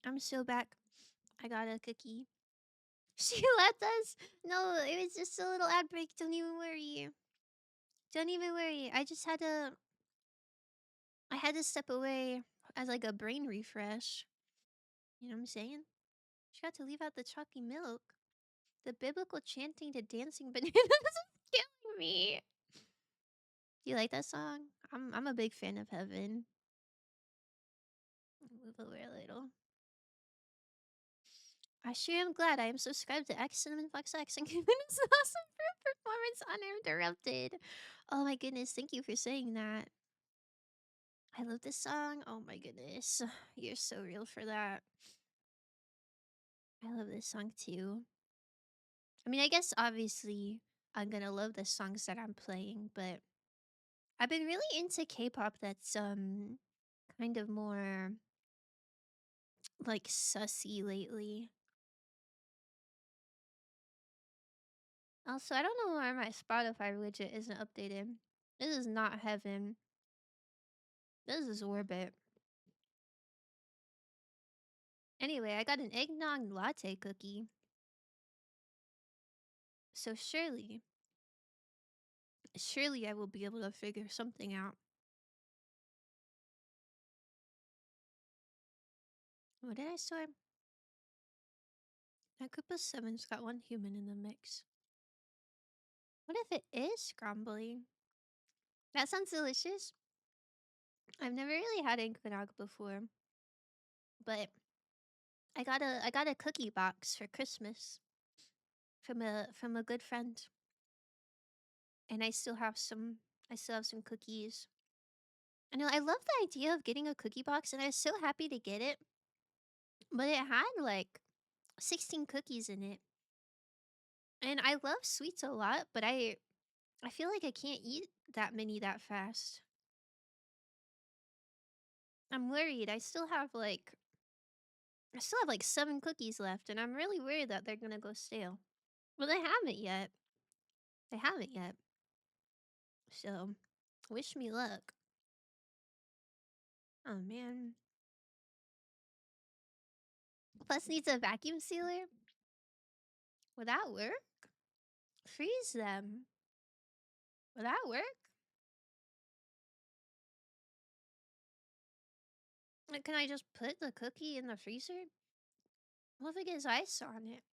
I'm so back. I got a cookie. She let us. No, it was just a little ad break. Don't even worry. Don't even worry. I had to step away as like a brain refresh. You know what I'm saying? She got to leave out the chalky milk. The biblical chanting to dancing bananas is killing me. Do you like that song? I'm a big fan of Heaven. Move over a little. I sure am glad I am subscribed to X Cinnamon Fox X and given this awesome performance uninterrupted. Oh my goodness, thank you for saying that. I love this song. Oh my goodness. You're so real for that. I love this song too. I mean, I guess obviously I'm gonna love the songs that I'm playing, but I've been really into K-pop that's kind of more like sussy lately. Also, I don't know why my Spotify widget isn't updated. This is not Heaven. This is Orbit. Anyway, I got an eggnog latte cookie. So surely I will be able to figure something out. What did I swear? That Koopa 7's got one human in the mix. What if it is scrambly? That sounds delicious. I've never really had eggnog before, but I got a cookie box for Christmas from a good friend, and I still have some cookies. I know I love the idea of getting a cookie box, and I was so happy to get it, but it had like 16 cookies in it, and I love sweets a lot, but I feel like I can't eat that many that fast. I'm worried. I still have like 7 cookies left, and I'm really worried that they're gonna go stale. Well, they haven't yet. They haven't yet. So, wish me luck. Oh man. Plus needs a vacuum sealer. Would that work? Freeze them. Would that work? Like, can I just put the cookie in the freezer? What if it gets ice on it?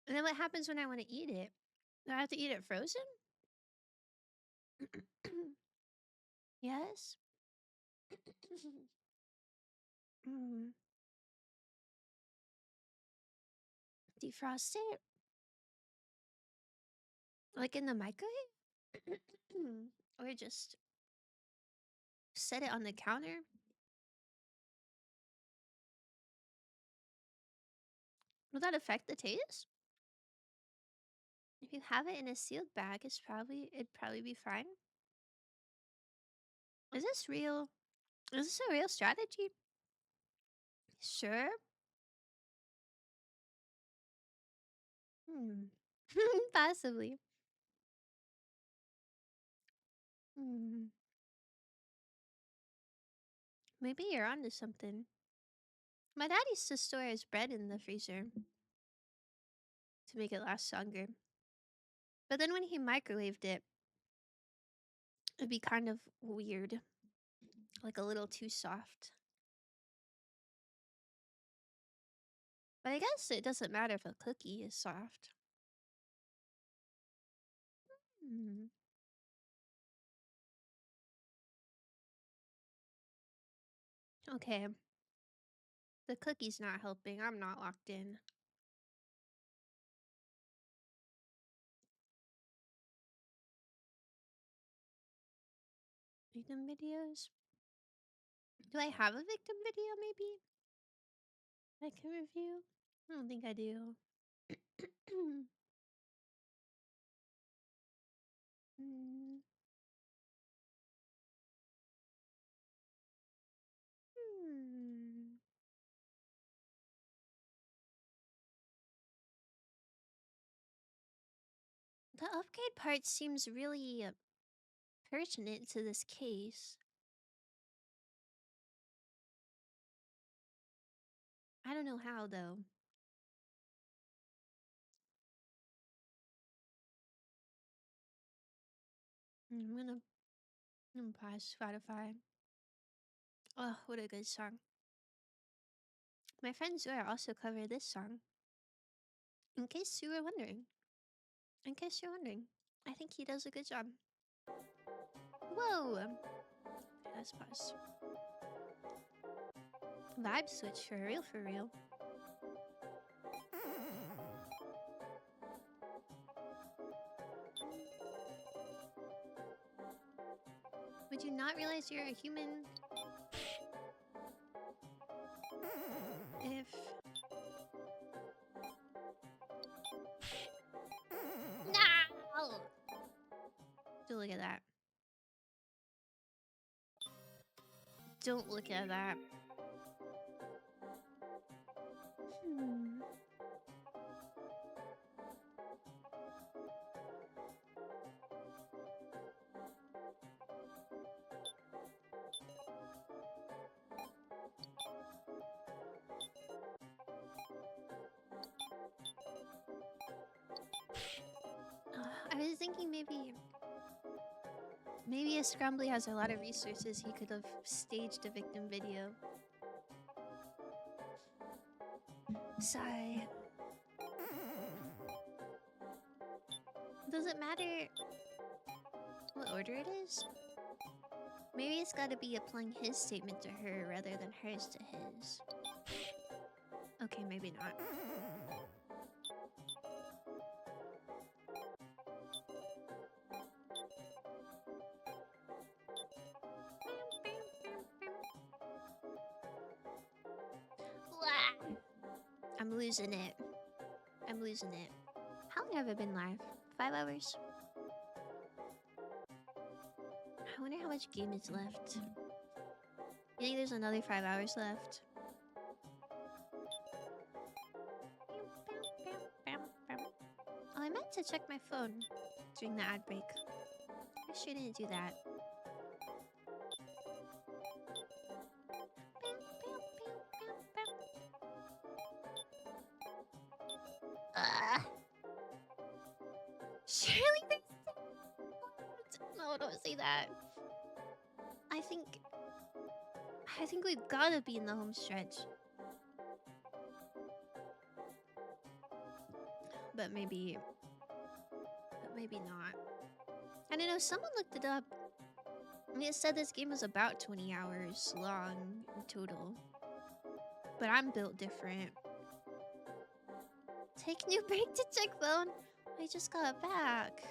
And then what happens when I want to eat it? Do I have to eat it frozen? Yes. Mm. Defrost it? Like in the microwave? Or just set it on the counter? Will that affect the taste? If you have it in a sealed bag, it'd probably be fine. Is this real? Is this a real strategy? Sure. Hmm. Possibly. Hmm. Maybe you're onto something. My dad used to store his bread in the freezer to make it last longer. But then when he microwaved it, it'd be kind of weird, like a little too soft. But I guess it doesn't matter if a cookie is soft. Hmm. Okay. The cookie's not helping. I'm not locked in. Victim videos? Do I have a victim video maybe I can review? I don't think I do. Hmm. Hmm. The upgrade part seems really pertinent to this case. I don't know how though. I'm gonna pause Spotify. Oh, what a good song. My friend Zora also covered this song. In case you were wondering. In case you're wondering. I think he does a good job. Whoa! Let's pause. Vibe switch for real, for real. Would you not realize you're a human if... No! Don't look at that. Don't look at that. I was thinking maybe if Scrumbly has a lot of resources, he could have staged a victim video. Sigh. Does it matter what order it is? Maybe it's gotta be applying his statement to her rather than hers to his. Okay, maybe not. I'm losing it. I'm losing it. How long have I been live? 5 hours? I wonder how much game is left. You think there's another 5 hours left? Oh, I meant to check my phone during the ad break. I sure didn't do that. Surely there's... No, don't say that. I think we've gotta be in the home stretch. But maybe not. I don't know, someone looked it up. And it said this game was about 20 hours long in total. But I'm built different. Take new break to check phone. I just got back.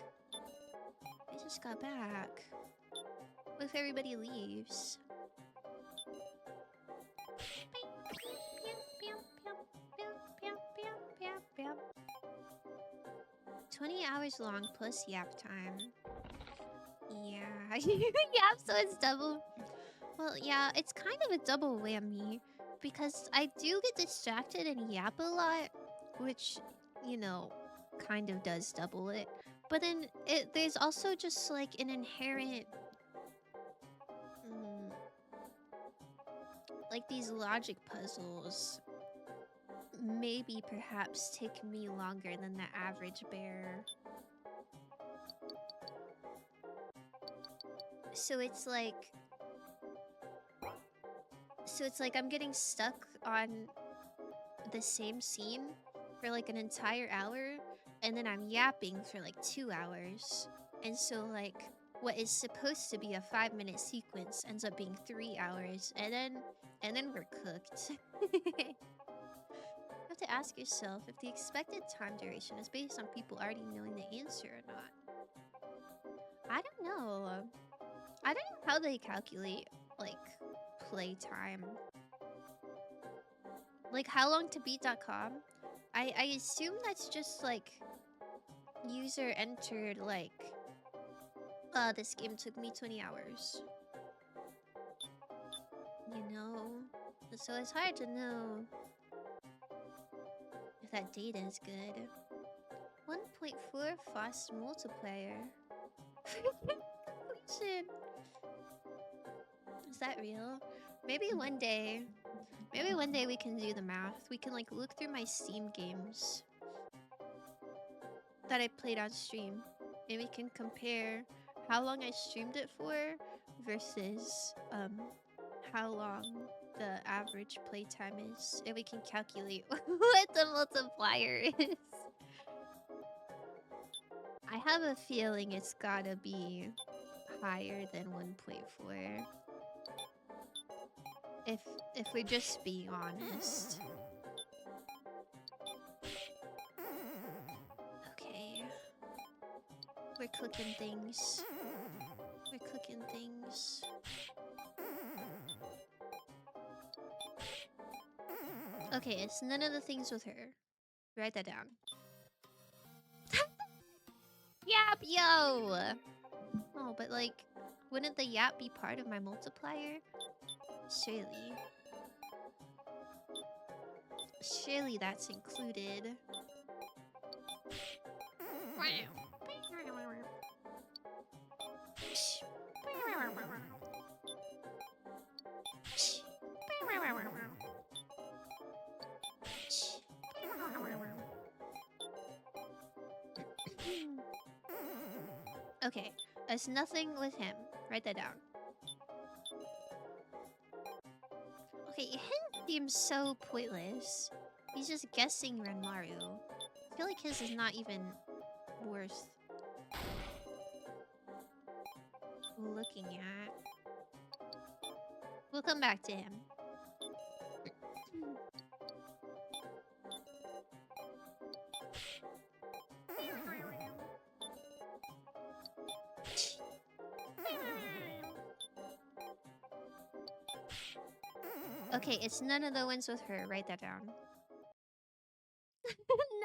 What if everybody leaves? 20 hours long plus yap time. Yeah. Yap, so it's double. Well, yeah, it's kind of a double whammy. Because I do get distracted and yap a lot. Which, you know, kind of does double it. But then there's also just like an inherent... like these logic puzzles maybe perhaps take me longer than the average bear. So it's like I'm getting stuck on the same scene for like an entire hour, and then I'm yapping for like 2 hours. And so like what is supposed to be a 5-minute sequence ends up being 3 hours, and then we're cooked. You have to ask yourself if the expected time duration is based on people already knowing the answer or not. I don't know. I don't know how they calculate, like, playtime. Like, how long to beat.com? I assume that's just, like, user entered, like, this game took me 20 hours. You know? So it's hard to know if that data is good. 1.4 fast multiplayer. Completion. Is that real? Maybe one day Maybe one day we can do the math. We can like look through my Steam games that I played on stream, and we can compare how long I streamed it for versus how long the average playtime is, and we can calculate what the multiplier is. I have a feeling it's gotta be higher than 1.4. If we're just being honest. Okay. We're cooking things. We're cooking things. Okay, it's none of the things with her. Write that down. Yap, yo! Oh, but like, wouldn't the yap be part of my multiplier? Surely. Surely that's included. Okay, it's nothing with him. Write that down. Okay, him seems so pointless. He's just guessing Ranmaru. I feel like his is not even worth looking at. We'll come back to him. Okay, it's none of the ones with her. Write that down. No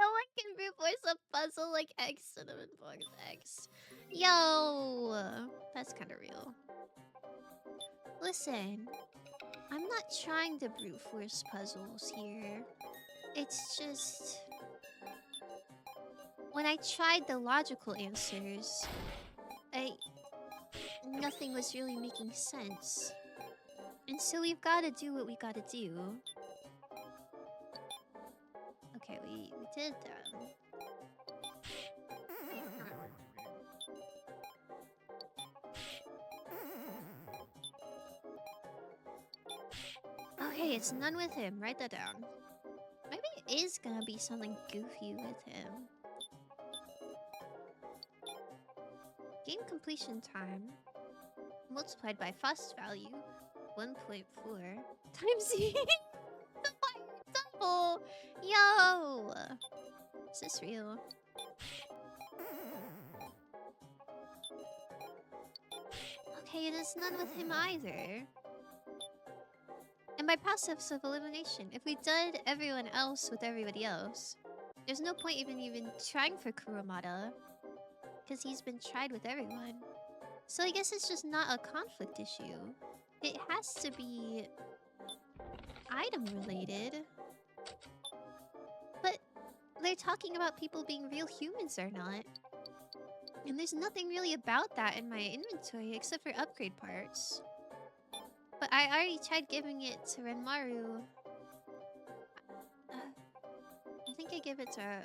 one can reverse a puzzle like X Cinnamon Box X. Yo! That's kind of real. Listen, I'm not trying to brute force puzzles here. It's just... when I tried the logical answers, nothing was really making sense. And so we've got to do what we got to do. Okay, we did that. Okay, it's none with him. Write that down. Maybe it is gonna be something goofy with him. Game completion time multiplied by fast value 1.4 times the double. Yo, is this real? Okay, it is none with him either. And by process of elimination, if we did everyone else with everybody else, there's no point even trying for Kurumada, because he's been tried with everyone. So I guess it's just not a conflict issue. It has to be item related. But they're talking about people being real humans or not. And there's nothing really about that in my inventory except for upgrade parts. But I already tried giving it to Ranmaru. I think I give it to her.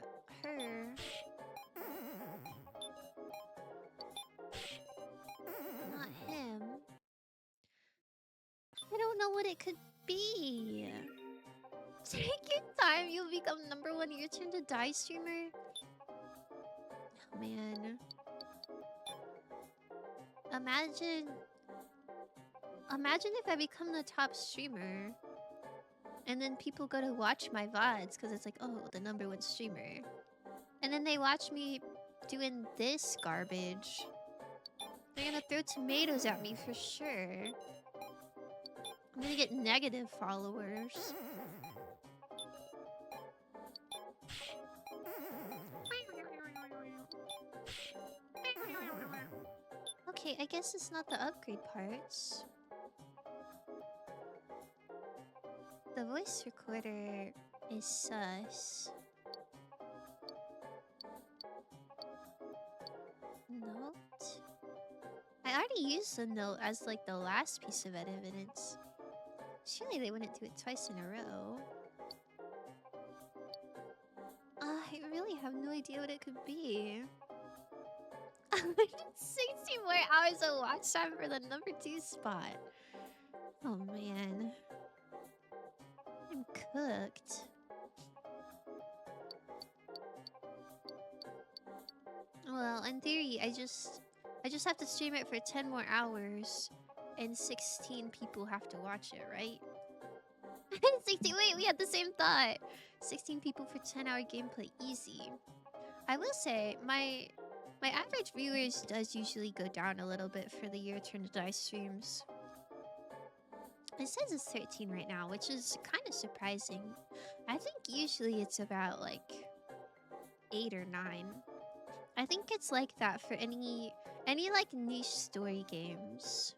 Not him. I don't know what it could be. Take your time, you'll become #1. Your turn to die, streamer. Oh, man. Imagine if I become the top streamer. And then people go to watch my VODs because it's like, oh, the #1 streamer. And then they watch me doing this garbage. They're gonna throw tomatoes at me for sure. I'm gonna get negative followers. Okay, I guess it's not the upgrade parts. The voice recorder is sus. Note? I already used the note as like the last piece of evidence. Surely they wouldn't do it twice in a row. I really have no idea what it could be. 60 more hours of watch time for the number 2 spot. Oh man. I'm cooked. Well, in theory, I just have to stream it for 10 more hours and 16 people have to watch it, right? 16, wait, we had the same thought. 16 people for 10-hour gameplay, easy. I will say, my average viewers does usually go down a little bit for the Your Turn to Die streams. It says it's 13 right now, which is kind of surprising. I think usually it's about like 8 or 9. I think it's like that for any like niche story games.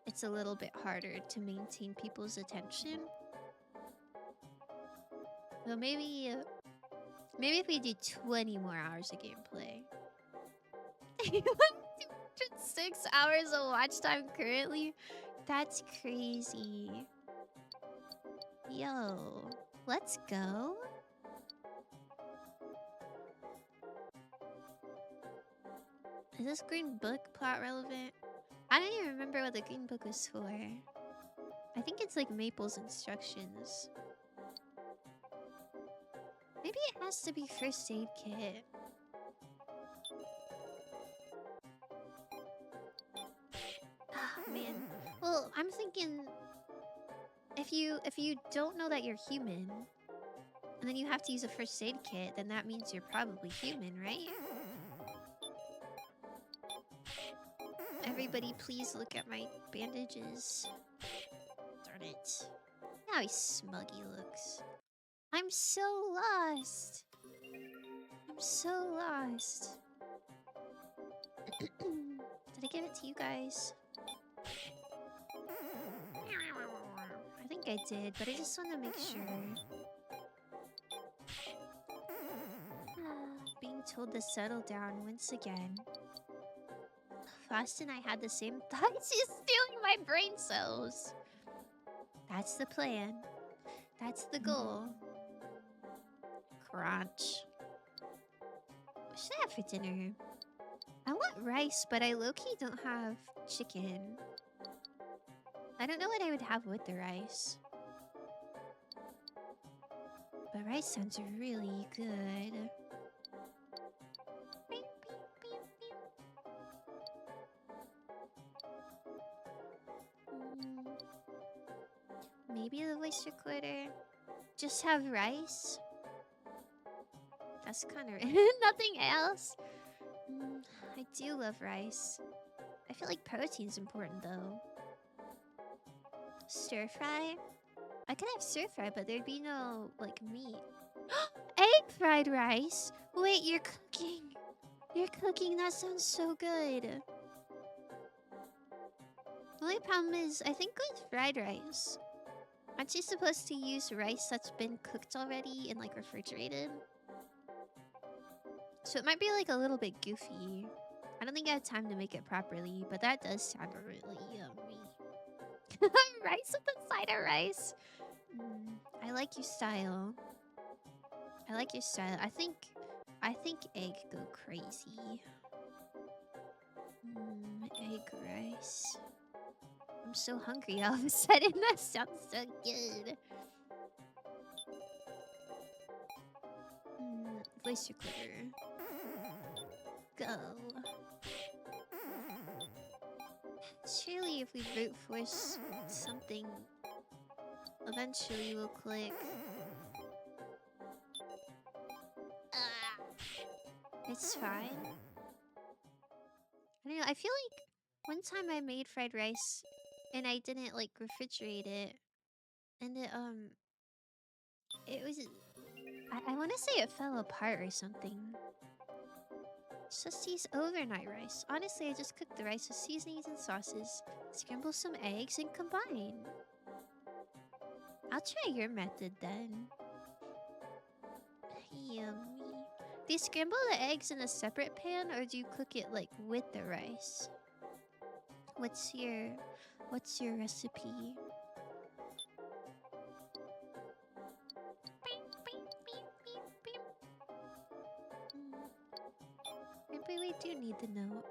It's a little bit harder to maintain people's attention. So maybe if we do 20 more hours of gameplay. 6 hours of watch time currently? That's crazy. Yo, let's go. Is this green book plot relevant? I don't even remember what the green book was for. I think it's like Maple's instructions. Maybe it has to be first aid kit. Ah, man. Well, I'm thinking if you don't know that you're human, and then you have to use a first aid kit, then that means you're probably human, right? Everybody, please look at my bandages. Darn it. How smug he looks. I'm so lost. I'm so lost. Did I give it to you guys? I think I did, but I just want to make sure. Being told to settle down once again. Frost and I had the same thought. She's stealing my brain cells. That's the plan. That's the goal. Crunch. What should I have for dinner? I want rice, but I low-key don't have chicken. I don't know what I would have with the rice. But rice sounds really good. Maybe the voice recorder. Just have rice. That's kind of nothing else. I do love rice. I feel like protein's important though. Stir fry? I could have stir fry, but there'd be no like meat. Egg fried rice? Wait, you're cooking. You're cooking. That sounds so good. The only problem is, I think with fried rice, aren't you supposed to use rice that's been cooked already and like refrigerated? So it might be like a little bit goofy. I don't think I have time to make it properly, but that does sound really yummy. Rice with a side of rice. I like your style. I like your style. I think egg go crazy. Egg rice. I'm so hungry all of a sudden. That sounds so good. Voice recorder. Go. Surely if we brute force something, eventually we'll click. It's fine. I don't know, I feel like one time I made fried rice and I didn't like refrigerate it. And it was... I want to say it fell apart or something. Just use overnight rice. Honestly, I just cooked the rice with seasonings and sauces, scramble some eggs, and combine. I'll try your method then. Yummy. Do you scramble the eggs in a separate pan, or do you cook it like with the rice? What's your recipe? maybe we do need the note.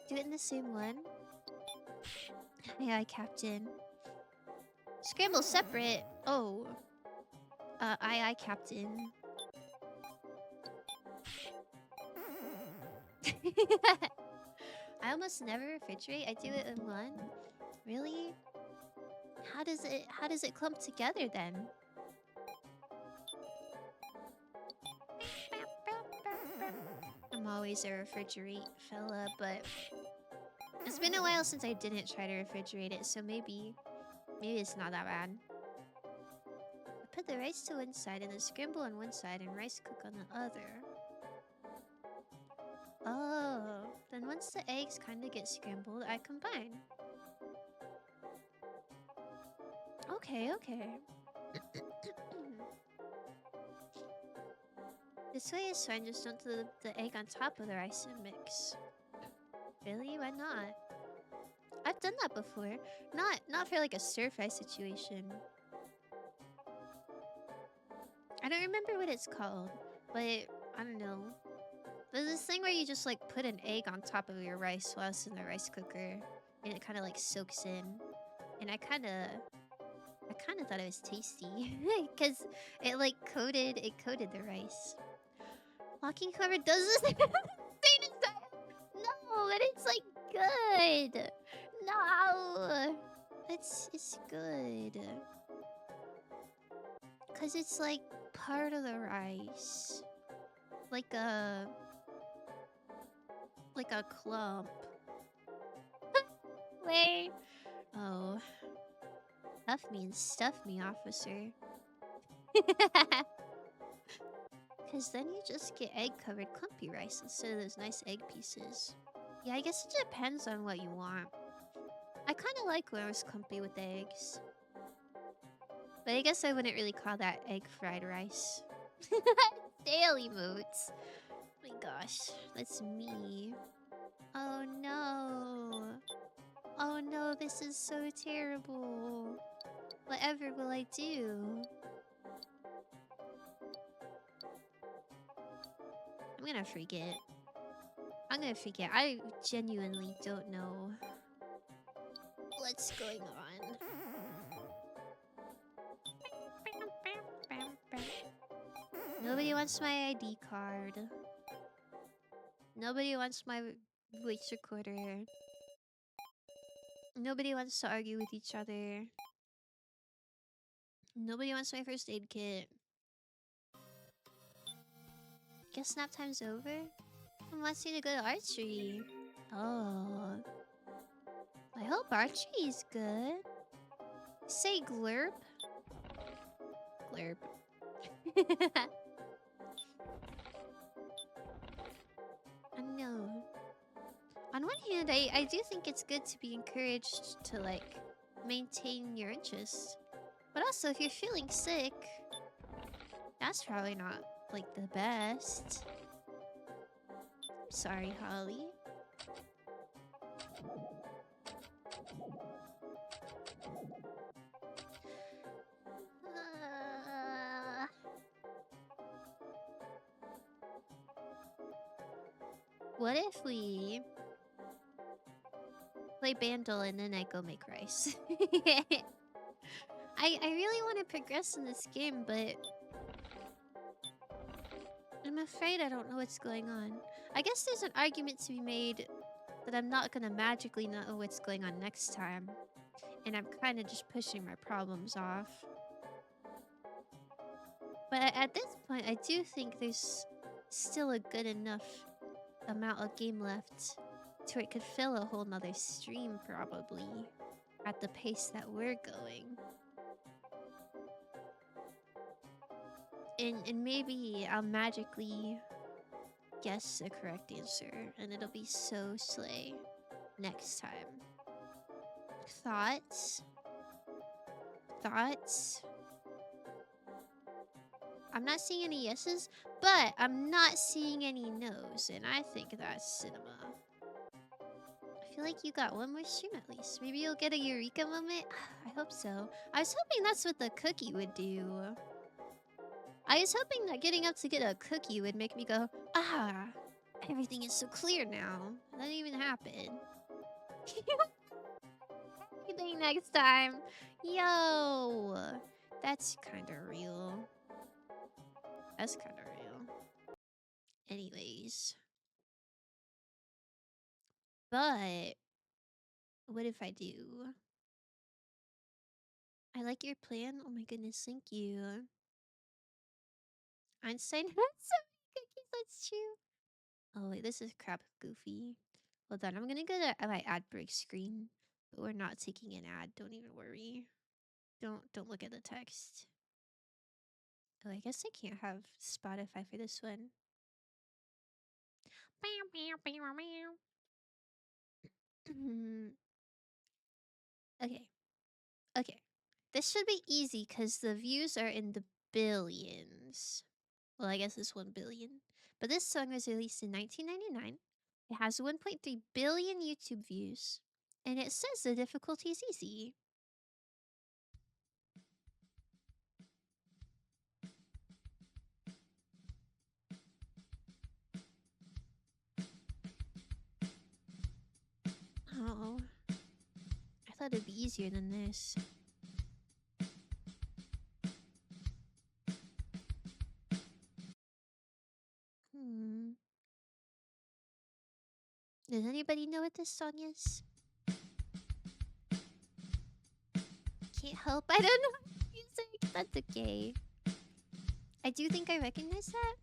Do it in the same one. Aye, Captain. Scramble separate. Oh. Aye, Captain. I almost never refrigerate. I do it in one. Really? How does it clump together then? I'm always a refrigerate fella, but it's been a while since I didn't try to refrigerate it, so maybe it's not that bad. I put the rice to one side and then scramble on one side and rice cook on the other. Oh, then once the eggs kind of get scrambled, I combine. Okay. This way is fine, just don't put the egg on top of the rice and mix. Really? Why not? I've done that before. Not for like a stir-fry situation. I don't remember what it's called, but I don't know. There's this thing where you just like put an egg on top of your rice while it's in the rice cooker, and it kind of like soaks in. And I kind of thought it was tasty because it like coated the rice. Locking whoever does this thing no, but it's like good. No, it's good because it's like part of the rice, like a clump. Wait. Oh, stuff means stuff me, officer. Because then you just get egg-covered clumpy rice instead of those nice egg pieces. Yeah, I guess it depends on what you want. I kind of like when it was clumpy with eggs. But I guess I wouldn't really call that egg fried rice. Daily moods. Oh my gosh, that's me. Oh no. Oh no, this is so terrible. Whatever will I do? I'm gonna forget. I genuinely don't know what's going on. Nobody wants my ID card. Nobody wants my voice recorder. Nobody wants to argue with each other. Nobody wants my first aid kit. Guess nap time's over? Who wants me to go to archery? Oh. I hope archery is good. Say glurp. Glurp. I know. On one hand, I do think it's good to be encouraged to, like, maintain your interest. But also, if you're feeling sick, that's probably not, like, the best. I'm sorry, Holly. What if we play Bandle and then I go make rice? I really want to progress in this game, but I'm afraid I don't know what's going on. I guess there's an argument to be made that I'm not gonna magically know what's going on next time. And I'm kind of just pushing my problems off. But at this point, I do think there's still a good enough amount of game left to where it could fill a whole nother stream, probably, at the pace that we're going. And maybe I'll magically guess the correct answer, and it'll be so slay next time. Thoughts? Thoughts? I'm not seeing any yeses, but I'm not seeing any no's, and I think that's cinema. feel like you got one more stream at least. Maybe you'll get a eureka moment. I hope so. I was hoping that's what the cookie would do. I was hoping that getting up to get a cookie would make me go, ah, everything is so clear now. That didn't even happen. Anything next time. Yo, that's kind of real. That's kind of real. Anyways. But what if I do? I like your plan. Oh my goodness, thank you. Einstein had so many cookies, that's true. Oh wait, this is crap goofy. Hold on, I'm gonna go to my ad break screen. But we're not taking an ad, don't even worry. Don't look at the text. Oh, I guess I can't have Spotify for this one. Okay. Okay. This should be easy because the views are in the billions. Well, I guess it's 1 billion. But this song was released in 1999. It has 1.3 billion YouTube views. And it says the difficulty is easy. Oh. I thought it'd be easier than this. Does anybody know what this song is? Can't help. I don't know music. That's okay. I do think I recognize that.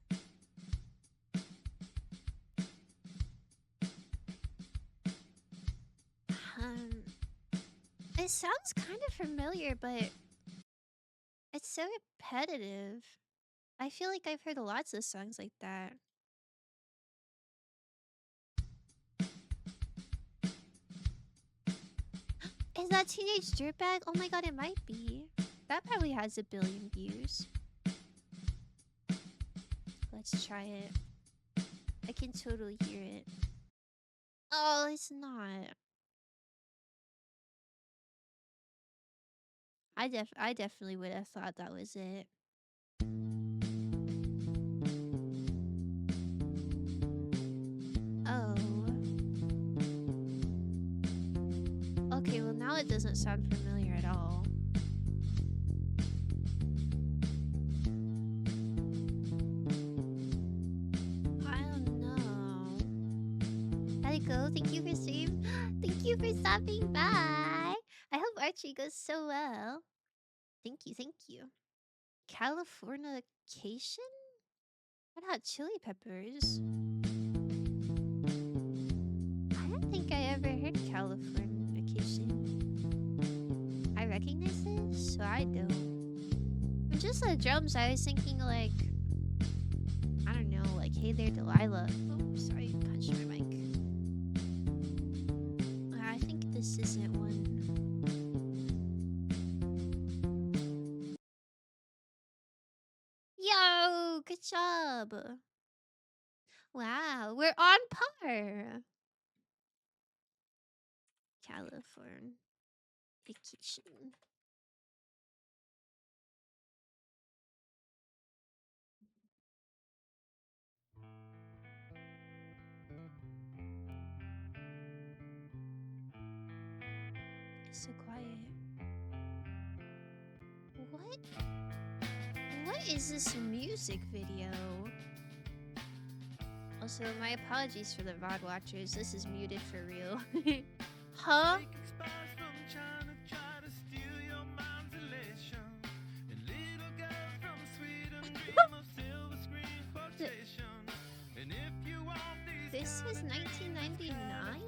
It sounds kind of familiar, but it's so repetitive. I feel like I've heard lots of songs like that. Is that Teenage Dirtbag? Oh my god, it might be. That probably has 1 billion views. Let's try it. I can totally hear it. Oh, it's not. I definitely would have thought that was it. Oh. Okay, well now it doesn't sound familiar at all. I don't know. How'd it go? Thank you for stream. Thank you for stopping by. I hope Archery goes so well. Thank you, thank you. Californication? Red Hot Chili Peppers. I don't think I ever heard Californication. I recognize this, so I don't. From just the drums, I was thinking like, I don't know, like Hey There Delilah. Oh, sorry, punched my mic. I think this isn't one. Yo, good job. Wow, we're on par. California vacation. It's so quiet. What is this music video? Also, my apologies for the VOD watchers. This is muted for real. Huh? This was 1999?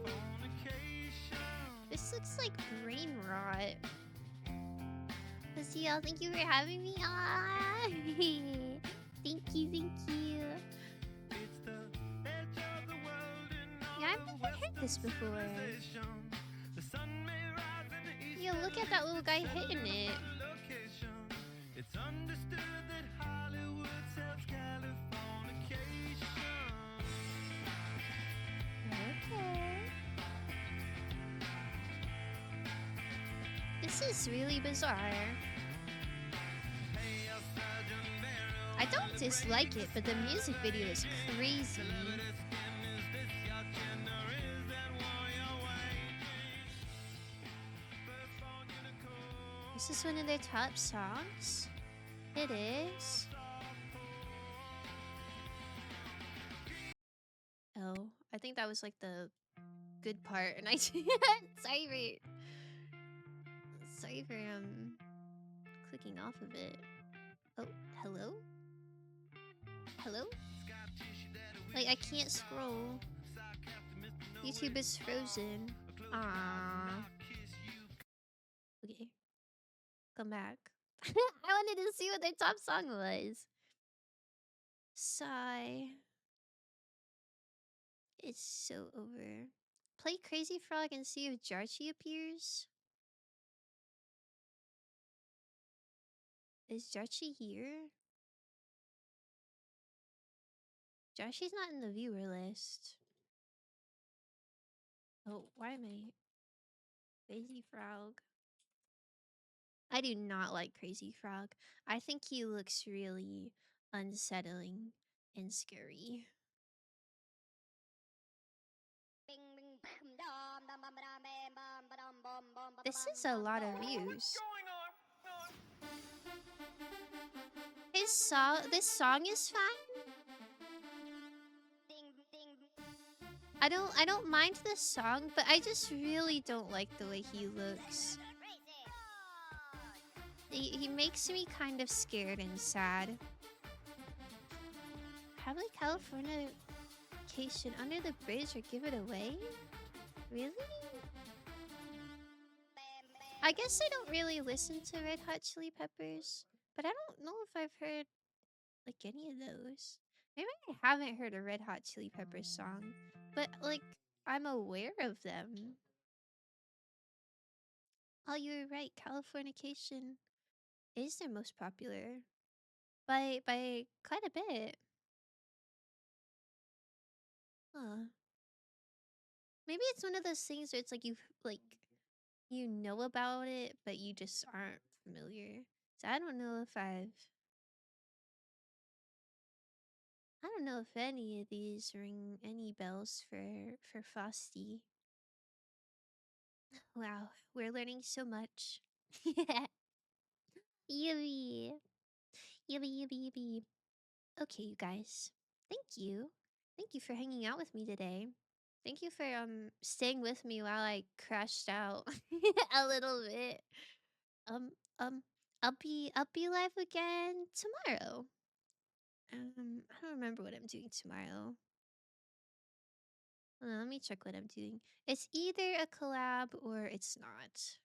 This looks like brain rot. Y'all, thank you for having me on. Thank you. Yeah, I've never heard this before. Yo, look at that little guy hitting it. Okay. This is really bizarre. I don't dislike it, but the music video is crazy. Is this one of their top songs? It is. Oh, I think that was like the good part, and I sorry for clicking off of it. Oh, hello? Hello? Like, I can't scroll. YouTube is frozen. Ah. Okay. Come back. I wanted to see what their top song was. Sigh. It's so over. Play Crazy Frog and see if Jarchi appears. Is Jarchi here? Jarchi's not in the viewer list. Oh, why am I... Crazy Frog. I do not like Crazy Frog. I think he looks really unsettling and scary. This is a lot of views. This song is fine. I don't mind this song, but I just really don't like the way he looks. He makes me kind of scared and sad. Probably Californication under the bridge or give it away? Really? I guess I don't really listen to Red Hot Chili Peppers, but I don't know if I've heard like any of those. Maybe I haven't heard a Red Hot Chili Peppers song, but like I'm aware of them. Oh, you're right. Californication is their most popular by quite a bit. Huh. Maybe it's one of those things where it's like you know about it, but you just aren't familiar. So I don't know if I don't know if any of these ring any bells for Frosty. Wow, we're learning so much. Yippee. Yippee yippee yippee. Okay, you guys. Thank you. Thank you for hanging out with me today. Thank you for staying with me while I crashed out a little bit. Um um I'll be live again tomorrow. I don't remember what I'm doing tomorrow. Let me check what I'm doing. It's either a collab or it's not.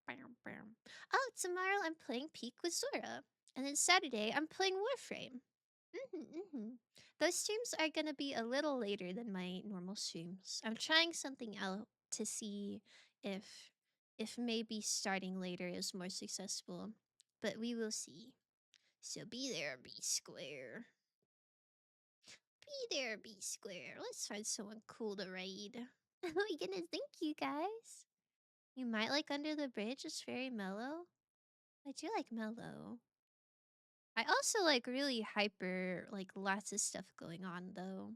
Bam, bam. Oh, tomorrow I'm playing Peak with Zora. And then Saturday I'm playing Warframe. Those streams are gonna be a little later than my normal streams. I'm trying something out to see if maybe starting later is more successful. But we will see. So be there, be square. Be there, be square. Let's find someone cool to raid. Oh my goodness, thank you guys. You might like Under the Bridge, it's very mellow. I do like mellow. I also like really hyper, like lots of stuff going on though.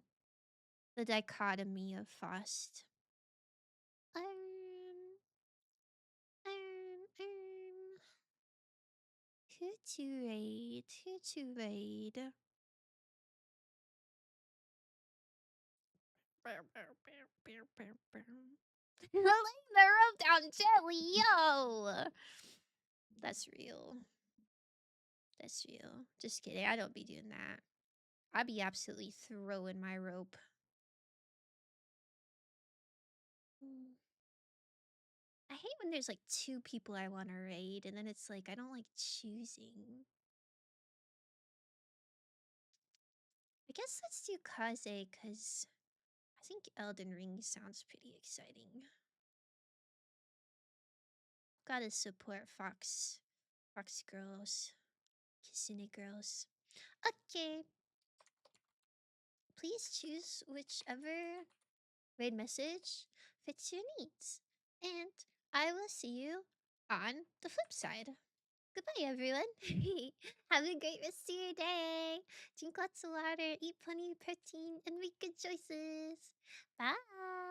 The dichotomy of Faust. Um, um. Who to raid? Who to raid? Laying the rope down gently, yo! That's real. That's real. Just kidding. I don't be doing that. I be absolutely throwing my rope. I hate when there's like two people I want to raid, and then it's like I don't like choosing. I guess let's do Kaze, because I think Elden Ring sounds pretty exciting. Gotta support Fox girls, Kitsune girls. Okay. Please choose whichever raid message fits your needs. And I will see you on the flip side. Goodbye, everyone. Have a great rest of your day. Drink lots of water, eat plenty of protein, and make good choices. Bye.